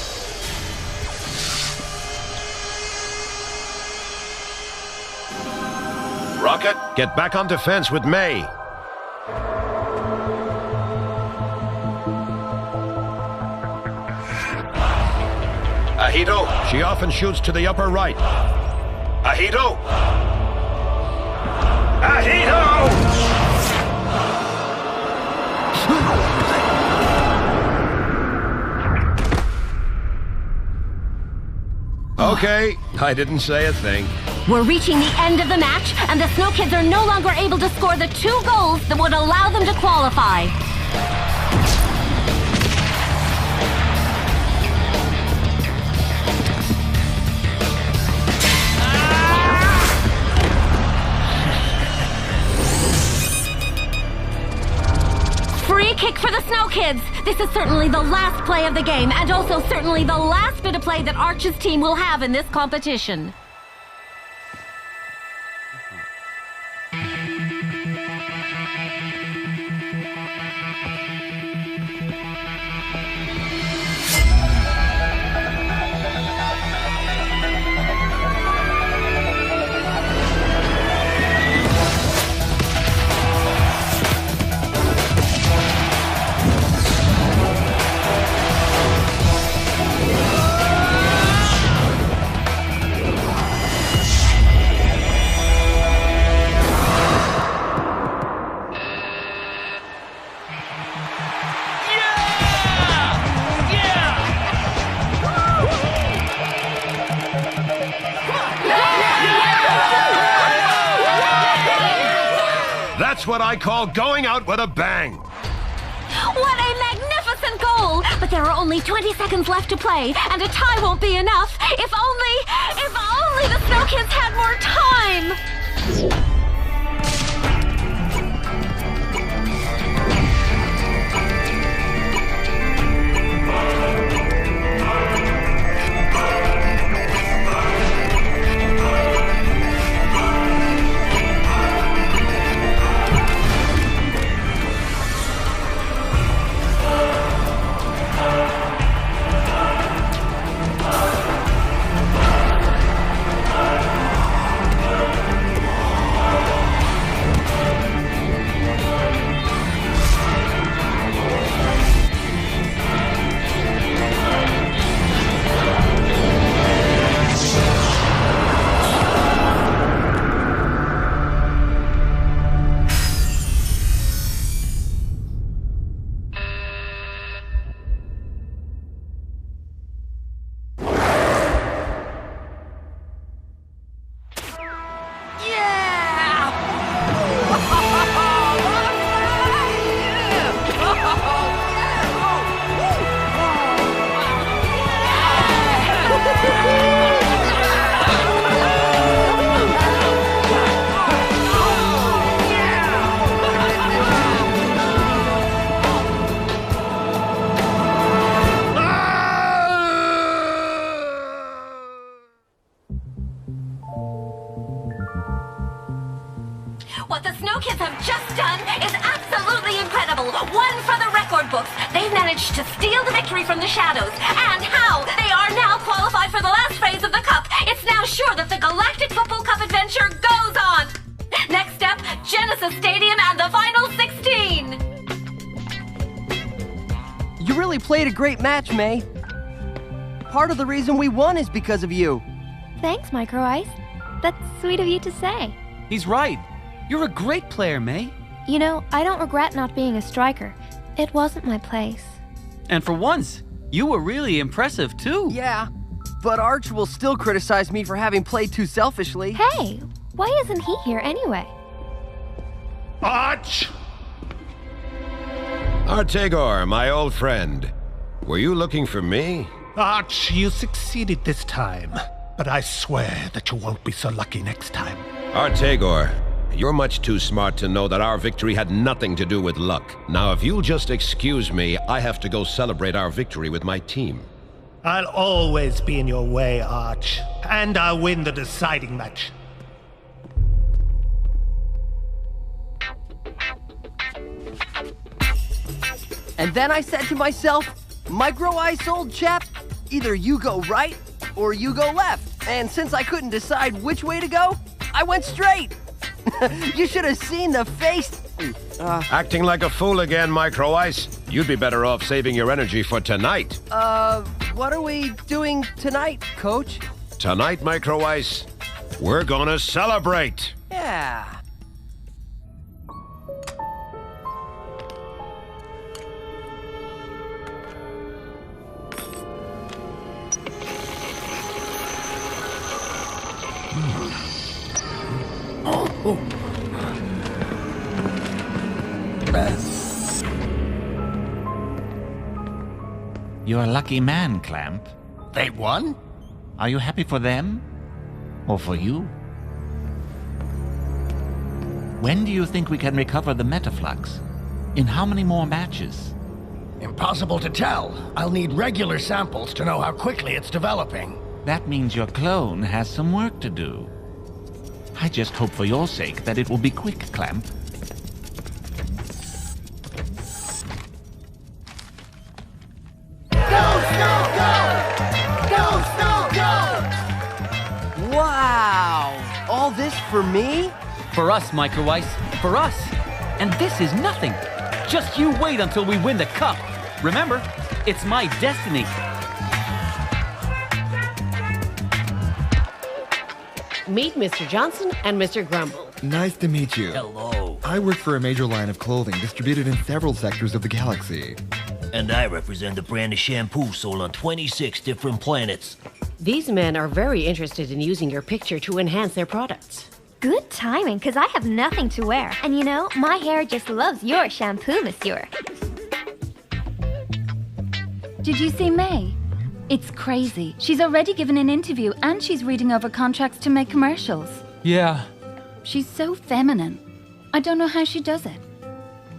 Rocket, get back on defense with May. Ahito, she often shoots to the upper right. Ahito! Ahito! Okay, I didn't say a thing. We're reaching the end of the match, and the Snow Kids are no longer able to score the 2 goals that would allow them to qualify. Free kick for the Snow Kids! This is certainly the last play of the game, and also certainly the last bit of play that Arch's team will have in this competition. That's what I call going out with a bang. What a magnificent goal! But there are only 20 seconds left to play, and a tie won't be enough. If only the Snow Kids had more time! What the Snow Kids have just done is absolutely incredible. One for the record books. They've managed to steal the victory from the Shadows. And how they are now qualified for the last phase of the Cup. It's now sure that the Galactic Football Cup adventure goes on. Next up, Genesis Stadium and the Final 16. You really played a great match, May. Part of the reason we won is because of you. Thanks, Micro Ice. That's sweet of you to say. He's right. You're a great player, May. You know, I don't regret not being a striker. It wasn't my place. And for once, you were really impressive, too. Yeah, but Arch will still criticize me for having played too selfishly. Hey, why isn't he here anyway? Arch! Artegor, my old friend. Were you looking for me? Arch, you succeeded this time. But I swear that you won't be so lucky next time. Artegor, you're much too smart to know that our victory had nothing to do with luck. Now, if you'll just excuse me, I have to go celebrate our victory with my team. I'll always be in your way, Arch. And I'll win the deciding match. And then I said to myself, Micro Ice, old chap, either you go right or you go left. And since I couldn't decide which way to go, I went straight. You should have seen the face. Acting like a fool again, Micro Ice. You'd be better off saving your energy for tonight. What are we doing tonight, Coach? Tonight, Micro Ice, we're gonna celebrate. Yeah. You're a lucky man, Clamp. They won? Are you happy for them? Or for you? When do you think we can recover the Metaflux? In how many more matches? Impossible to tell. I'll need regular samples to know how quickly it's developing. That means your clone has some work to do. I just hope for your sake that it will be quick, Clamp. Wow! All this for me? For us, Micro Ice. For us. And this is nothing. Just you wait until we win the cup. Remember, it's my destiny. Meet Mr. Johnson and Mr. Grumble. Nice to meet you. Hello. I work for a major line of clothing distributed in several sectors of the galaxy. And I represent the brand of shampoo sold on 26 different planets. These men are very interested in using your picture to enhance their products. Good timing, because I have nothing to wear. And you know, my hair just loves your shampoo, monsieur. Did you see May? It's crazy. She's already given an interview and she's reading over contracts to make commercials. Yeah. She's so feminine. I don't know how she does it.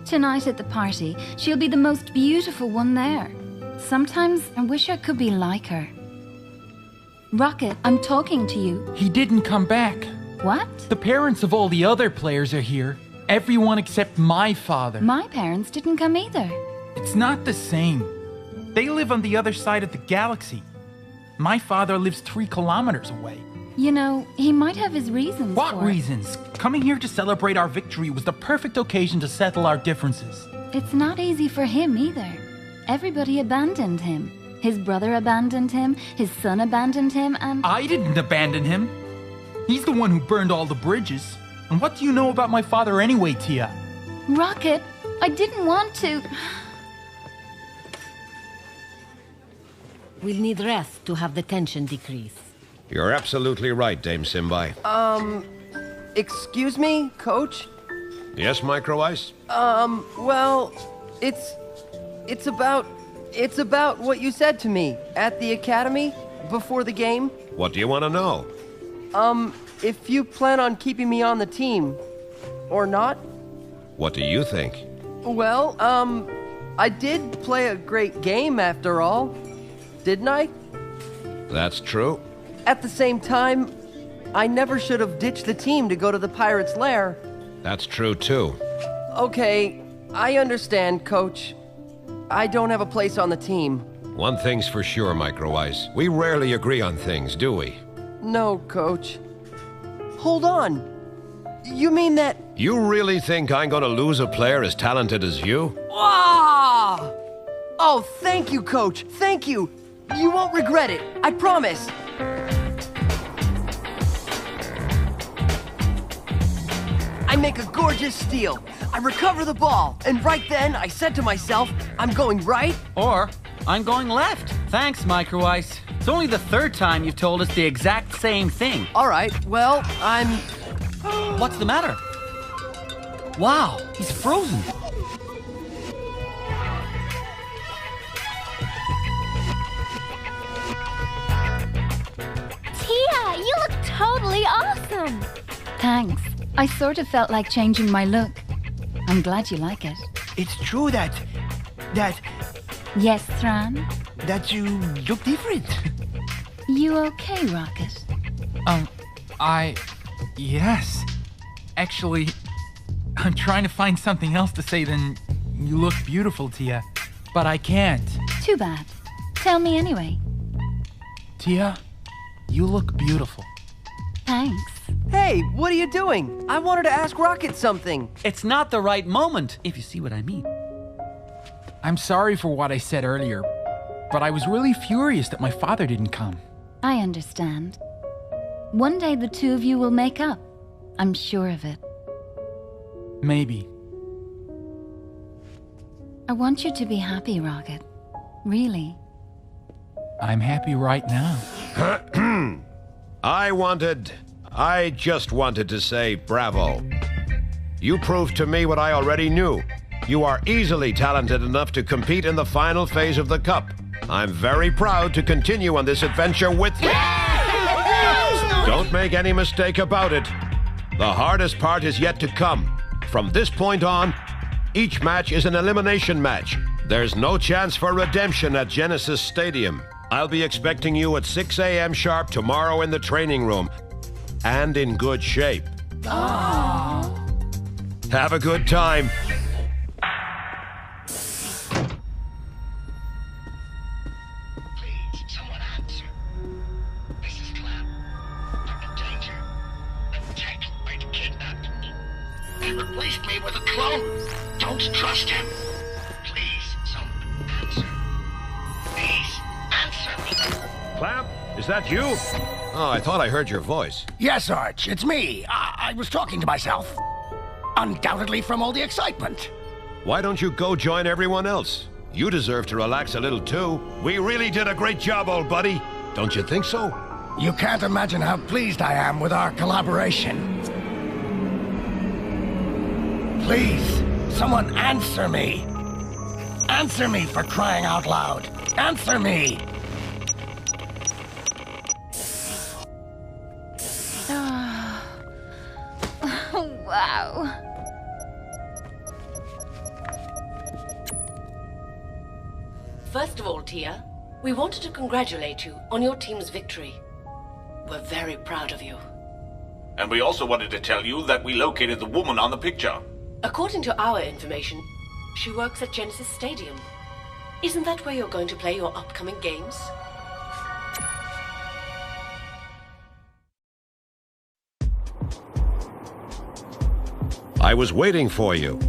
Tonight at the party, she'll be the most beautiful one there. Sometimes I wish I could be like her. Rocket, I'm talking to you. He didn't come back. What? The parents of all the other players are here. Everyone except my father. My parents didn't come either. It's not the same. They live on the other side of the galaxy. My father lives 3 kilometers away. You know, he might have his reasons. What reasons? Coming here to celebrate our victory was the perfect occasion to settle our differences. It's not easy for him either. Everybody abandoned him. His brother abandoned him, his son abandoned him, and... I didn't abandon him. He's the one who burned all the bridges. And what do you know about my father anyway, Tia? Rocket, I didn't want to... We'll need rest to have the tension decrease. You're absolutely right, Dame Simbai. Excuse me, Coach? Yes, Micro Ice? Well, it's about what you said to me at the academy before the game. What do you want to know? If you plan on keeping me on the team, or not? What do you think? Well, I did play a great game after all, didn't I? That's true. At the same time, I never should have ditched the team to go to the Pirates' lair. That's true, too. Okay, I understand, Coach. I don't have a place on the team. One thing's for sure, Micro Ice. We rarely agree on things, do we? No, Coach. Hold on. You mean that... You really think I'm gonna lose a player as talented as you? Ah! Oh, thank you, Coach. Thank you. You won't regret it. I promise. I make a gorgeous steal. I recover the ball, and right then I said to myself, I'm going right. Or, I'm going left. Thanks, Micro Ice. It's only the third time you've told us the exact same thing. All right, well, I'm... What's the matter? Wow, he's frozen. Tia, you look totally awesome. Thanks. I sort of felt like changing my look. I'm glad you like it. It's true that... Yes, Thran? That you look different. You okay, Rocket? Yes. Actually, I'm trying to find something else to say than you look beautiful, Tia. But I can't. Too bad. Tell me anyway. Tia, you look beautiful. Thanks. Hey, what are you doing? I wanted to ask Rocket something. It's not the right moment, if you see what I mean. I'm sorry for what I said earlier, but I was really furious that my father didn't come. I understand. One day the two of you will make up. I'm sure of it. Maybe. I want you to be happy, Rocket. Really. I'm happy right now. I just wanted to say bravo. You proved to me what I already knew. You are easily talented enough to compete in the final phase of the Cup. I'm very proud to continue on this adventure with you. Don't make any mistake about it. The hardest part is yet to come. From this point on, each match is an elimination match. There's no chance for redemption at Genesis Stadium. I'll be expecting you at 6 a.m. sharp tomorrow in the training room. And in good shape. Aww. Have a good time. Please, someone answer. This is Clem. I'm in danger. The tech might kidnap me. He replaced me with a clone. Don't trust him. Please, someone answer. Please, answer me. Clamp, is that you? Oh, I thought I heard your voice. Yes, Arch, it's me. I was talking to myself. Undoubtedly from all the excitement. Why don't you go join everyone else? You deserve to relax a little too. We really did a great job, old buddy. Don't you think so? You can't imagine how pleased I am with our collaboration. Please, someone answer me. Answer me, for crying out loud. Answer me. Wow. First of all, Tia, we wanted to congratulate you on your team's victory. We're very proud of you. And we also wanted to tell you that we located the woman on the picture. According to our information, she works at Genesis Stadium. Isn't that where you're going to play your upcoming games? I was waiting for you.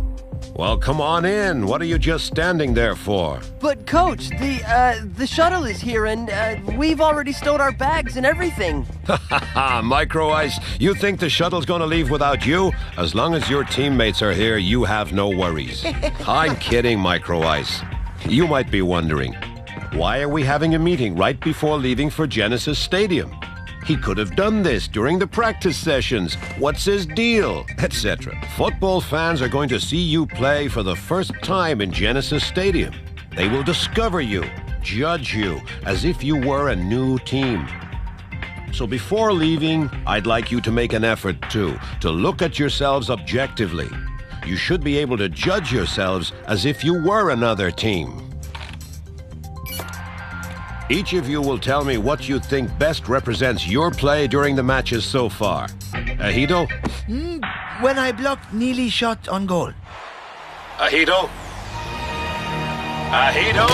Well, come on in. What are you just standing there for? But Coach, the shuttle is here and we've already stowed our bags and everything. Ha ha ha, Micro Ice, you think the shuttle's gonna leave without you? As long as your teammates are here, you have no worries. I'm kidding, Micro Ice. You might be wondering, why are we having a meeting right before leaving for Genesis Stadium? He could have done this during the practice sessions. What's his deal? Etc. Football fans are going to see you play for the first time in Genesis Stadium. They will discover you, judge you, as if you were a new team. So before leaving, I'd like you to make an effort to look at yourselves objectively. You should be able to judge yourselves as if you were another team. Each of you will tell me what you think best represents your play during the matches so far. Ahido? When I blocked Neely's shot on goal. Ahito! Ahito!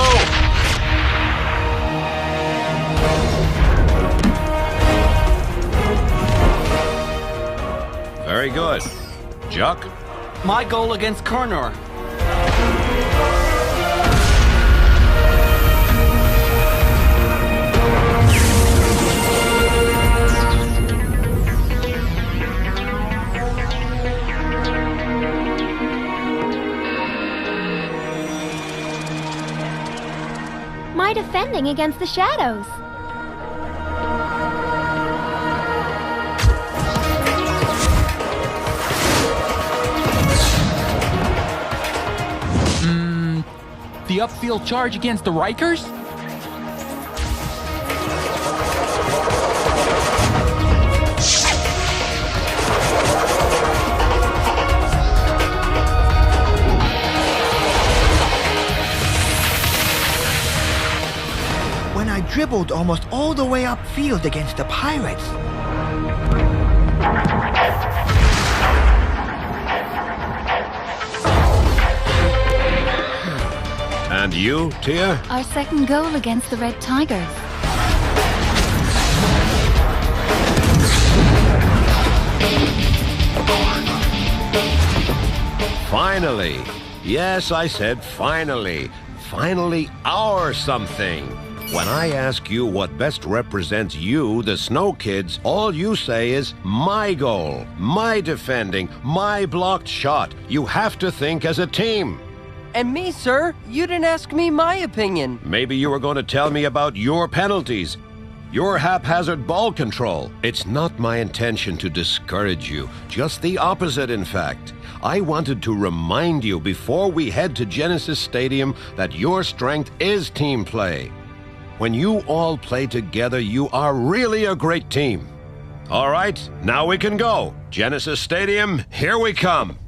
Very good. Jock? My goal against Kernor. My defending against the shadows. The upfield charge against the Rikers? When I dribbled almost all the way upfield against the Pirates. And you, Tia? Our second goal against the Red Tigers. Finally. Yes, I said finally. Finally our something. When I ask you what best represents you, the Snow Kids, all you say is my goal, my defending, my blocked shot. You have to think as a team. And me, sir? You didn't ask me my opinion. Maybe you were going to tell me about your penalties, your haphazard ball control. It's not my intention to discourage you, just the opposite, in fact. I wanted to remind you before we head to Genesis Stadium that your strength is team play. When you all play together, you are really a great team. All right, now we can go. Genesis Stadium, here we come.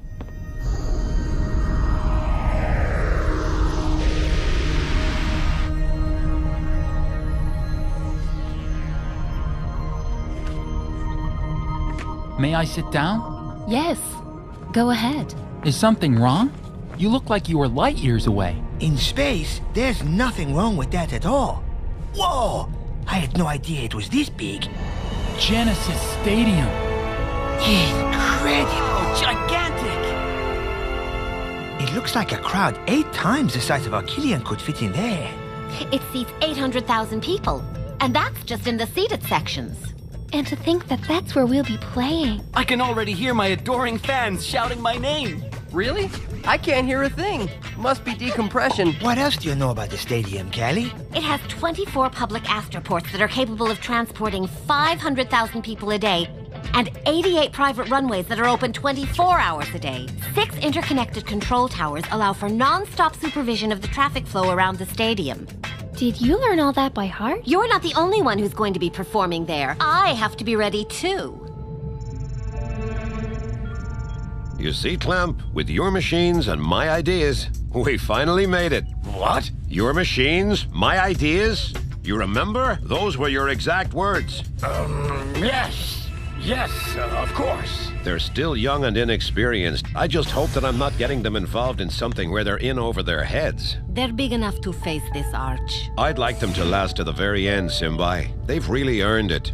May I sit down? Yes. Go ahead. Is something wrong? You look like you were light years away. In space, there's nothing wrong with that at all. Whoa! I had no idea it was this big. Genesis Stadium. Incredible! Gigantic! It looks like a crowd 8 times the size of our Killian could fit in there. It seats 800,000 people, and that's just in the seated sections. And to think that that's where we'll be playing. I can already hear my adoring fans shouting my name. Really? I can't hear a thing. Must be decompression. What else do you know about the stadium, Callie? It has 24 public astroports that are capable of transporting 500,000 people a day, and 88 private runways that are open 24 hours a day. 6 interconnected control towers allow for non-stop supervision of the traffic flow around the stadium. Did you learn all that by heart? You're not the only one who's going to be performing there. I have to be ready too. You see, Clamp, with your machines and my ideas, we finally made it. What? Your machines, my ideas? You remember? Those were your exact words. Yes. Yes, of course. They're still young and inexperienced. I just hope that I'm not getting them involved in something where they're in over their heads. They're big enough to face this, Arch. I'd like them to last to the very end, Simbai. They've really earned it.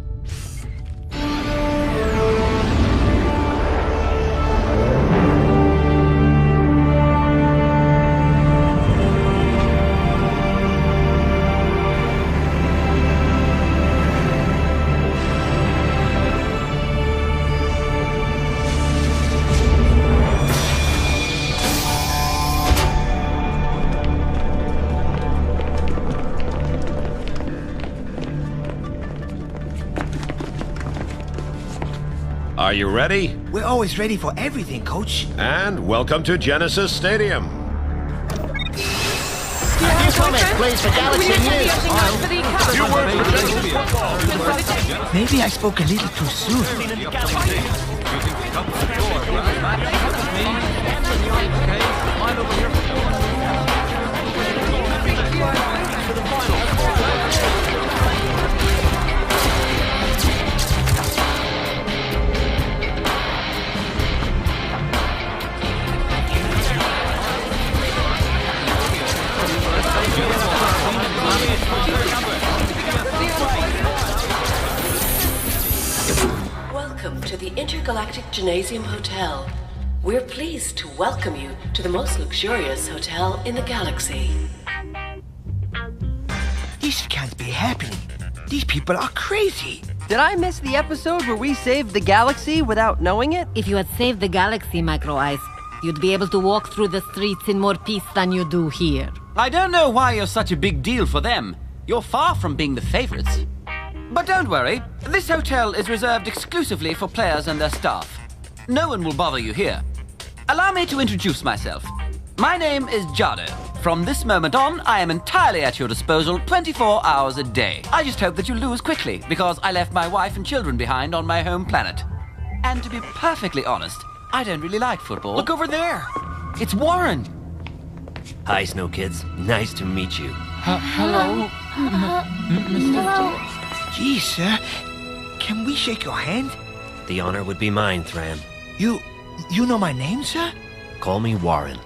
Are you ready? We're always ready for everything, Coach. And welcome to Genesis Stadium. Plays for Galaxy News. Maybe I spoke a little too soon. to the Intergalactic Gymnasium Hotel. We're pleased to welcome you to the most luxurious hotel in the galaxy. This can't be happening. These people are crazy. Did I miss the episode where we saved the galaxy without knowing it? If you had saved the galaxy, Micro Ice, you'd be able to walk through the streets in more peace than you do here. I don't know why you're such a big deal for them. You're far from being the favorites. But don't worry, this hotel is reserved exclusively for players and their staff. No one will bother you here. Allow me to introduce myself. My name is Jado. From this moment on, I am entirely at your disposal 24 hours a day. I just hope that you lose quickly, because I left my wife and children behind on my home planet. And to be perfectly honest, I don't really like football. Look over there! It's Warren! Hi, Snow Kids. Nice to meet you. Hello, Mr. Geez, sir. Can we shake your hand? The honor would be mine, Thran. You know my name, sir? Call me Warren.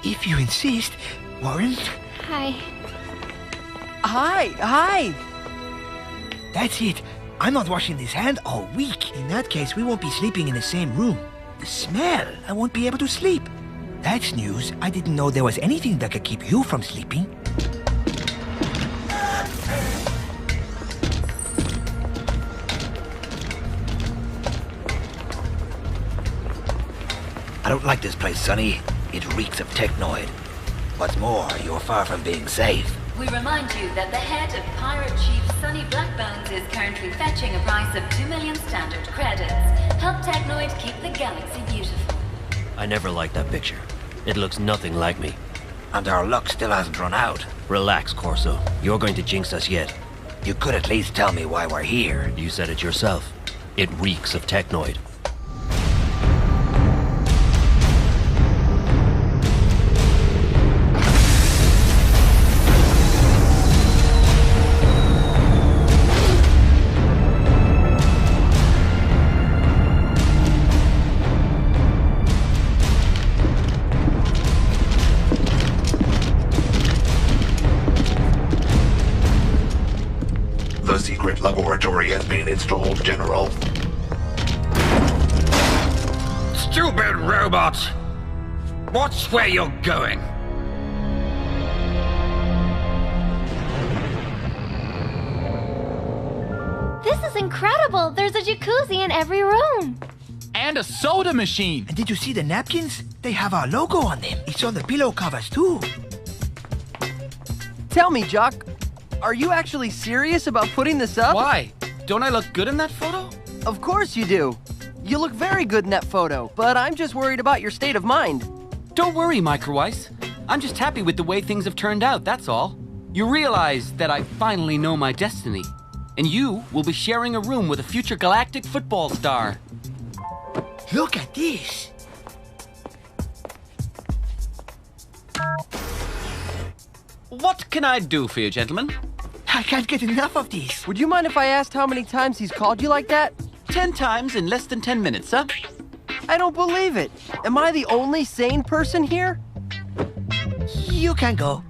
If you insist, Warren. Hi. Hi. That's it. I'm not washing this hand all week. In that case, we won't be sleeping in the same room. The smell, I won't be able to sleep. That's news. I didn't know there was anything that could keep you from sleeping. I don't like this place, Sonny. It reeks of technoid. What's more, you're far from being safe. We remind you that the head of Pirate Chief Sonny Blackbones is currently fetching a price of 2 million standard credits. Help Technoid keep the galaxy beautiful. I never liked that picture. It looks nothing like me. And our luck still hasn't run out. Relax, Corso. You're going to jinx us yet. You could at least tell me why we're here. You said it yourself. It reeks of technoid. The secret laboratory has been installed, General. Stupid robot! Watch where you're going. This is incredible. There's a jacuzzi in every room. And a soda machine. And did you see the napkins? They have our logo on them. It's on the pillow covers, too. Tell me, Jock, are you actually serious about putting this up? Why? Don't I look good in that photo? Of course you do. You look very good in that photo, but I'm just worried about your state of mind. Don't worry, Micro Ice. I'm just happy with the way things have turned out, that's all. You realize that I finally know my destiny. And you will be sharing a room with a future galactic football star. Look at this. What can I do for you, gentlemen? I can't get enough of this. Would you mind if I asked how many times he's called you like that? 10 times in less than 10 minutes, sir. I don't believe it. Am I the only sane person here? You can go.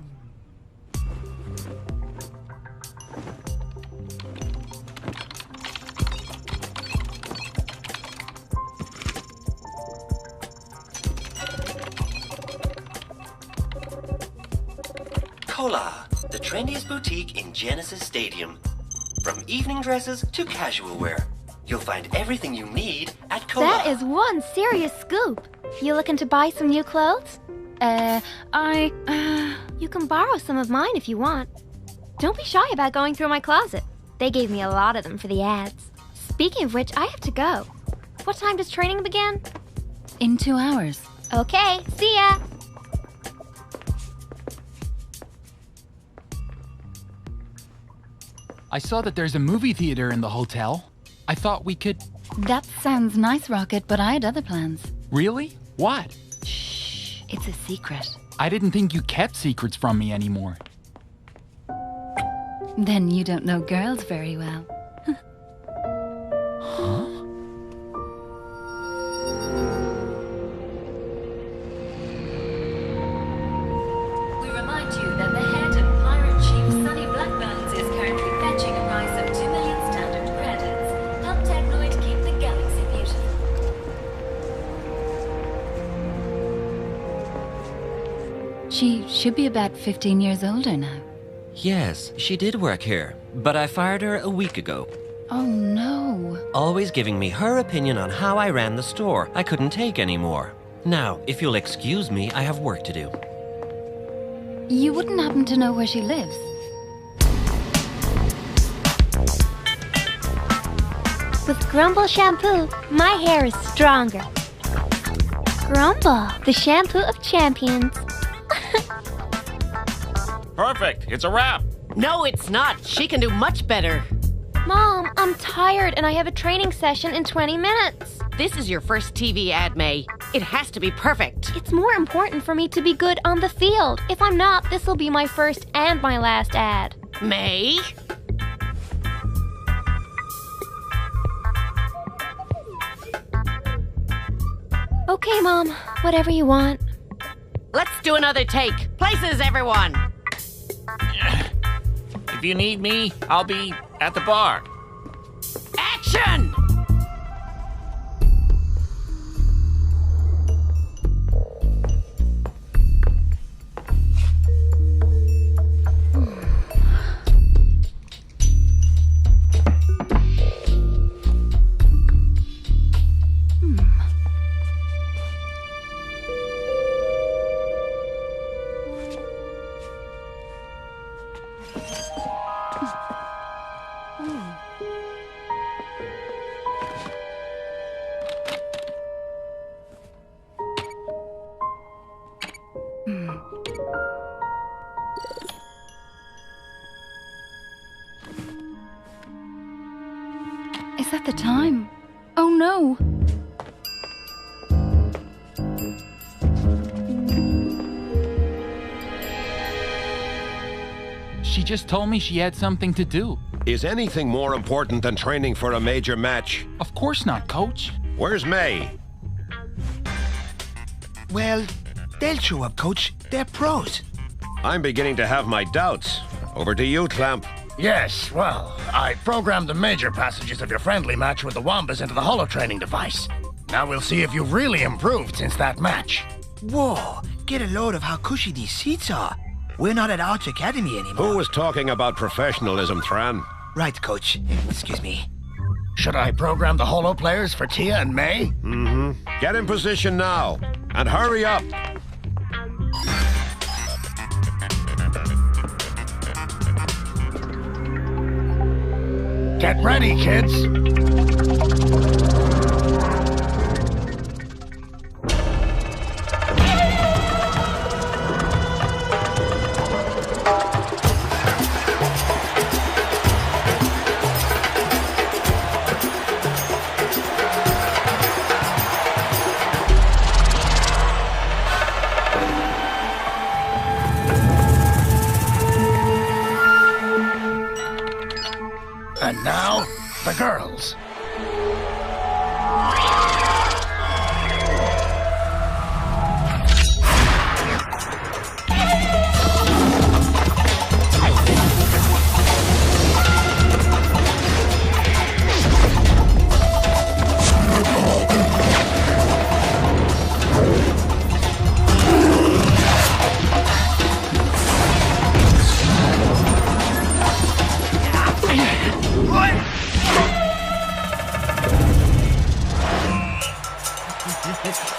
Cola, the trendiest boutique in Genesis Stadium. From evening dresses to casual wear, you'll find everything you need at Cola. That is one serious scoop. You looking to buy some new clothes? You can borrow some of mine if you want. Don't be shy about going through my closet. They gave me a lot of them for the ads. Speaking of which, I have to go. What time does training begin? In 2 hours. Okay, see ya! I saw that there's a movie theater in the hotel. I thought we could... That sounds nice, Rocket, but I had other plans. Really? What? Shh, it's a secret. I didn't think you kept secrets from me anymore. Then you don't know girls very well. Huh? We remind you that the head of Pirate Chief Sonny Blackbones is currently fetching a price of 2 million standard credits. Help Technoid keep the should be about 15 years older now. Yes, she did work here, but I fired her a week ago. Oh no. Always giving me her opinion on how I ran the store. I couldn't take any more. Now, if you'll excuse me, I have work to do. You wouldn't happen to know where she lives? With Grumble shampoo, my hair is stronger. Grumble, the shampoo of champions. Perfect. It's a wrap. No, it's not. She can do much better. Mom, I'm tired and I have a training session in 20 minutes. This is your first TV ad, May. It has to be perfect. It's more important for me to be good on the field. If I'm not, this will be my first and my last ad. May? Okay, Mom. Whatever you want. Let's do another take. Places, everyone. If you need me, I'll be at the bar. Action! Is that the time? Oh no! She just told me she had something to do. Is anything more important than training for a major match? Of course not, Coach. Where's May? Well, they'll show up, Coach. They're pros. I'm beginning to have my doubts. Over to you, Clamp. Yes, well, I programmed the major passages of your friendly match with the Wombas into the holo training device. Now we'll see if you've really improved since that match. Whoa, get a load of how cushy these seats are. We're not at Arch Academy anymore. Who was talking about professionalism, Thran? Right, Coach. Excuse me. Should I program the holo players for Tia and May? Mm-hmm. Get in position now. And hurry up. Get ready, kids. And now, the girls.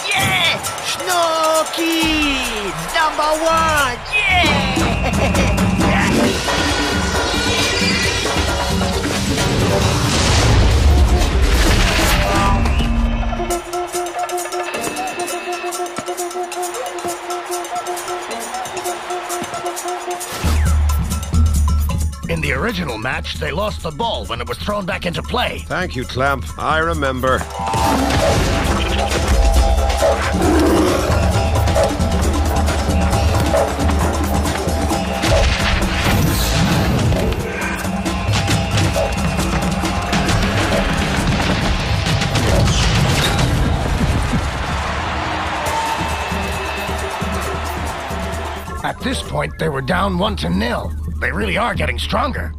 Yeah! Snow Kids! #1! Yeah! In the original match, they lost the ball when it was thrown back into play. Thank you, Clamp. I remember. At this point, they were down 1-0. They really are getting stronger.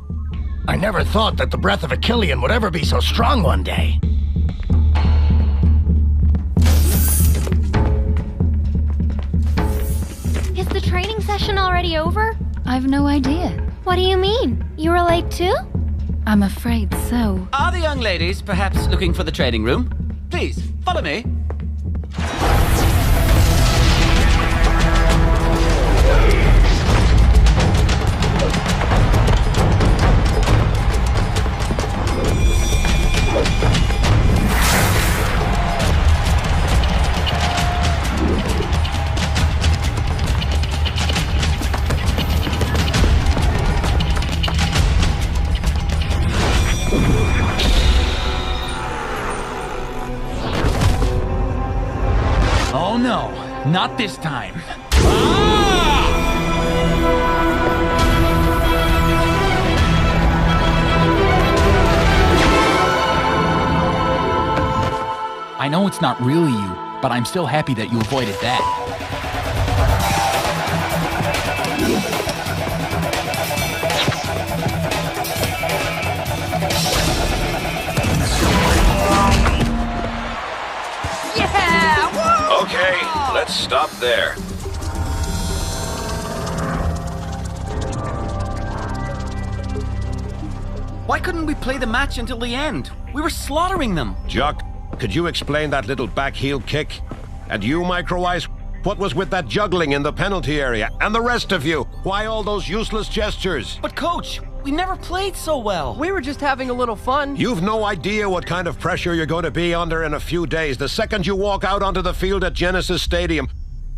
I never thought that the breath of a Killian would ever be so strong one day. Is the training session already over? I've no idea. What do you mean? You were late too? I'm afraid so. Are the young ladies perhaps looking for the training room? Please, follow me. Oh no, not this time. I know it's not really you, but I'm still happy that you avoided that. Okay, let's stop there. Why couldn't we play the match until the end? We were slaughtering them. Jock, could you explain that little back heel kick? And you, Micro Ice, what was with that juggling in the penalty area? And the rest of you, why all those useless gestures? But coach, we never played so well. We were just having a little fun. You've no idea what kind of pressure you're going to be under in a few days. The second you walk out onto the field at Genesis Stadium,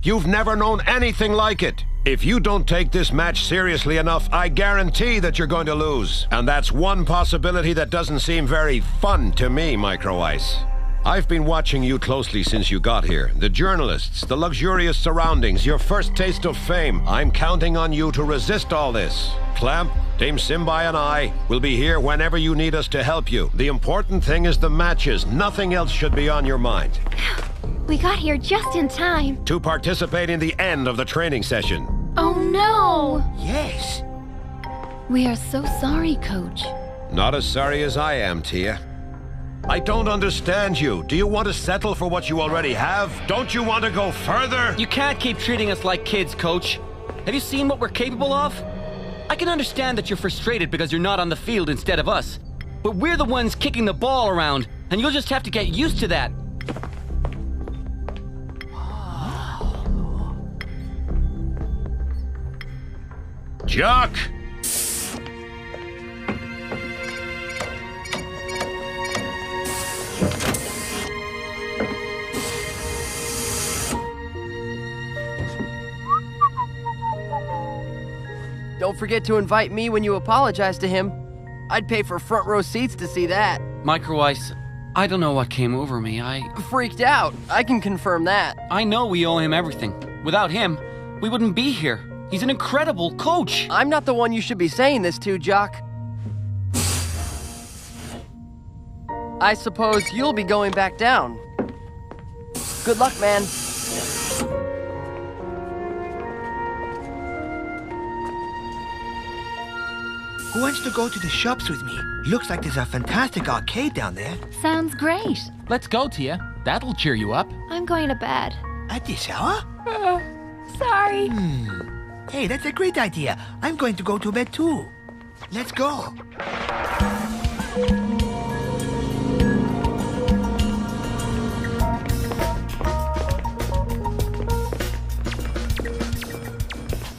you've never known anything like it. If you don't take this match seriously enough, I guarantee that you're going to lose. And that's one possibility that doesn't seem very fun to me, Micro Ice. I've been watching you closely since you got here. The journalists, the luxurious surroundings, your first taste of fame. I'm counting on you to resist all this. Clamp, Dame Simbai and I will be here whenever you need us to help you. The important thing is the matches. Nothing else should be on your mind. We got here just in time. To participate in the end of the training session. Oh no! Yes. We are so sorry, Coach. Not as sorry as I am, Tia. I don't understand you. Do you want to settle for what you already have? Don't you want to go further? You can't keep treating us like kids, Coach. Have you seen what we're capable of? I can understand that you're frustrated because you're not on the field instead of us. But we're the ones kicking the ball around, and you'll just have to get used to that. Jock! Don't forget to invite me when you apologize to him. I'd pay for front row seats to see that. Micro Ice, I don't know what came over me. Freaked out. I can confirm that. I know we owe him everything. Without him, we wouldn't be here. He's an incredible coach. I'm not the one you should be saying this to, Jock. I suppose you'll be going back down. Good luck, man. Who wants to go to the shops with me? Looks like there's a fantastic arcade down there. Sounds great. Let's go, Tia. That'll cheer you up. I'm going to bed. At this hour? Sorry. Hey, that's a great idea. I'm going to go to bed too. Let's go.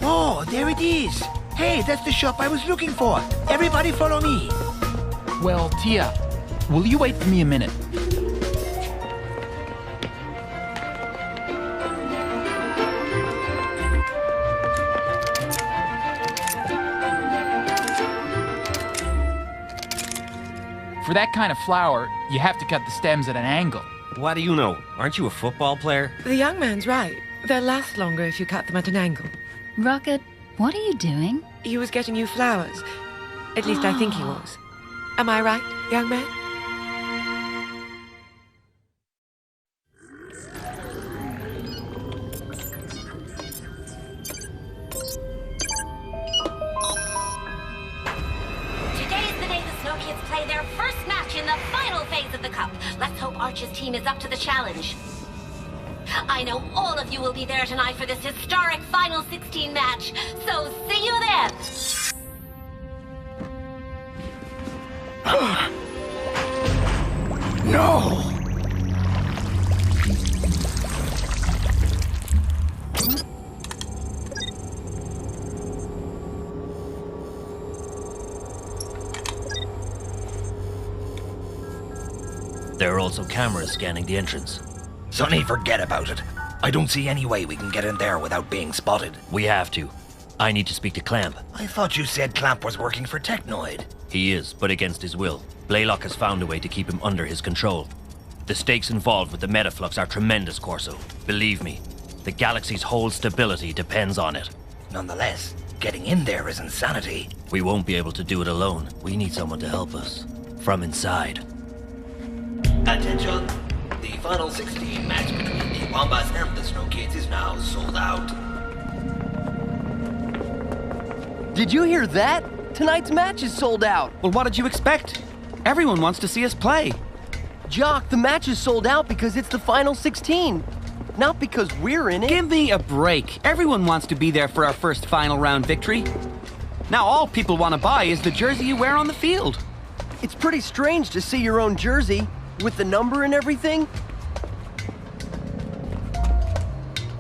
Oh, there it is. Hey, that's the shop I was looking for. Everybody follow me. Well, Tia, will you wait for me a minute? For that kind of flower, you have to cut the stems at an angle. What do you know? Aren't you a football player? The young man's right. They'll last longer if you cut them at an angle. Rocket, what are you doing? He was getting you flowers. At least I think he was. Am I right, young man? Arch's team is up to the challenge. I know all of you will be there tonight for this historic Final 16 match, so see you then! No! There are also cameras scanning the entrance. Sonny, forget about it. I don't see any way we can get in there without being spotted. We have to. I need to speak to Clamp. I thought you said Clamp was working for Technoid. He is, but against his will. Blaylock has found a way to keep him under his control. The stakes involved with the Metaflux are tremendous, Corso. Believe me, the galaxy's whole stability depends on it. Nonetheless, getting in there is insanity. We won't be able to do it alone. We need someone to help us. From inside. Attention! The Final 16 match between the Wombats and the Snow Kids is now sold out. Did you hear that? Tonight's match is sold out. Well, what did you expect? Everyone wants to see us play. Jock, the match is sold out because it's the Final 16. Not because we're in it. Give me a break. Everyone wants to be there for our first final round victory. Now all people want to buy is the jersey you wear on the field. It's pretty strange to see your own jersey. With the number and everything?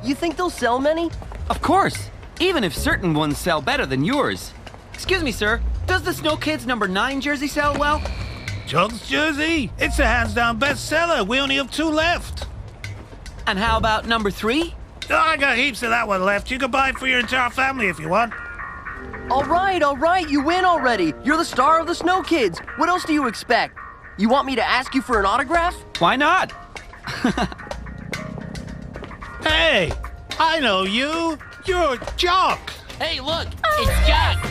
You think they'll sell many? Of course, even if certain ones sell better than yours. Excuse me, sir, does the Snow Kids number 9 jersey sell well? John's jersey? It's a hands-down bestseller. We only have 2 left. And how about number 3? Oh, I got heaps of that one left. You can buy it for your entire family if you want. All right, you win already. You're the star of the Snow Kids. What else do you expect? You want me to ask you for an autograph? Why not? Hey, I know you. You're Jock. Hey, look, it's Jock.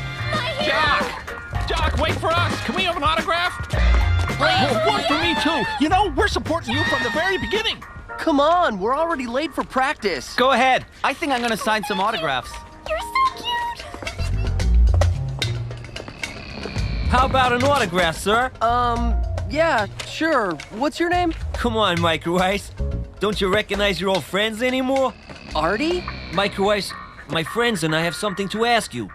Jock, wait for us. Can we have an autograph? Oh, one for me too. You know, we're supporting you from the very beginning. Come on, we're already late for practice. Go ahead. I think I'm gonna sign some autographs. You're so cute! How about an autograph, sir? Yeah, sure. What's your name? Come on, Micro Ice. Don't you recognize your old friends anymore? Artie? Micro Ice, my friends and I have something to ask you.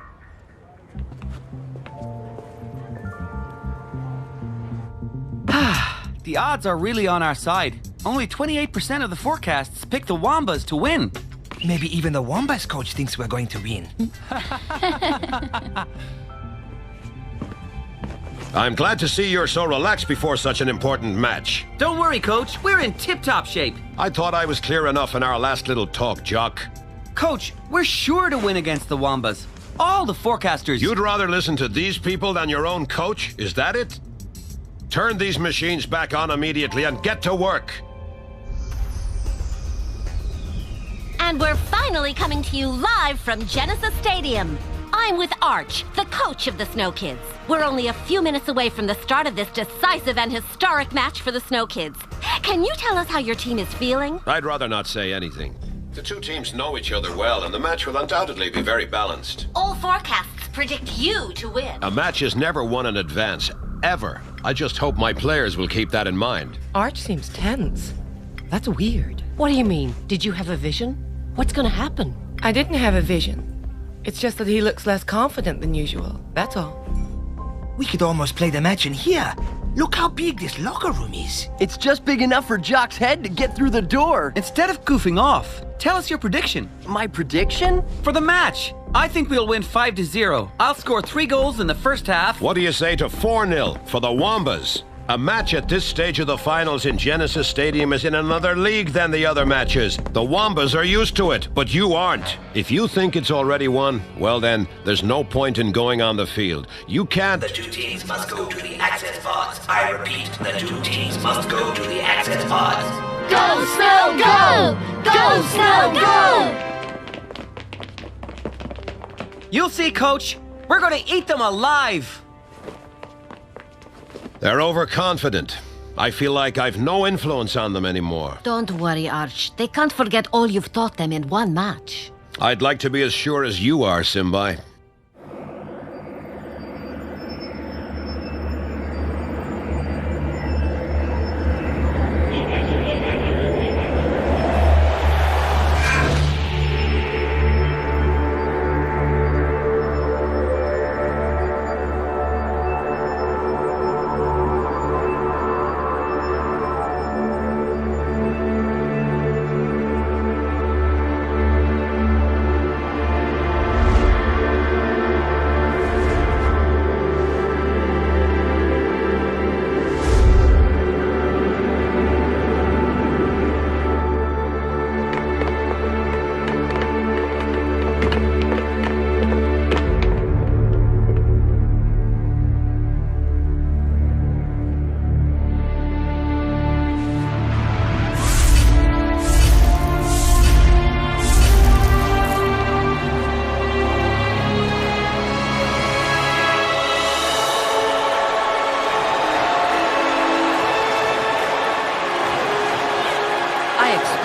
The odds are really on our side. Only 28% of the forecasts pick the Wombas to win. Maybe even the Wombats coach thinks we're going to win. I'm glad to see you're so relaxed before such an important match. Don't worry, Coach. We're in tip-top shape. I thought I was clear enough in our last little talk, Jock. Coach, we're sure to win against the Wombas. All the forecasters... You'd rather listen to these people than your own coach? Is that it? Turn these machines back on immediately and get to work. And we're finally coming to you live from Genesis Stadium. I'm with Arch, the coach of the Snow Kids. We're only a few minutes away from the start of this decisive and historic match for the Snow Kids. Can you tell us how your team is feeling? I'd rather not say anything. The two teams know each other well, and the match will undoubtedly be very balanced. All forecasts predict you to win. A match is never won in advance, ever. I just hope my players will keep that in mind. Arch seems tense. That's weird. What do you mean? Did you have a vision? What's gonna happen? I didn't have a vision. It's just that he looks less confident than usual. That's all. We could almost play the match in here. Look how big this locker room is. It's just big enough for Jock's head to get through the door. Instead of goofing off, tell us your prediction. My prediction? For the match. I think we'll win 5-0. I'll score 3 goals in the first half. What do you say to 4-0 for the Wombas? A match at this stage of the finals in Genesis Stadium is in another league than the other matches. The Wombas are used to it, but you aren't. If you think it's already won, well then, there's no point in going on the field. You can't... The 2 teams must go to the access pods. I repeat, the 2 teams must go to the access pods. Go, Snow, go! Go, Snow, go! You'll see, Coach. We're gonna eat them alive. They're overconfident. I feel like I've no influence on them anymore. Don't worry, Arch. They can't forget all you've taught them in one match. I'd like to be as sure as you are, Simbai.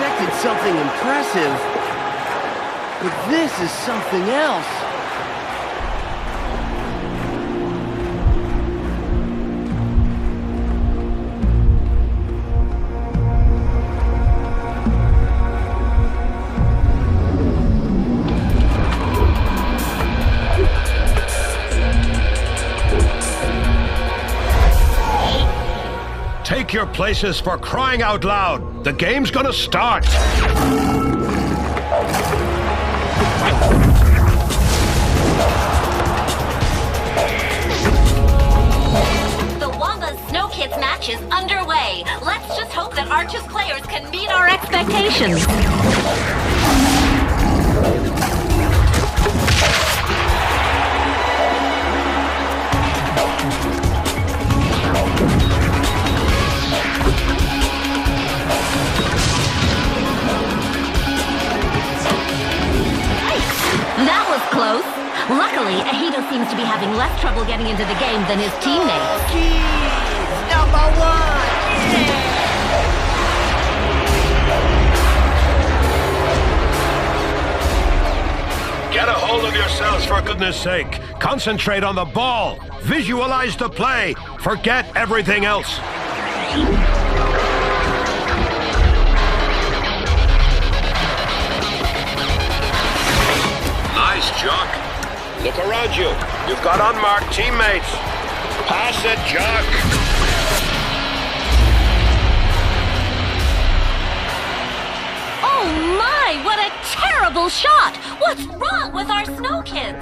expected something impressive, but this is something else. Take your places, for crying out loud. The game's gonna start. The Wamba's Snow Kids match is underway. Let's just hope that Arch's players can meet our expectations. That was close. Luckily, Ahito seems to be having less trouble getting into the game than his teammates. Number one! Get a hold of yourselves, for goodness sake. Concentrate on the ball. Visualize the play. Forget everything else. Nice, Jock. Look around you. You've got unmarked teammates. Pass it, Jock. Oh my, what a terrible shot! What's wrong with our Snow Kids?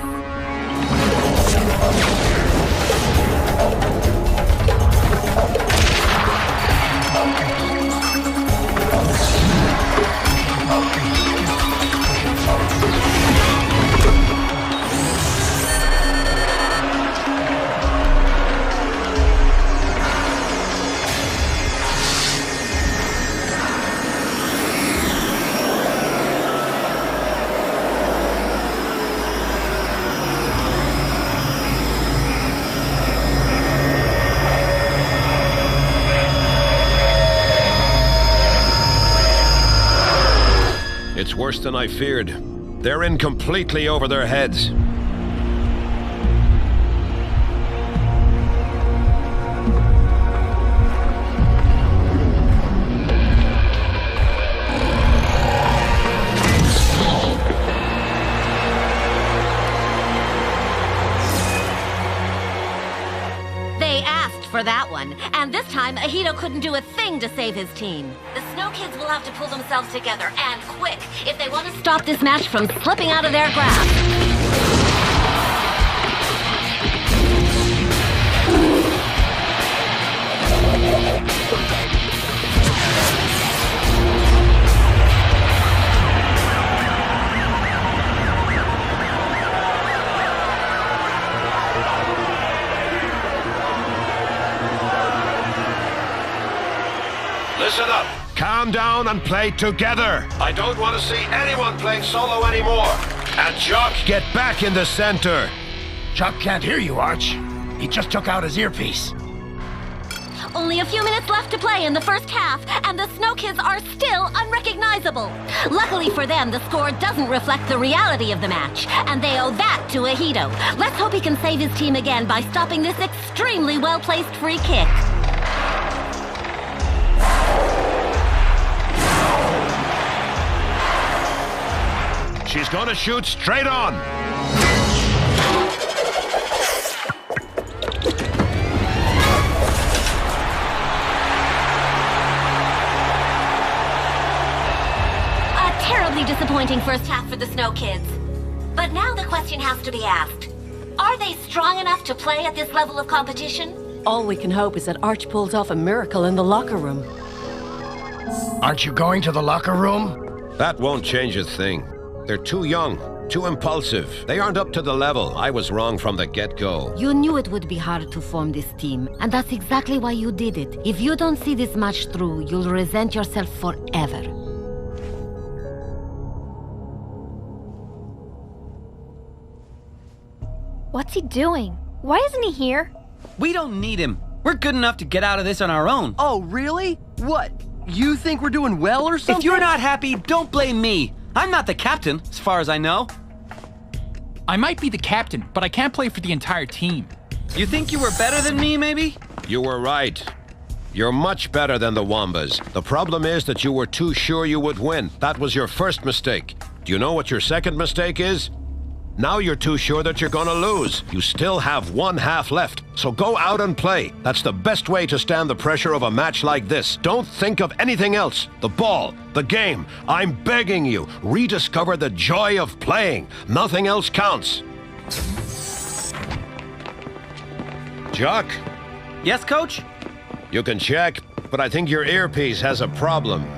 It's worse than I feared. They're in completely over their heads. They asked for that one, and this time Ahito couldn't do a thing to save his team. The Snow Kids will have to pull themselves together, and quick, if they want to stop this match from slipping out of their grasp. Listen up. Calm down and play together. I don't want to see anyone playing solo anymore. And Jock, get back in the center. Jock can't hear you, Arch. He just took out his earpiece. Only a few minutes left to play in the first half, and the Snow Kids are still unrecognizable. Luckily for them, the score doesn't reflect the reality of the match, and they owe that to Ahito. Let's hope he can save his team again by stopping this extremely well-placed free kick. She's gonna shoot straight on. A terribly disappointing first half for the Snow Kids. But now the question has to be asked. Are they strong enough to play at this level of competition? All we can hope is that Arch pulls off a miracle in the locker room. Aren't you going to the locker room? That won't change a thing. They're too young, too impulsive. They aren't up to the level. I was wrong from the get-go. You knew it would be hard to form this team, and that's exactly why you did it. If you don't see this match through, you'll resent yourself forever. What's he doing? Why isn't he here? We don't need him. We're good enough to get out of this on our own. Oh, really? What? You think we're doing well or something? If you're not happy, don't blame me. I'm not the captain, as far as I know. I might be the captain, but I can't play for the entire team. You think you were better than me, maybe? You were right. You're much better than the Wombas. The problem is that you were too sure you would win. That was your first mistake. Do you know what your second mistake is? Now you're too sure that you're gonna lose. You still have one half left, so go out and play. That's the best way to stand the pressure of a match like this. Don't think of anything else. The ball, the game. I'm begging you, rediscover the joy of playing. Nothing else counts. Jock? Yes, Coach? You can check, but I think your earpiece has a problem.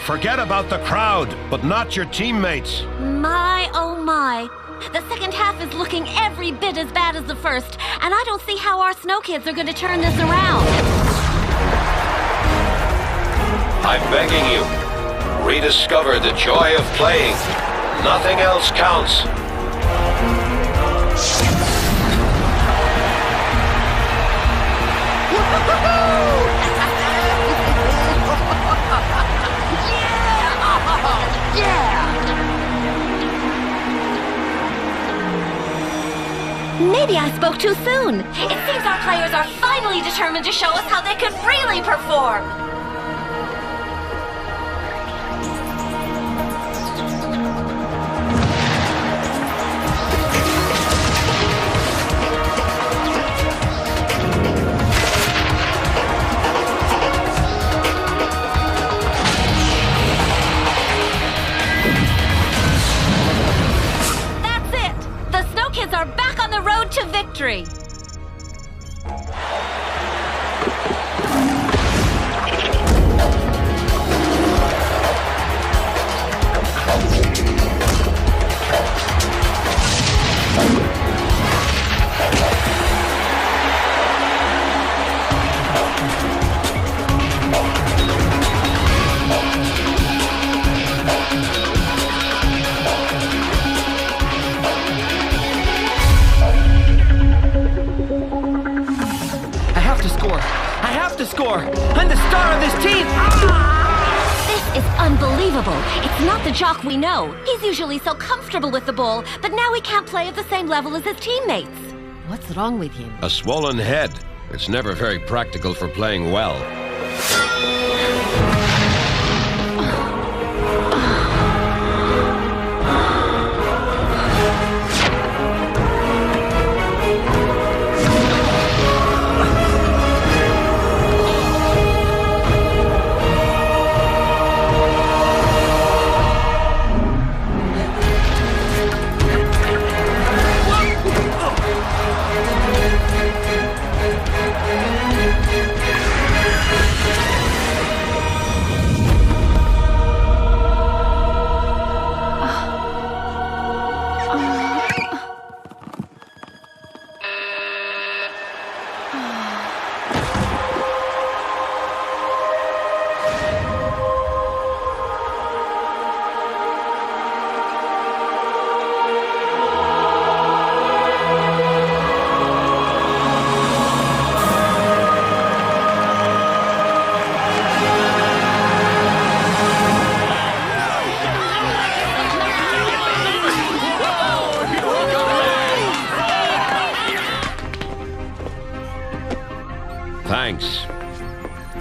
Forget about the crowd, but not your teammates. My, oh my. The second half is looking every bit as bad as the first, and I don't see how our Snow Kids are going to turn this around. I'm begging you, rediscover the joy of playing. Nothing else counts. Maybe I spoke too soon. It seems our players are finally determined to show us how they can really perform. Are back on the road to victory. Score! I'm the star of this team! This is unbelievable. It's not the Jock we know. He's usually so comfortable with the ball, but now he can't play at the same level as his teammates. What's wrong with him? A swollen head. It's never very practical for playing well.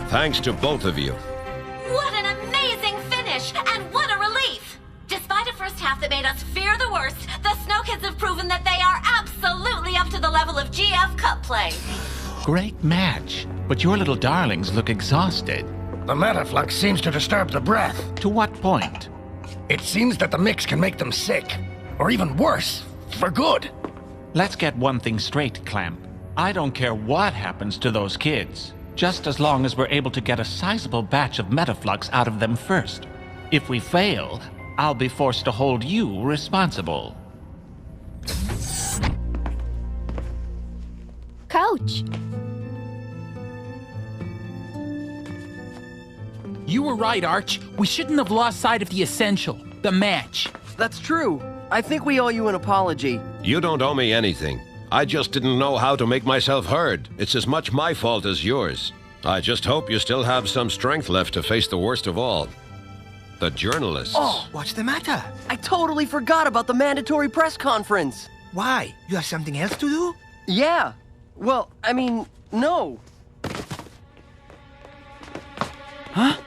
Thanks to both of you. What an amazing finish, and what a relief! Despite a first half that made us fear the worst, the Snow Kids have proven that they are absolutely up to the level of GF Cup play. Great match, but your little darlings look exhausted. The Metaflux seems to disturb the breath. To what point? It seems that the mix can make them sick, or even worse, for good. Let's get one thing straight, Clamp. I don't care what happens to those kids, just as long as we're able to get a sizable batch of Metaflux out of them first. If we fail, I'll be forced to hold you responsible. Coach! You were right, Arch. We shouldn't have lost sight of the essential, the match. That's true. I think we owe you an apology. You don't owe me anything. I just didn't know how to make myself heard. It's as much my fault as yours. I just hope you still have some strength left to face the worst of all. The journalists. Oh, what's the matter? I totally forgot about the mandatory press conference. Why? You have something else to do? Yeah. Well, I mean, no. Huh?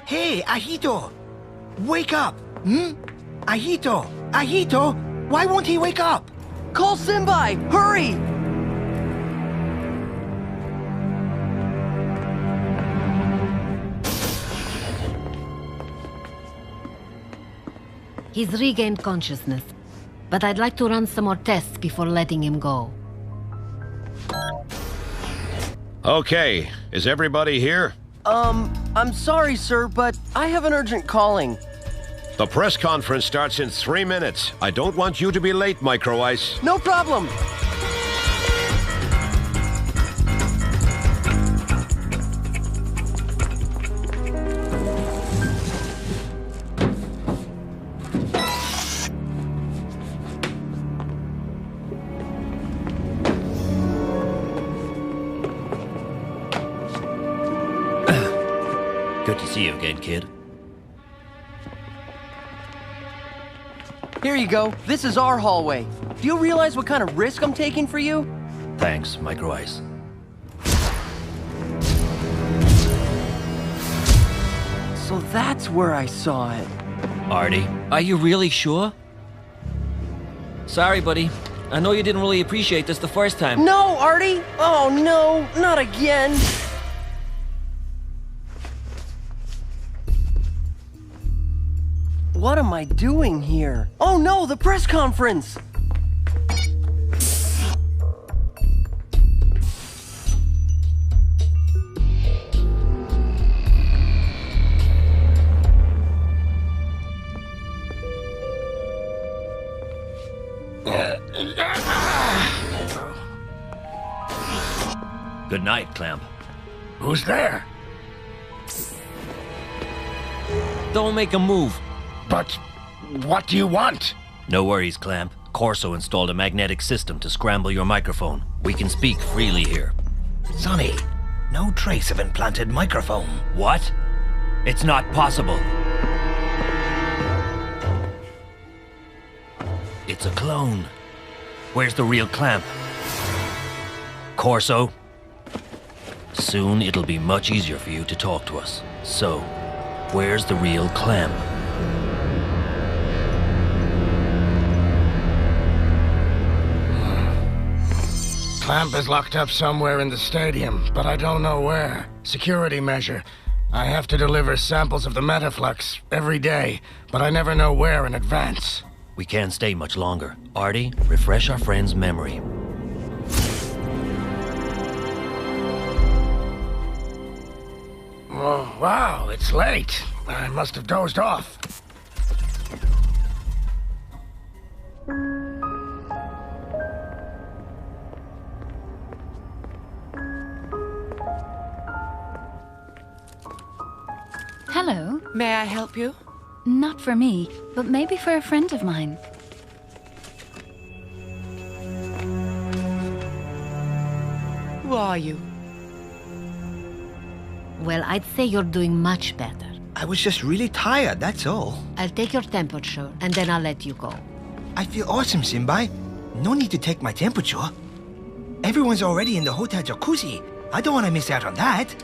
Hey, Ahito! Wake up! Ahito! Ahito! Why won't he wake up? Call Simbai! Hurry! He's regained consciousness, but I'd like to run some more tests before letting him go. Okay, is everybody here? I'm sorry, sir, but I have an urgent calling. The press conference starts in 3 minutes. I don't want you to be late, Micro Ice. No problem. Good to see you again, kid. Here you go. This is our hallway. Do you realize what kind of risk I'm taking for you? Thanks, Micro Ice. So that's where I saw it. Artie, are you really sure? Sorry, buddy. I know you didn't really appreciate this the first time. No, Artie! Oh no, not again! What am I doing here? Oh no, the press conference! Good night, Clamp. Who's there? Don't make a move. But what do you want? No worries, Clamp. Corso installed a magnetic system to scramble your microphone. We can speak freely here. Sonny, no trace of implanted microphone. What? It's not possible. It's a clone. Where's the real Clamp? Corso? Soon it'll be much easier for you to talk to us. So, where's the real Clamp? Clamp is locked up somewhere in the stadium, but I don't know where. Security measure. I have to deliver samples of the Metaflux every day, but I never know where in advance. We can't stay much longer. Artie, refresh our friend's memory. Oh, wow, it's late. I must have dozed off. Hello. May I help you? Not for me, but maybe for a friend of mine. Who are you? Well, I'd say you're doing much better. I was just really tired, that's all. I'll take your temperature, and then I'll let you go. I feel awesome, Simbai. No need to take my temperature. Everyone's already in the hotel jacuzzi. I don't want to miss out on that.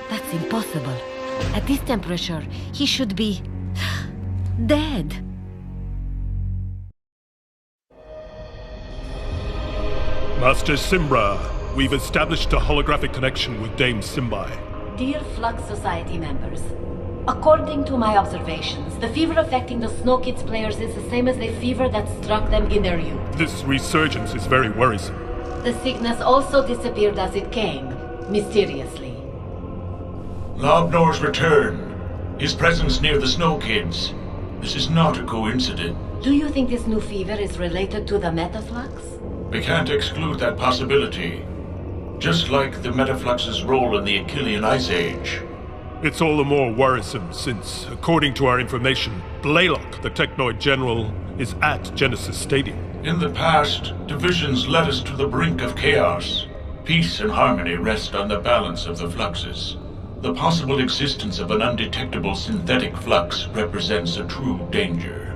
That's impossible. At this temperature, he should be dead. Master Simbra, we've established a holographic connection with Dame Simbai. Dear Flux Society members, According to my observations, the fever affecting the Snow Kids players is the same as the fever that struck them in their youth. This resurgence is very worrisome. The sickness also disappeared as it came, mysteriously. Lobnor's return. His presence near the Snow Kids. This is not a coincidence. Do you think this new fever is related to the Metaflux? We can't exclude that possibility. Just like the Metaflux's role in the Achillean Ice Age. It's all the more worrisome since, according to our information, Blaylock, the Technoid General, is at Genesis Stadium. In the past, divisions led us to the brink of chaos. Peace and harmony rest on the balance of the fluxes. The possible existence of an undetectable synthetic flux represents a true danger.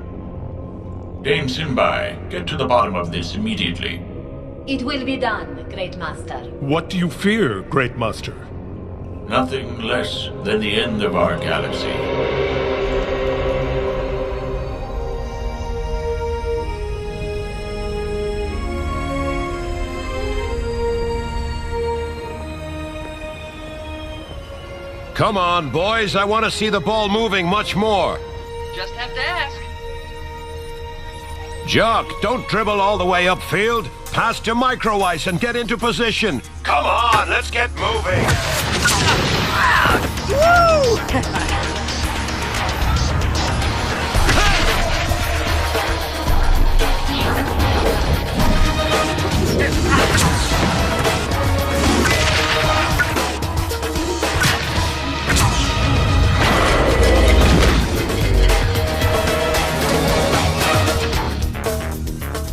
Dame Simbai, get to the bottom of this immediately. It will be done, Great Master. What do you fear, Great Master? Nothing less than the end of our galaxy. Come on, boys. I want to see the ball moving much more. Just have to ask. Jock, don't dribble all the way upfield. Pass to Micro Ice and get into position. Come on, let's get moving. Woo!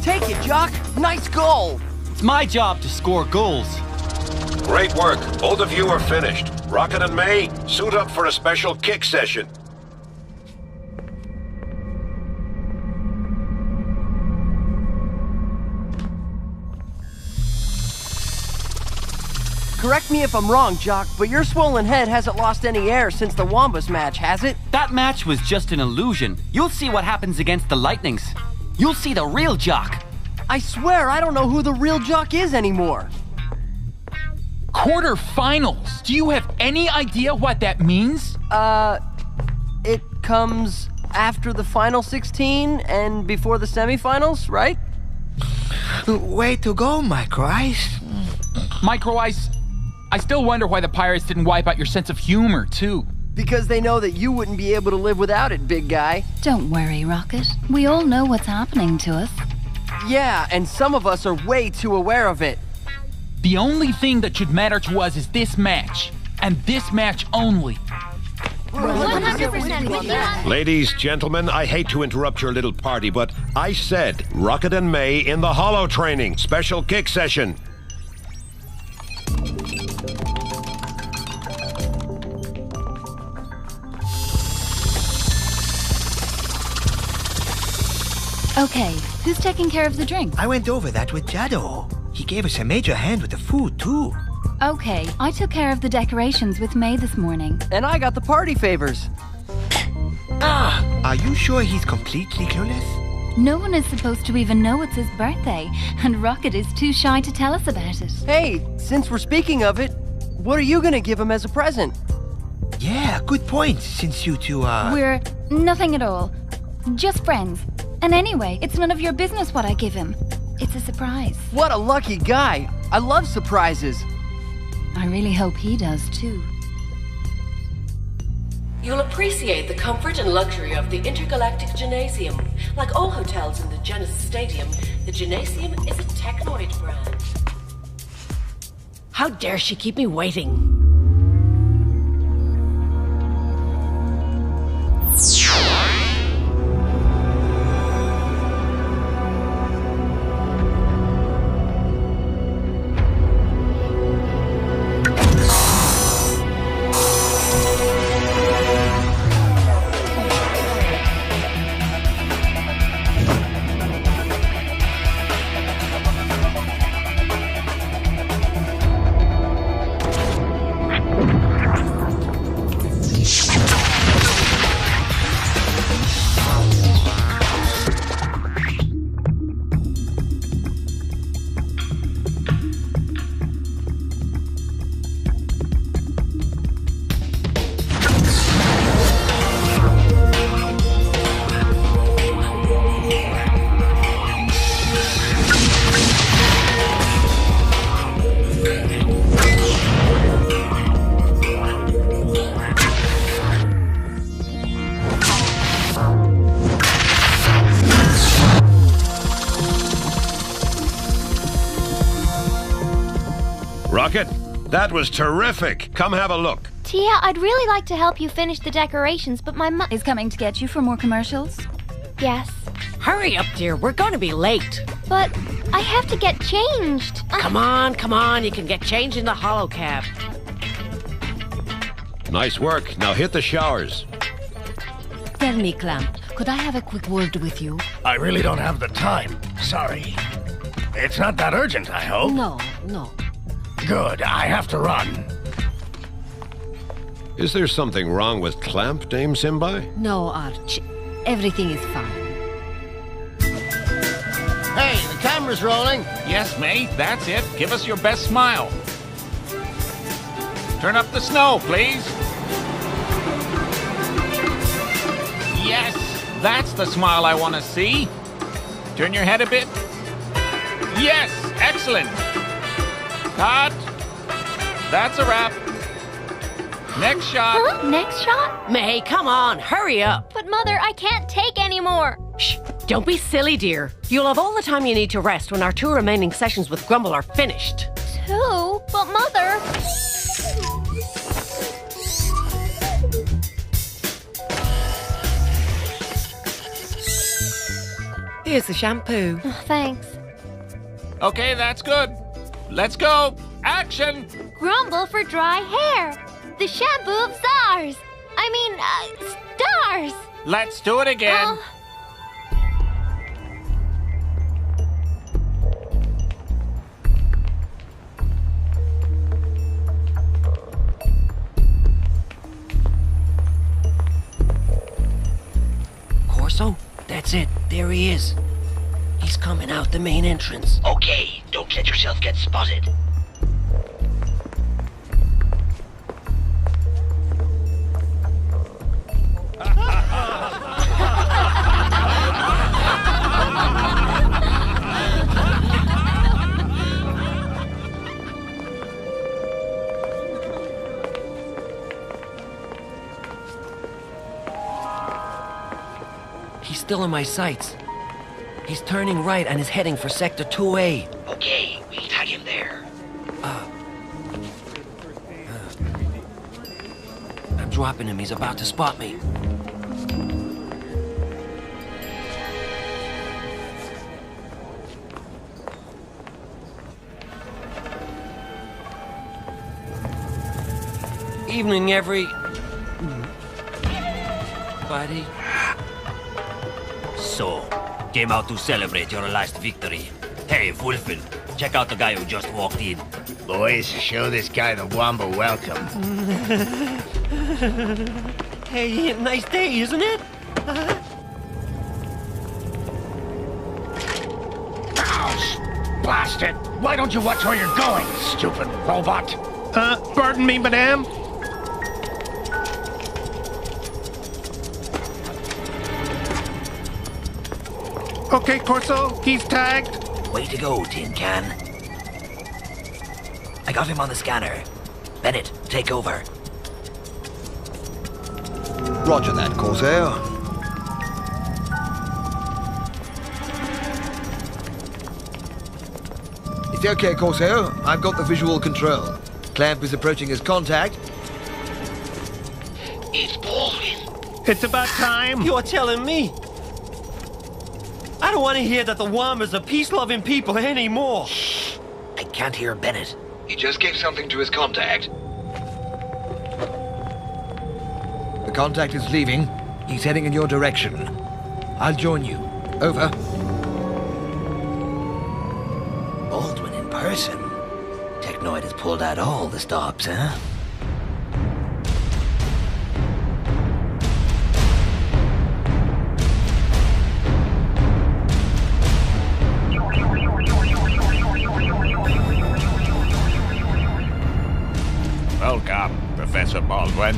Take it, Jock. Nice goal. It's my job to score goals. Great work. Both of you are finished. Rocket and May, suit up for a special kick session. Correct me if I'm wrong, Jock, but your swollen head hasn't lost any air since the Wombas match, has it? That match was just an illusion. You'll see what happens against the Lightnings. You'll see the real Jock. I swear I don't know who the real Jock is anymore. Quarterfinals? Do you have any idea what that means? It comes after the final 16 and before the semifinals, right? Way to go, Micro Ice. Micro Ice, I still wonder why the Pirates didn't wipe out your sense of humor, too. Because they know that you wouldn't be able to live without it, big guy. Don't worry, Rocket. We all know what's happening to us. Yeah, and some of us are way too aware of it. The only thing that should matter to us is this match, and this match only. 100% with you on Ladies, gentlemen, I hate to interrupt your little party, but I said Rocket and May in the holo training. Special kick session. Okay, who's taking care of the drinks? I went over that with Jado. He gave us a major hand with the food, too. Okay, I took care of the decorations with May this morning. And I got the party favors. Are you sure he's completely clueless? No one is supposed to even know it's his birthday, and Rocket is too shy to tell us about it. Hey, since we're speaking of it, what are you gonna give him as a present? Yeah, good point, since you two are... We're nothing at all. Just friends. And anyway, it's none of your business what I give him. It's a surprise. What a lucky guy. I love surprises. I really hope he does, too. You'll appreciate the comfort and luxury of the Intergalactic Gymnasium. Like all hotels in the Genesis Stadium, the Gymnasium is a Technoid brand. How dare she keep me waiting? That was terrific. Come have a look. Tia, I'd really like to help you finish the decorations, but my is coming to get you for more commercials. Yes. Hurry up, dear. We're going to be late. But I have to get changed. Come on. You can get changed in the holocab. Nice work. Now hit the showers. Tell me, Clamp, could I have a quick word with you? I really don't have the time. Sorry. It's not that urgent, I hope. No. Good. I have to run. Is there something wrong with Clamp, Dame Simbai? No, Arch. Everything is fine. Hey, the camera's rolling. Yes, mate, that's it. Give us your best smile. Turn up the snow, please. Yes, that's the smile I want to see. Turn your head a bit. Yes, excellent. Cut. That's a wrap. Next shot. Huh? Next shot? May, come on, hurry up. But Mother, I can't take any more. Shh, don't be silly, dear. You'll have all the time you need to rest when our 2 remaining sessions with Grumble are finished. 2? But Mother... Here's the shampoo. Oh, thanks. Okay, that's good. Let's go. Action! Grumble for dry hair. The shampoo of stars. Stars. Let's do it again. Corso? That's it. There he is. He's coming out the main entrance. Okay, don't let yourself get spotted. He's still in my sights. He's turning right and is heading for Sector 2A. Okay, we'll tag him there. I'm dropping him. He's about to spot me. Evening, everybody. So, came out to celebrate your last victory. Hey, Wolfen, check out the guy who just walked in. Boys, show this guy the Wamba welcome. Hey, nice day, isn't it? Blast it! Why don't you watch where you're going, stupid robot? Pardon me, madame? Okay, Corso, he's tagged. Way to go, Tin Can. I got him on the scanner. Bennett, take over. Roger that, Corsair. It's okay, Corsair. I've got the visual control. Clamp is approaching his contact. It's Baldwin. It's about time. You're telling me? I don't want to hear that the Wombers are peace-loving people anymore. Shh. I can't hear Bennett. He just gave something to his contact. The contact is leaving. He's heading in your direction. I'll join you. Over. Baldwin in person? Technoid has pulled out all the stops, huh? Welcome, Professor Baldwin.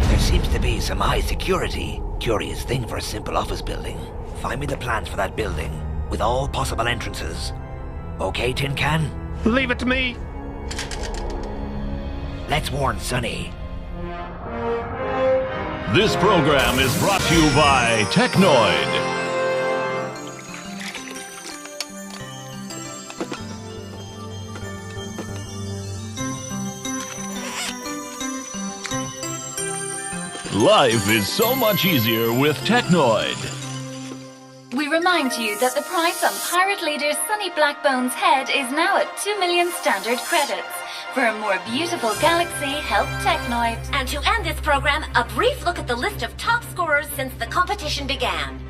There seems to be some high security. Curious thing for a simple office building. Find me the plans for that building, with all possible entrances. Okay, Tin Can? Leave it to me. Let's warn Sonny. This program is brought to you by Technoid. Life is so much easier with Technoid. We remind you that the price on pirate leader Sonny Blackbone's head is now at 2 million standard credits. For a more beautiful galaxy, help Technoid. And to end this program, a brief look at the list of top scorers since the competition began.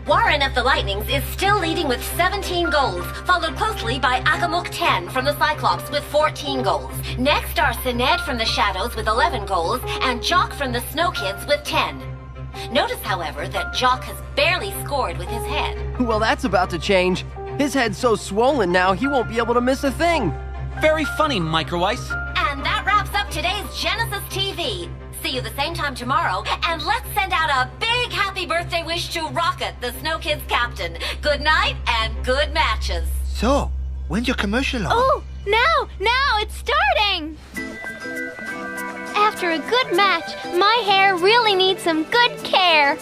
Warren of the Lightnings is still leading with 17 goals, followed closely by Akamuk 10 from the Cyclops with 14 goals. Next are Sined from the Shadows with 11 goals, and Jock from the Snow Kids with 10. Notice, however, that Jock has barely scored with his head. Well, that's about to change. His head's so swollen now, he won't be able to miss a thing. Very funny, Micro Ice. And that wraps up today's Genesis TV. See you the same time tomorrow, and let's send out a big happy birthday wish to Rocket, the Snow Kids captain. Good night and good matches. So, when's your commercial on? Oh, now it's starting! After a good match, my hair really needs some good care.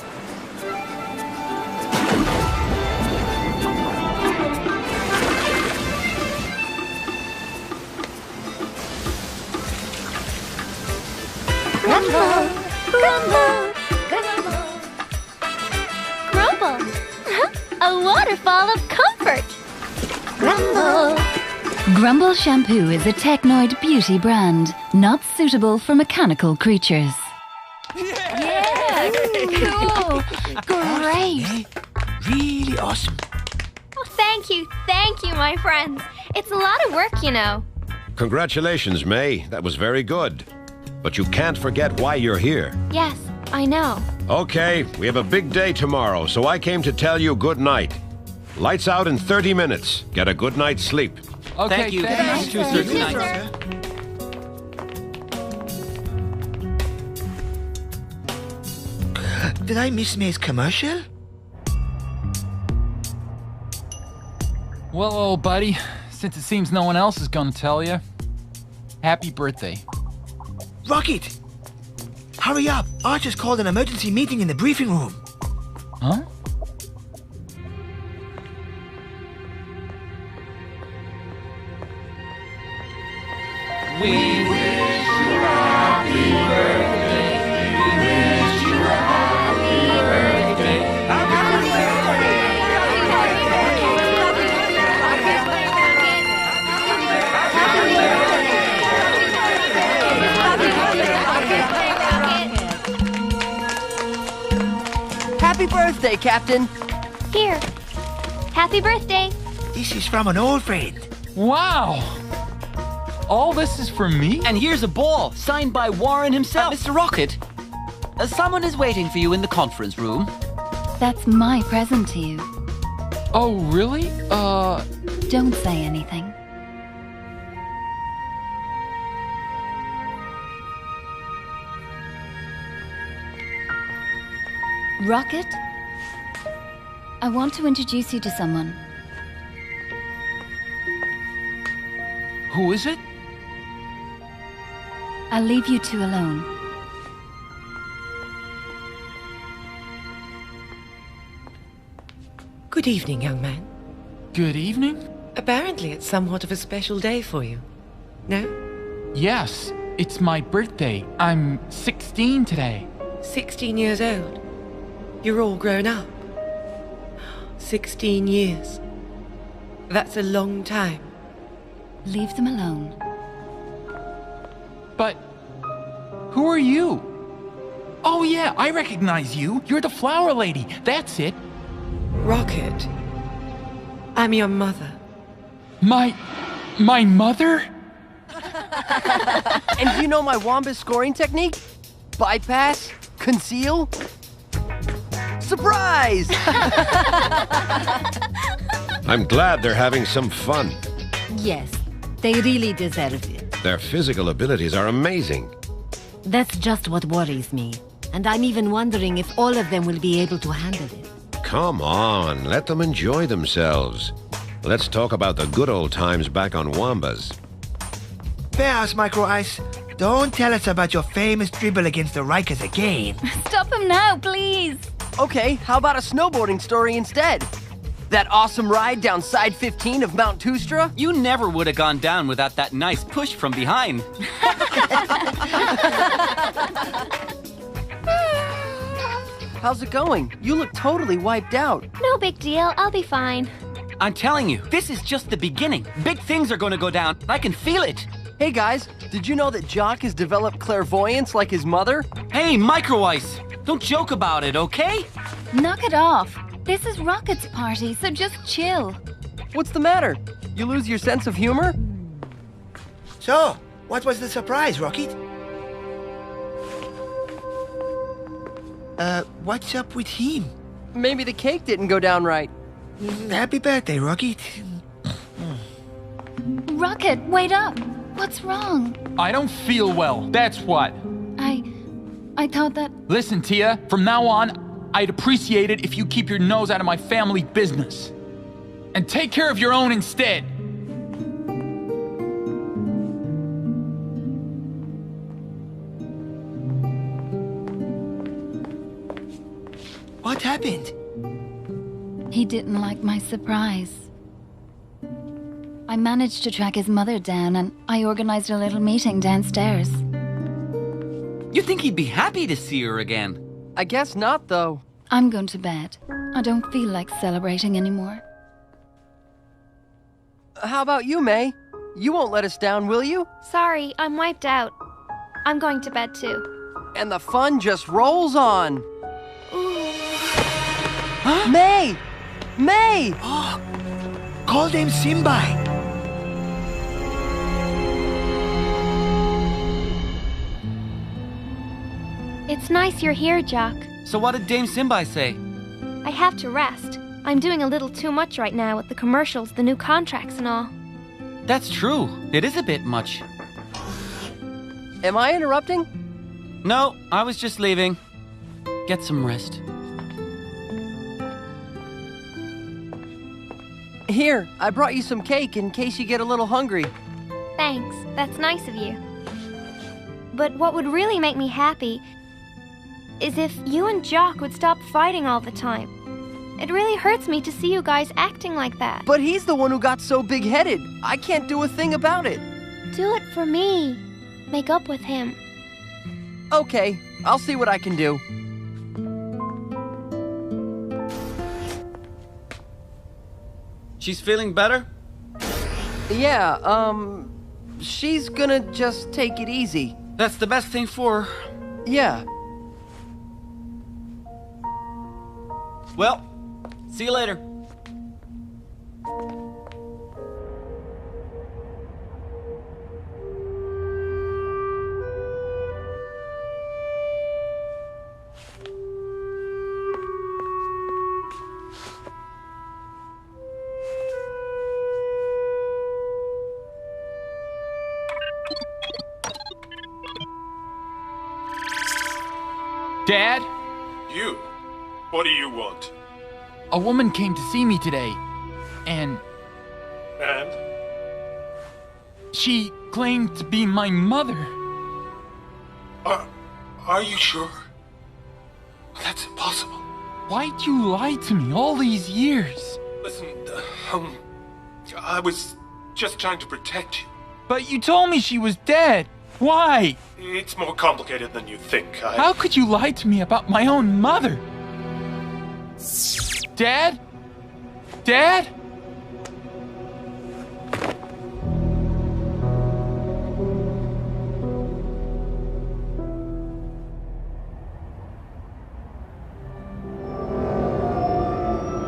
Grumble, grumble, grumble, grumble. A waterfall of comfort. Grumble. Grumble shampoo is a Technoid beauty brand, not suitable for mechanical creatures. Yeah, cool. Great. Really awesome. Oh, thank you, my friends. It's a lot of work, you know. Congratulations, May. That was very good. But you can't forget why you're here. Yes, I know. Okay, we have a big day tomorrow, so I came to tell you good night. Lights out in 30 minutes. Get a good night's sleep. Okay, thank you. Thank you, sir. Good night. Did I miss May's commercial? Well, old buddy, since it seems no one else is gonna tell you, happy birthday. Rocket! Hurry up! Archer's called an emergency meeting in the briefing room. Huh? We wish you a happy birthday. We wish you a happy birthday. Happy Happy birthday, Captain. Here. Happy birthday. This is from an old friend. Wow! All this is for me? And here's a ball, signed by Warren himself. Mr. Rocket, someone is waiting for you in the conference room. That's my present to you. Oh, really? Don't say anything. Rocket? I want to introduce you to someone. Who is it? I'll leave you two alone. Good evening, young man. Good evening? Apparently it's somewhat of a special day for you. No? Yes, it's my birthday. I'm 16 today. 16 years old. You're all grown up. 16 years. That's a long time. Leave them alone. But who are you? Oh yeah, I recognize you. You're the flower lady. That's it. Rocket. I'm your mother. My mother? And do you know my Wamba scoring technique? Bypass? Conceal? Surprise! I'm glad they're having some fun. Yes, they really deserve it. Their physical abilities are amazing. That's just what worries me. And I'm even wondering if all of them will be able to handle it. Come on, let them enjoy themselves. Let's talk about the good old times back on Wambas. Bears, Micro Ice. Don't tell us about your famous dribble against the Rikers again. Stop him now, please. Okay, how about a snowboarding story instead? That awesome ride down side 15 of Mount Tustra? You never would have gone down without that nice push from behind. How's it going? You look totally wiped out. No big deal. I'll be fine. I'm telling you, this is just the beginning. Big things are going to go down. I can feel it. Hey guys, did you know that Jock has developed clairvoyance like his mother? Hey, Micro Ice, don't joke about it, okay? Knock it off. This is Rocket's party, so just chill. What's the matter? You lose your sense of humor? So, what was the surprise, Rocket? What's up with him? Maybe the cake didn't go down right. Happy birthday, Rocket. Rocket, wait up. What's wrong? I don't feel well, that's what. I thought that... Listen, Tia, from now on, I'd appreciate it if you keep your nose out of my family business. And take care of your own instead. What happened? He didn't like my surprise. I managed to track his mother down, and I organized a little meeting downstairs. You think he'd be happy to see her again? I guess not, though. I'm going to bed. I don't feel like celebrating anymore. How about you, May? You won't let us down, will you? Sorry, I'm wiped out. I'm going to bed too. And the fun just rolls on. Huh? May! May! Oh, call them Simbai. It's nice you're here, Jock. So what did Dame Simbai say? I have to rest. I'm doing a little too much right now with the commercials, the new contracts and all. That's true. It is a bit much. Am I interrupting? No, I was just leaving. Get some rest. Here, I brought you some cake in case you get a little hungry. Thanks, that's nice of you. But what would really make me happy is if you and Jock would stop fighting all the time. It really hurts me to see you guys acting like that. But he's the one who got so big-headed. I can't do a thing about it. Do it for me. Make up with him. Okay, I'll see what I can do. She's feeling better? Yeah, she's gonna just take it easy. That's the best thing for her. Yeah. Well, see you later. Dad? You? What do you want? A woman came to see me today, and... And? She claimed to be my mother. Are you sure? That's impossible. Why'd you lie to me all these years? Listen, I was just trying to protect you. But you told me she was dead. Why? It's more complicated than you think. How could you lie to me about my own mother? Dad? Dad?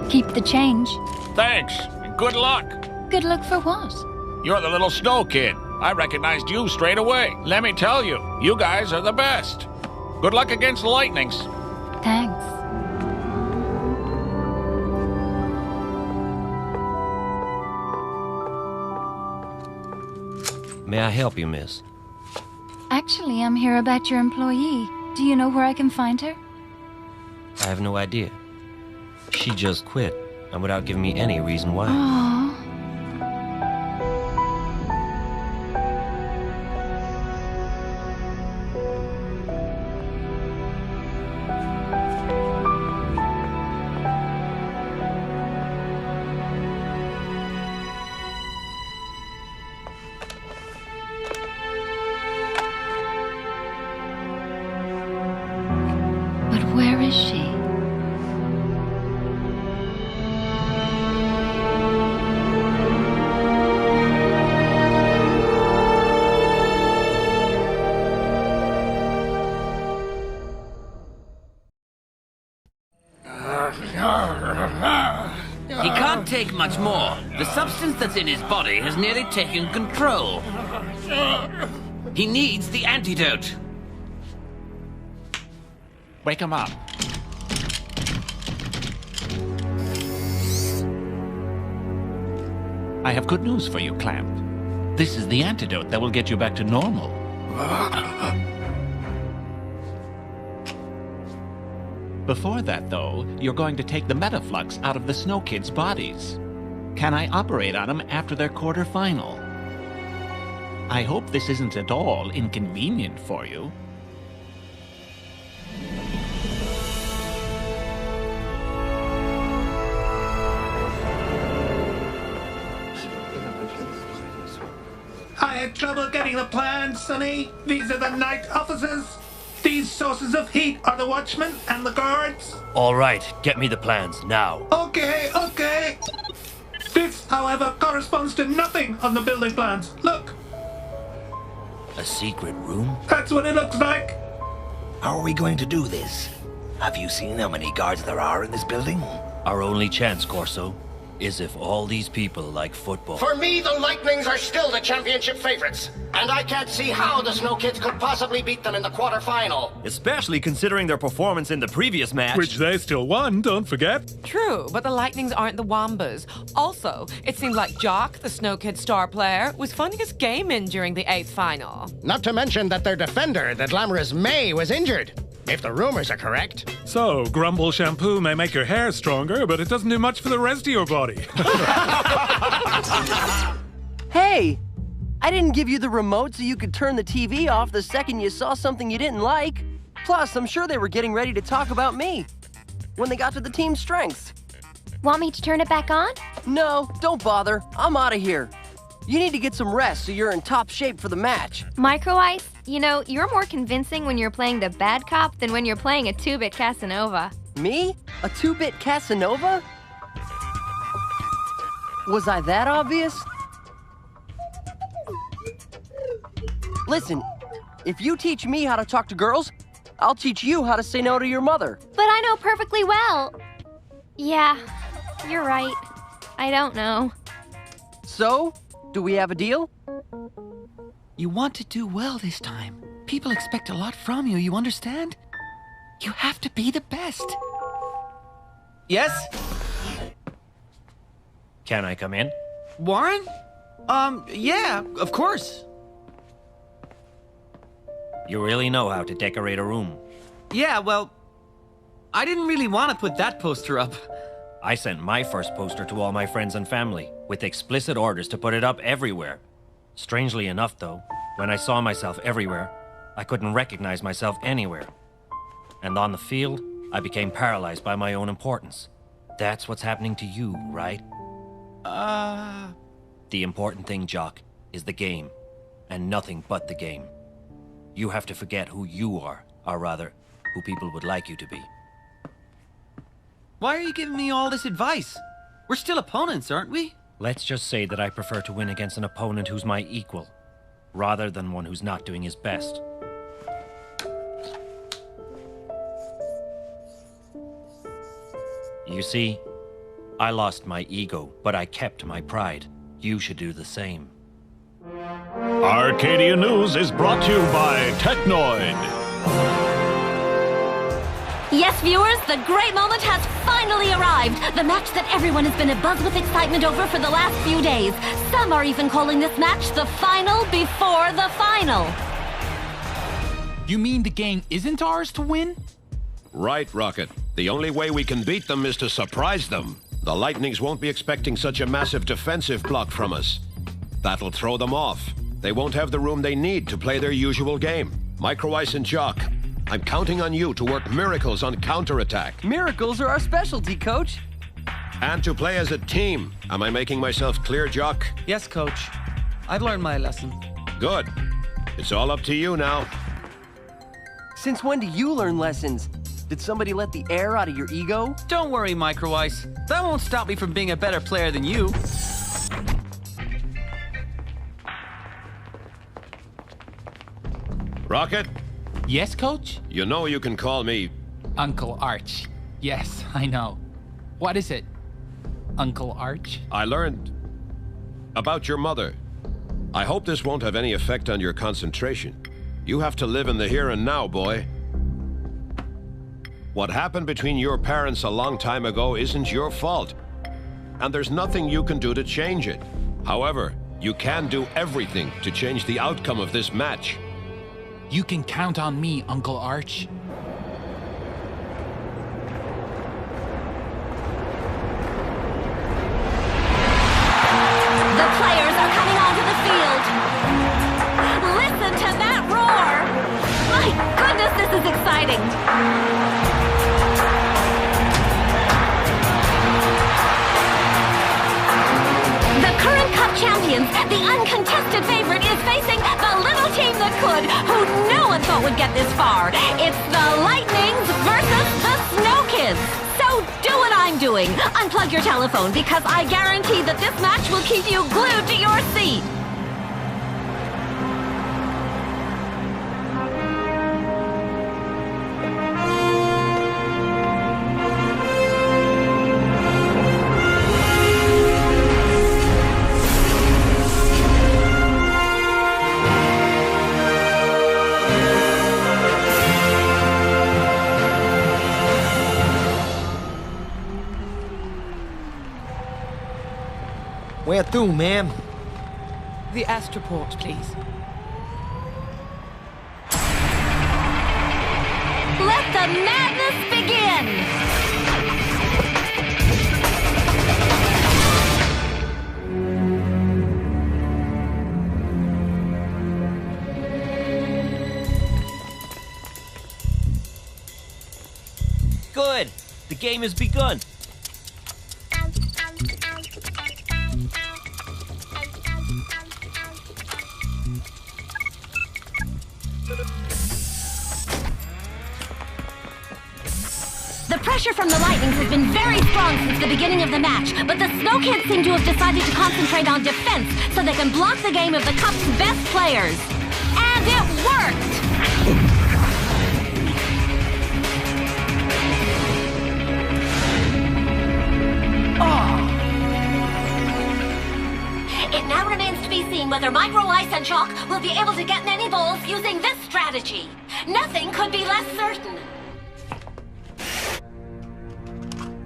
Keep the change. Thanks, and good luck. Good luck for what? You're the little snow kid. I recognized you straight away. Let me tell you, you guys are the best. Good luck against the Lightnings. Thanks. May I help you, miss? Actually, I'm here about your employee. Do you know where I can find her? I have no idea. She just quit, and without giving me any reason why. Aww. But where is she? take much more. The substance that's in his body has nearly taken control. He needs the antidote. Wake him up. I have good news for you, Clamp. This is the antidote that will get you back to normal. Before that, though, you're going to take the Metaflux out of the Snow Kids' bodies. Can I operate on them after their quarterfinal? I hope this isn't at all inconvenient for you. I had trouble getting the plans, Sonny. These are the night officers. These sources of heat are the watchmen and the guards. All right, get me the plans, now. Okay. This, however, corresponds to nothing on the building plans. Look, A secret room? that's what it looks like. How are we going to do this? Have you seen how many guards there are in this building? Our only chance, Corso, is if all these people like football. For me, the Lightnings are still the championship favorites. And I can't see how the Snow Kids could possibly beat them in the quarterfinal. Especially considering their performance in the previous match. Which they still won, don't forget. True, but the Lightnings aren't the Wombas. Also, it seemed like Jock, the Snow Kid star player, was phoning his game in during the 8th final. Not to mention that their defender, the glamorous May, was injured. If the rumors are correct. So, Grumble shampoo may make your hair stronger, but it doesn't do much for the rest of your body. Hey! I didn't give you the remote so you could turn the TV off the second you saw something you didn't like. Plus, I'm sure they were getting ready to talk about me when they got to the team's strengths. Want me to turn it back on? No, don't bother. I'm out of here. You need to get some rest so you're in top shape for the match. Micro Ice, you know, you're more convincing when you're playing the bad cop than when you're playing a 2-bit Casanova. Me? A 2-bit Casanova? Was I that obvious? Listen, if you teach me how to talk to girls, I'll teach you how to say no to your mother. But I know perfectly well. Yeah, you're right. I don't know. So, do we have a deal? You want to do well this time. People expect a lot from you, you understand? You have to be the best. Yes? Can I come in? Warren? Yeah, of course. You really know how to decorate a room. Yeah, well, I didn't really want to put that poster up. I sent my first poster to all my friends and family, with explicit orders to put it up everywhere. Strangely enough, though, when I saw myself everywhere, I couldn't recognize myself anywhere. And on the field, I became paralyzed by my own importance. That's what's happening to you, right? The important thing, Jock, is the game, and nothing but the game. You have to forget who you are, or rather, who people would like you to be. Why are you giving me all this advice? We're still opponents, aren't we? Let's just say that I prefer to win against an opponent who's my equal, rather than one who's not doing his best. You see, I lost my ego, but I kept my pride. You should do the same. Arcadia News is brought to you by Technoid. Yes, viewers, the great moment has finally arrived. The match that everyone has been abuzz with excitement over for the last few days. Some are even calling this match the final before the final. You mean the game isn't ours to win? Right, Rocket. The only way we can beat them is to surprise them. The Lightnings won't be expecting such a massive defensive block from us. That'll throw them off. They won't have the room they need to play their usual game. Micro Ice and Jock, I'm counting on you to work miracles on counterattack. Miracles are our specialty, Coach. And to play as a team. Am I making myself clear, Jock? Yes, Coach. I've learned my lesson. Good. It's all up to you now. Since when do you learn lessons? Did somebody let the air out of your ego? Don't worry, Micro Ice. That won't stop me from being a better player than you. Rocket? Yes, Coach? You know you can call me... Uncle Arch. Yes, I know. What is it? Uncle Arch? I learned about your mother. I hope this won't have any effect on your concentration. You have to live in the here and now, boy. What happened between your parents a long time ago isn't your fault, and there's nothing you can do to change it. However, you can do everything to change the outcome of this match. You can count on me, Uncle Arch. The players are coming onto the field. Listen to that roar! My goodness, this is exciting! The current Cup champions, the uncontested favorite, is facing the little team that could, who no one thought would get this far. It's the Lightnings versus the Snow Kids. So do what I'm doing. Unplug your telephone, because I guarantee that this match will keep you glued to your seat. Where to, ma'am? The Astroport, please. Let the madness begin! Good! The game has begun. The pressure from the Lightnings has been very strong since the beginning of the match, but the Snow Kids seem to have decided to concentrate on defense so they can block the game of the Cup's best players. And it worked! It now remains to be seen whether Micro Ice and Chalk will be able to get many balls using this strategy. Nothing could be less certain.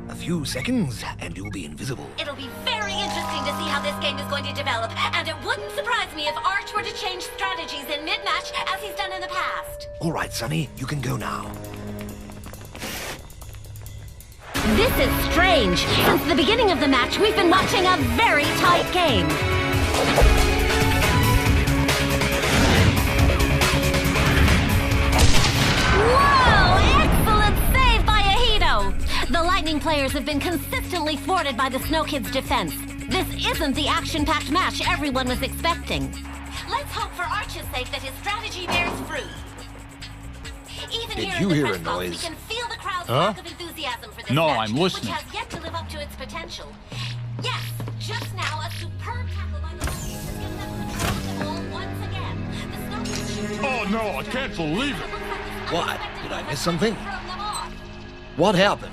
A few seconds, and you'll be invisible. It'll be very interesting to see how this game is going to develop, and it wouldn't surprise me if Arch were to change strategies in mid-match as he's done in the past. All right, Sonny, you can go now. This is strange. Since the beginning of the match, we've been watching a very tight game. Whoa! Excellent save by Ahito! The Lightning players have been consistently thwarted by the Snow Kids' defense. This isn't the action-packed match everyone was expecting. Let's hope for Arch's sake that his strategy bears fruit. Even Did here you in the hear press a box, noise? we can feel the crowd's Huh? lack of enthusiasm for this No, match, I'm listening. which has yet to live up to its potential. Yes, just now a superb tackle by the Lightning has given them control of the ball once again. The Snow Kids shoot. Oh no, I can't believe it. What? Did I miss something? What happened?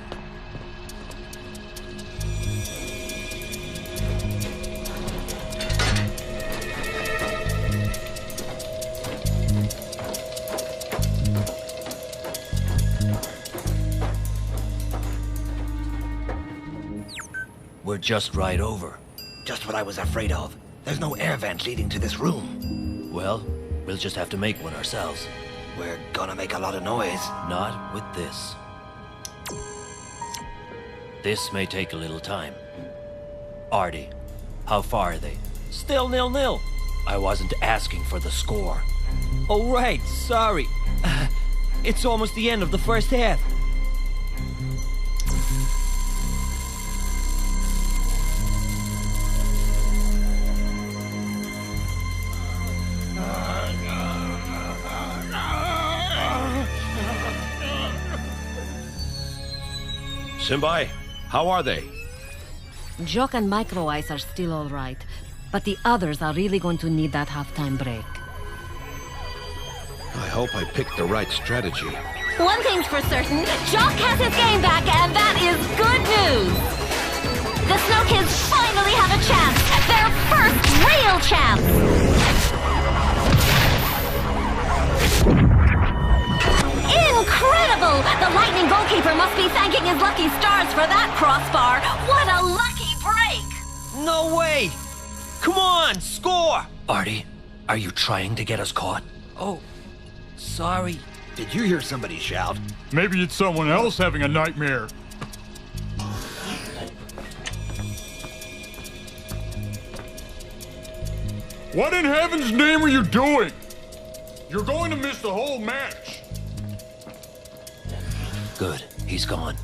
We're just right over. Just what I was afraid of. There's no air vent leading to this room. Well, we'll just have to make one ourselves. We're gonna make a lot of noise. Not with this. This may take a little time. Artie, how far are they? Still 0-0. I wasn't asking for the score. Oh, right, sorry. It's almost the end of the first half. Simbai, how are they? Jock and Micro Ice are still all right, but the others are really going to need that halftime break. I hope I picked the right strategy. One thing's for certain, Jock has his game back, and that is good news! The Snow Kids finally have a chance! Their first real chance! Incredible! The Lightning goalkeeper must be thanking his lucky stars for that crossbar. What a lucky break! No way! Come on, score! Artie, are you trying to get us caught? Oh, sorry. Did you hear somebody shout? Maybe it's someone else having a nightmare. What in heaven's name are you doing? You're going to miss the whole match. Good, he's gone.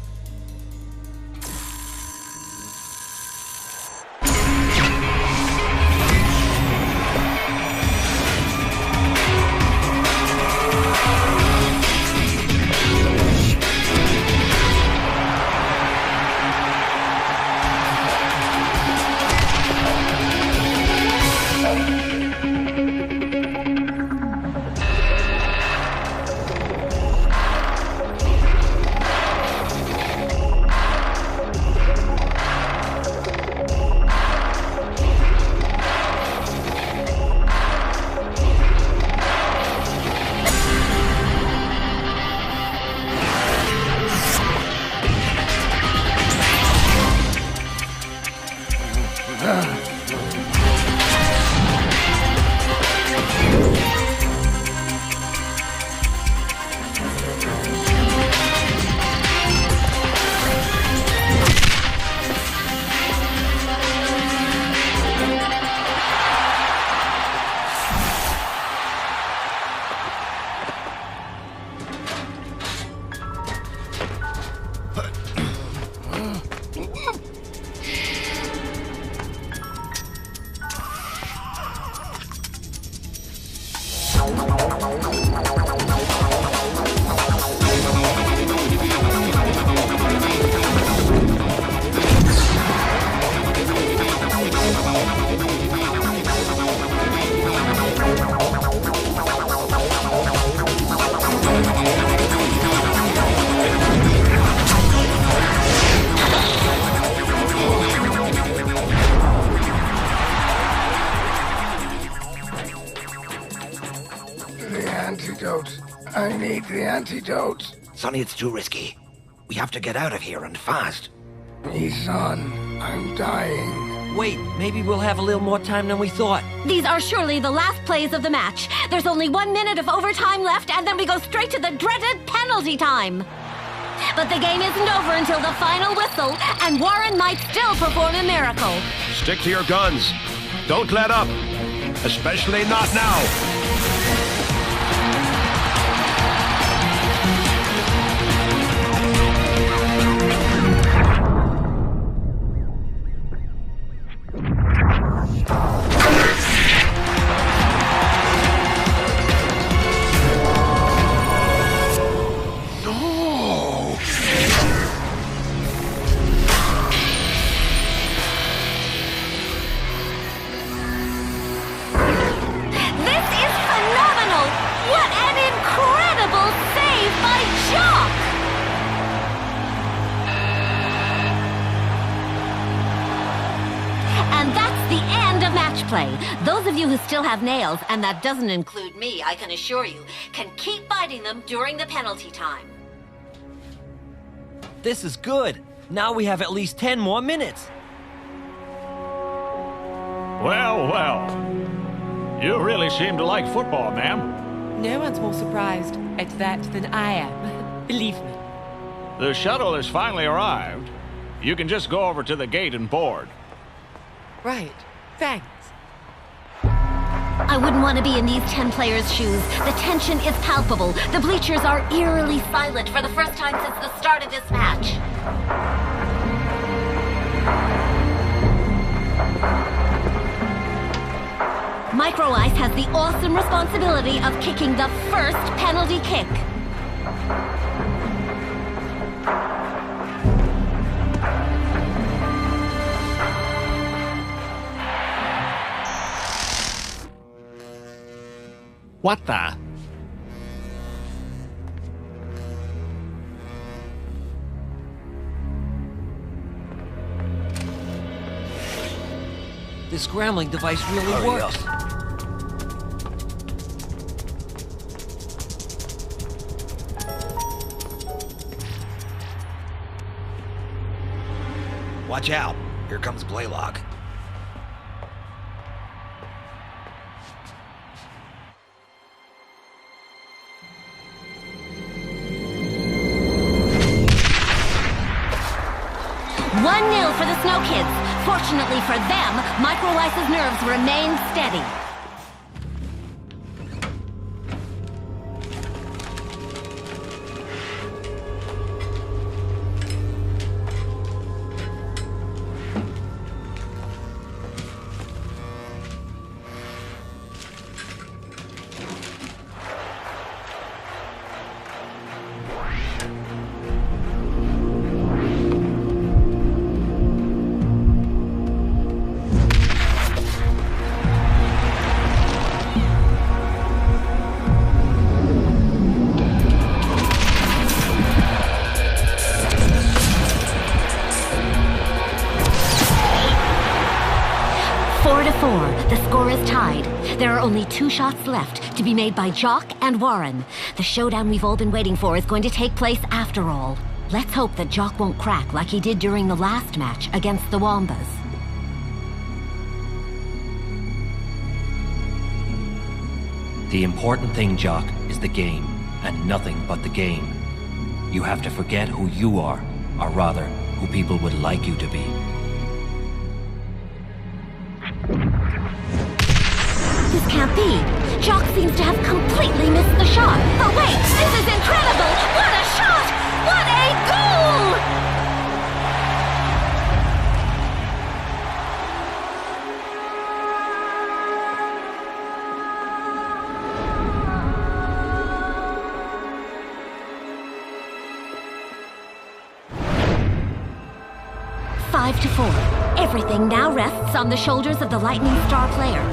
I need the antidote. Sonny, it's too risky. We have to get out of here and fast. Son, I'm dying. Wait, maybe we'll have a little more time than we thought. These are surely the last plays of the match. There's only 1 minute of overtime left, and then we go straight to the dreaded penalty time. But the game isn't over until the final whistle, and Warren might still perform a miracle. Stick to your guns. Don't let up. Especially not now. Those of you who still have nails, and that doesn't include me, I can assure you, can keep biting them during the penalty time. This is good. Now we have at least 10 more minutes. Well, well. You really seem to like football, ma'am. No one's more surprised at that than I am. Believe me. The shuttle has finally arrived. You can just go over to the gate and board. Right. Thanks. I wouldn't want to be in these 10 players' shoes. The tension is palpable. The bleachers are eerily silent for the first time since the start of this match. Micro Ice has the awesome responsibility of kicking the first penalty kick. What the? This scrambling device really Hurry works. Watch out. Here comes Blaylock. For the Snow Kids. Fortunately for them, Microlice's nerves remain steady. There are only 2 shots left to be made by Jock and Warren. The showdown we've all been waiting for is going to take place after all. Let's hope that Jock won't crack like he did during the last match against the Wombas. The important thing, Jock, is the game, and nothing but the game. You have to forget who you are, or rather, who people would like you to be. This can't be. Jock seems to have completely missed the shot. Oh wait, this is incredible! What a shot! What a goal! 5-4. Everything now rests on the shoulders of the Lightning Star player.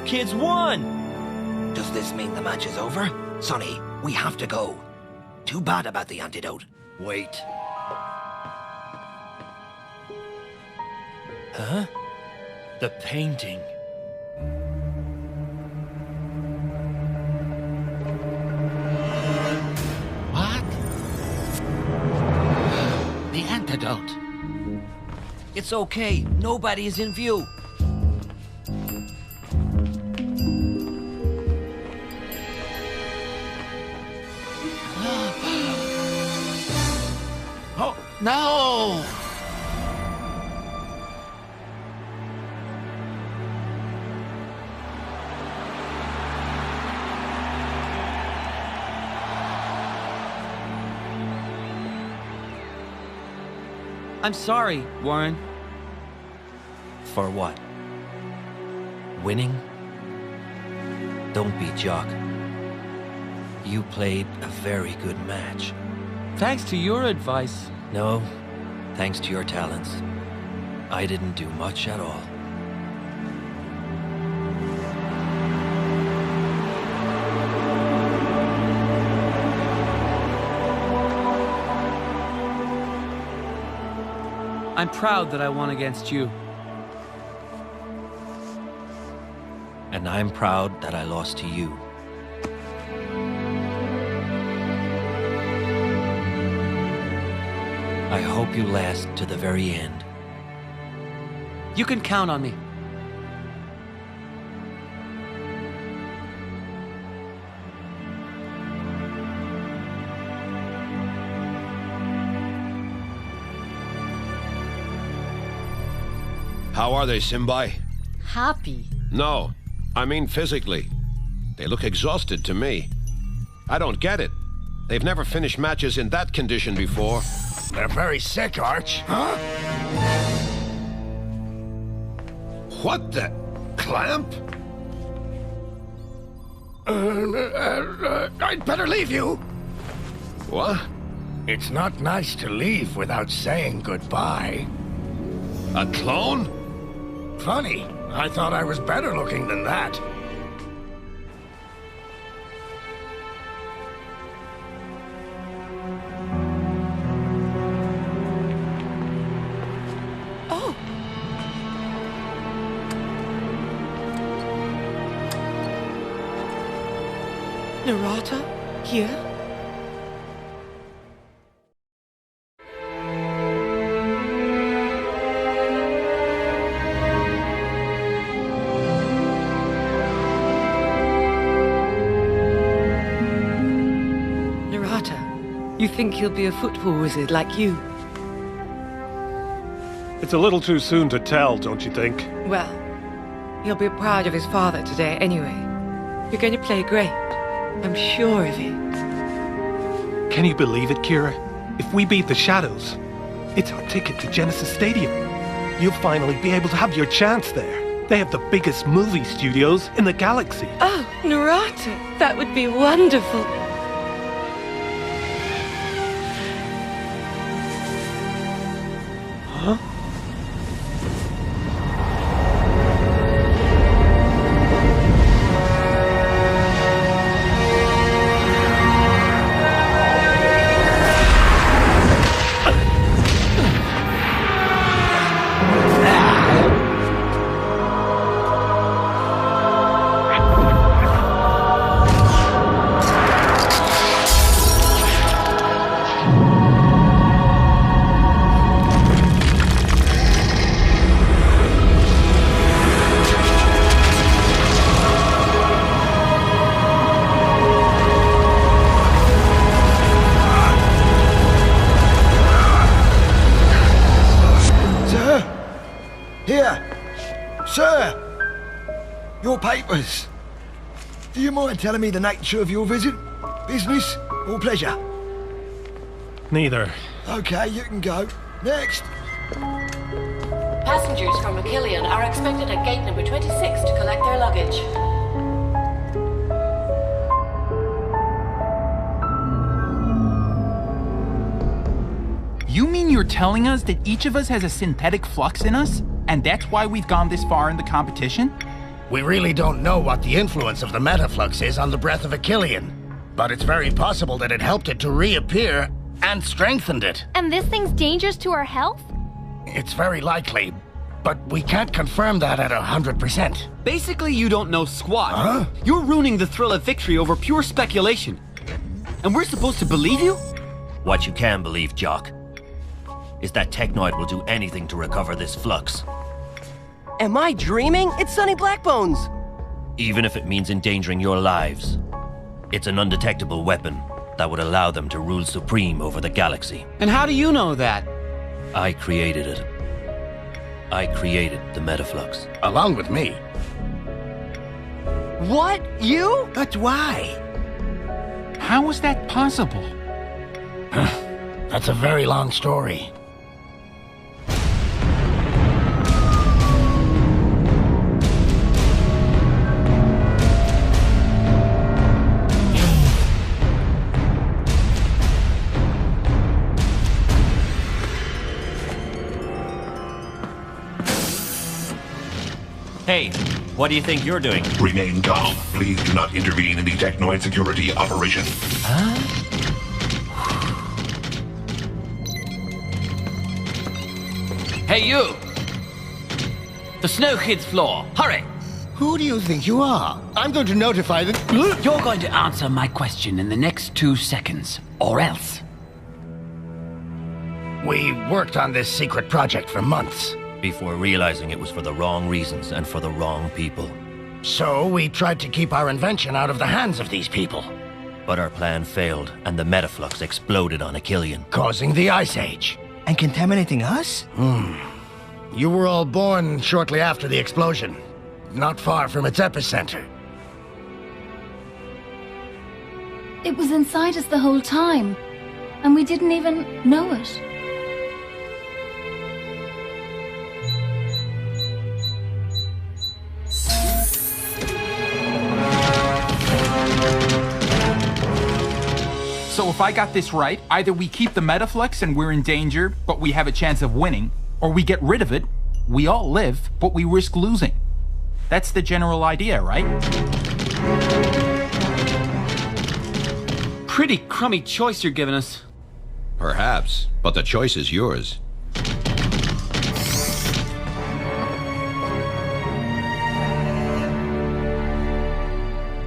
Kids won! Does this mean the match is over? Sonny, we have to go. Too bad about the antidote. Wait. Huh? The painting. What? The antidote. It's okay. Nobody is in view. No! I'm sorry, Warren. For what? Winning? Don't be Jock. You played a very good match. Thanks to your advice. No, thanks to your talents. I didn't do much at all. I'm proud that I won against you. And I'm proud that I lost to you. I hope you last to the very end. You can count on me. How are they, Simbai? Happy. No, I mean physically. They look exhausted to me. I don't get it. They've never finished matches in that condition before. They're very sick, Arch. Huh? What the... Clamp? I'd better leave you. What? It's not nice to leave without saying goodbye. A clone? Funny. I thought I was better looking than that. Oh. Narata? Here? You think he'll be a football wizard like you? It's a little too soon to tell, don't you think? Well, he'll be proud of his father today anyway. You're going to play great. I'm sure of it. Can you believe it, Kira? If we beat the Shadows, it's our ticket to Genesis Stadium. You'll finally be able to have your chance there. They have the biggest movie studios in the galaxy. Oh, Narata, that would be wonderful. Huh? Papers. Do you mind telling me the nature of your visit? Business or pleasure? Neither. Okay, you can go. Next. Passengers from Achillean are expected at gate number 26 to collect their luggage. You mean you're telling us that each of us has a synthetic flux in us? And that's why we've gone this far in the competition? We really don't know what the influence of the Metaflux is on the breath of Achillean, but it's very possible that it helped it to reappear and strengthened it. And this thing's dangerous to our health? It's very likely, but we can't confirm that at 100%. Basically, you don't know squat. Huh? You're ruining the thrill of victory over pure speculation. And we're supposed to believe you? What you can believe, Jock, is that Technoid will do anything to recover this flux. Am I dreaming? It's Sonny Blackbones! Even if it means endangering your lives. It's an undetectable weapon that would allow them to rule supreme over the galaxy. And how do you know that? I created it. I created the Metaflux. Along with me. What? You? But why? How is that possible? That's a very long story. Hey, what do you think you're doing? Remain calm. Please do not intervene in the Technoid security operation. Huh? Hey, you! The Snow Kid's floor. Hurry! Who do you think you are? I'm going to notify the... You're going to answer my question in the next 2 seconds, or else. We worked on this secret project for months. Before realizing it was for the wrong reasons and for the wrong people. So we tried to keep our invention out of the hands of these people. But our plan failed, and the Metaflux exploded on Achillean. Causing the Ice Age. And contaminating us? You were all born shortly after the explosion, not far from its epicenter. It was inside us the whole time, and we didn't even know it. So if I got this right, either we keep the Metaflux and we're in danger, but we have a chance of winning, or we get rid of it, we all live, but we risk losing. That's the general idea, right? Pretty crummy choice you're giving us. Perhaps, but the choice is yours.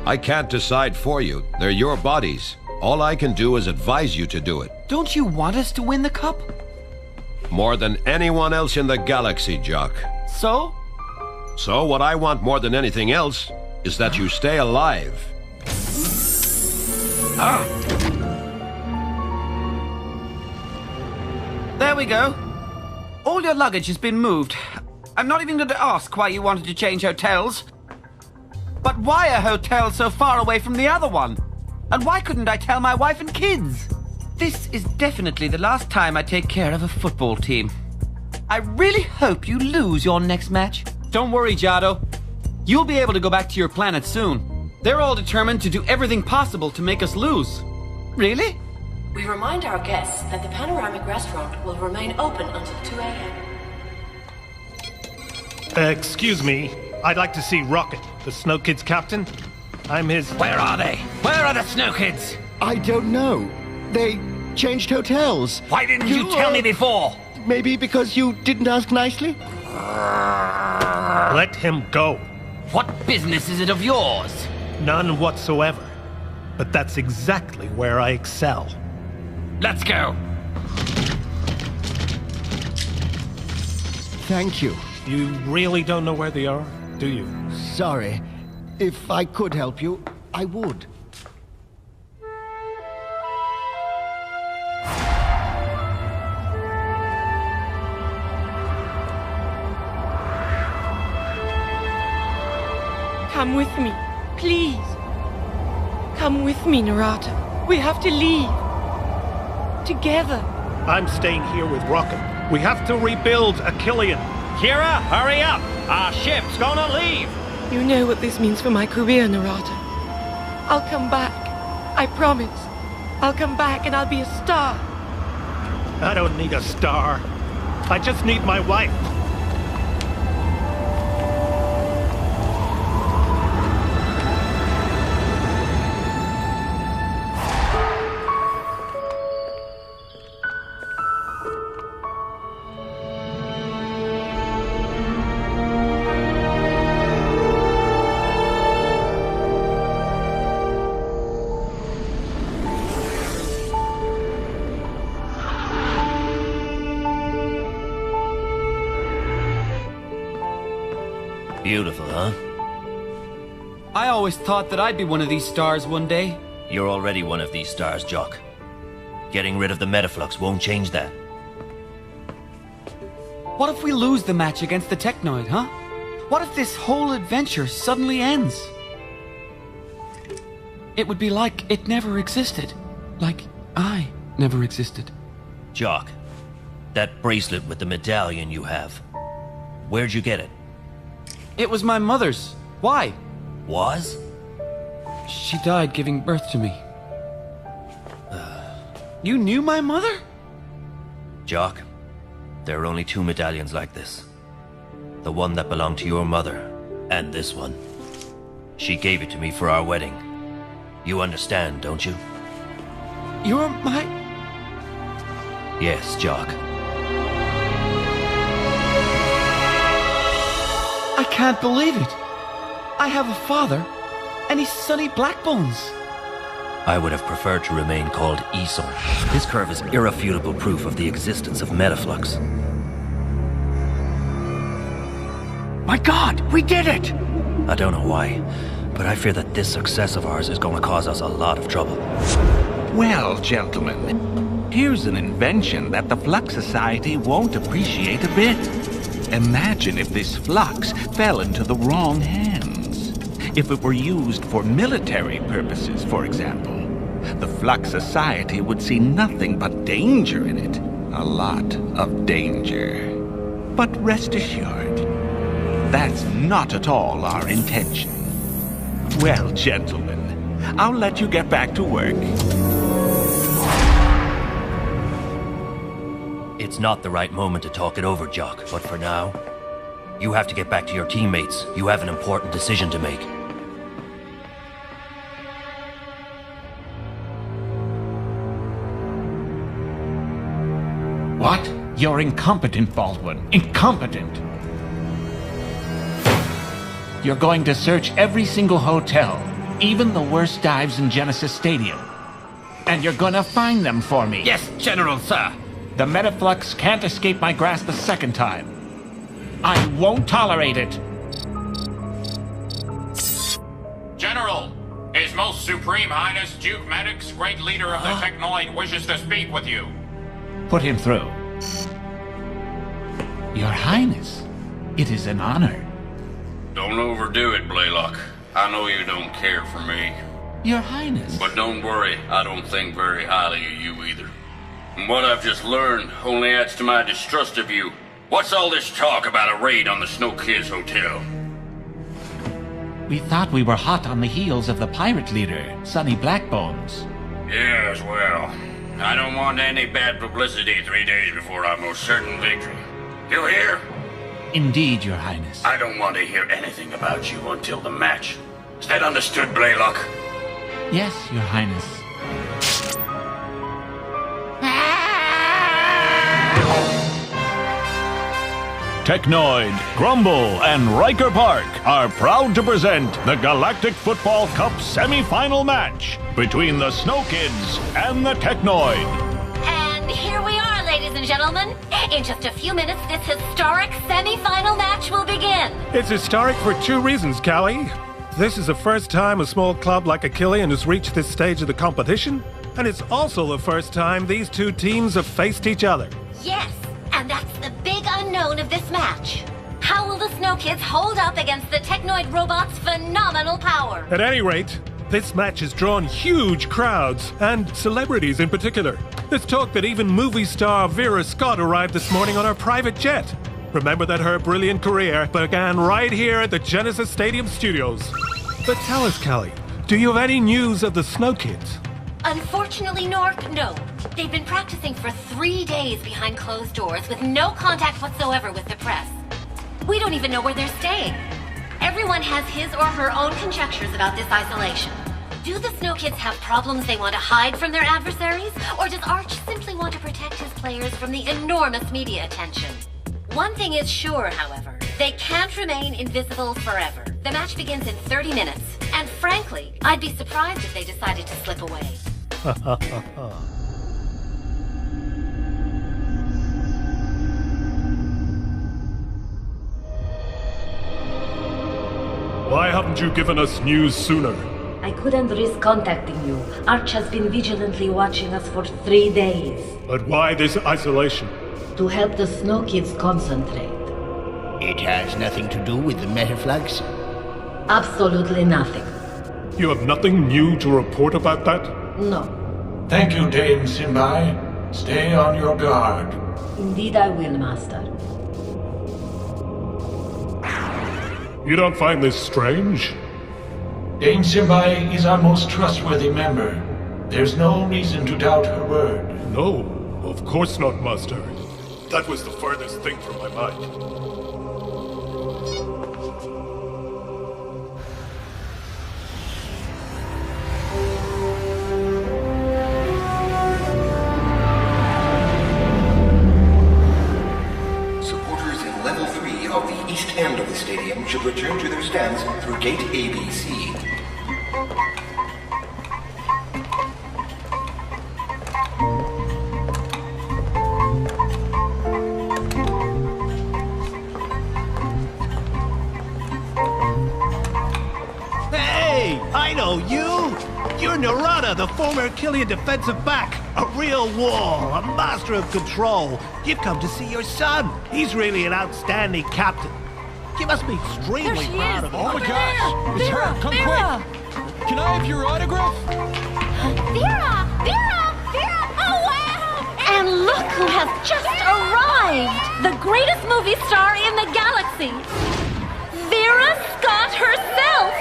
I can't decide for you. They're your bodies. All I can do is advise you to do it. Don't you want us to win the cup? More than anyone else in the galaxy, Jock. So? So what I want more than anything else is that you stay alive. There we go. All your luggage has been moved. I'm not even going to ask why you wanted to change hotels. But why a hotel so far away from the other one? And why couldn't I tell my wife and kids? This is definitely the last time I take care of a football team. I really hope you lose your next match. Don't worry, Jado. You'll be able to go back to your planet soon. They're all determined to do everything possible to make us lose. Really? We remind our guests that the panoramic restaurant will remain open until 2 a.m. Excuse me. I'd like to see Rocket, the Snow Kids captain. I'm his... Where are they? Where are the Snow Kids? I don't know. They changed hotels. Why didn't you tell me before? Maybe because you didn't ask nicely? Let him go. What business is it of yours? None whatsoever. But that's exactly where I excel. Let's go. Thank you. You really don't know where they are, do you? Sorry. If I could help you, I would. Come with me, please. Come with me, Narata. We have to leave. Together. I'm staying here with Rocket. We have to rebuild Achillean. Kira, hurry up! Our ship's gonna leave! You know what this means for my career, Narata. I'll come back. I promise. I'll come back and I'll be a star. I don't need a star. I just need my wife. Beautiful, huh? I always thought that I'd be one of these stars one day. You're already one of these stars, Jock. Getting rid of the Metaflux won't change that. What if we lose the match against the Technoid, huh? What if this whole adventure suddenly ends? It would be like it never existed. Like I never existed. Jock, that bracelet with the medallion you have. Where'd you get it? It was my mother's. Why? Was? She died giving birth to me. You knew my mother? Jock, there are only 2 medallions like this. The one that belonged to your mother, and this one. She gave it to me for our wedding. You understand, don't you? You're my... Yes, Jock. I can't believe it. I have a father, and he's Sonny Blackbones. I would have preferred to remain called Esau. This curve is irrefutable proof of the existence of Metaflux. My God, we did it! I don't know why, but I fear that this success of ours is going to cause us a lot of trouble. Well, gentlemen, here's an invention that the Flux Society won't appreciate a bit. Imagine if this flux fell into the wrong hands. If it were used for military purposes, for example, the Flux Society would see nothing but danger in it. A lot of danger. But rest assured, that's not at all our intention. Well, gentlemen, I'll let you get back to work. It's not the right moment to talk it over, Jock, but for now, you have to get back to your teammates. You have an important decision to make. What? You're incompetent, Baldwin. Incompetent! You're going to search every single hotel, even the worst dives in Genesis Stadium. And you're gonna find them for me. Yes, General, sir. The Metaflux can't escape my grasp a second time. I won't tolerate it. General, His Most Supreme Highness Duke Maddox, Great Leader of the Technoid, wishes to speak with you. Put him through. Your Highness, it is an honor. Don't overdo it, Blaylock. I know you don't care for me. Your Highness. But don't worry, I don't think very highly of you either. And what I've just learned only adds to my distrust of you. What's all this talk about a raid on the Snow Kids Hotel? We thought we were hot on the heels of the pirate leader, Sonny Blackbones. Yes, well, I don't want any bad publicity 3 days before our most certain victory. You hear? Indeed, Your Highness. I don't want to hear anything about you until the match. Is that understood, Blaylock? Yes, Your Highness. Technoid, Grumble, and Riker Park are proud to present the Galactic Football Cup semi-final match between the Snow Kids and the Technoid. And here we are, ladies and gentlemen. In just a few minutes, this historic semi-final match will begin. It's historic for 2 reasons, Callie. This is the first time a small club like Achillean has reached this stage of the competition, and it's also the first time these 2 teams have faced each other. Yes, and that's the big unknown of this match. How will the Snow Kids hold up against the Technoid robot's phenomenal power? At any rate, this match has drawn huge crowds, and celebrities in particular. There's talk that even movie star Vera Scott arrived this morning on her private jet. Remember that her brilliant career began right here at the Genesis Stadium studios. But tell us, Callie, do you have any news of the Snow Kids? Unfortunately, Nork, no. They've been practicing for 3 days behind closed doors with no contact whatsoever with the press. We don't even know where they're staying. Everyone has his or her own conjectures about this isolation. Do the Snow Kids have problems they want to hide from their adversaries? Or does Arch simply want to protect his players from the enormous media attention? One thing is sure, however. They can't remain invisible forever. The match begins in 30 minutes. And frankly, I'd be surprised if they decided to slip away. Why haven't you given us news sooner? I couldn't risk contacting you. Arch has been vigilantly watching us for 3 days. But why this isolation? To help the Snow Kids concentrate. It has nothing to do with the Metaflux? Absolutely nothing. You have nothing new to report about that? No. Thank you, Dame Simbai. Stay on your guard. Indeed I will, Master. You don't find this strange? Dame Simbai is our most trustworthy member. There's no reason to doubt her word. No, of course not, Master. That was the furthest thing from my mind. Supporters in Level 3 of the east end of the stadium should return to their stands through Gate ABC. Hey, I know you! You're Narada, the former Achillean defensive back. A real wall, a master of control. You've come to see your son. He's really an outstanding captain. You must be extremely proud of him. Oh my gosh! It's her! Come quick! Can I have your autograph? Vera! Vera! Vera! Oh, wow! And look who has just arrived! The greatest movie star in the galaxy! Vera Scott herself!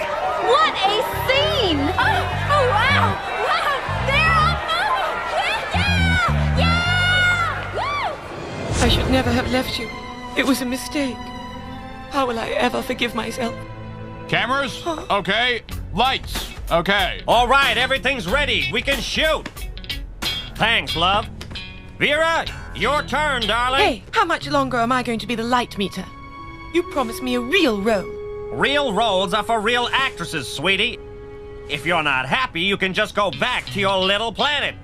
What a scene! Oh wow! Wow! Vera! Oh, yeah! Woo! I should never have left you. It was a mistake. How will I ever forgive myself? Cameras? Okay. Lights? Okay. All right, everything's ready. We can shoot. Thanks, love. Vera, your turn, darling. Hey, how much longer am I going to be the light meter? You promised me a real role. Real roles are for real actresses, sweetie. If you're not happy, you can just go back to your little planet.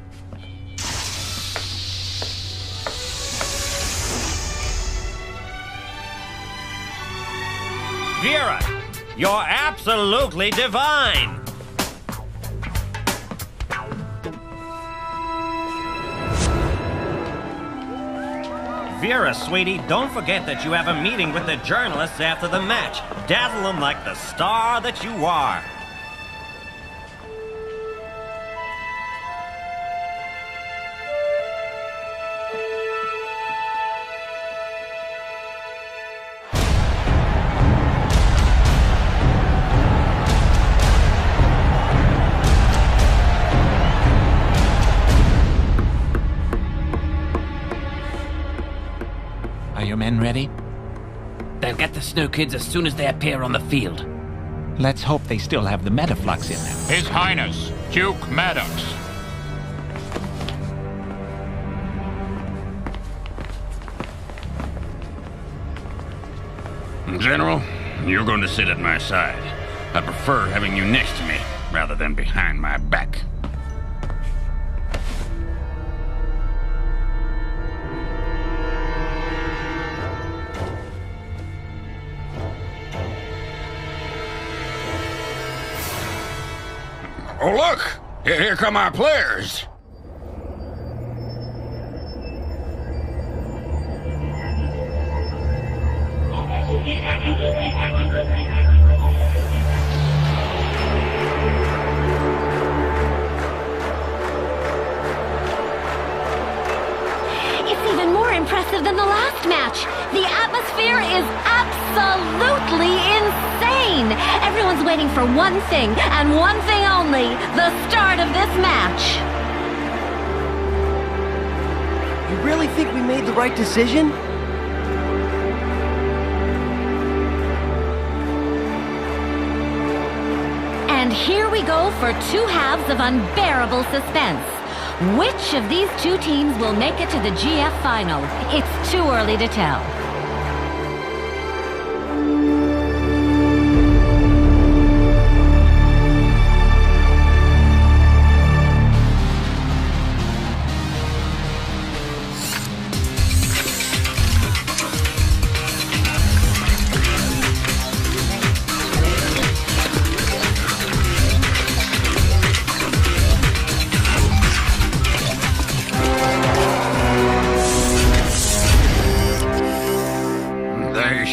Vera, you're absolutely divine. Vera, sweetie, don't forget that you have a meeting with the journalists after the match. Dazzle them like the star that you are. Are your men ready? They'll get the Snow Kids as soon as they appear on the field. Let's hope they still have the Metaflux in them. His Highness, Duke Maddox. General, you're going to sit at my side. I prefer having you next to me rather than behind my back. Oh, look! Here come our players! It's even more impressive than the last match. The atmosphere is absolutely insane. Everyone's waiting for one thing, and one thing only, the start of this match. You really think we made the right decision? And here we go for two halves of unbearable suspense. Which of these two teams will make it to the GF final? It's too early to tell.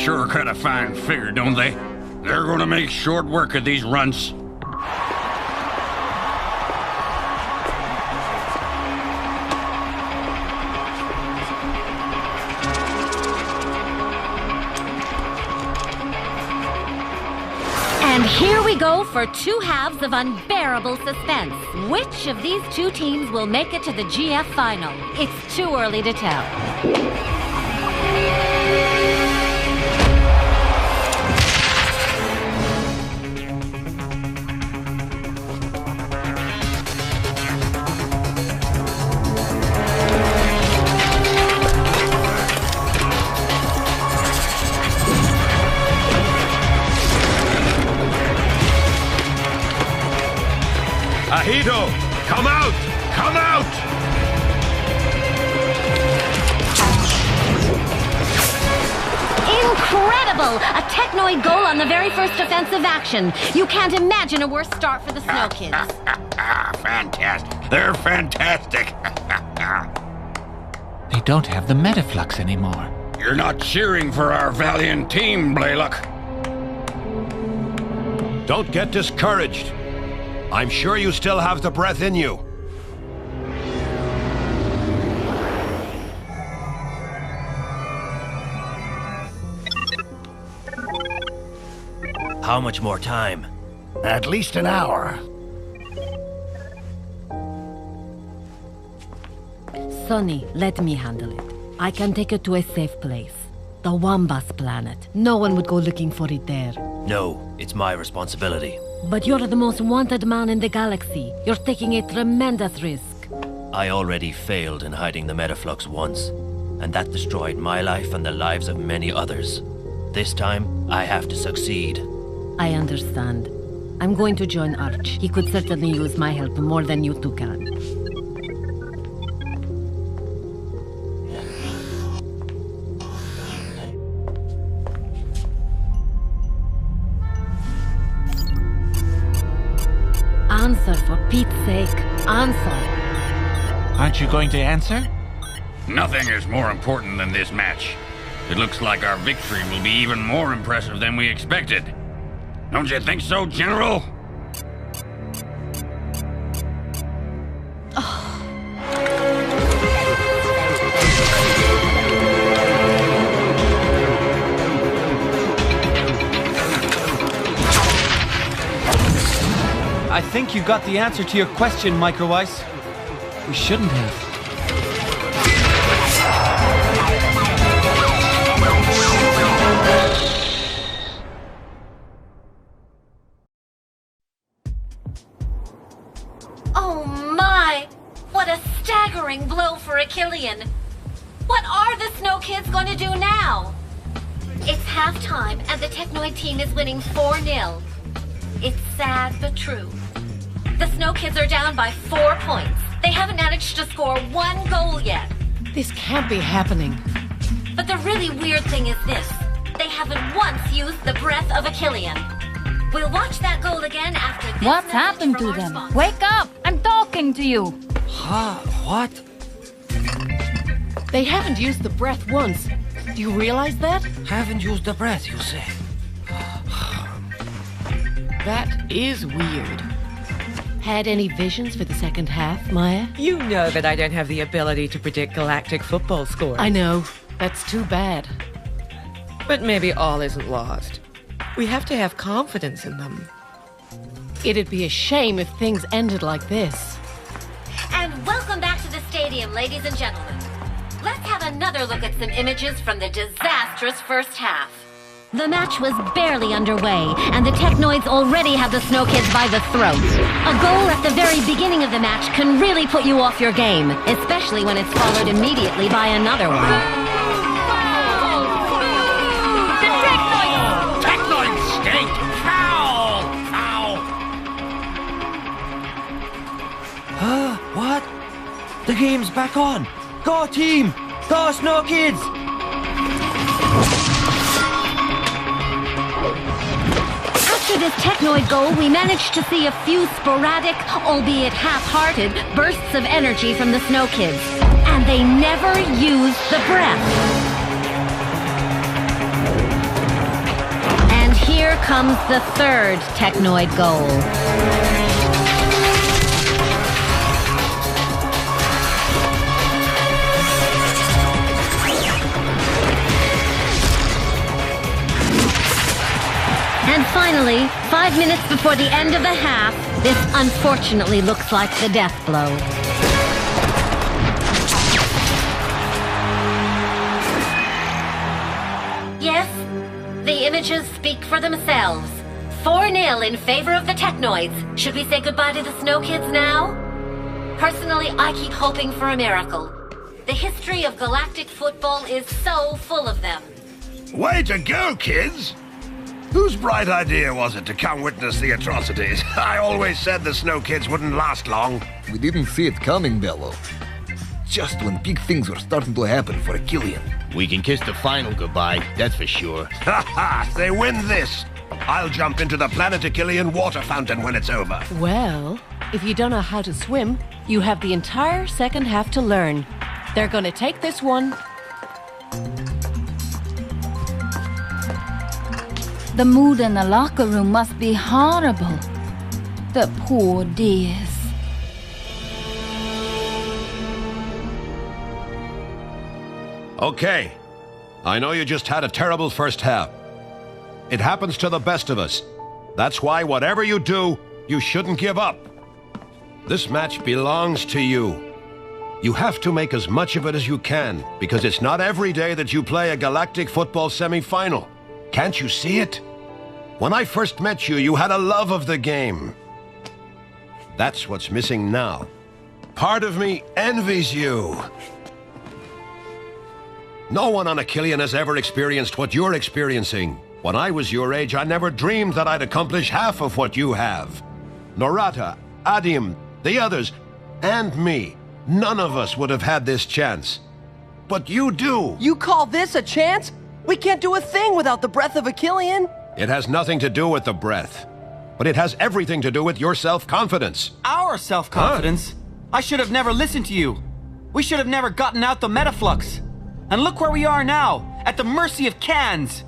Sure cut a fine figure, don't they? They're gonna make short work of these runs. And here we go for two halves of unbearable suspense. Which of these two teams will make it to the GF final? It's too early to tell. Ahito, come out! Come out! Incredible! A Technoid goal on the very first offensive action. You can't imagine a worse start for the Snow Kids. Fantastic. They're fantastic. They don't have the Metaflux anymore. You're not cheering for our valiant team, Blaylock. Don't get discouraged. I'm sure you still have the breath in you. How much more time? At least an hour. Sonny, let me handle it. I can take it to a safe place. The Wambas planet. No one would go looking for it there. No, it's my responsibility. But you're the most wanted man in the galaxy. You're taking a tremendous risk. I already failed in hiding the Metaflux once, and that destroyed my life and the lives of many others. This time, I have to succeed. I understand. I'm going to join Arch. He could certainly use my help more than you two can. Answer, for Pete's sake. Answer. Aren't you going to answer? Nothing is more important than this match. It looks like our victory will be even more impressive than we expected. Don't you think so, General? I think you got the answer to your question, Micro Ice. We shouldn't have. Oh my! What a staggering blow for Achillean! What are the Snow Kids going to do now? It's halftime and the Technoid team is winning 4-0. It's sad but true. The Snow Kids are down by 4 points. They haven't managed to score 1 goal yet. This can't be happening. But the really weird thing is this. They haven't once used the breath of Achillean. We'll watch that goal again after this. What's happened to them? Wake up! I'm talking to you! What? They haven't used the breath once. Do you realize that? Haven't used the breath, you say? That is weird. Had any visions for the second half, Maya? You know that I don't have the ability to predict Galactic Football scores. I know. That's too bad. But maybe all isn't lost. We have to have confidence in them. It'd be a shame if things ended like this. And welcome back to the stadium, ladies and gentlemen. Let's have another look at some images from the disastrous first half. The match was barely underway, and the Technoids already had the Snow Kids by the throat. A goal at the very beginning of the match can really put you off your game, especially when it's followed immediately by another one. The Technoids! Technoids stink! Foul! Foul! What? The game's back on! Go team! Go Snow Kids! After this Technoid goal, we managed to see a few sporadic, albeit half-hearted, bursts of energy from the Snow Kids. And they never used the breath. And here comes the third Technoid goal. And finally, 5 minutes before the end of the half, this unfortunately looks like the death blow. Yes, the images speak for themselves. 4-0 in favor of the Technoids. Should we say goodbye to the Snow Kids now? Personally, I keep hoping for a miracle. The history of Galactic Football is so full of them. Way to go, kids! Whose bright idea was it to come witness the atrocities? I always said the Snow Kids wouldn't last long. We didn't see it coming, Bello. Just when big things were starting to happen for Achillean. We can kiss the final goodbye, that's for sure. Ha ha! They win this! I'll jump into the Planet Achillean water fountain when it's over. Well, If you don't know how to swim, you have the entire second half to learn. They're gonna take this one. The mood in the locker room must be horrible. The poor dears. Okay. I know you just had a terrible first half. It happens to the best of us. That's why whatever you do, you shouldn't give up. This match belongs to you. You have to make as much of it as you can, because it's not every day that you play a Galactik Football semi-final. Can't you see it? When I first met you, you had a love of the game. That's what's missing now. Part of me envies you. No one on Achillean has ever experienced what you're experiencing. When I was your age, I never dreamed that I'd accomplish half of what you have. Norata, Adium, the others, and me. None of us would have had this chance. But you do. You call this a chance? We can't do a thing without the breath of Achillean. It has nothing to do with the breath. But it has everything to do with your self-confidence. Our self-confidence? Huh? I should have never listened to you. We should have never gotten out the Metaflux. And look where we are now, at the mercy of cans.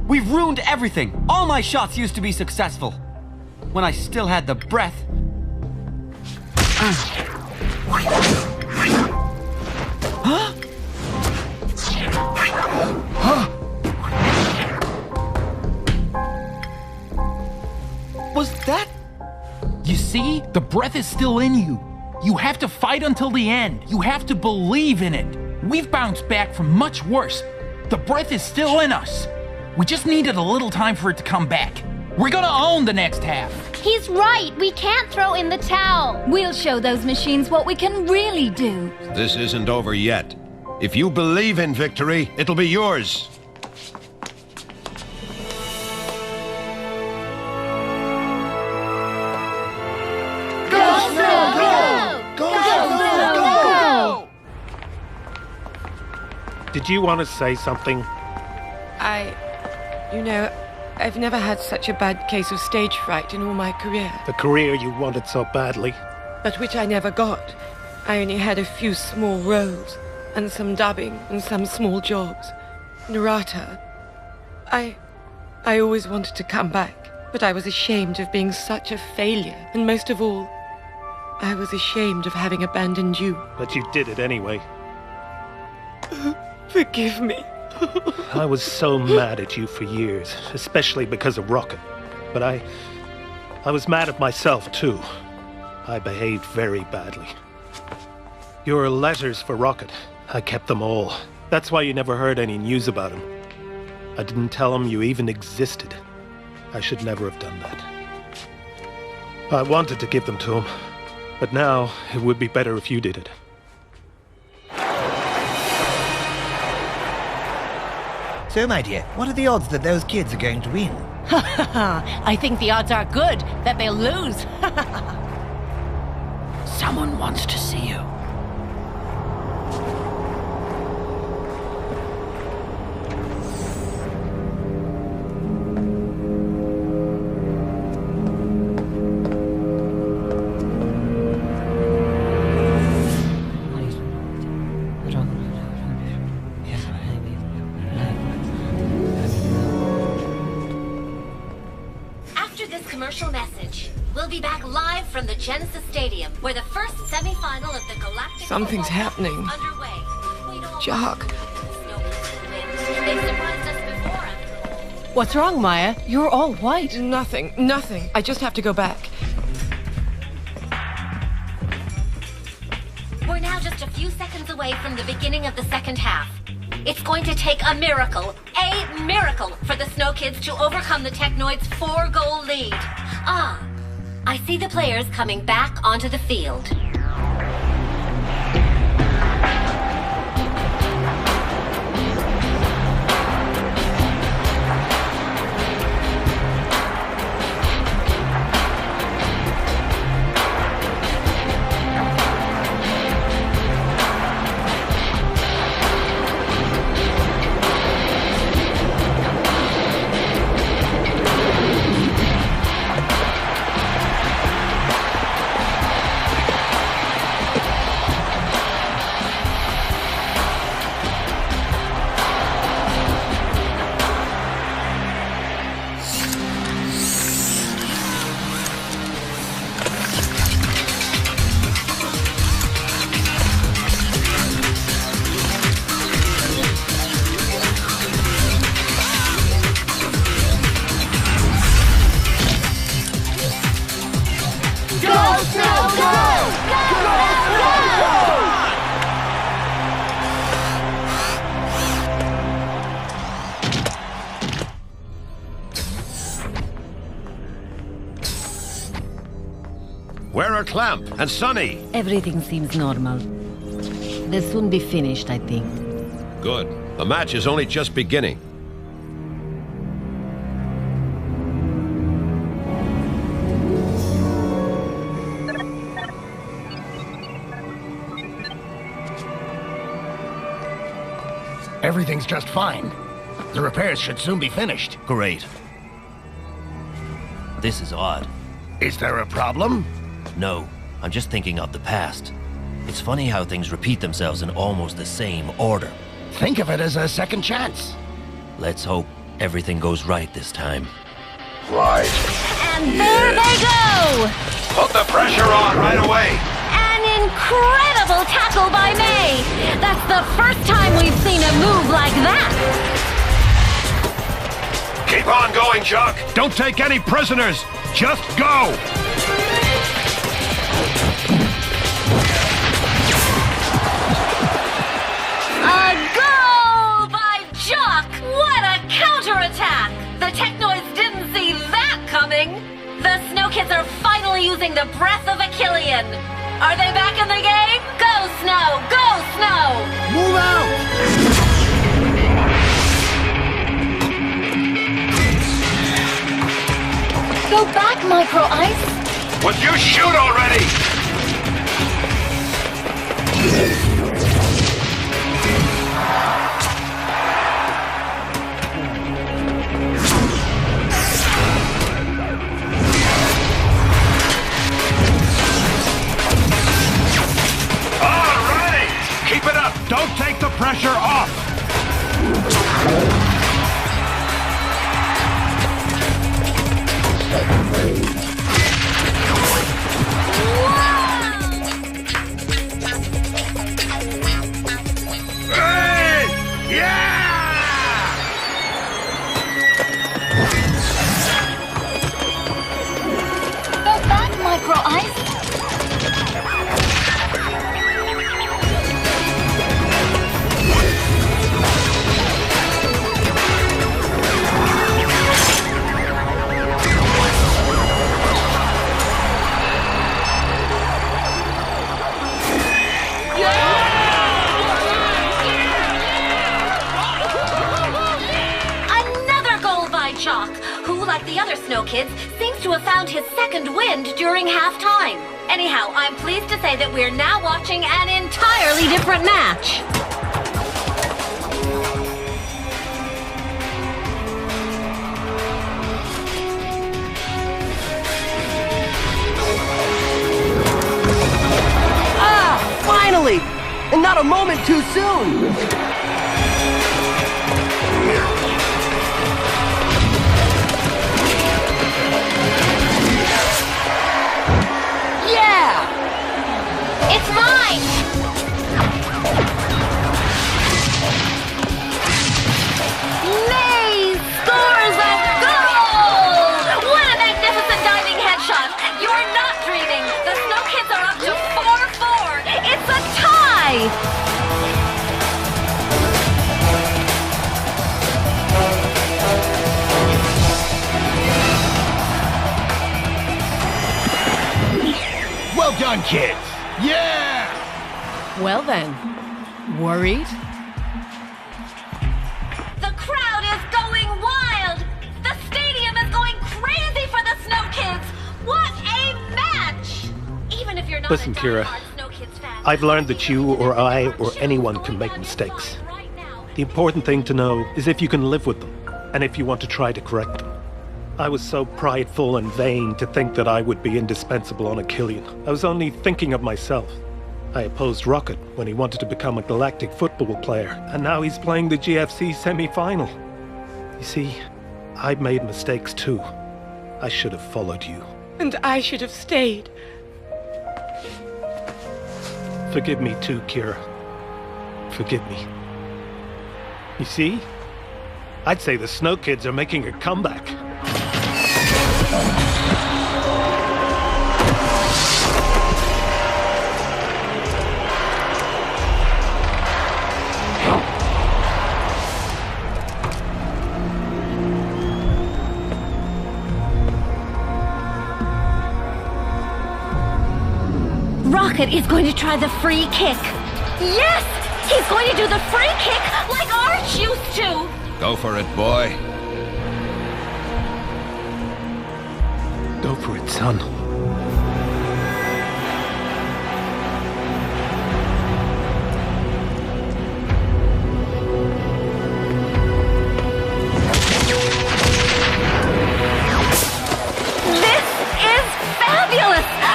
We've ruined everything. All my shots used to be successful. When I still had the breath. Huh? Huh? Was that? You see, the breath is still in you. You have to fight until the end. You have to believe in it. We've bounced back from much worse. The breath is still in us. We just needed a little time for it to come back. We're gonna own the next half. He's right. We can't throw in the towel. We'll show those machines what we can really do. This isn't over yet. If you believe in victory, it'll be yours. Did you want to say something? I've never had such a bad case of stage fright in all my career. The career you wanted so badly. But which I never got. I only had a few small roles, and some dubbing, and some small jobs. Narata, I always wanted to come back, but I was ashamed of being such a failure, and most of all, I was ashamed of having abandoned you. But you did it anyway. Forgive me. I was so mad at you for years, especially because of Rocket. But I was mad at myself too. I behaved very badly. Your letters for Rocket, I kept them all. That's why you never heard any news about him. I didn't tell him you even existed. I should never have done that. I wanted to give them to him, but now it would be better if you did it. So, my dear, what are the odds that those kids are going to win? I think the odds are good that they'll lose. Someone wants to see you. Commercial message. We'll be back live from the Genesis Stadium, where the first semi-final of the Galactik Something's happening. Underway. Jock. They surprised us before, after all. What's wrong, Maya? You're all white. Nothing. I just have to go back. We're now just a few seconds away from the beginning of the second half. It's going to take a miracle for the Snow Kids to overcome the Technoids' 4-goal lead. I see the players coming back onto the field. Where are Clamp and Sonny? Everything seems normal. They'll soon be finished, I think. Good. The match is only just beginning. Everything's just fine. The repairs should soon be finished. Great. This is odd. Is there a problem? No, I'm just thinking of the past. It's funny how things repeat themselves in almost the same order. Think of it as a second chance. Let's hope everything goes right this time. Right. And there they go! Put the pressure on right away! An incredible tackle by May! That's the first time we've seen a move like that! Keep on going, Chuck! Don't take any prisoners! Just go! A goal by Jock! What a counterattack! The Technoids didn't see that coming! The Snow Kids are finally using the breath of a Killian! Are they back in the game? Go, Snow! Go, Snow! Move out! Go back, Micro Ice! Would you shoot already? All right! Keep it up! Don't take the pressure off! Go back, Micro Ice! Another goal by Jock, who, like the other Snow Kids, seems to have found his second wind during halftime. Anyhow, I'm pleased to say that we're now watching an entirely different match. Ah! Finally! And not a moment too soon! Yeah! It's mine! May scores a goal! What a magnificent diving headshot! You're not dreaming! The Snow Kids are up to 4-4! It's a tie! Well done, kids! Yeah! Well then, worried? The crowd is going wild! The stadium is going crazy for the Snow Kids! What a match! Even if you're not Listen, a Kira, diehard Snow Kids fan, I've learned that you or I or anyone can make mistakes. The important thing to know is if you can live with them, and if you want to try to correct them. I was so prideful and vain to think that I would be indispensable on a Killian. I was only thinking of myself. I opposed Rocket when he wanted to become a Galactic Football player, and now he's playing the GFC semi-final. You see, I made mistakes too. I should have followed you. And I should have stayed. Forgive me too, Kira. Forgive me. You see? I'd say the Snow Kids are making a comeback. Rocket is going to try the free kick. Yes! He's going to do the free kick like Arch used to! Go for it, boy. Go for it, son.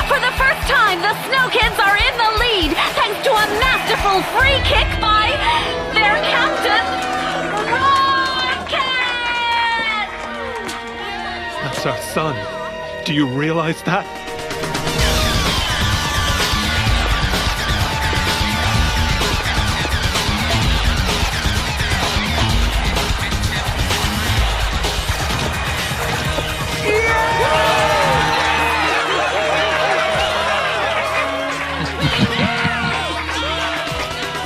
For the first time, the Snow Kids are in the lead, thanks to a masterful free kick by their captain, Rocket! That's our son. Do you realize that?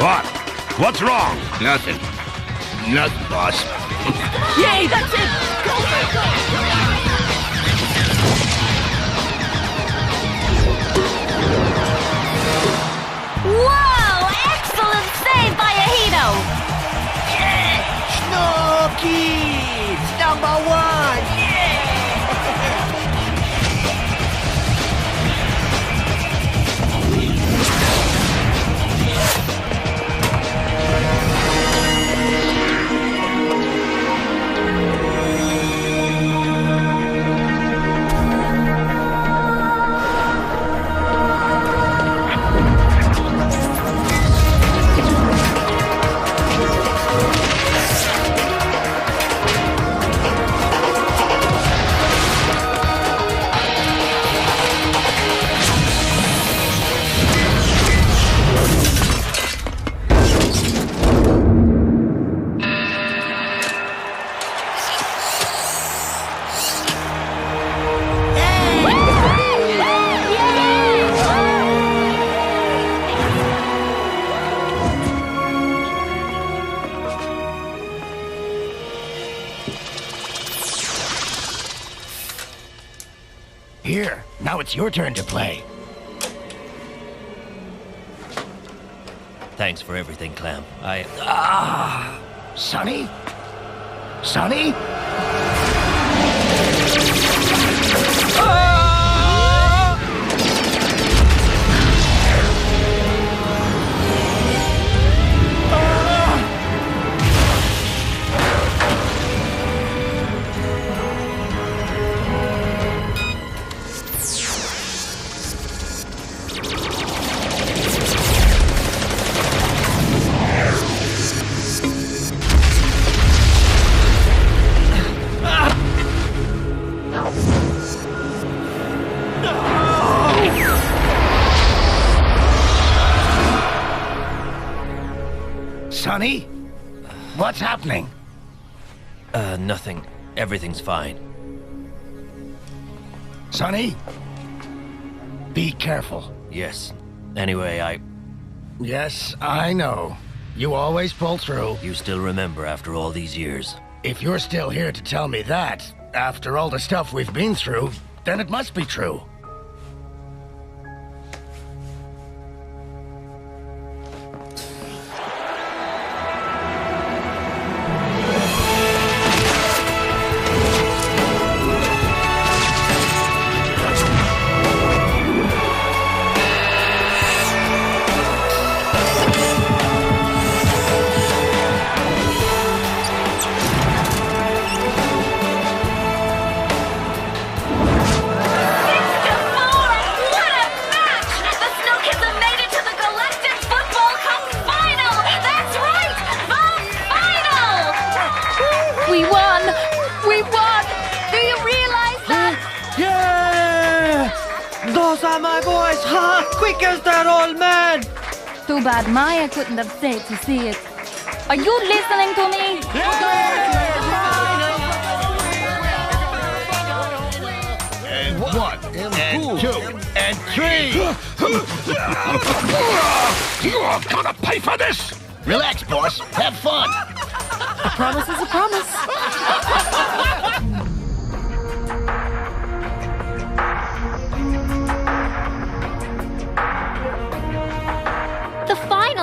What? What's wrong? Nothing. Nothing, boss. Yay, that's it! Go, go, go! Whoa! Excellent save by Ahito! Snow Kids! #1! Here, now it's your turn to play. Thanks for everything, Clam. Sonny? Sonny? Sonny? What's happening? Nothing. Everything's fine. Sonny? Be careful. Yes. Anyway, Yes, I know. You always pull through. You still remember after all these years. If you're still here to tell me that, after all the stuff we've been through, then it must be true. Those are my boys! Ha! Quick as that, old man! Too bad Maya couldn't have stayed to see it. Are you listening to me? And 1, and 2, and 3! You're gonna pay for this! Relax, boss. Have fun. A promise is a promise.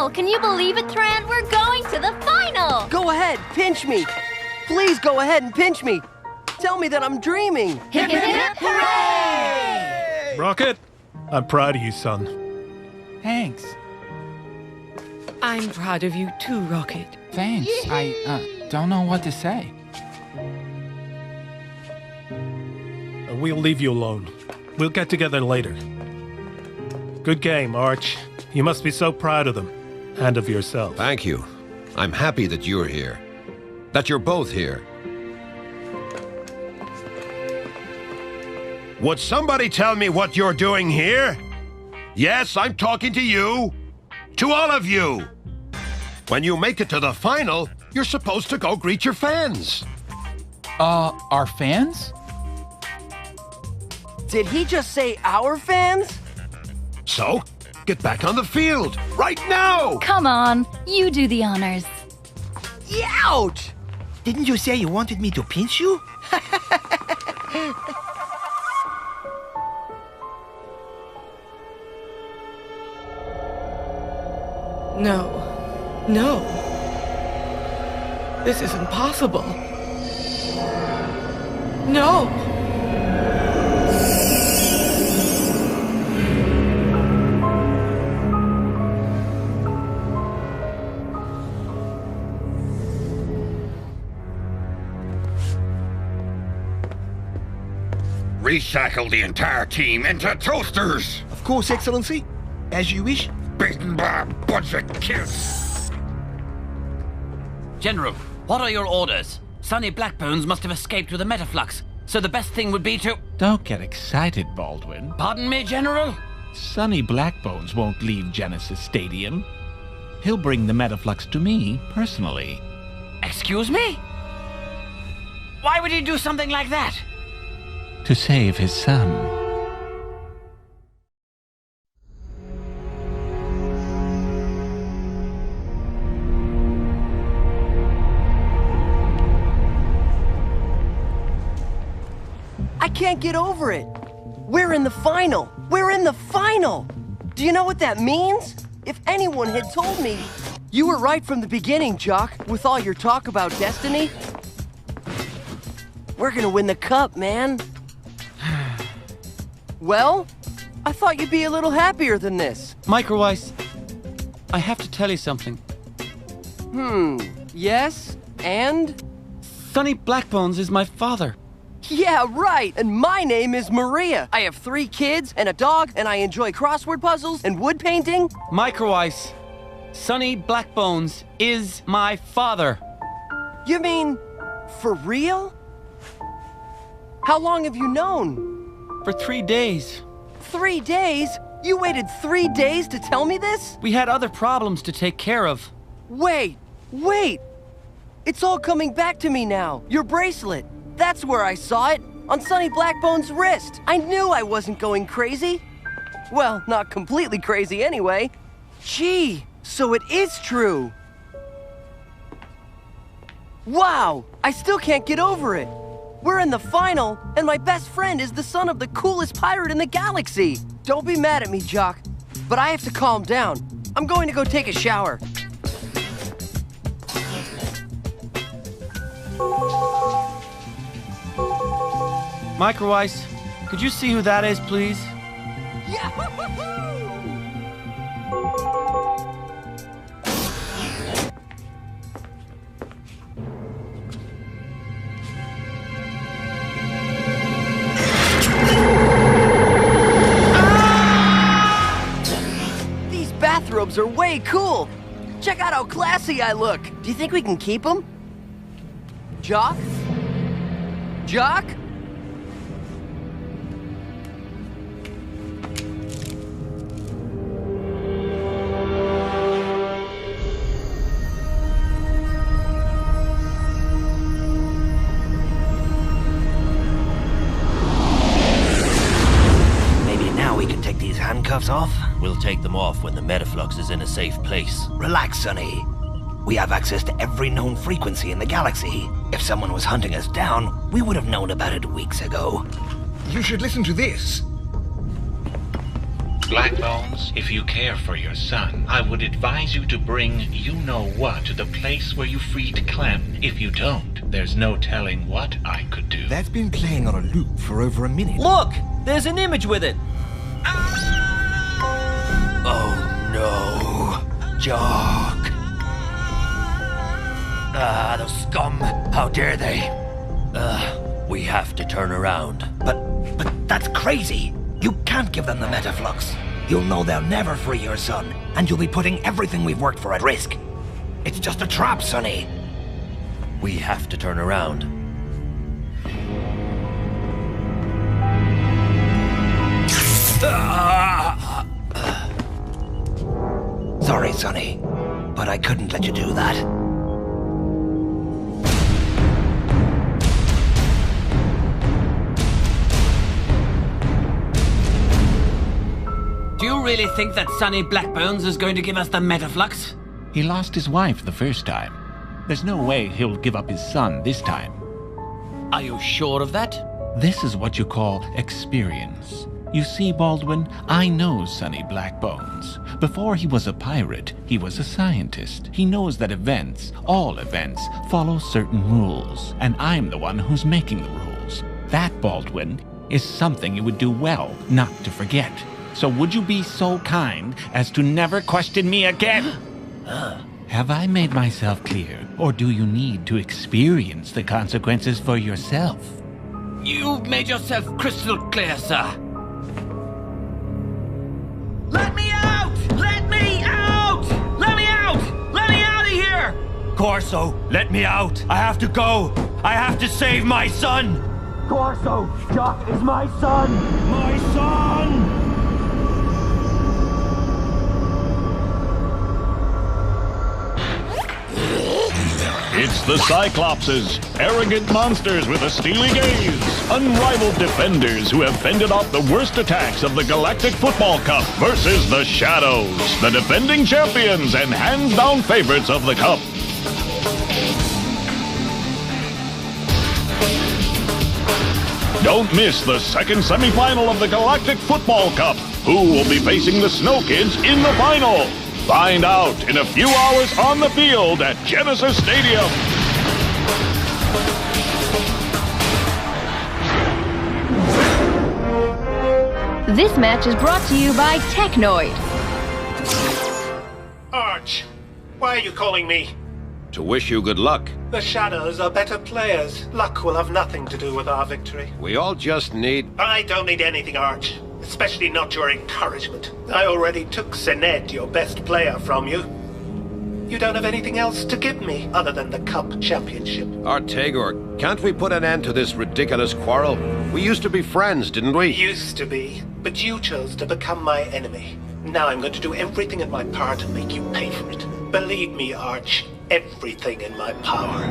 final! Can you believe it, Tran? We're going to the final! Go ahead, pinch me. Please go ahead and pinch me. Tell me that I'm dreaming. Hip, hip, hip, hooray! Rocket, I'm proud of you, son. Thanks. I'm proud of you too, Rocket. Thanks. I don't know what to say. We'll leave you alone. We'll get together later. Good game, Arch. You must be so proud of them. And of yourself. Thank you. I'm happy that you're here. That you're both here. Would somebody tell me what you're doing here? Yes, I'm talking to you. To all of you. When you make it to the final, you're supposed to go greet your fans. Our fans? Did he just say our fans? So, get back on the field, right now! Come on, you do the honors. Ouch! Didn't you say you wanted me to pinch you? No. No. This is impossible. No! Recycle the entire team into toasters! Of course, Excellency. As you wish. Beaten by a bunch of kids! General, what are your orders? Sonny Blackbones must have escaped with a Metaflux, so the best thing would be to... Don't get excited, Baldwin. Pardon me, General? Sonny Blackbones won't leave Genesis Stadium. He'll bring the Metaflux to me, personally. Excuse me? Why would he do something like that? To save his son. I can't get over it. We're in the final. We're in the final. Do you know what that means? If anyone had told me... You were right from the beginning, Jock, with all your talk about destiny. We're gonna win the cup, man. Well, I thought you'd be a little happier than this. Microwise, I have to tell you something. Yes? And? Sonny Blackbones is my father. Yeah, right. And my name is Maria. I have 3 kids and a dog, and I enjoy crossword puzzles and wood painting. Microwise, Sonny Blackbones is my father. You mean, for real? How long have you known? For 3 days. 3 days? You waited 3 days to tell me this? We had other problems to take care of. Wait! It's all coming back to me now. Your bracelet. That's where I saw it. On Sonny Blackbone's wrist. I knew I wasn't going crazy. Well, not completely crazy anyway. Gee, so it is true. Wow! I still can't get over it. We're in the final, and my best friend is the son of the coolest pirate in the galaxy. Don't be mad at me, Jock, but I have to calm down. I'm going to go take a shower. Microwise, could you see who that is, please? These bathrobes are way cool. Check out how classy I look. Do you think we can keep them? Jock? Jock? Handcuffs off? We'll take them off when the Metaflux is in a safe place. Relax, Sonny. We have access to every known frequency in the galaxy. If someone was hunting us down, we would have known about it weeks ago. You should listen to this. Blackbones, if you care for your son, I would advise you to bring you-know-what to the place where you freed Clem. If you don't, there's no telling what I could do. That's been playing on a loop for over a minute. Look! There's an image with it! Oh no, Jock. Ah, those scum. How dare they? We have to turn around. But that's crazy. You can't give them the Metaflux. You'll know they'll never free your son, and you'll be putting everything we've worked for at risk. It's just a trap, Sonny. We have to turn around. Sorry, Sonny, but I couldn't let you do that. Do you really think that Sonny Blackbones is going to give us the Metaflux? He lost his wife the first time. There's no way he'll give up his son this time. Are you sure of that? This is what you call experience. You see, Baldwin, I know Sonny Blackbones. Before he was a pirate, he was a scientist. He knows that events, all events, follow certain rules, and I'm the one who's making the rules. That, Baldwin, is something you would do well not to forget. So would you be so kind as to never question me again? Have I made myself clear, or do you need to experience the consequences for yourself? You've made yourself crystal clear, sir. Let me out! Let me out! Let me out! Let me out of here! Corso, let me out. I have to go. I have to save my son. Corso, Jock is my son! My son! It's the Cyclopses, arrogant monsters with a steely gaze, unrivaled defenders who have fended off the worst attacks of the Galactic Football Cup versus the Shadows, the defending champions and hands-down favorites of the Cup. Don't miss the second semi-final of the Galactic Football Cup. Who will be facing the Snow Kids in the final? Find out in a few hours on the field at Genesis Stadium. This match is brought to you by Technoid. Arch, why are you calling me? To wish you good luck. The Shadows are better players. Luck will have nothing to do with our victory. We all just need... I don't need anything, Arch. Especially not your encouragement. I already took Sened, your best player, from you. You don't have anything else to give me other than the Cup Championship. Artegor, can't we put an end to this ridiculous quarrel? We used to be friends, didn't we? Used to be, but you chose to become my enemy. Now I'm going to do everything in my power to make you pay for it. Believe me, Arch, everything in my power.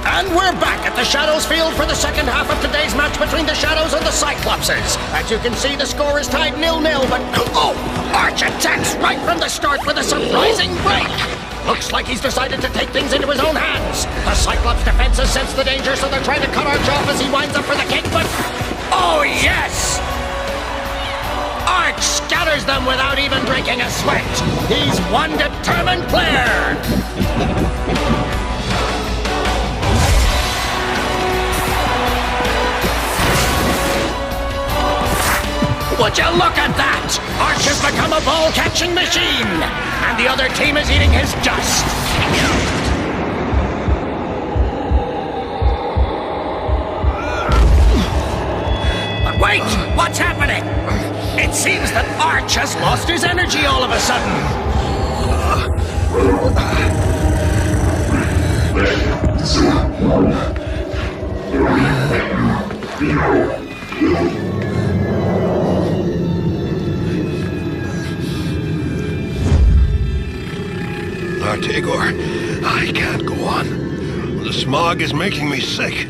And we're back at the Shadows field for the second half of today's match between the Shadows and the Cyclopses. As you can see, the score is tied 0-0, but... Oh! Arch attacks right from the start with a surprising break! Looks like he's decided to take things into his own hands. The Cyclops defense has sensed the danger, so they're trying to cut Arch off as he winds up for the kick, but... Oh, yes! Arch scatters them without even breaking a sweat. He's one determined player! Would you look at that? Arch has become a ball-catching machine, and the other team is eating his dust. But wait, what's happening? It seems that Arch has lost his energy all of a sudden. Artegor, I can't go on. The smog is making me sick.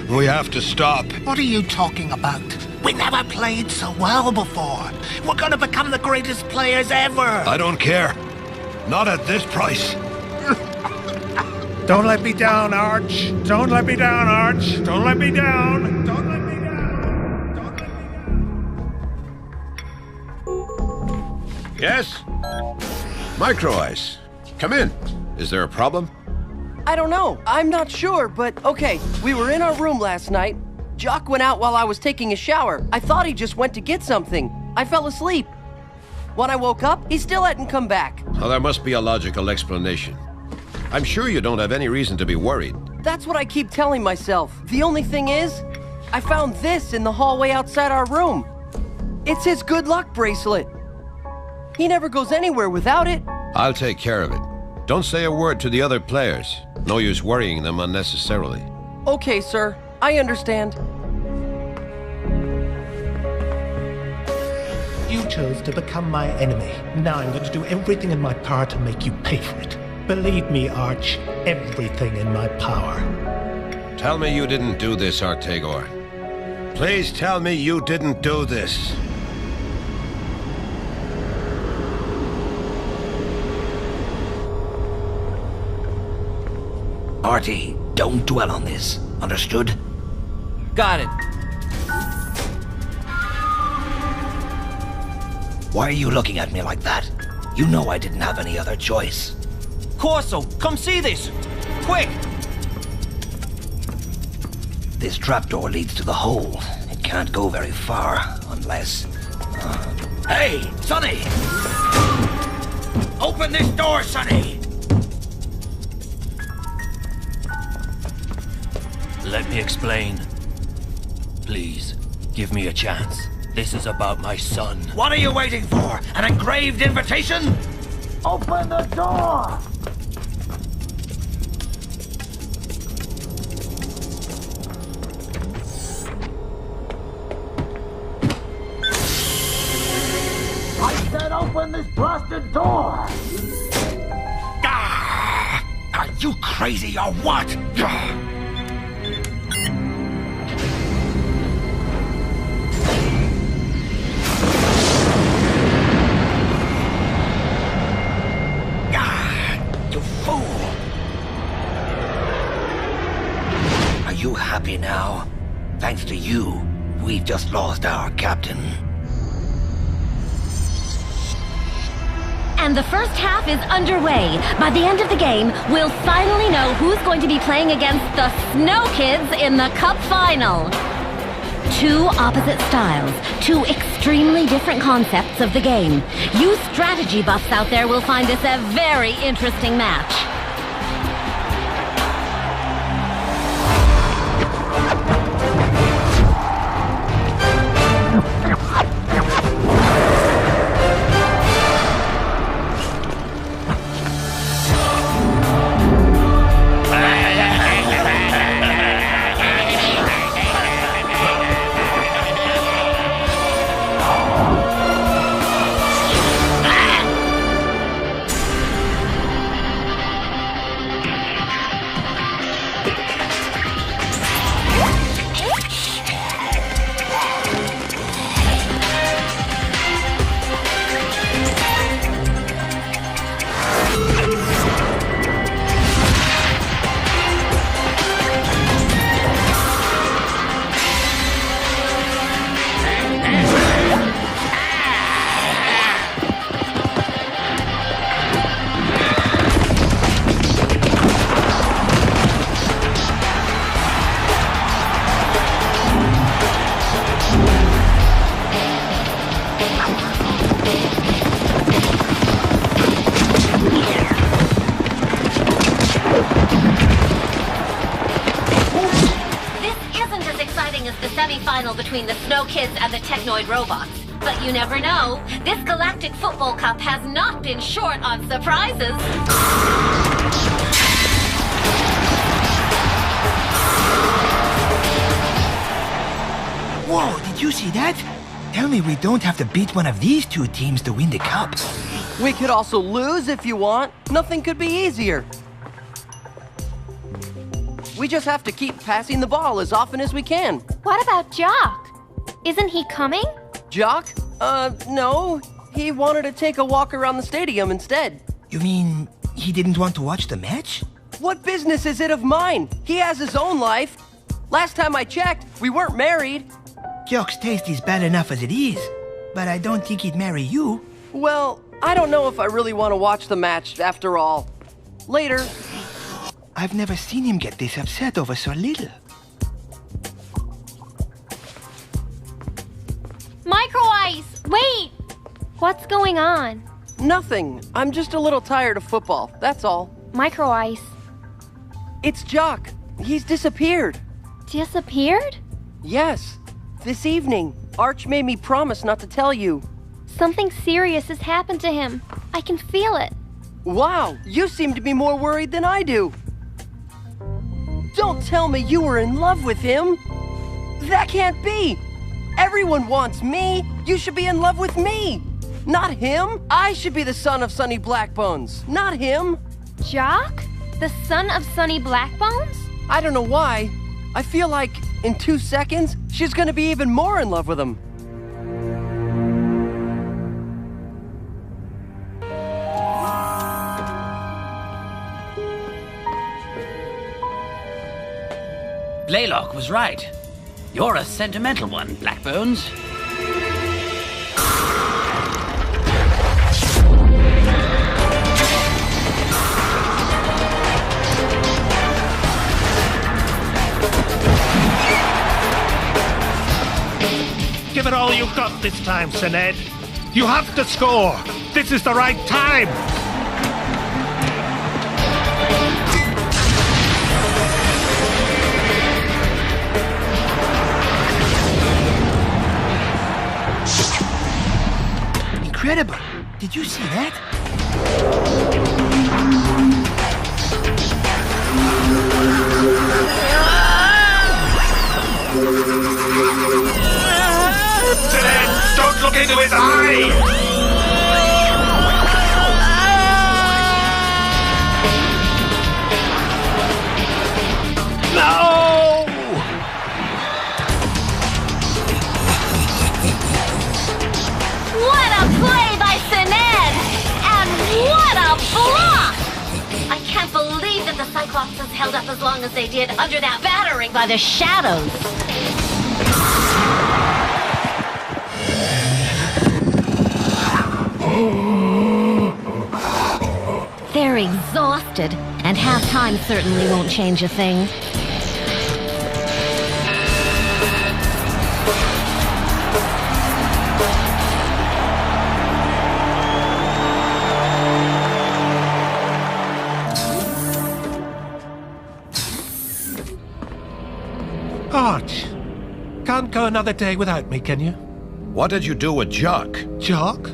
We have to stop. What are you talking about? We never played so well before. We're gonna become the greatest players ever. I don't care. Not at this price. Don't let me down, Arch. Don't let me down, Arch. Don't let me down. Don't let me down. Don't let me down. Yes? Micro Ice. Come in. Is there a problem? I don't know. I'm not sure, but okay. We were in our room last night. Jock went out while I was taking a shower. I thought he just went to get something. I fell asleep. When I woke up, he still hadn't come back. Well, there must be a logical explanation. I'm sure you don't have any reason to be worried. That's what I keep telling myself. The only thing is, I found this in the hallway outside our room. It's his good luck bracelet. He never goes anywhere without it. I'll take care of it. Don't say a word to the other players. No use worrying them unnecessarily. Okay, sir. I understand. You chose to become my enemy. Now I'm going to do everything in my power to make you pay for it. Believe me, Arch, everything in my power. Tell me you didn't do this, Artegor. Please tell me you didn't do this. Artie, don't dwell on this. Understood? Got it. Why are you looking at me like that? You know I didn't have any other choice. Corso, come see this! Quick! This trapdoor leads to the hole. It can't go very far, unless... Hey, Sonny! Open this door, Sonny! Let me explain. Please, give me a chance. This is about my son. What are you waiting for? An engraved invitation? Open the door! I said open this blasted door! Are you crazy or what? You happy now? Thanks to you, we've just lost our captain. And the first half is underway. By the end of the game, we'll finally know who's going to be playing against the Snow Kids in the Cup Final. Two opposite styles, two extremely different concepts of the game. You strategy buffs out there will find this a very interesting match. Between the Snow Kids and the Technoid robots. But you never know. This Galactic Football Cup has not been short on surprises. Whoa, did you see that? Tell me we don't have to beat one of these two teams to win the cup. We could also lose if you want. Nothing could be easier. We just have to keep passing the ball as often as we can. What about Jock? Isn't he coming? Jock? No. He wanted to take a walk around the stadium instead. You mean he didn't want to watch the match? What business is it of mine? He has his own life. Last time I checked, we weren't married. Jock's taste is bad enough as it is. but I don't think he'd marry you. Well, I don't know if I really want to watch the match after all. Later. I've never seen him get this upset over so little. Micro Ice! Wait! What's going on? Nothing. I'm just a little tired of football, that's all. Micro Ice. It's Jock. He's disappeared. Disappeared? Yes. This evening, Arch made me promise not to tell you. Something serious has happened to him. I can feel it. Wow, you seem to be more worried than I do. Don't tell me you were in love with him. That can't be. Everyone wants me. You should be in love with me. Not him. I should be the son of Sonny Blackbones, not him. Jock? The son of Sonny Blackbones? I don't know why. I feel like in 2 seconds, she's gonna be even more in love with him. Blaylock was right. You're a sentimental one, Blackbones. Give it all you've got this time, Sened. You have to score. This is the right time. Incredible. Did you see that? Sened, don't look into his eye! No! What a play by Sened! And what a block! I can't believe that the Cyclopses held up as long as they did under that battering by the Shadows. They're exhausted, and halftime certainly won't change a thing. Arch, can't go another day without me, can you? What did you do with Jock? Jock?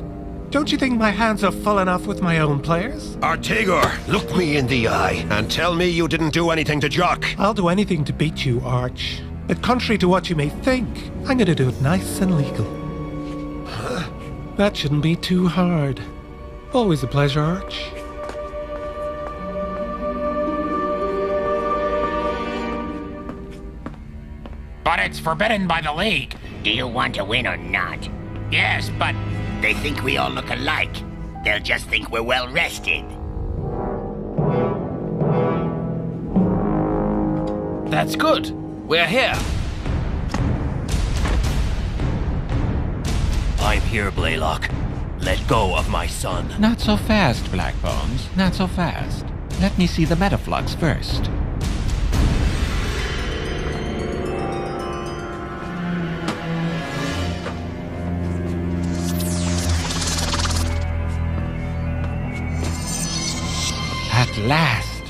Don't you think my hands are full enough with my own players? Artigor, look me in the eye and tell me you didn't do anything to Jock. I'll do anything to beat you, Arch. But contrary to what you may think, I'm gonna do it nice and legal. Huh? That shouldn't be too hard. Always a pleasure, Arch. But it's forbidden by the league. Do you want to win or not? Yes, but they think we all look alike. They'll just think we're well rested. That's good. We're here. I'm here, Blaylock. Let go of my son. Not so fast, Blackbones. Not so fast. Let me see the Metaflux first. At last.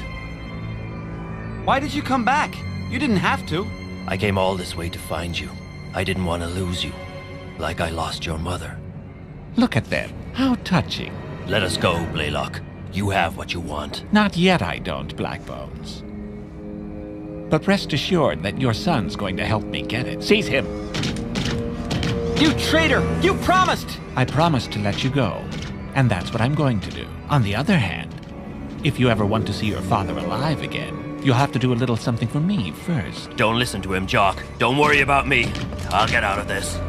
Why did you come back? You didn't have to. I came all this way to find you. I didn't want to lose you. Like I lost your mother. Look at them. How touching. Let us go, Blaylock. You have what you want. Not yet I don't, Blackbones. But rest assured that your son's going to help me get it. Seize him! You traitor! You promised! I promised to let you go. And that's what I'm going to do. On the other hand, if you ever want to see your father alive again, you'll have to do a little something for me first. Don't listen to him, Jock. Don't worry about me. I'll get out of this.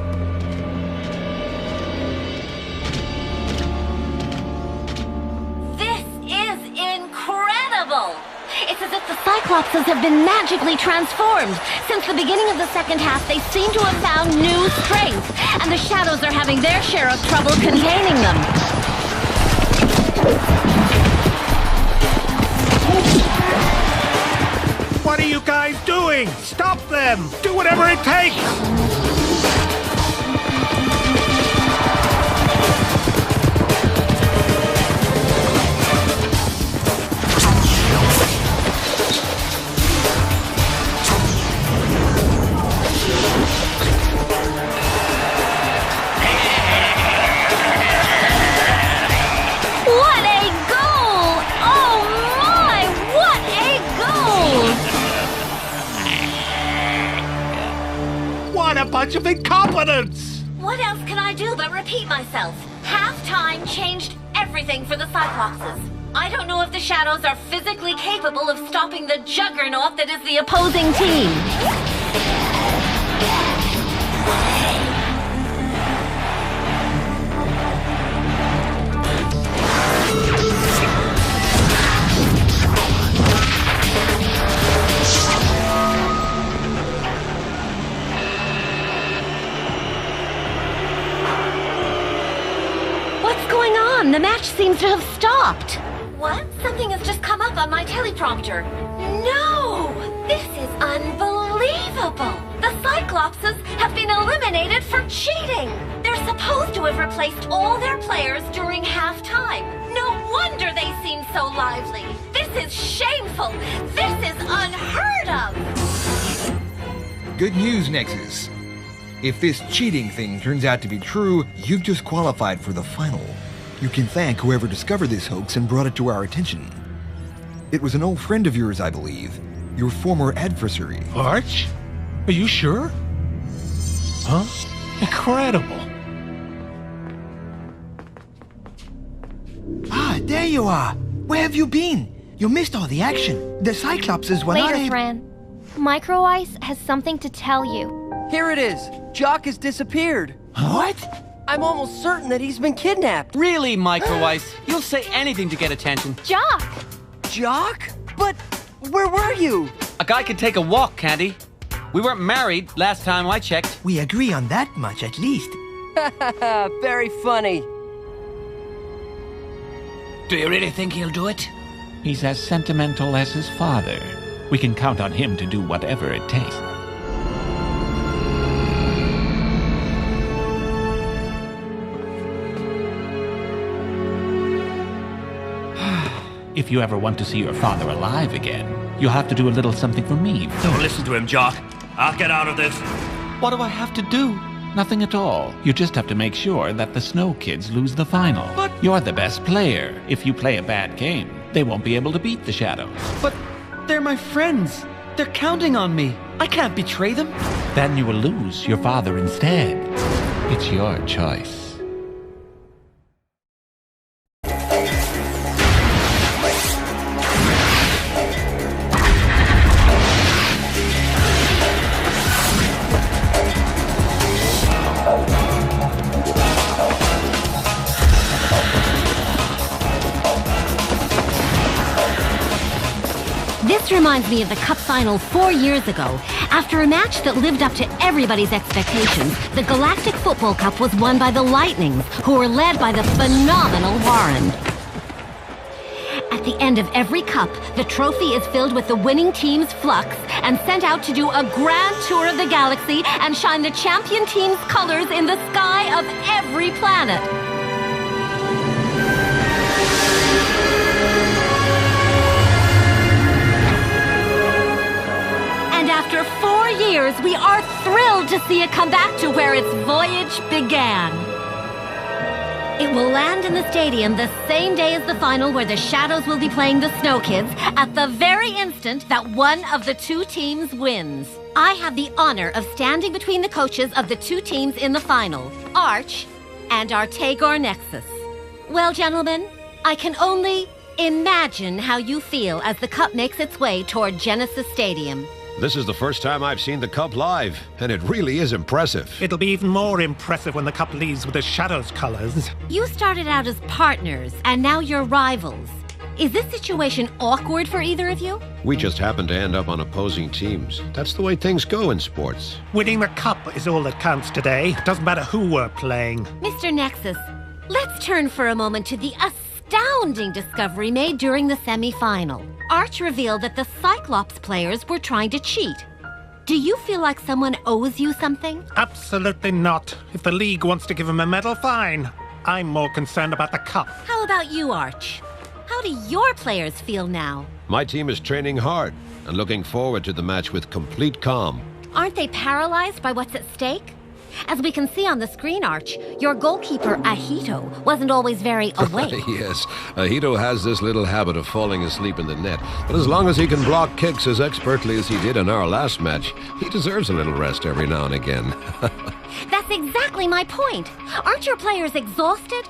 This is incredible! It's as if the Cyclopses have been magically transformed. Since the beginning of the second half, they seem to have found new strength, and the Shadows are having their share of trouble containing them. What are you guys doing? Stop them! Do whatever it takes! A bunch of incompetents! What else can I do but repeat myself? Halftime changed everything for the Cyclopses. I don't know if the Shadows are physically capable of stopping the juggernaut that is the opposing team. The match seems to have stopped. What? Something has just come up on my teleprompter. No! This is unbelievable! The Cyclopses have been eliminated for cheating! They're supposed to have replaced all their players during halftime. No wonder they seem so lively! This is shameful! This is unheard of! Good news, Nexus. If this cheating thing turns out to be true, you've just qualified for the final. You can thank whoever discovered this hoax and brought it to our attention. It was an old friend of yours, I believe. Your former adversary. Arch? Are you sure? Huh? Incredible. Ah, there you are. Where have you been? You missed all the action. The Cyclopses were not Later, able... Fran. Micro Ice has something to tell you. Here it is. Jock has disappeared. What? I'm almost certain that he's been kidnapped. Really, Micro Ice? You'll say anything to get attention. Jock! Jock? But where were you? A guy can take a walk, can't he? We weren't married last time I checked. We agree on that much, at least. Very funny. Do you really think he'll do it? He's as sentimental as his father. We can count on him to do whatever it takes. If you ever want to see your father alive again, you'll have to do a little something for me. Don't listen to him, Jock. I'll get out of this. What do I have to do? Nothing at all. You just have to make sure that the Snow Kids lose the final. But... You're the best player. If you play a bad game, they won't be able to beat the Shadows. But they're my friends. They're counting on me. I can't betray them. Then you will lose your father instead. It's your choice. This reminds me of the Cup final 4 years ago. After a match that lived up to everybody's expectations, the Galactik Football Cup was won by the Lightnings, who were led by the phenomenal Warren. At the end of every cup, the trophy is filled with the winning team's flux and sent out to do a grand tour of the galaxy and shine the champion team's colors in the sky of every planet. And after 4 years, we are thrilled to see it come back to where its voyage began. It will land in the stadium the same day as the final, where the Shadows will be playing the Snow Kids at the very instant that one of the two teams wins. I have the honor of standing between the coaches of the two teams in the final, Arch and our Tagor Nexus. Well, gentlemen, I can only imagine how you feel as the Cup makes its way toward Genesis Stadium. This is the first time I've seen the Cup live, and it really is impressive. It'll be even more impressive when the Cup leaves with the Shadows colors. You started out as partners, and now you're rivals. Is this situation awkward for either of you? We just happen to end up on opposing teams. That's the way things go in sports. Winning the cup is all that counts today. Doesn't matter who we're playing. Mr. Nexus, let's turn for a moment to the astounding discovery made during the semi-final. Arch revealed that the Cyclops players were trying to cheat. Do you feel like someone owes you something? Absolutely not. If the league wants to give him a medal, fine. I'm more concerned about the cup. How about you, Arch? How do your players feel now? My team is training hard and looking forward to the match with complete calm. Aren't they paralyzed by what's at stake? As we can see on the screen, Arch, your goalkeeper, Ahito, wasn't always very awake. Yes, Ahito has this little habit of falling asleep in the net. But as long as he can block kicks as expertly as he did in our last match, he deserves a little rest every now and again. That's exactly my point. Aren't your players exhausted?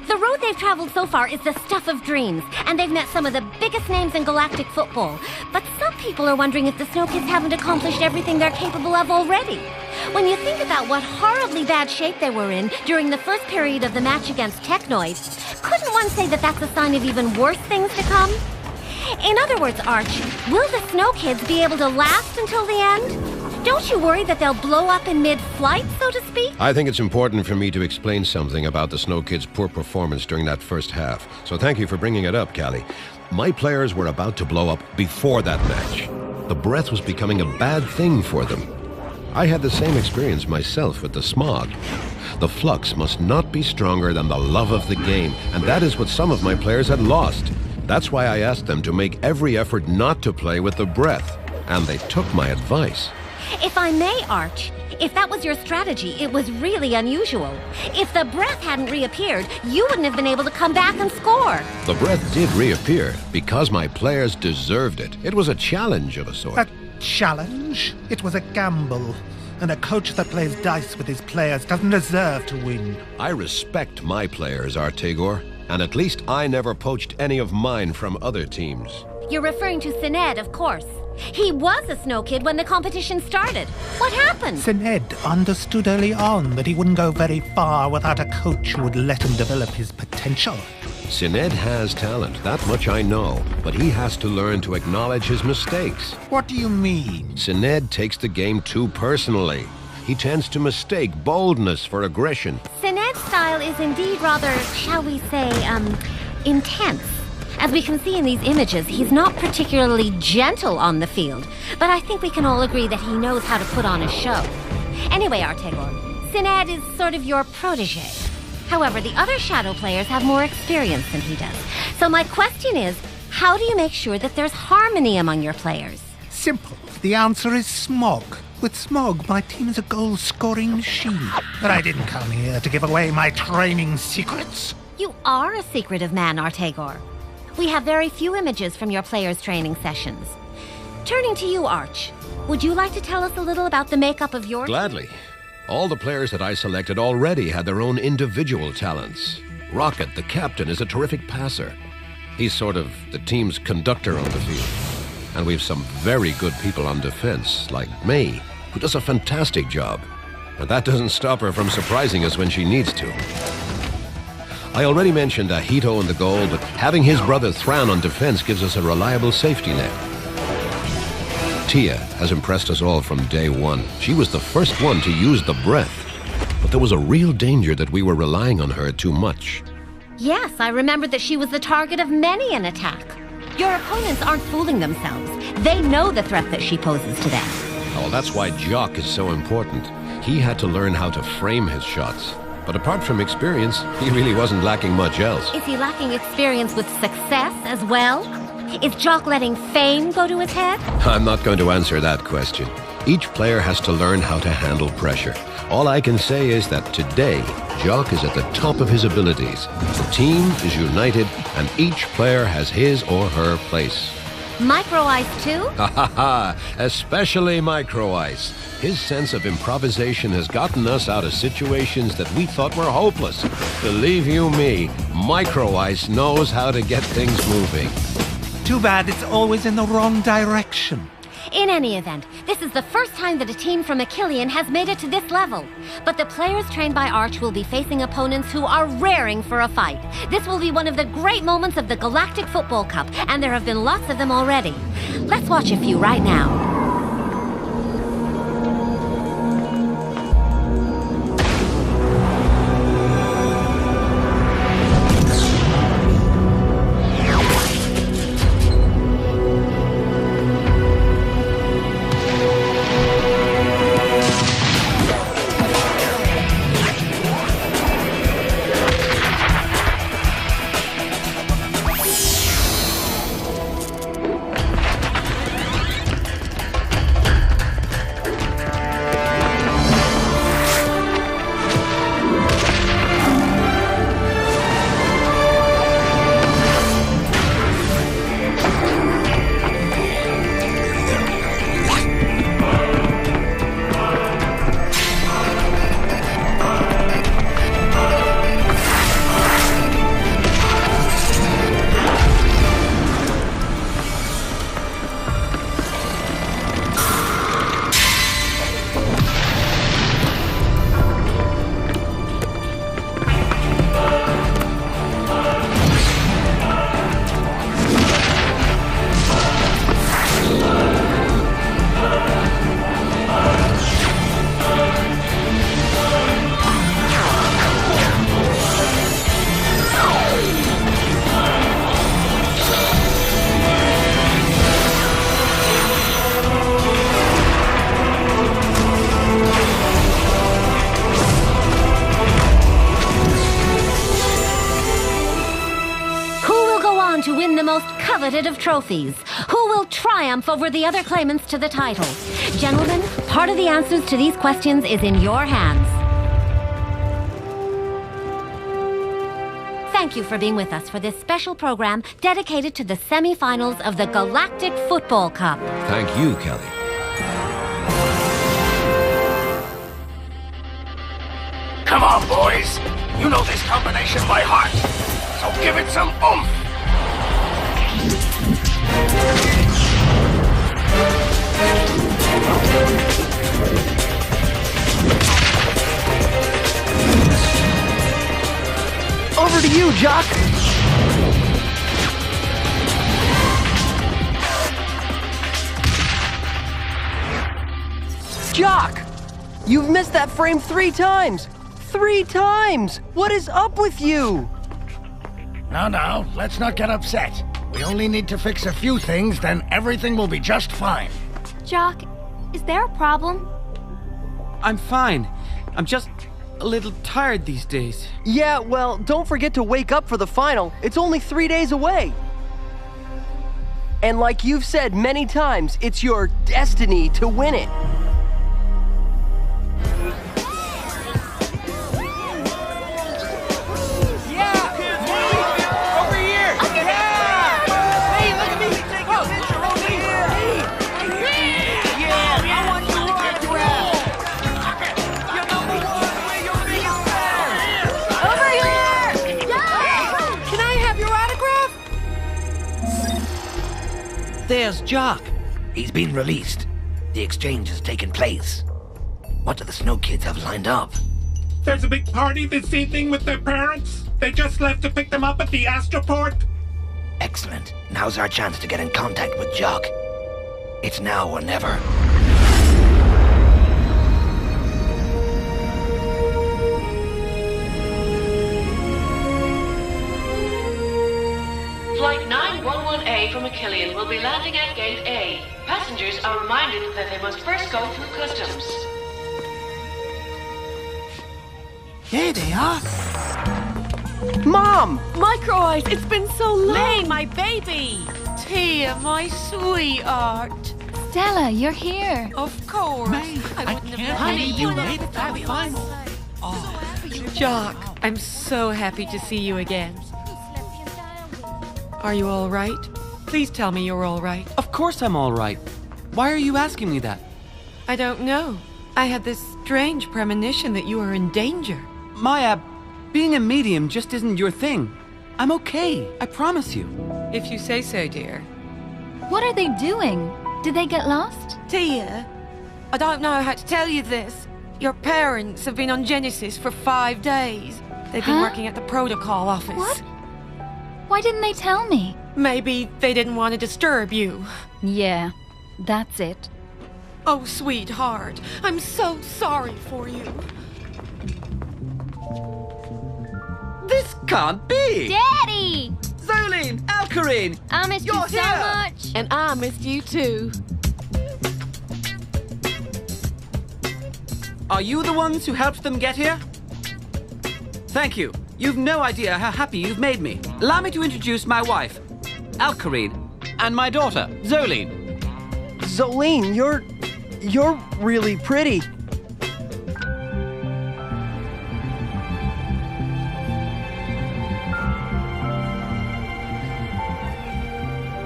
The road they've traveled so far is the stuff of dreams, and they've met some of the biggest names in Galactic Football. But some people are wondering if the Snow Kids haven't accomplished everything they're capable of already. When you think about what horribly bad shape they were in during the first period of the match against Technoid, couldn't one say that that's a sign of even worse things to come? In other words, Arch, will the Snow Kids be able to last until the end? Don't you worry that they'll blow up in mid-flight, so to speak? I think it's important for me to explain something about the Snow Kids' poor performance during that first half. So thank you for bringing it up, Callie. My players were about to blow up before that match. The breath was becoming a bad thing for them. I had the same experience myself with the smog. The flux must not be stronger than the love of the game, and that is what some of my players had lost. That's why I asked them to make every effort not to play with the breath, and they took my advice. If I may, Arch, if that was your strategy, it was really unusual. If the breath hadn't reappeared, you wouldn't have been able to come back and score. The breath did reappear because my players deserved it. It was a challenge of a sort. A challenge? It was a gamble. And a coach that plays dice with his players doesn't deserve to win. I respect my players, Artegor, and at least I never poached any of mine from other teams. You're referring to Sined, of course. He was a Snow Kid when the competition started. What happened? Sined understood early on that he wouldn't go very far without a coach who would let him develop his potential. Sined has talent, that much I know, but he has to learn to acknowledge his mistakes. What do you mean? Sined takes the game too personally. He tends to mistake boldness for aggression. Sined's style is indeed rather, shall we say, intense. As we can see in these images, he's not particularly gentle on the field, but I think we can all agree that he knows how to put on a show. Anyway, Artegor, Sined is sort of your protege. However, the other Shadow players have more experience than he does. So my question is, how do you make sure that there's harmony among your players? Simple. The answer is smog. With smog, my team is a goal-scoring machine. But I didn't come here to give away my training secrets. You are a secretive man, Artegor. We have very few images from your players' training sessions. Turning to you, Arch, would you like to tell us a little about the makeup of your Gladly. All the players that I selected already had their own individual talents. Rocket, the captain, is a terrific passer. He's sort of the team's conductor on the field. And we've some very good people on defense, like May, who does a fantastic job. And that doesn't stop her from surprising us when she needs to. I already mentioned Ahito in the goal, but having his brother Thran on defense gives us a reliable safety net. Tia has impressed us all from day one. She was the first one to use the breath, but there was a real danger that we were relying on her too much. Yes, I remembered that she was the target of many an attack. Your opponents aren't fooling themselves. They know the threat that she poses to them. Oh, that's why Jock is so important. He had to learn how to frame his shots. But apart from experience, he really wasn't lacking much else. Is he lacking experience with success as well? Is Jock letting fame go to his head? I'm not going to answer that question. Each player has to learn how to handle pressure. All I can say is that today, Jock is at the top of his abilities. The team is united, and each player has his or her place. Micro Ice too? Ha ha ha! Especially Micro Ice. His sense of improvisation has gotten us out of situations that we thought were hopeless. Believe you me, Micro Ice knows how to get things moving. Too bad it's always in the wrong direction. In any event, this is the first time that a team from Achillean has made it to this level. But the players trained by Arch will be facing opponents who are raring for a fight. This will be one of the great moments of the Galactik Football Cup, and there have been lots of them already. Let's watch a few right now. To win the most coveted of trophies? Who will triumph over the other claimants to the title? Gentlemen, part of the answers to these questions is in your hands. Thank you for being with us for this special program dedicated to the semi-finals of the Galactik Football Cup. Thank you, Kelly. Come on, boys. You know this combination by heart. So give it some oomph. Over to you, Jock! Jock! You've missed that frame 3 times! 3 times! What is up with you? No, let's not get upset. We only need to fix a few things, then everything will be just fine. Jock, is there a problem? I'm fine. I'm just a little tired these days. Yeah, well, don't forget to wake up for the final. It's only 3 days away. And like you've said many times, it's your destiny to win it. There's Jock. He's been released. The exchange has taken place. What do the Snow Kids have lined up? There's a big party this evening with their parents. They just left to pick them up at the Astroport. Excellent. Now's our chance to get in contact with Jock. It's now or never. Flight 911A from Achillean will be landing at Gate A. Passengers are reminded that they must first go through customs. There they are. Mom! Micro Eyes, it's been so long! May, my baby! Tia, my sweetheart. Stella, you're here. Of course. May, I can't believe you made it to the final. Jock, I'm so happy to see you again. Are you all right? Please tell me you're all right. Of course I'm all right. Why are you asking me that? I don't know. I had this strange premonition that you were in danger. Maya, being a medium just isn't your thing. I'm okay, I promise you. If you say so, dear. What are they doing? Did they get lost? Tia, I don't know how to tell you this. Your parents have been on Genesis for 5 days. They've been working at the protocol office. What? Why didn't they tell me? Maybe they didn't want to disturb you. Yeah, that's it. Oh, sweetheart, I'm so sorry for you. This can't be! Daddy! Zoline! Alkarine! I missed you so much. And I missed you too. Are you the ones who helped them get here? Thank you. You've no idea how happy you've made me. Allow me to introduce my wife, Alkarine, and my daughter, Zoline. Zoline, you're really pretty.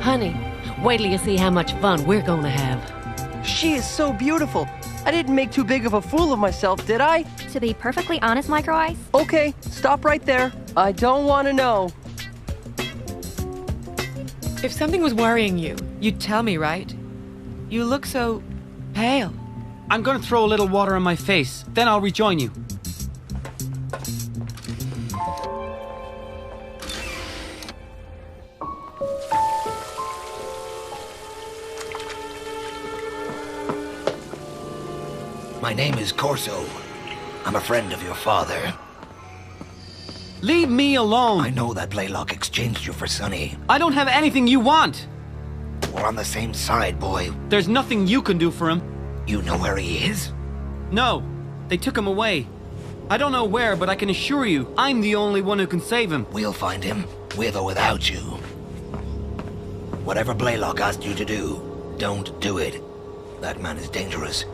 Honey, wait till you see how much fun we're gonna have. She is so beautiful. I didn't make too big of a fool of myself, did I? To be perfectly honest, Micro Ice, Okay, stop right there. I don't want to know. If something was worrying you, you'd tell me, right? You look so pale. I'm gonna throw a little water on my face, then I'll rejoin you. My name is Corso. I'm a friend of your father. Leave me alone! I know that Blaylock exchanged you for Sonny. I don't have anything you want! We're on the same side, boy. There's nothing you can do for him. You know where he is? No, they took him away. I don't know where, but I can assure you, I'm the only one who can save him. We'll find him, with or without you. Whatever Blaylock asked you to do, don't do it. That man is dangerous.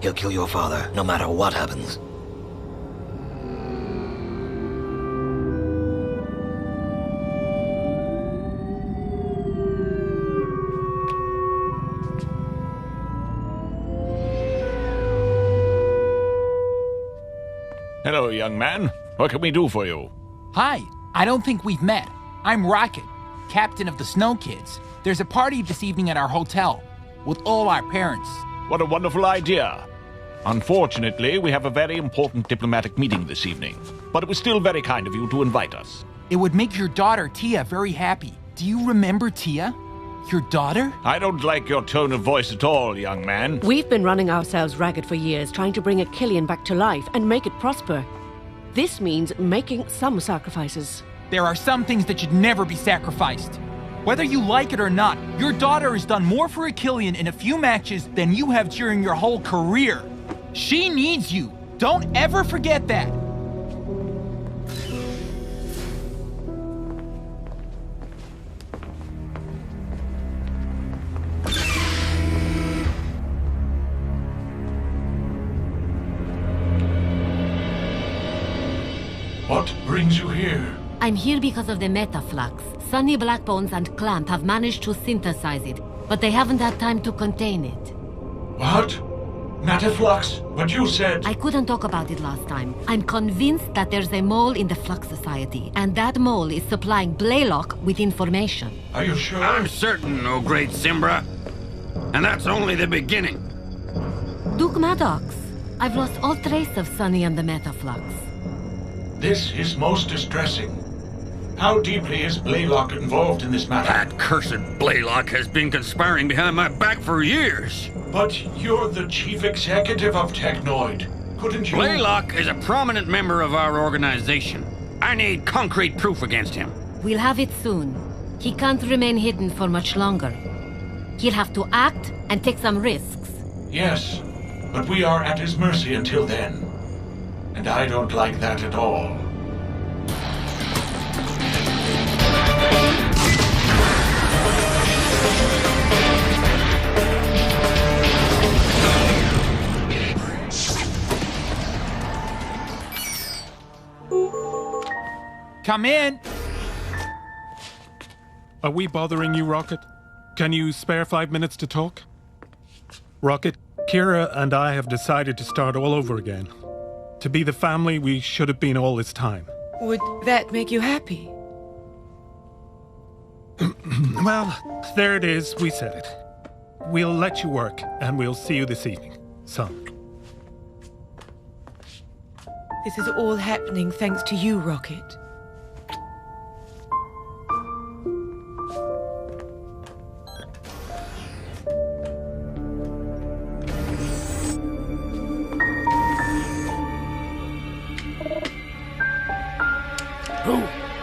He'll kill your father, no matter what happens. Hello, young man. What can we do for you? Hi, I don't think we've met. I'm Rocket, captain of the Snow Kids. There's a party this evening at our hotel, with all our parents. What a wonderful idea. Unfortunately, we have a very important diplomatic meeting this evening, but it was still very kind of you to invite us. It would make your daughter, Tia, very happy. Do you remember Tia? Your daughter? I don't like your tone of voice at all, young man. We've been running ourselves ragged for years, trying to bring a Killian back to life and make it prosper. This means making some sacrifices. There are some things that should never be sacrificed. Whether you like it or not, your daughter has done more for Achillean in a few matches than you have during your whole career. She needs you. Don't ever forget that. What brings you here? I'm here because of the Metaflux. Sunny Blackbones and Clamp have managed to synthesize it, but they haven't had time to contain it. What? Metaflux? But you said... I couldn't talk about it last time. I'm convinced that there's a mole in the Flux Society, and that mole is supplying Blaylock with information. Are you sure? I'm certain, O great Simbra. And that's only the beginning. Duke Maddox, I've lost all trace of Sunny and the Metaflux. This is most distressing. How deeply is Blaylock involved in this matter? That cursed Blaylock has been conspiring behind my back for years. But you're the chief executive of Technoid. Couldn't you... Blaylock is a prominent member of our organization. I need concrete proof against him. We'll have it soon. He can't remain hidden for much longer. He'll have to act and take some risks. Yes, but we are at his mercy until then. And I don't like that at all. Come in. Are we bothering you, Rocket? Can you spare 5 minutes to talk? Rocket, Kira and I have decided to start all over again. To be the family we should have been all this time. Would that make you happy? Well, there it is. We said it. we'll let you work, and we'll see you this evening, son. This is all happening thanks to you, Rocket.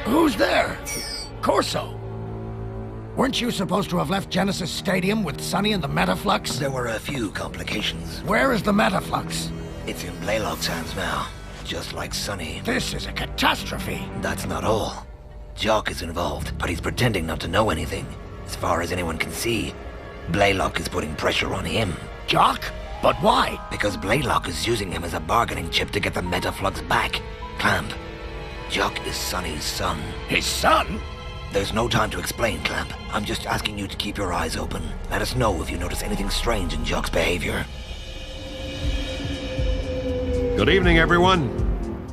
Who's there? Corso. Weren't you supposed to have left Genesis Stadium with Sonny and the Metaflux? There were a few complications. Where is the Metaflux? It's in Blaylock's hands now, just like Sonny. This is a catastrophe. That's not all. Jock is involved, but he's pretending not to know anything. As far as anyone can see, Blaylock is putting pressure on him. Jock? But why? Because Blaylock is using him as a bargaining chip to get the Metaflux back. Clamp. Jock is Sonny's son. His son? There's no time to explain, Clamp. I'm just asking you to keep your eyes open. Let us know if you notice anything strange in Jock's behavior. Good evening, everyone.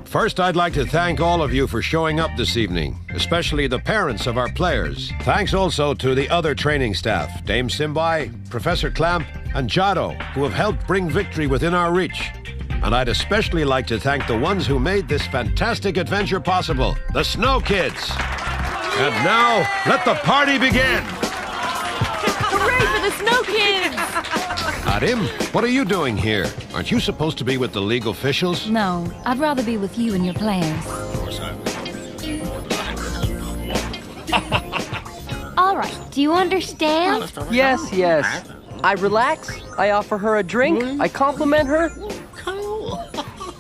First, I'd like to thank all of you for showing up this evening, especially the parents of our players. Thanks also to the other training staff, Dame Simbai, Professor Clamp, and Jado, who have helped bring victory within our reach. And I'd especially like to thank the ones who made this fantastic adventure possible, the Snow Kids. And now, let the party begin! Hooray for the Snow Kids! Adim, what are you doing here? Aren't you supposed to be with the league officials? No, I'd rather be with you and your players. All right, do you understand? Yes, yes. I relax, I offer her a drink, I compliment her.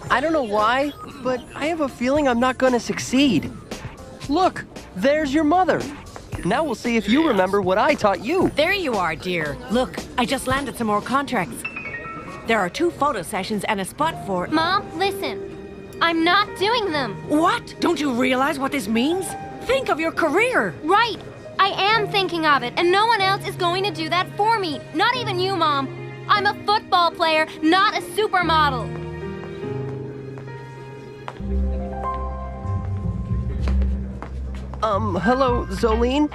I don't know why, but I have a feeling I'm not gonna succeed. Look, there's your mother. Now we'll see if you remember what I taught you. There you are, dear. Look, I just landed some more contracts. There are 2 photo sessions and a spot for... Mom, listen. I'm not doing them. What? Don't you realize what this means? Think of your career. Right. I am thinking of it, and no one else is going to do that for me. Not even you, Mom. I'm a football player, not a supermodel. Hello, Zolene?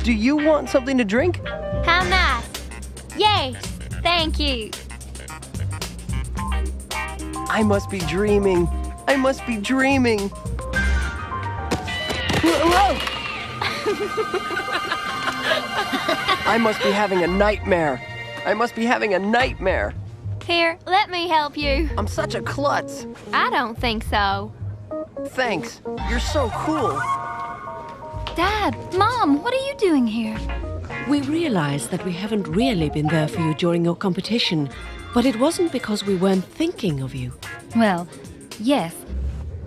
Do you want something to drink? How nice. Yes, thank you. I must be dreaming. I must be dreaming. Whoa! I must be having a nightmare. I must be having a nightmare. Here, let me help you. I'm such a klutz. I don't think so. Thanks. You're so cool. Dad, Mom, what are you doing here? We realize that we haven't really been there for you during your competition, but it wasn't because we weren't thinking of you. Well, yes,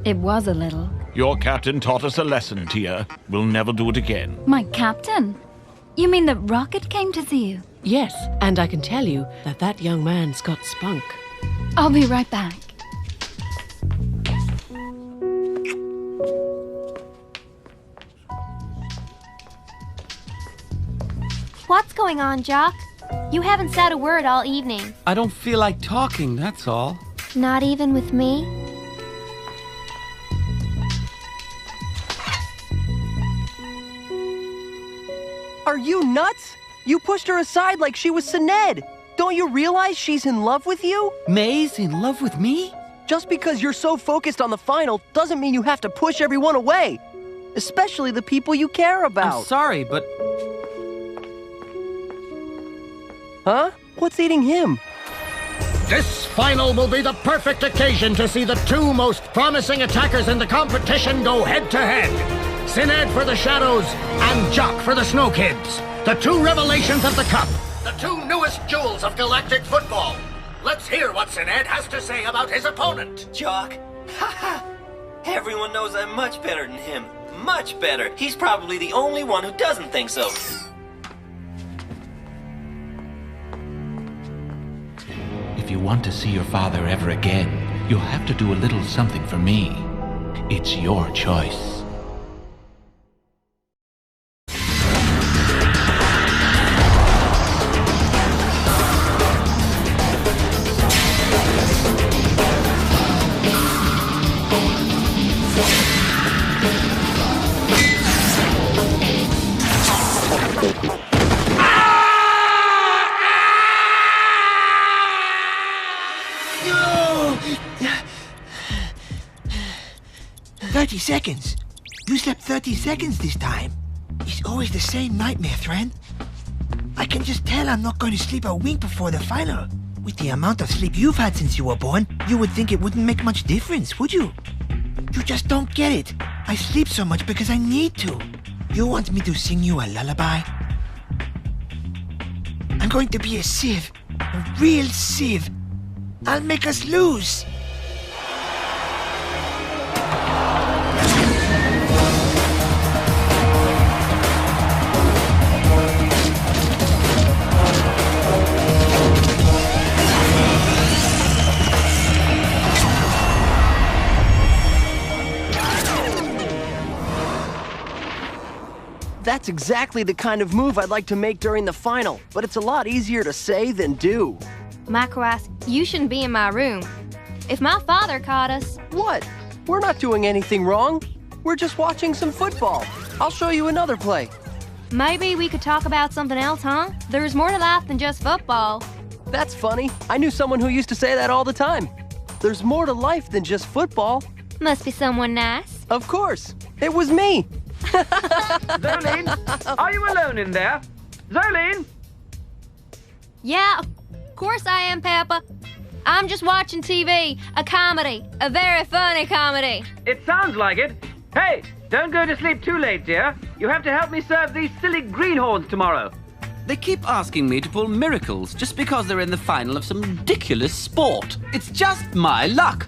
it was a little. Your captain taught us a lesson, Tia. We'll never do it again. My captain? You mean that Rocket came to see you? Yes, and I can tell you that that young man's got spunk. I'll be right back. What's going on, Jock? You haven't said a word all evening. I don't feel like talking, that's all. Not even with me? Are you nuts? You pushed her aside like she was Sinead. Don't you realize she's in love with you? May's in love with me? Just because you're so focused on the final doesn't mean you have to push everyone away. Especially the people you care about. I'm sorry, but... Huh? What's eating him? This final will be the perfect occasion to see the 2 most promising attackers in the competition go head-to-head. Sinead for the Shadows and Jock for the Snow Kids. The 2 revelations of the Cup. The 2 newest jewels of Galactik Football. Let's hear what Sinead has to say about his opponent. Jock? Haha! Everyone knows I'm much better than him. Much better. He's probably the only one who doesn't think so. If you want to see your father ever again, you'll have to do a little something for me. It's your choice. seconds. You slept 30 seconds this time. It's always the same nightmare, friend. I can just tell I'm not going to sleep a wink before the final. With the amount of sleep you've had since you were born, you would think it wouldn't make much difference, would you? You just don't get it. I sleep so much because I need to. You want me to sing you a lullaby? I'm going to be a sieve. A real sieve. I'll make us lose. That's exactly the kind of move I'd like to make during the final, but it's a lot easier to say than do. Macroas, you shouldn't be in my room. If my father caught us... What? We're not doing anything wrong. We're just watching some football. I'll show you another play. Maybe we could talk about something else, huh? There's more to life than just football. That's funny. I knew someone who used to say that all the time. There's more to life than just football. Must be someone nice. Of course. It was me. Zolene, are you alone in there? Zolene? Yeah, of course I am, Peppa. I'm just watching TV. A comedy. A very funny comedy. It sounds like it. Hey, don't go to sleep too late, dear. You have to help me serve these silly greenhorns tomorrow. They keep asking me to pull miracles just because they're in the final of some ridiculous sport. It's just my luck.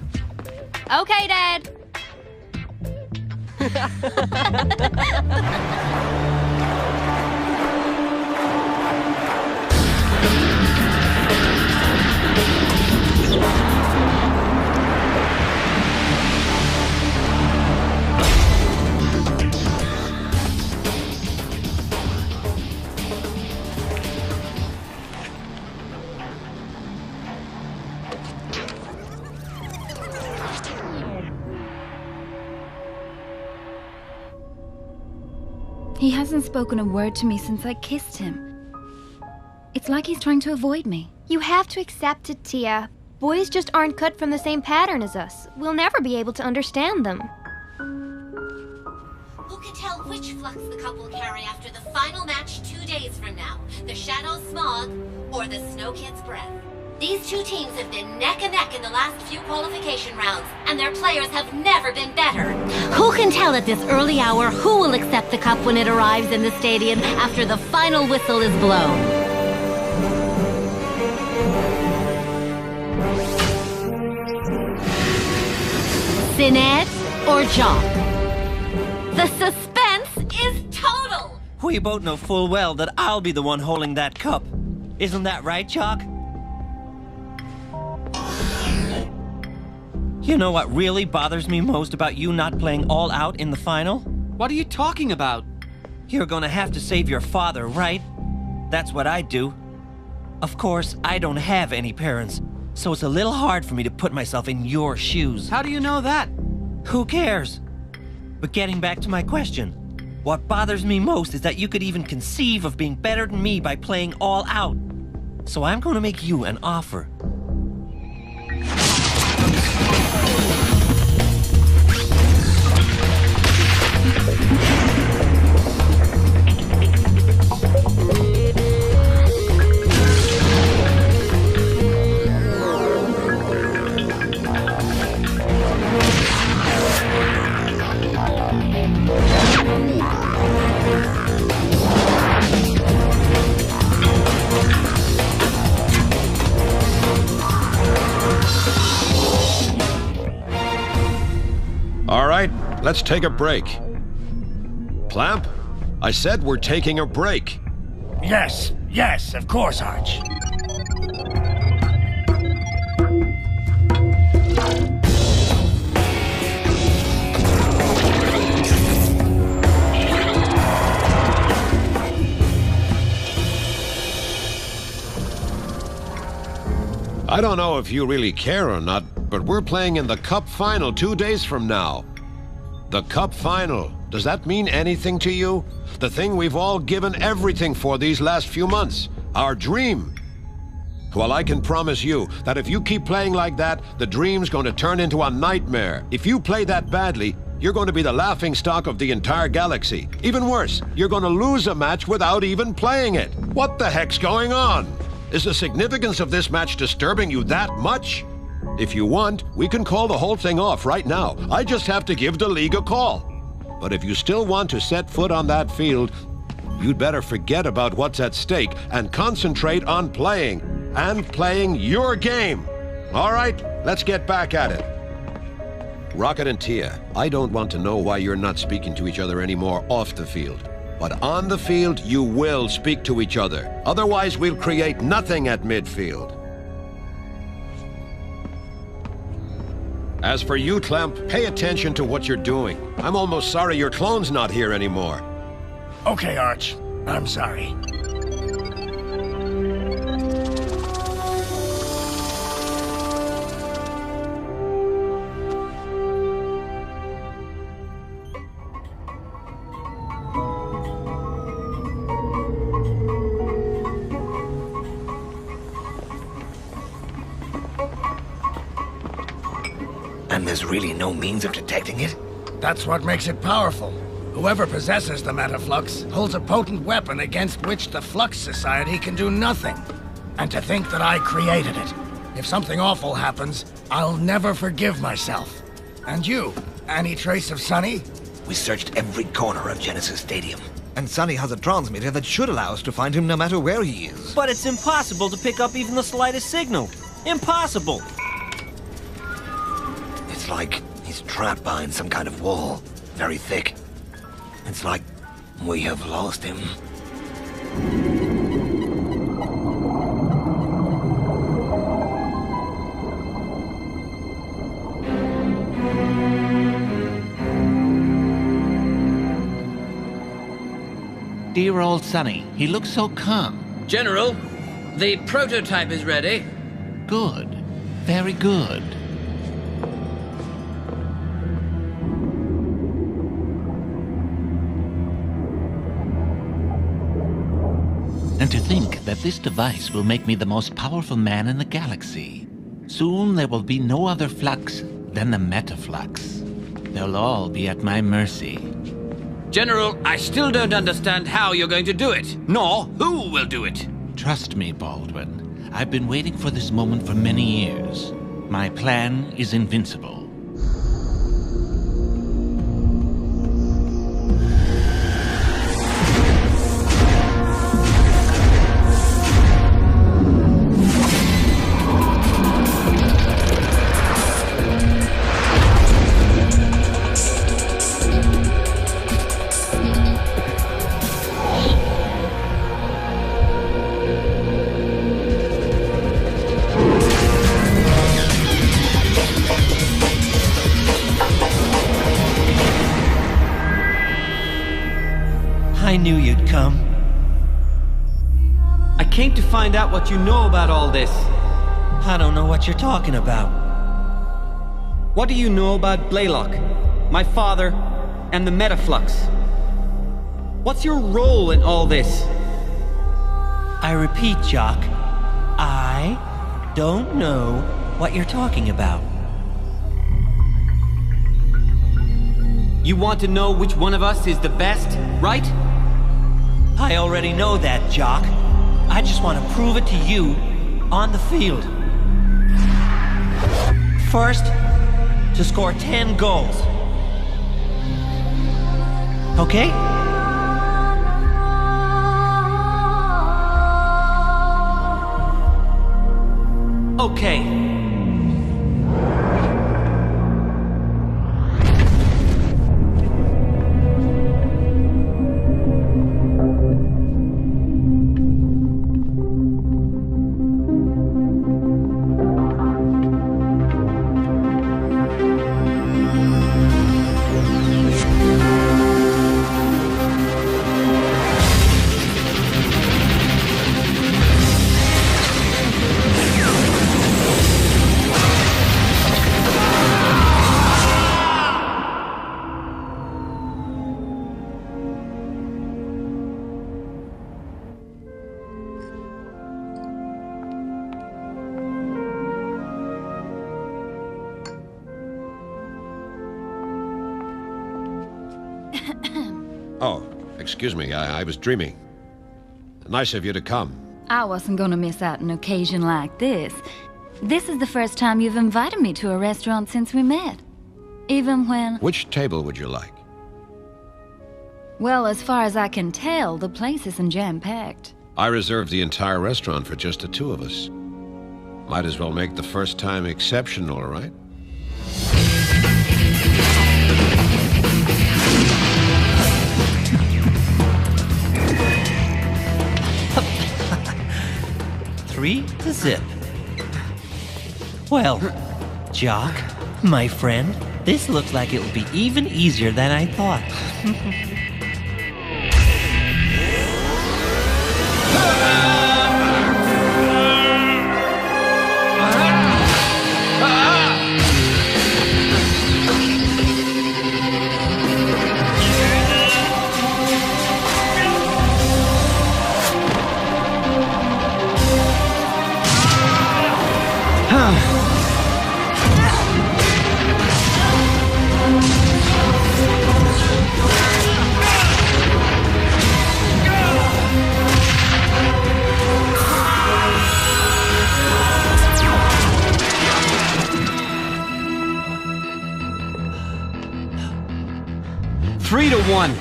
Okay, Dad. He hasn't spoken a word to me since I kissed him. It's like he's trying to avoid me. You have to accept it, Tia. Boys just aren't cut from the same pattern as us. We'll never be able to understand them. Who can tell which flux the cup will carry after the final match 2 days from now? The Shadow's Smog or the Snow Kid's Breath? These two teams have been neck and neck in the last few qualification rounds, and their players have never been better. Who can tell at this early hour who will accept the cup when it arrives in the stadium after the final whistle is blown? Sinead or Jock? The suspense is total! We both know full well that I'll be the one holding that cup. Isn't that right, Chalk? You know what really bothers me most about you not playing all out in the final? What are you talking about? You're gonna have to save your father, right? That's what I do. Of course, I don't have any parents, so it's a little hard for me to put myself in your shoes. How do you know that? Who cares? But getting back to my question, what bothers me most is that you could even conceive of being better than me by playing all out. So I'm gonna make you an offer. All right, let's take a break. Clamp, I said we're taking a break. Yes, of course, Arch. I don't know if you really care or not, but we're playing in the Cup Final 2 days from now. The Cup Final, does that mean anything to you? The thing we've all given everything for these last few months. Our dream. Well, I can promise you that if you keep playing like that, the dream's going to turn into a nightmare. If you play that badly, you're going to be the laughingstock of the entire galaxy. Even worse, you're going to lose a match without even playing it. What the heck's going on? Is the significance of this match disturbing you that much? If you want, we can call the whole thing off right now. I just have to give the league a call. But if you still want to set foot on that field, you'd better forget about what's at stake and concentrate on playing. And playing your game. All right, let's get back at it. Rocket and Tia, I don't want to know why you're not speaking to each other anymore off the field. But on the field, you will speak to each other. Otherwise, we'll create nothing at midfield. As for you, Clamp, pay attention to what you're doing. I'm almost sorry your clone's not here anymore. Okay, Arch. I'm sorry. And there's really no means of detecting it? That's what makes it powerful. Whoever possesses the Metaflux holds a potent weapon against which the Flux Society can do nothing. And to think that I created it. If something awful happens, I'll never forgive myself. And you, any trace of Sonny? We searched every corner of Genesis Stadium. And Sonny has a transmitter that should allow us to find him no matter where he is. But it's impossible to pick up even the slightest signal. Impossible! It's like he's trapped behind some kind of wall. Very thick. It's like we have lost him. Dear old Sonny, he looks so calm. General, the prototype is ready. Good. Very good. And to think that this device will make me the most powerful man in the galaxy. Soon there will be no other flux than the Metaflux. They'll all be at my mercy. General, I still don't understand how you're going to do it, nor who will do it. Trust me, Baldwin. I've been waiting for this moment for many years. My plan is invincible. I knew you'd come. I came to find out what you know about all this. I don't know what you're talking about. What do you know about Blaylock, my father, and the Metaflux? What's your role in all this? I repeat, Jock. I don't know what you're talking about. You want to know which one of us is the best, right? I already know that, Jock. I just want to prove it to you on the field. First, to score 10 goals. Okay? Okay. Oh, excuse me, I was dreaming. Nice of you to come. I wasn't gonna miss out an occasion like this. This is the first time you've invited me to a restaurant since we met. Even when... Which table would you like? Well, as far as I can tell, the place isn't jam-packed. I reserved the entire restaurant for just the two of us. Might as well make the first time exceptional, right? Three to zip. Well, Jock, my friend, this looks like it will be even easier than I thought. Three to one.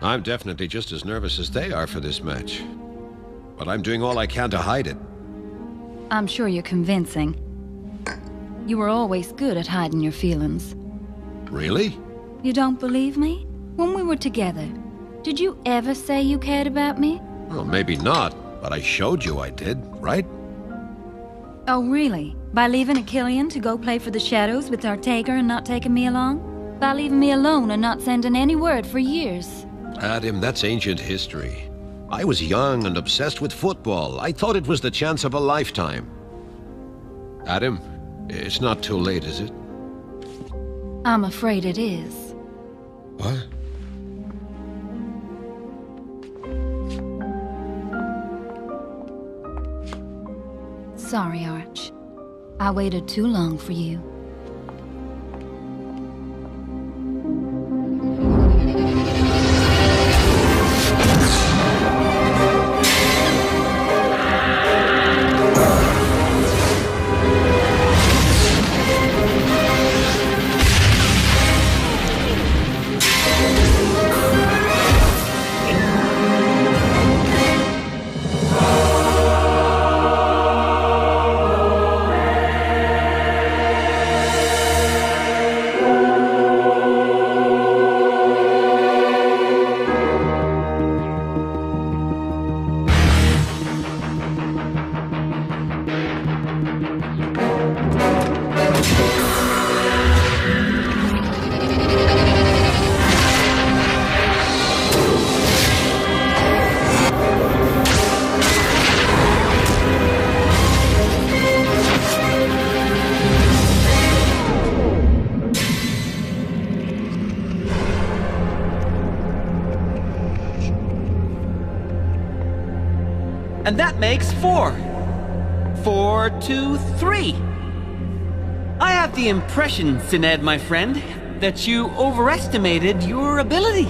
I'm definitely just as nervous as they are for this match. But I'm doing all I can to hide it. I'm sure you're convincing. You were always good at hiding your feelings. Really? You don't believe me? When we were together, did you ever say you cared about me? Well, maybe not, but I showed you I did, right? Oh, really? By leaving Achillean to go play for the Shadows with Ortega and not taking me along? By leaving me alone and not sending any word for years? Adam, that's ancient history. I was young and obsessed with football. I thought it was the chance of a lifetime. Adam, it's not too late, is it? I'm afraid it is. What? Sorry, Arch. I waited too long for you. And that makes 4. 4, 2, 3. I have the impression, Sined, my friend, that you overestimated your ability.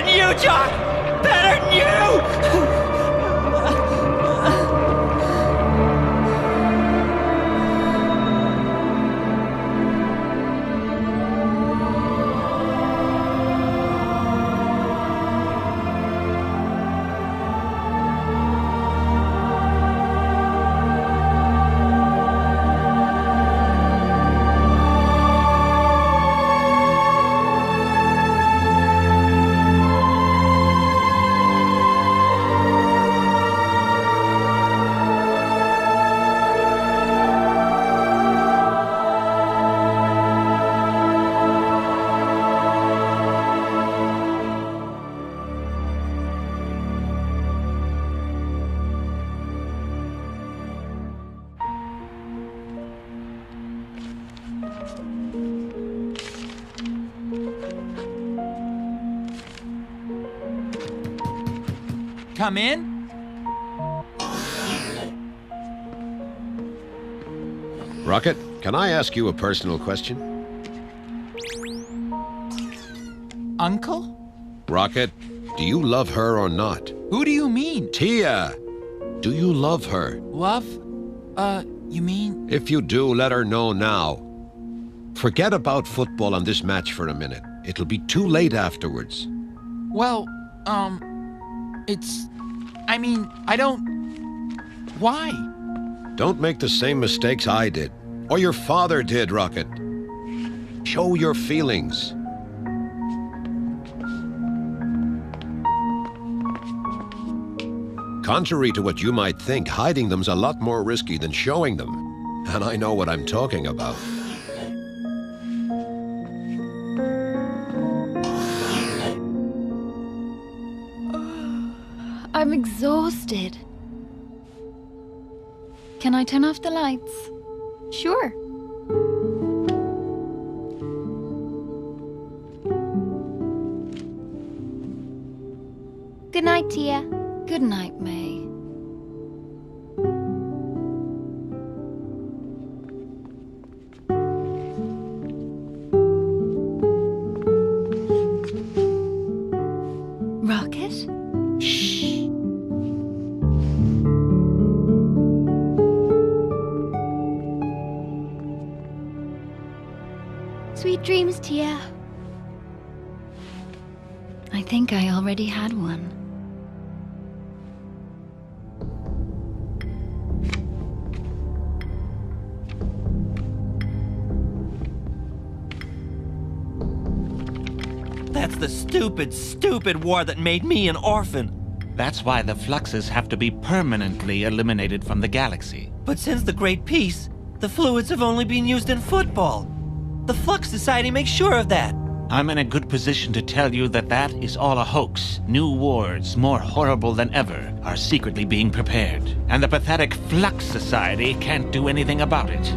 than you, John! Better than you! Come in? Rocket, can I ask you a personal question? Uncle? Rocket, do you love her or not? Who do you mean? Tia! Do you love her? Love? You mean? If you do, let her know now. Forget about football and this match for a minute. It'll be too late afterwards. Well, I mean, I don't... Why? Don't make the same mistakes I did. Or your father did, Rocket. Show your feelings. Contrary to what you might think, hiding them's a lot more risky than showing them. And I know what I'm talking about. I'm exhausted. Can I turn off the lights? Sure. Good night, Tia. Good night, May. Rocket? Shh. Sweet dreams, Tia. I think I already had one. That's the stupid, stupid war that made me an orphan. That's why the fluxes have to be permanently eliminated from the galaxy. But since the Great Peace, the fluids have only been used in football. The Flux Society makes sure of that. I'm in a good position to tell you that that is all a hoax. New wars, more horrible than ever, are secretly being prepared. And the pathetic Flux Society can't do anything about it.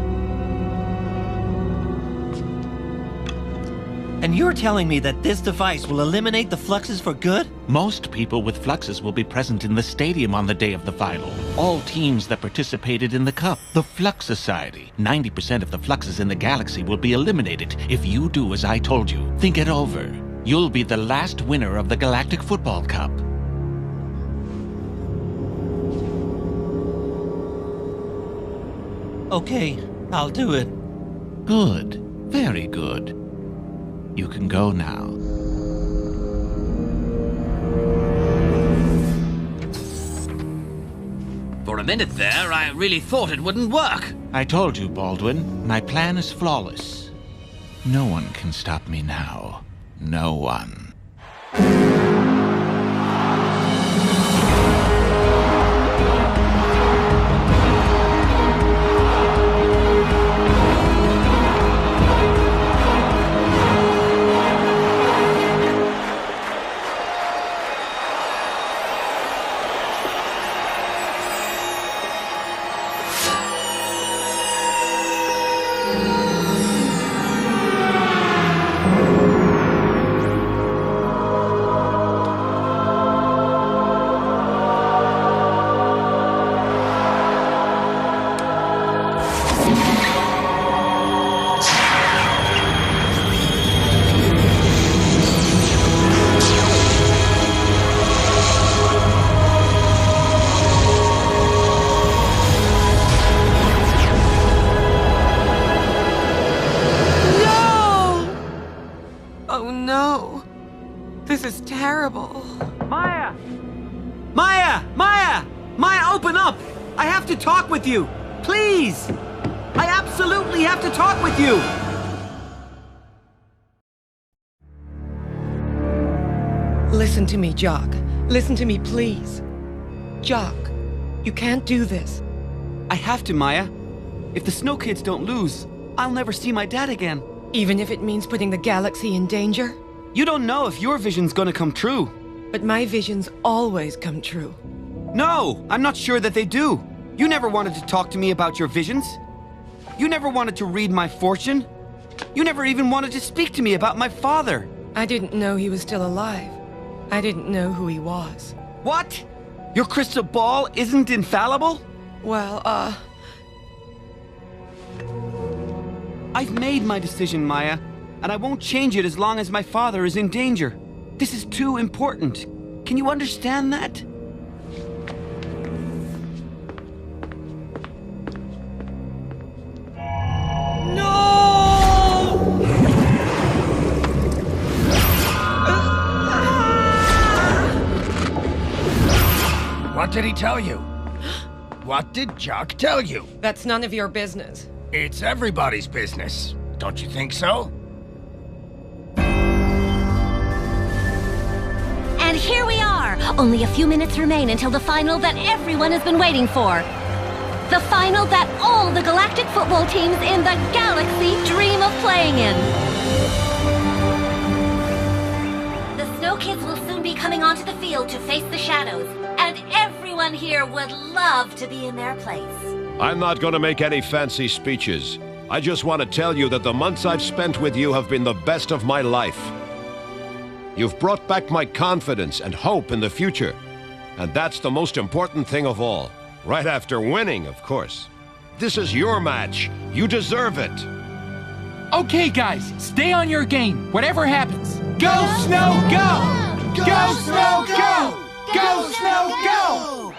And you're telling me that this device will eliminate the fluxes for good? Most people with fluxes will be present in the stadium on the day of the final. All teams that participated in the Cup. The Flux Society. 90% of the fluxes in the galaxy will be eliminated if you do as I told you. Think it over. You'll be the last winner of the Galactik Football Cup. Okay, I'll do it. Good. Very good. You can go now. For a minute there, I really thought it wouldn't work. I told you, Baldwin. My plan is flawless. No one can stop me now. No one. terrible. Maya! Maya! Maya! Maya, open up! I have to talk with you! Please! I absolutely have to talk with you! Listen to me, Jock. Listen to me, please. Jock, you can't do this. I have to, Maya. If the Snow Kids don't lose, I'll never see my dad again. Even if it means putting the galaxy in danger? You don't know if your vision's gonna come true. But my visions always come true. No, I'm not sure that they do. You never wanted to talk to me about your visions. You never wanted to read my fortune. You never even wanted to speak to me about my father. I didn't know he was still alive. I didn't know who he was. What? Your crystal ball isn't infallible? Well, I've made my decision, Maya, and I won't change it as long as my father is in danger. This is too important. Can you understand that? What did he tell you? What did Jock tell you? That's none of your business. It's everybody's business. Don't you think so? And here we are! Only a few minutes remain until the final that everyone has been waiting for. The final that all the Galactic Football teams in the galaxy dream of playing in. The Snow Kids will soon be coming onto the field to face the Shadows, and everyone here would love to be in their place. I'm not going to make any fancy speeches. I just want to tell you that the months I've spent with you have been the best of my life. You've brought back my confidence and hope in the future. And that's the most important thing of all. Right after winning, of course. This is your match. You deserve it. Okay, guys, stay on your game. Whatever happens. Go, Snow, go! Go, Snow, go! Go, Snow, go!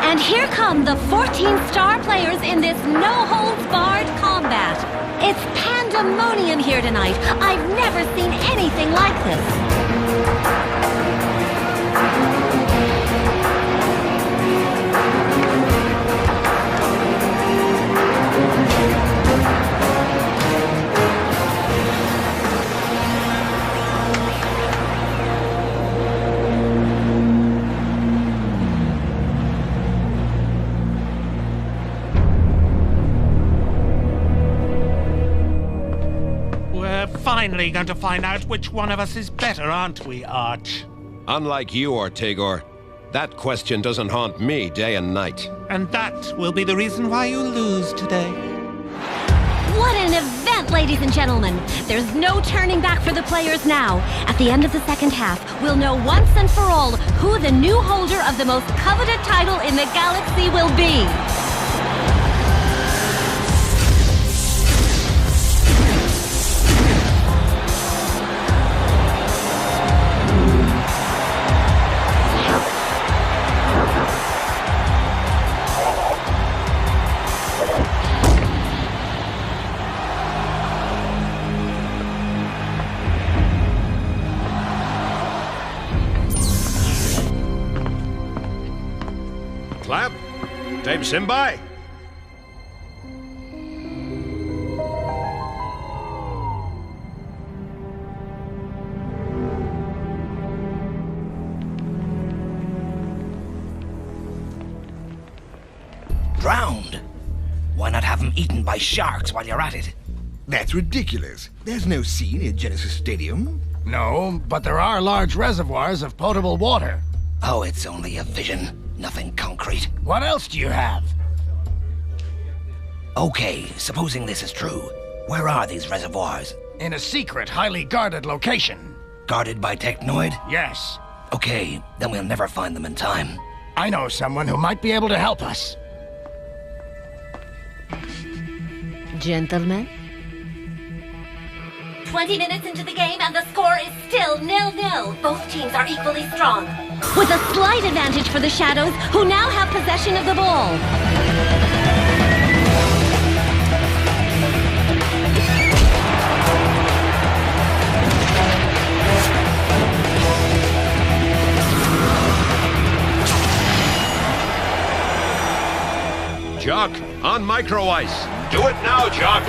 And here come the 14 star players in this no-holds-barred combat. It's pandemonium here tonight. I've never seen anything like this. Finally going to find out which one of us is better, aren't we, Arch? Unlike you, Ortegor, that question doesn't haunt me day and night. And that will be the reason why you lose today. What an event, ladies and gentlemen! There's no turning back for the players now. At the end of the second half, we'll know once and for all who the new holder of the most coveted title in the galaxy will be. Clap. Time Simbai. Drowned? Why not have him eaten by sharks while you're at it? That's ridiculous. There's no sea near Genesis Stadium. No, but there are large reservoirs of potable water. Oh, it's only a vision. Nothing concrete. What else do you have? Okay, supposing this is true, where are these reservoirs? In a secret, highly guarded location. Guarded by Technoid? Yes. Okay, then we'll never find them in time. I know someone who might be able to help us. Gentlemen? 20 minutes into the game and the score is still 0-0. Both teams are equally strong. With a slight advantage for the Shadows, who now have possession of the ball. Jock, on micro ice. Do it now, Jock.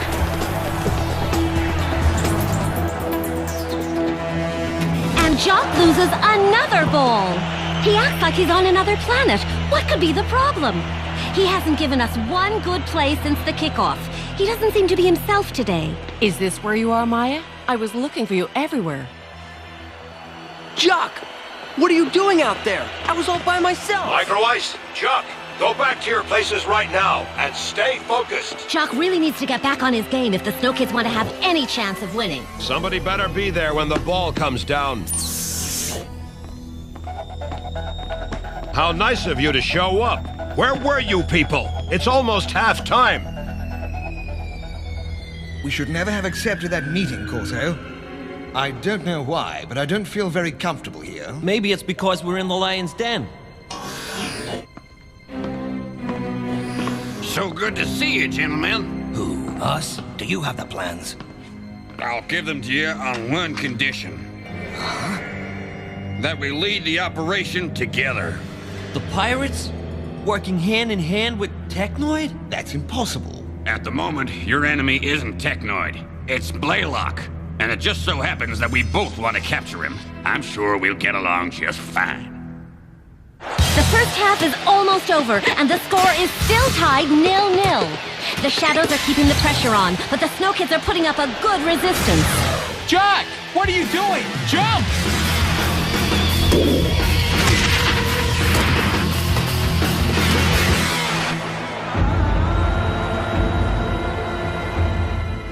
And Jock loses another ball. He acts like he's on another planet. What could be the problem? He hasn't given us one good play since the kickoff. He doesn't seem to be himself today. Is this where you are, Maya? I was looking for you everywhere. Jock! What are you doing out there? I was all by myself. Micro ice, Jock, go back to your places right now and stay focused. Jock really needs to get back on his game if the Snow Kids want to have any chance of winning. Somebody better be there when the ball comes down. How nice of you to show up. Where were you people? It's almost half-time. We should never have accepted that meeting, Corso. I don't know why, but I don't feel very comfortable here. Maybe it's because we're in the lion's den. So good to see you, gentlemen. Who, us? Do you have the plans? I'll give them to you on one condition. Huh? That we lead the operation together. The pirates? Working hand in hand with Technoid? That's impossible. At the moment, your enemy isn't Technoid. It's Blaylock. And it just so happens that we both want to capture him. I'm sure we'll get along just fine. The first half is almost over, and the score is still tied 0-0. The Shadows are keeping the pressure on, but the Snow Kids are putting up a good resistance. Jack! What are you doing? Jump!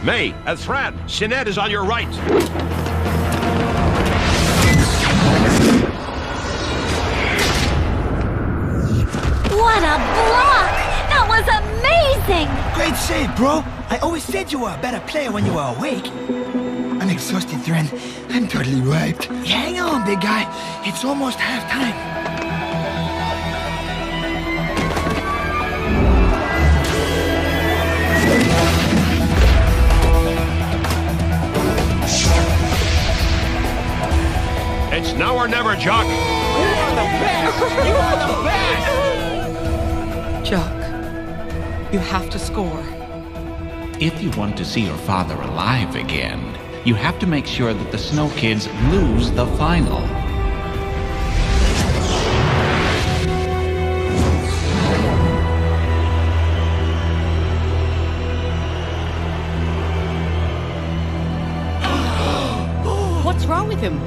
May, Thran, Sinead is on your right. What a block! That was amazing! Great save, bro. I always said you were a better player when you were awake. I'm exhausted, Thran. I'm totally wiped. Hang on, big guy. It's almost halftime. It's now or never, Jock. You are the best! You are the best! Jock, you have to score. If you want to see your father alive again, you have to make sure that the Snow Kids lose the final. What's wrong with him?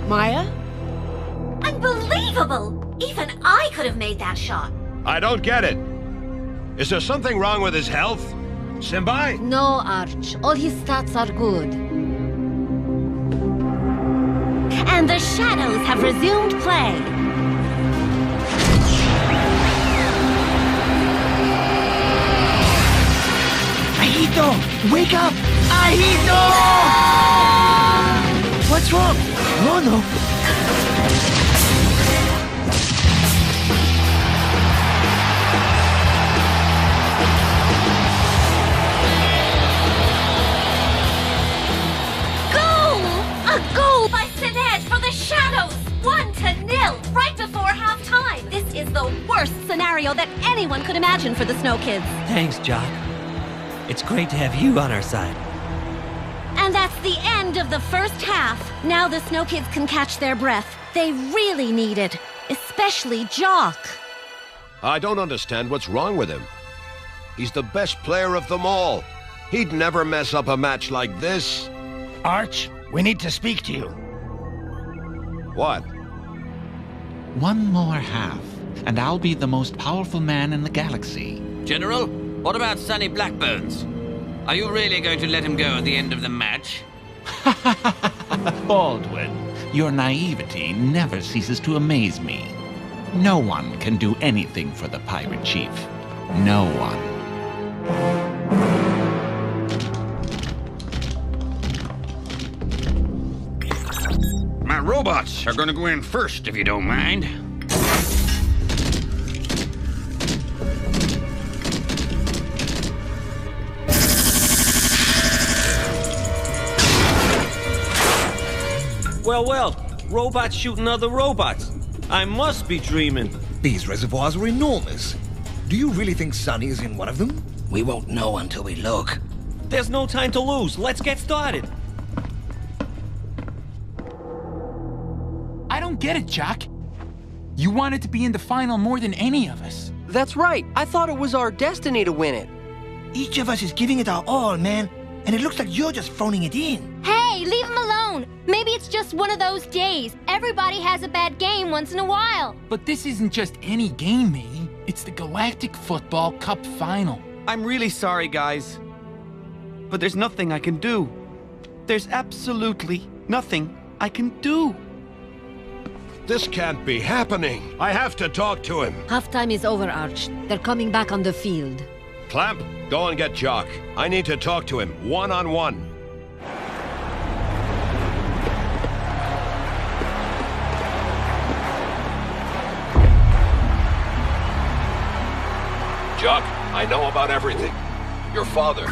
Maya? Unbelievable! Even I could have made that shot. I don't get it. Is there something wrong with his health? Simbai? No, Arch. All his stats are good. And the Shadows have resumed play. Ahito! Wake up! Ahito! What's wrong? No. A goal by Sinead for the Shadows! 1-0, right before halftime. This is the worst scenario that anyone could imagine for the Snow Kids. Thanks, Jock. It's great to have you on our side. And that's the end of the first half. Now the Snow Kids can catch their breath. They really need it, especially Jock. I don't understand what's wrong with him. He's the best player of them all. He'd never mess up a match like this. Arch, we need to speak to you. What? One more half, and I'll be the most powerful man in the galaxy. General, what about Sonny Blackbones? Are you really going to let him go at the end of the match? Baldwin, your naivety never ceases to amaze me. No one can do anything for the pirate chief. No one. My robots are going to go in first, if you don't mind. Well, robots shooting other robots. I must be dreaming. These reservoirs are enormous. Do you really think Sonny is in one of them? We won't know until we look. There's no time to lose. Let's get started. I don't get it, Jock. You wanted to be in the final more than any of us. That's right. I thought it was our destiny to win it. Each of us is giving it our all, man. And it looks like you're just phoning it in. Hey, leave him alone. Maybe it's just one of those days. Everybody has a bad game once in a while. But this isn't just any game, matey. It's the Galactic Football Cup Final. I'm really sorry, guys. But there's nothing I can do. There's absolutely nothing I can do. This can't be happening. I have to talk to him. Halftime is over, Arch. They're coming back on the field. Clamp, go and get Jock. I need to talk to him, one-on-one. Jock, I know about everything. Your father,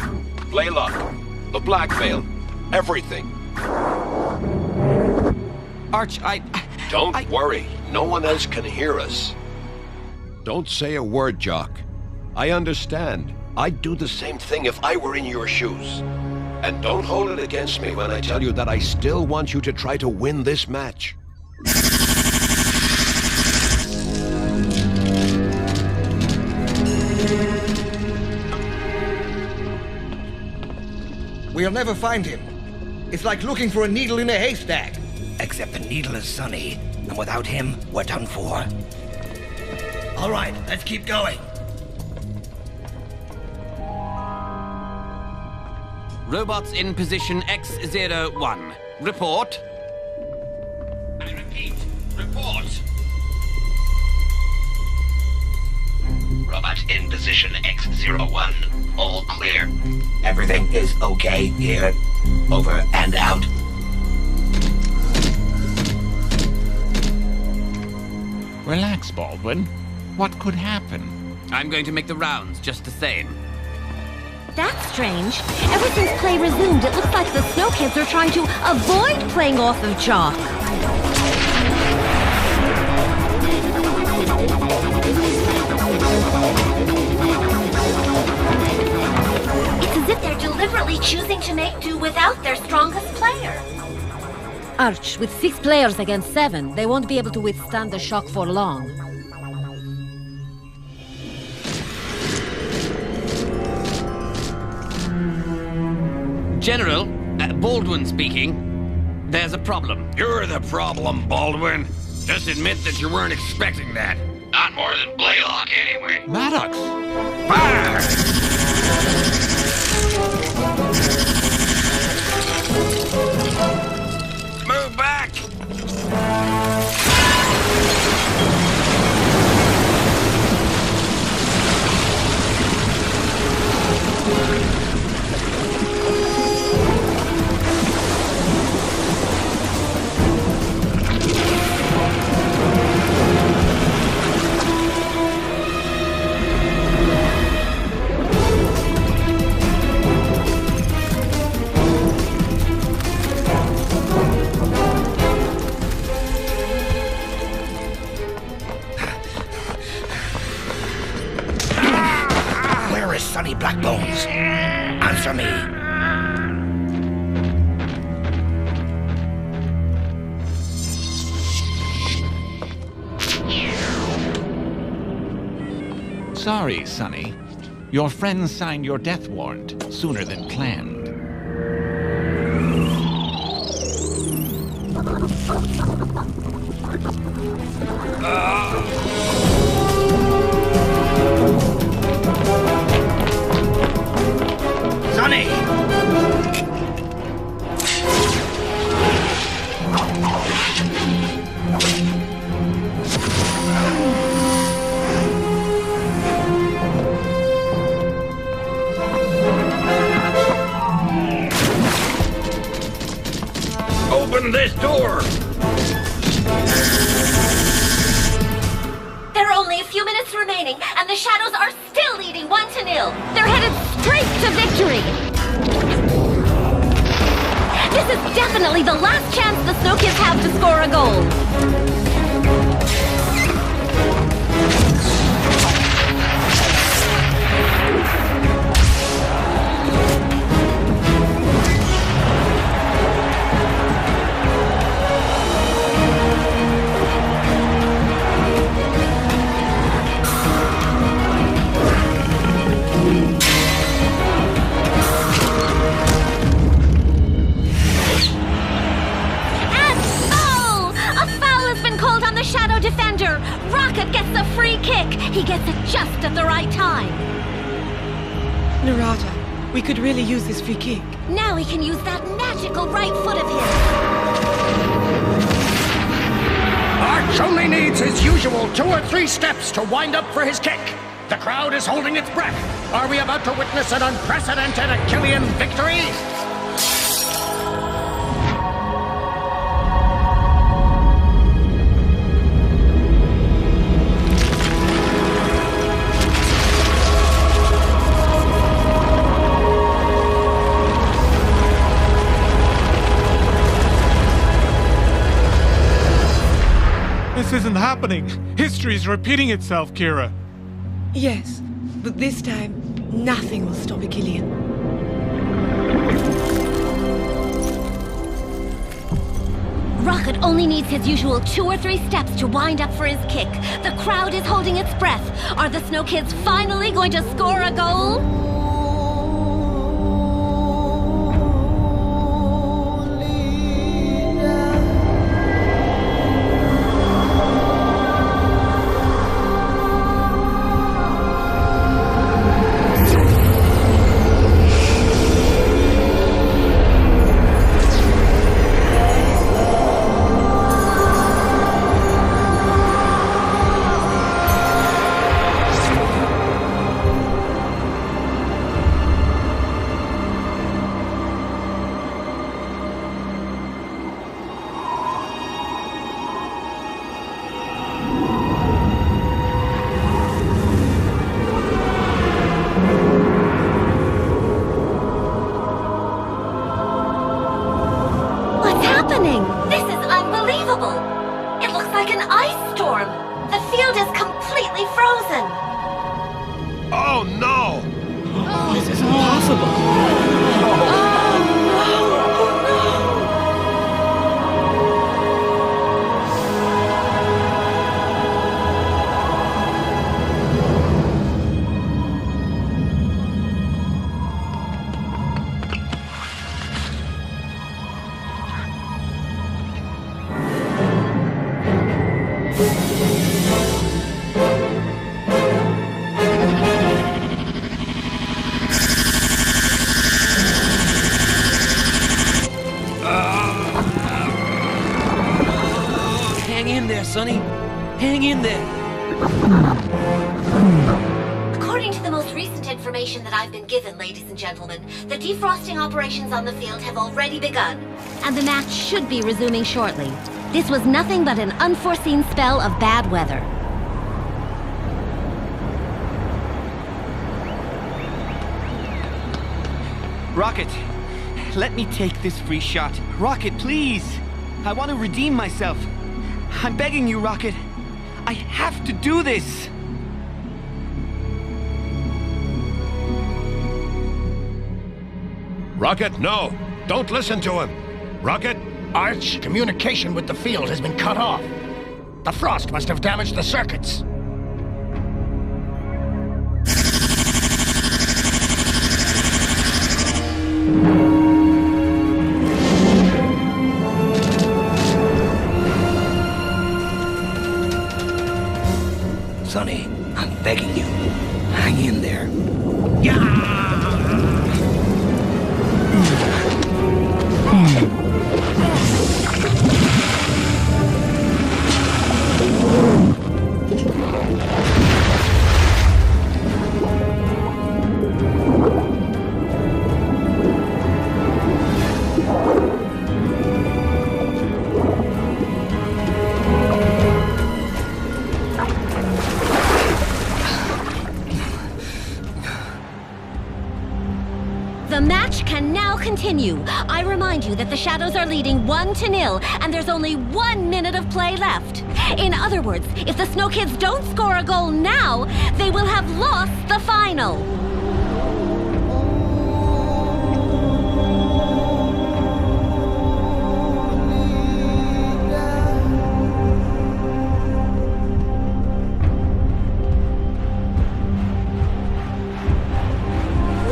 Blaylock, the Blackmail, everything. Arch, Don't worry. No one else can hear us. Don't say a word, Jock. I understand. I'd do the same thing if I were in your shoes. And don't hold it against me when I tell you that I still want you to try to win this match. We'll never find him. It's like looking for a needle in a haystack. Except the needle is Sonny, and without him, we're done for. All right, let's keep going. Robots in position X01. Report. I repeat, report. Robot in position X01. All clear. Everything is okay here. Over and out. Relax, Baldwin. What could happen? I'm going to make the rounds just the same. That's strange. Ever since play resumed, it looks like the Snow Kids are trying to avoid playing off of Jock. It's as if they're deliberately choosing to make do without their strongest player. Arch, with 6 players against 7, they won't be able to withstand the shock for long. General, Baldwin speaking. There's a problem. You're the problem, Baldwin. Just admit that you weren't expecting that. Not more than Blaylock, anyway. Maddox! Fire! Move back! Sonny Blackbones. Answer me. Sorry, Sonny. Your friends signed your death warrant sooner than planned. Sonny! Open this door! There are only a few minutes remaining, and the Shadows are still leading 1-0. They're headed straight to victory. This is definitely the last chance the Snow Kids have to score a goal. soccer! Rocket gets the free kick! He gets it just at the right time! Narada, we could really use this free kick. Now he can use that magical right foot of his! Arch only needs his usual 2 or 3 steps to wind up for his kick. The crowd is holding its breath. Are we about to witness an unprecedented Achillean victory? This isn't happening. History's repeating itself, Kira. Yes, but this time, nothing will stop Achillean. Rocket only needs his usual 2 or 3 steps to wind up for his kick. The crowd is holding its breath. Are the Snow Kids finally going to score a goal? Sonny. Hang in there. According to the most recent information that I've been given, ladies and gentlemen, the defrosting operations on the field have already begun, and the match should be resuming shortly. This was nothing but an unforeseen spell of bad weather. Rocket, let me take this free shot. Rocket, please! I want to redeem myself. I'm begging you, Rocket. I have to do this! Rocket, no! Don't listen to him! Rocket? Arch, communication with the field has been cut off. The frost must have damaged the circuits. Sonny, I'm begging you. Hang in there. The match can now continue. I remind you that the Shadows are leading 1-0, and there's only 1 minute of play left. In other words, if the Snow Kids don't score a goal now, they will have lost the final.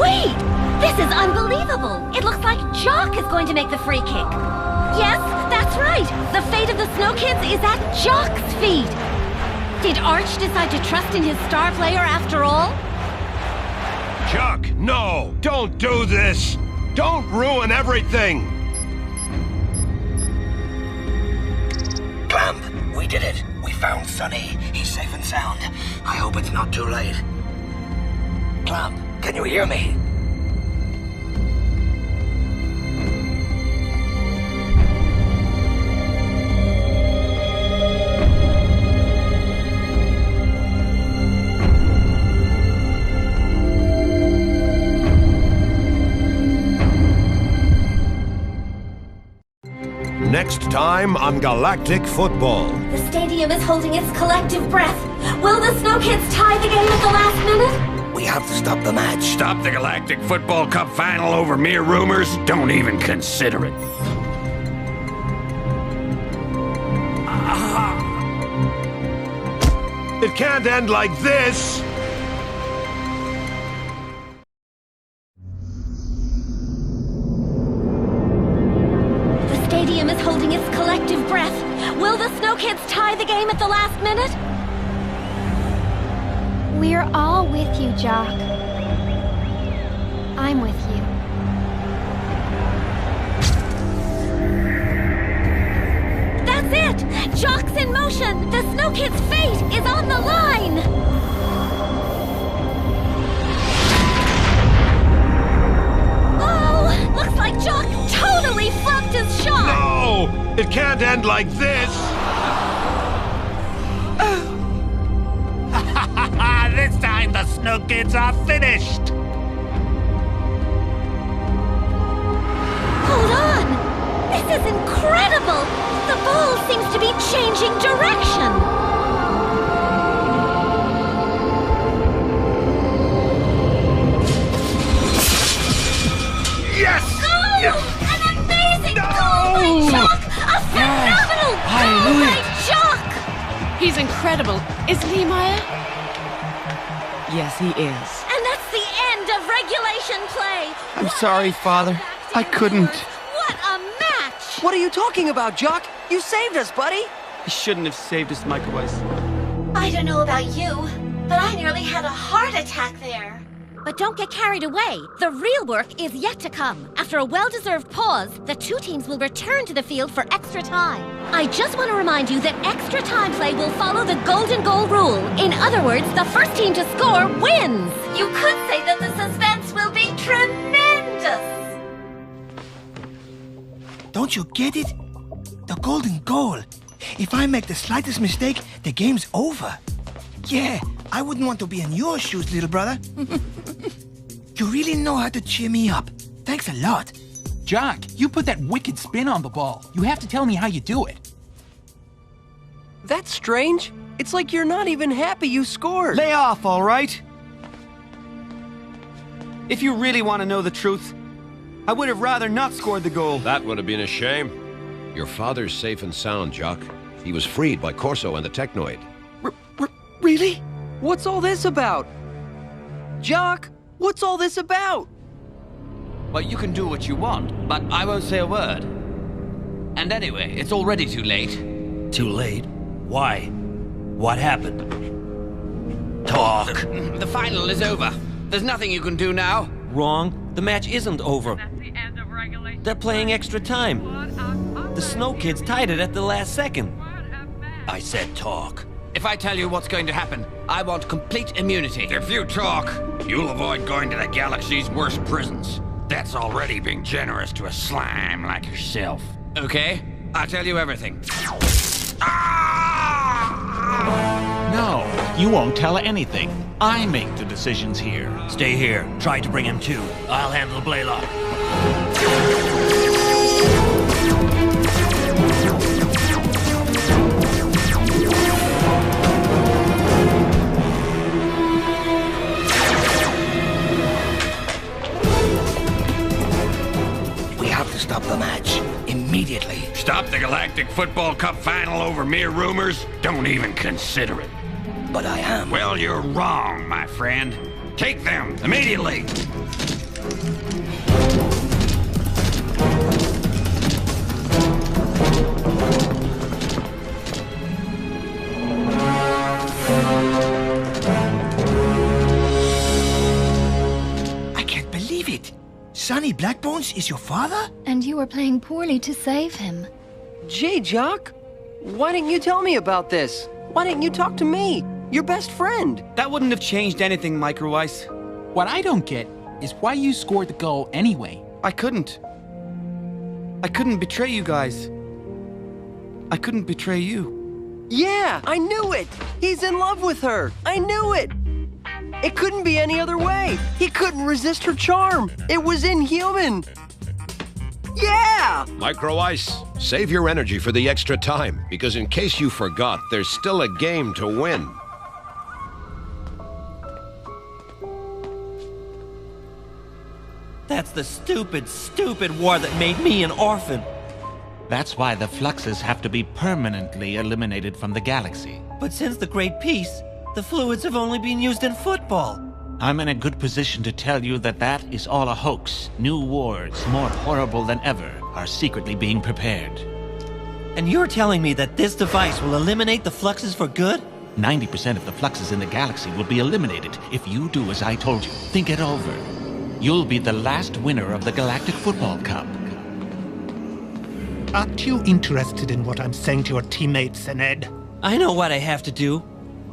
Wait! This is unbelievable! It looks like Jock is going to make the free kick. Yes, that's right! The fate of the Snow Kids is at Jock's feet! Did Arch decide to trust in his star player after all? Chuck, no! Don't do this! Don't ruin everything! Clamp, we did it. We found Sonny. He's safe and sound. I hope it's not too late. Clamp, can you hear me? Next time on Galactic Football. The stadium is holding its collective breath. Will the Snow Kids tie the game at the last minute? We have to stop the match. Stop the Galactic Football Cup final over mere rumors? Don't even consider it. It can't end like this! The stadium is holding its collective breath. Will the Snow Kids tie the game at the last minute? We're all with you, Jock. I'm with you. That's it! Jock's in motion! The Snow Kids' fate is on the line! Oh! Looks like Jock totally flubbed his shot! No! It can't end like this! This time the Snow Kids are finished! Hold on! This is incredible! The ball seems to be changing direction! Yes! Oh! Yes! An amazing goal by Jock! A phenomenal goal by Jock! He's incredible, isn't he, Maya? Yes, he is. And that's the end of regulation play! I'm sorry, Father. I couldn't. What a match! What are you talking about, Jock? You saved us, buddy! He shouldn't have saved us, Microwise. I don't know about you, but I nearly had a heart attack there. But don't get carried away. The real work is yet to come. After a well-deserved pause, the two teams will return to the field for extra time. I just want to remind you that extra time play will follow the golden goal rule. In other words, the first team to score wins. You could say that the suspense will be tremendous. Don't you get it? The golden goal. If I make the slightest mistake, the game's over. Yeah, I wouldn't want to be in your shoes, little brother. You really know how to cheer me up. Thanks a lot. Jock, you put that wicked spin on the ball. You have to tell me how you do it. That's strange. It's like you're not even happy you scored. Lay off, all right? If you really want to know the truth, I would have rather not scored the goal. That would have been a shame. Your father's safe and sound, Jock. He was freed by Corso and the Technoid. Really? What's all this about? Jock, what's all this about? Well, you can do what you want, but I won't say a word. And anyway, it's already too late. Too late? Why? What happened? Talk. The final is over. There's nothing you can do now. Wrong. The match isn't over. They're playing extra time. The Snow Kids tied it at the last second. I said talk. If I tell you what's going to happen, I want complete immunity. If you talk, you'll avoid going to the galaxy's worst prisons. That's already being generous to a slime like yourself. Okay, I'll tell you everything. No, you won't tell anything. I make the decisions here. Stay here. Try to bring him to. I'll handle Blaylock. We have to stop the match. Immediately. Stop the Galactic Football Cup final over mere rumors? Don't even consider it. But I am. Well, you're wrong, my friend. Take them, immediately! Sonny Blackbones is your father? And you were playing poorly to save him. Gee, Jock, why didn't you tell me about this? Why didn't you talk to me, your best friend? That wouldn't have changed anything, Micro Ice. What I don't get is why you scored the goal anyway. I couldn't betray you guys. I couldn't betray you. Yeah, I knew it! He's in love with her! I knew it! It couldn't be any other way! He couldn't resist her charm! It was inhuman! Yeah! Micro Ice, save your energy for the extra time, because in case you forgot, there's still a game to win. That's the stupid, stupid war that made me an orphan. That's why the fluxes have to be permanently eliminated from the galaxy. But since the Great Peace, the fluids have only been used in football. I'm in a good position to tell you that that is all a hoax. New wars, more horrible than ever, are secretly being prepared. And you're telling me that this device will eliminate the fluxes for good? 90% of the fluxes in the galaxy will be eliminated if you do as I told you. Think it over. You'll be the last winner of the Galactic Football Cup. Aren't you interested in what I'm saying to your teammates, Sened? I know what I have to do,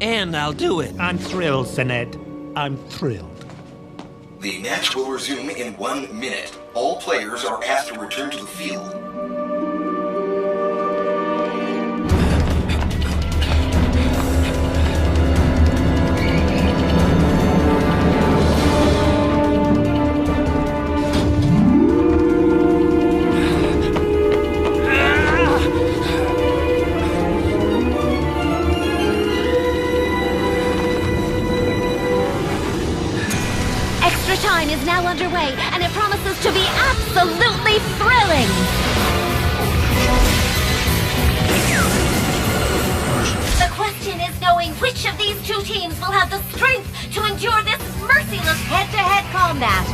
and I'll do it. I'm thrilled, Sened. I'm thrilled. The match will resume in 1 minute. All players are asked to return to the field. Is now underway, and it promises to be absolutely thrilling! The question is knowing which of these two teams will have the strength to endure this merciless head-to-head combat.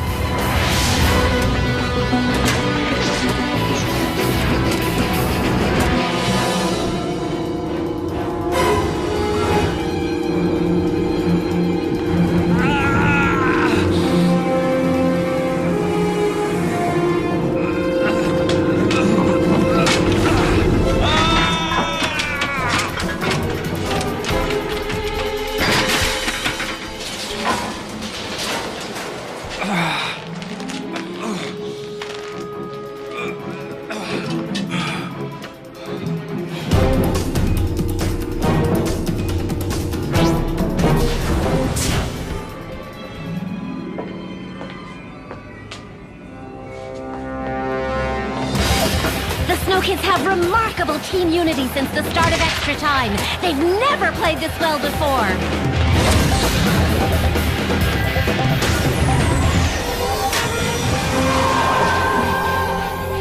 Kids have remarkable team unity since the start of Extra Time. They've never played this well before.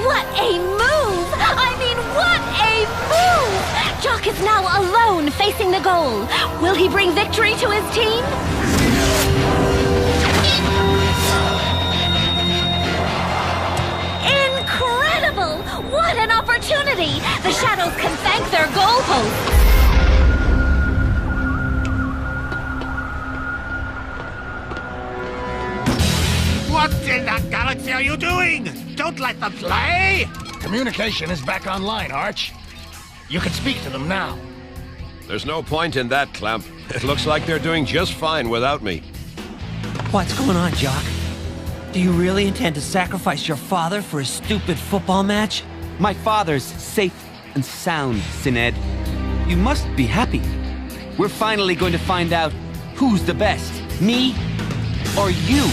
What a move! I mean, what a move! Jock is now alone facing the goal. Will he bring victory to his team? What an opportunity! The Shadows can thank their goalposts! What in the galaxy are you doing? Don't let them play! Communication is back online, Arch. You can speak to them now. There's no point in that, Clamp. It looks like they're doing just fine without me. What's going on, Jock? Do you really intend to sacrifice your father for a stupid football match? My father's safe and sound, Sined. You must be happy. We're finally going to find out who's the best, me or you.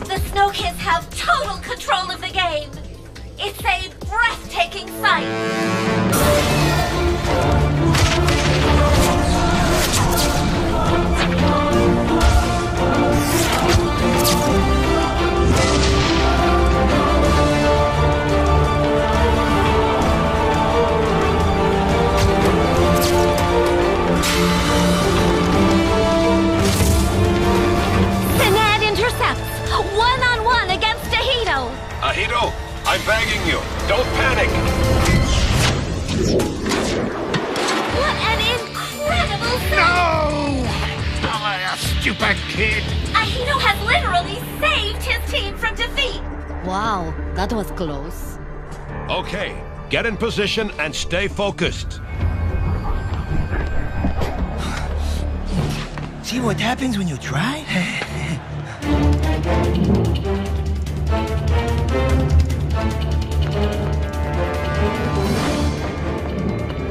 The Snow Kids have total control of the game. It's stupid kid! Ahino has literally saved his team from defeat! Wow, that was close. Okay, get in position and stay focused. See what happens when you try?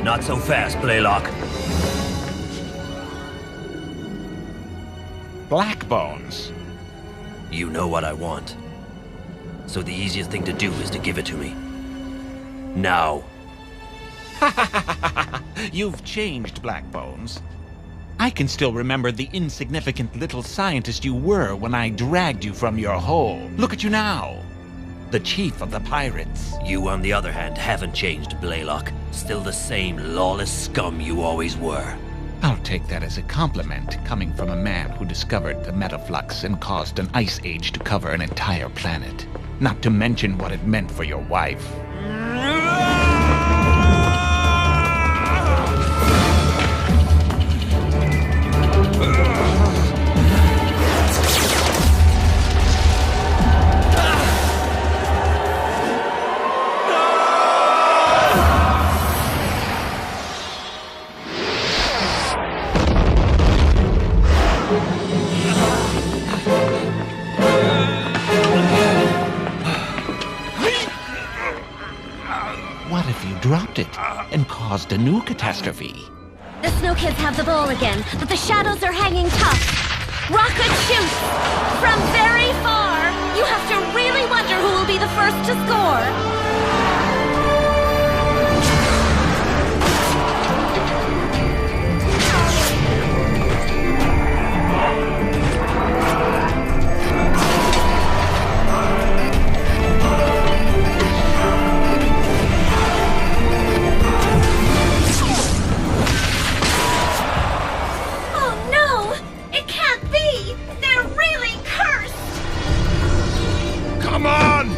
Not so fast, Blaylock. Black bones. You know what I want. So the easiest thing to do is to give it to me. Now. You've changed, Black Bones. I can still remember the insignificant little scientist you were when I dragged you from your hole. Look at you now. The chief of the pirates. You, on the other hand, haven't changed, Blaylock. Still the same lawless scum you always were. I'll take that as a compliment, coming from a man who discovered the Metaflux and caused an ice age to cover an entire planet. Not to mention what it meant for your wife. What if you dropped it and caused a new catastrophe? The Snow Kids have the ball again, but the shadows are hanging tough. Rocket shoot! From very far! You have to really wonder who will be the first to score. Come on!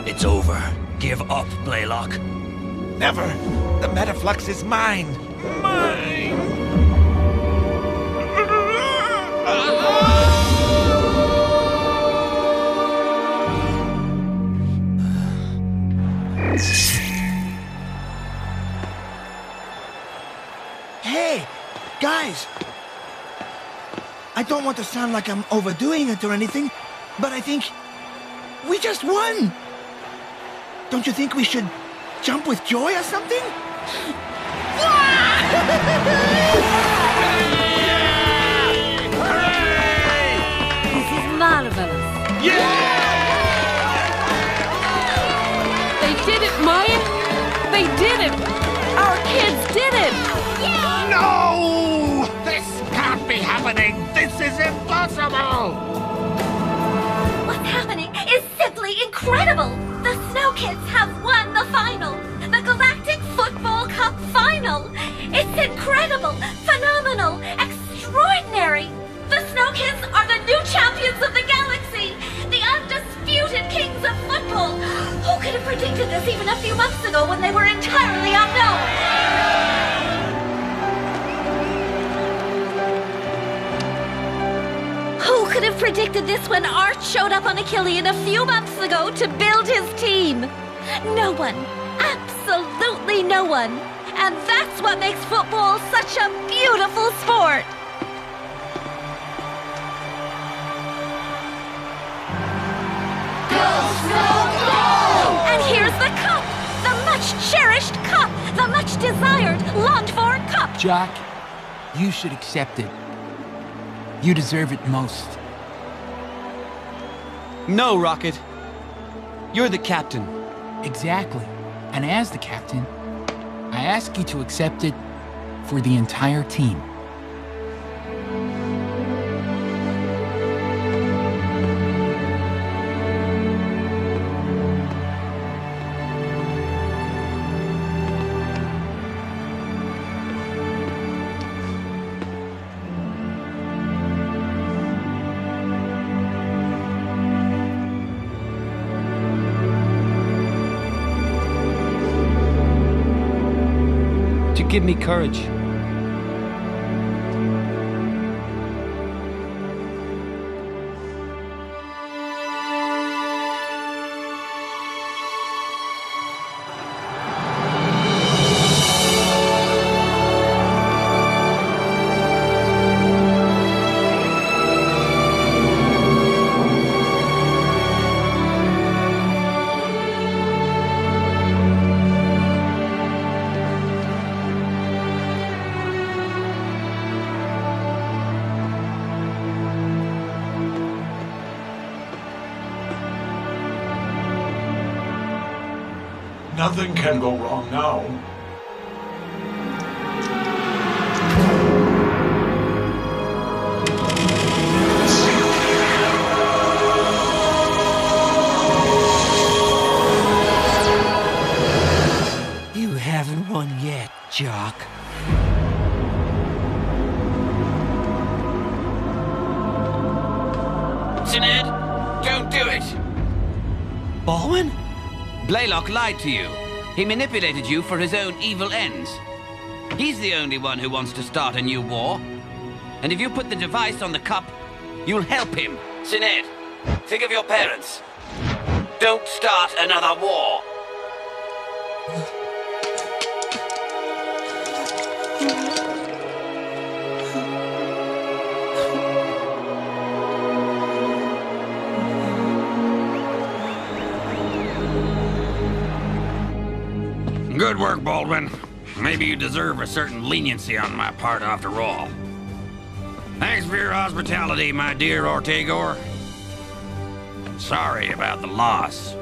It's over. Give up, Blaylock. Never! The Metaflux is mine! Mine! Hey, guys! I don't want to sound like I'm overdoing it or anything, but I think we just won! Don't you think we should jump with joy or something? They did it! Our kids did it! No! This can't be happening! This is impossible! What's happening is simply incredible! The Snow Kids have won the final! The Galactic Football Cup final! It's incredible, phenomenal, extraordinary! The Snow Kids are the new champions of the galaxy! The undisputed kings of football! Who could have predicted this even a few months ago when they were entirely unknown? Who could have predicted this when Art showed up on Achillean a few months ago to build his team? No one. Absolutely no one. And that's what makes football such a beautiful sport. And here's the cup! The much-cherished cup! The much-desired, longed-for cup! Jock, you should accept it. You deserve it most. No, Rocket. You're the captain. Exactly. And as the captain, I ask you to accept it for the entire team. Give me courage. Nothing can go wrong now. You haven't won yet, Jock. Sinead, don't do it! Baldwin? Blaylock lied to you. He manipulated you for his own evil ends. He's the only one who wants to start a new war. And if you put the device on the cup, you'll help him. Sinead, think of your parents. Don't start another war. Good work, Baldwin. Maybe you deserve a certain leniency on my part after all. Thanks for your hospitality, my dear Ortegor. Sorry about the loss.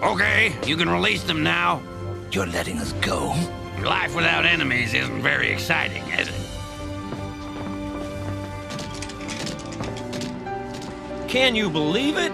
Okay, you can release them now. You're letting us go? Life without enemies isn't very exciting, is it? Can you believe it?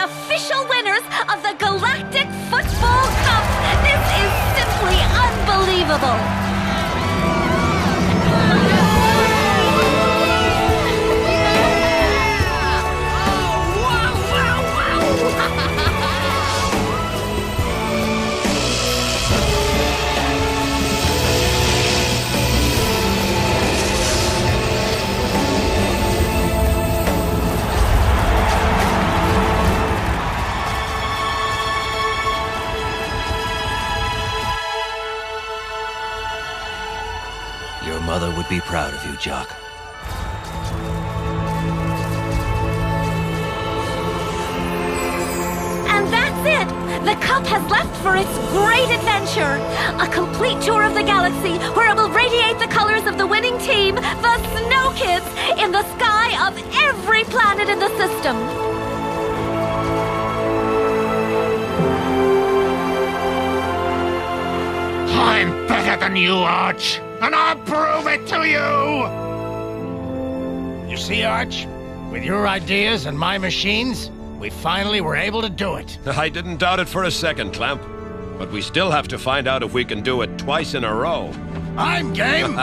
Official winners of the Galactic Football Cup. This is simply unbelievable. Your mother would be proud of you, Jock. And that's it! The Cup has left for its great adventure. A complete tour of the galaxy where it will radiate the colors of the winning team, the Snow Kids, in the sky of every planet in the system. I'm better than you, Arch, and I'll prove it to you! You see, Arch? With your ideas and my machines, we finally were able to do it. I didn't doubt it for a second, Clamp. But we still have to find out if we can do it twice in a row. I'm game!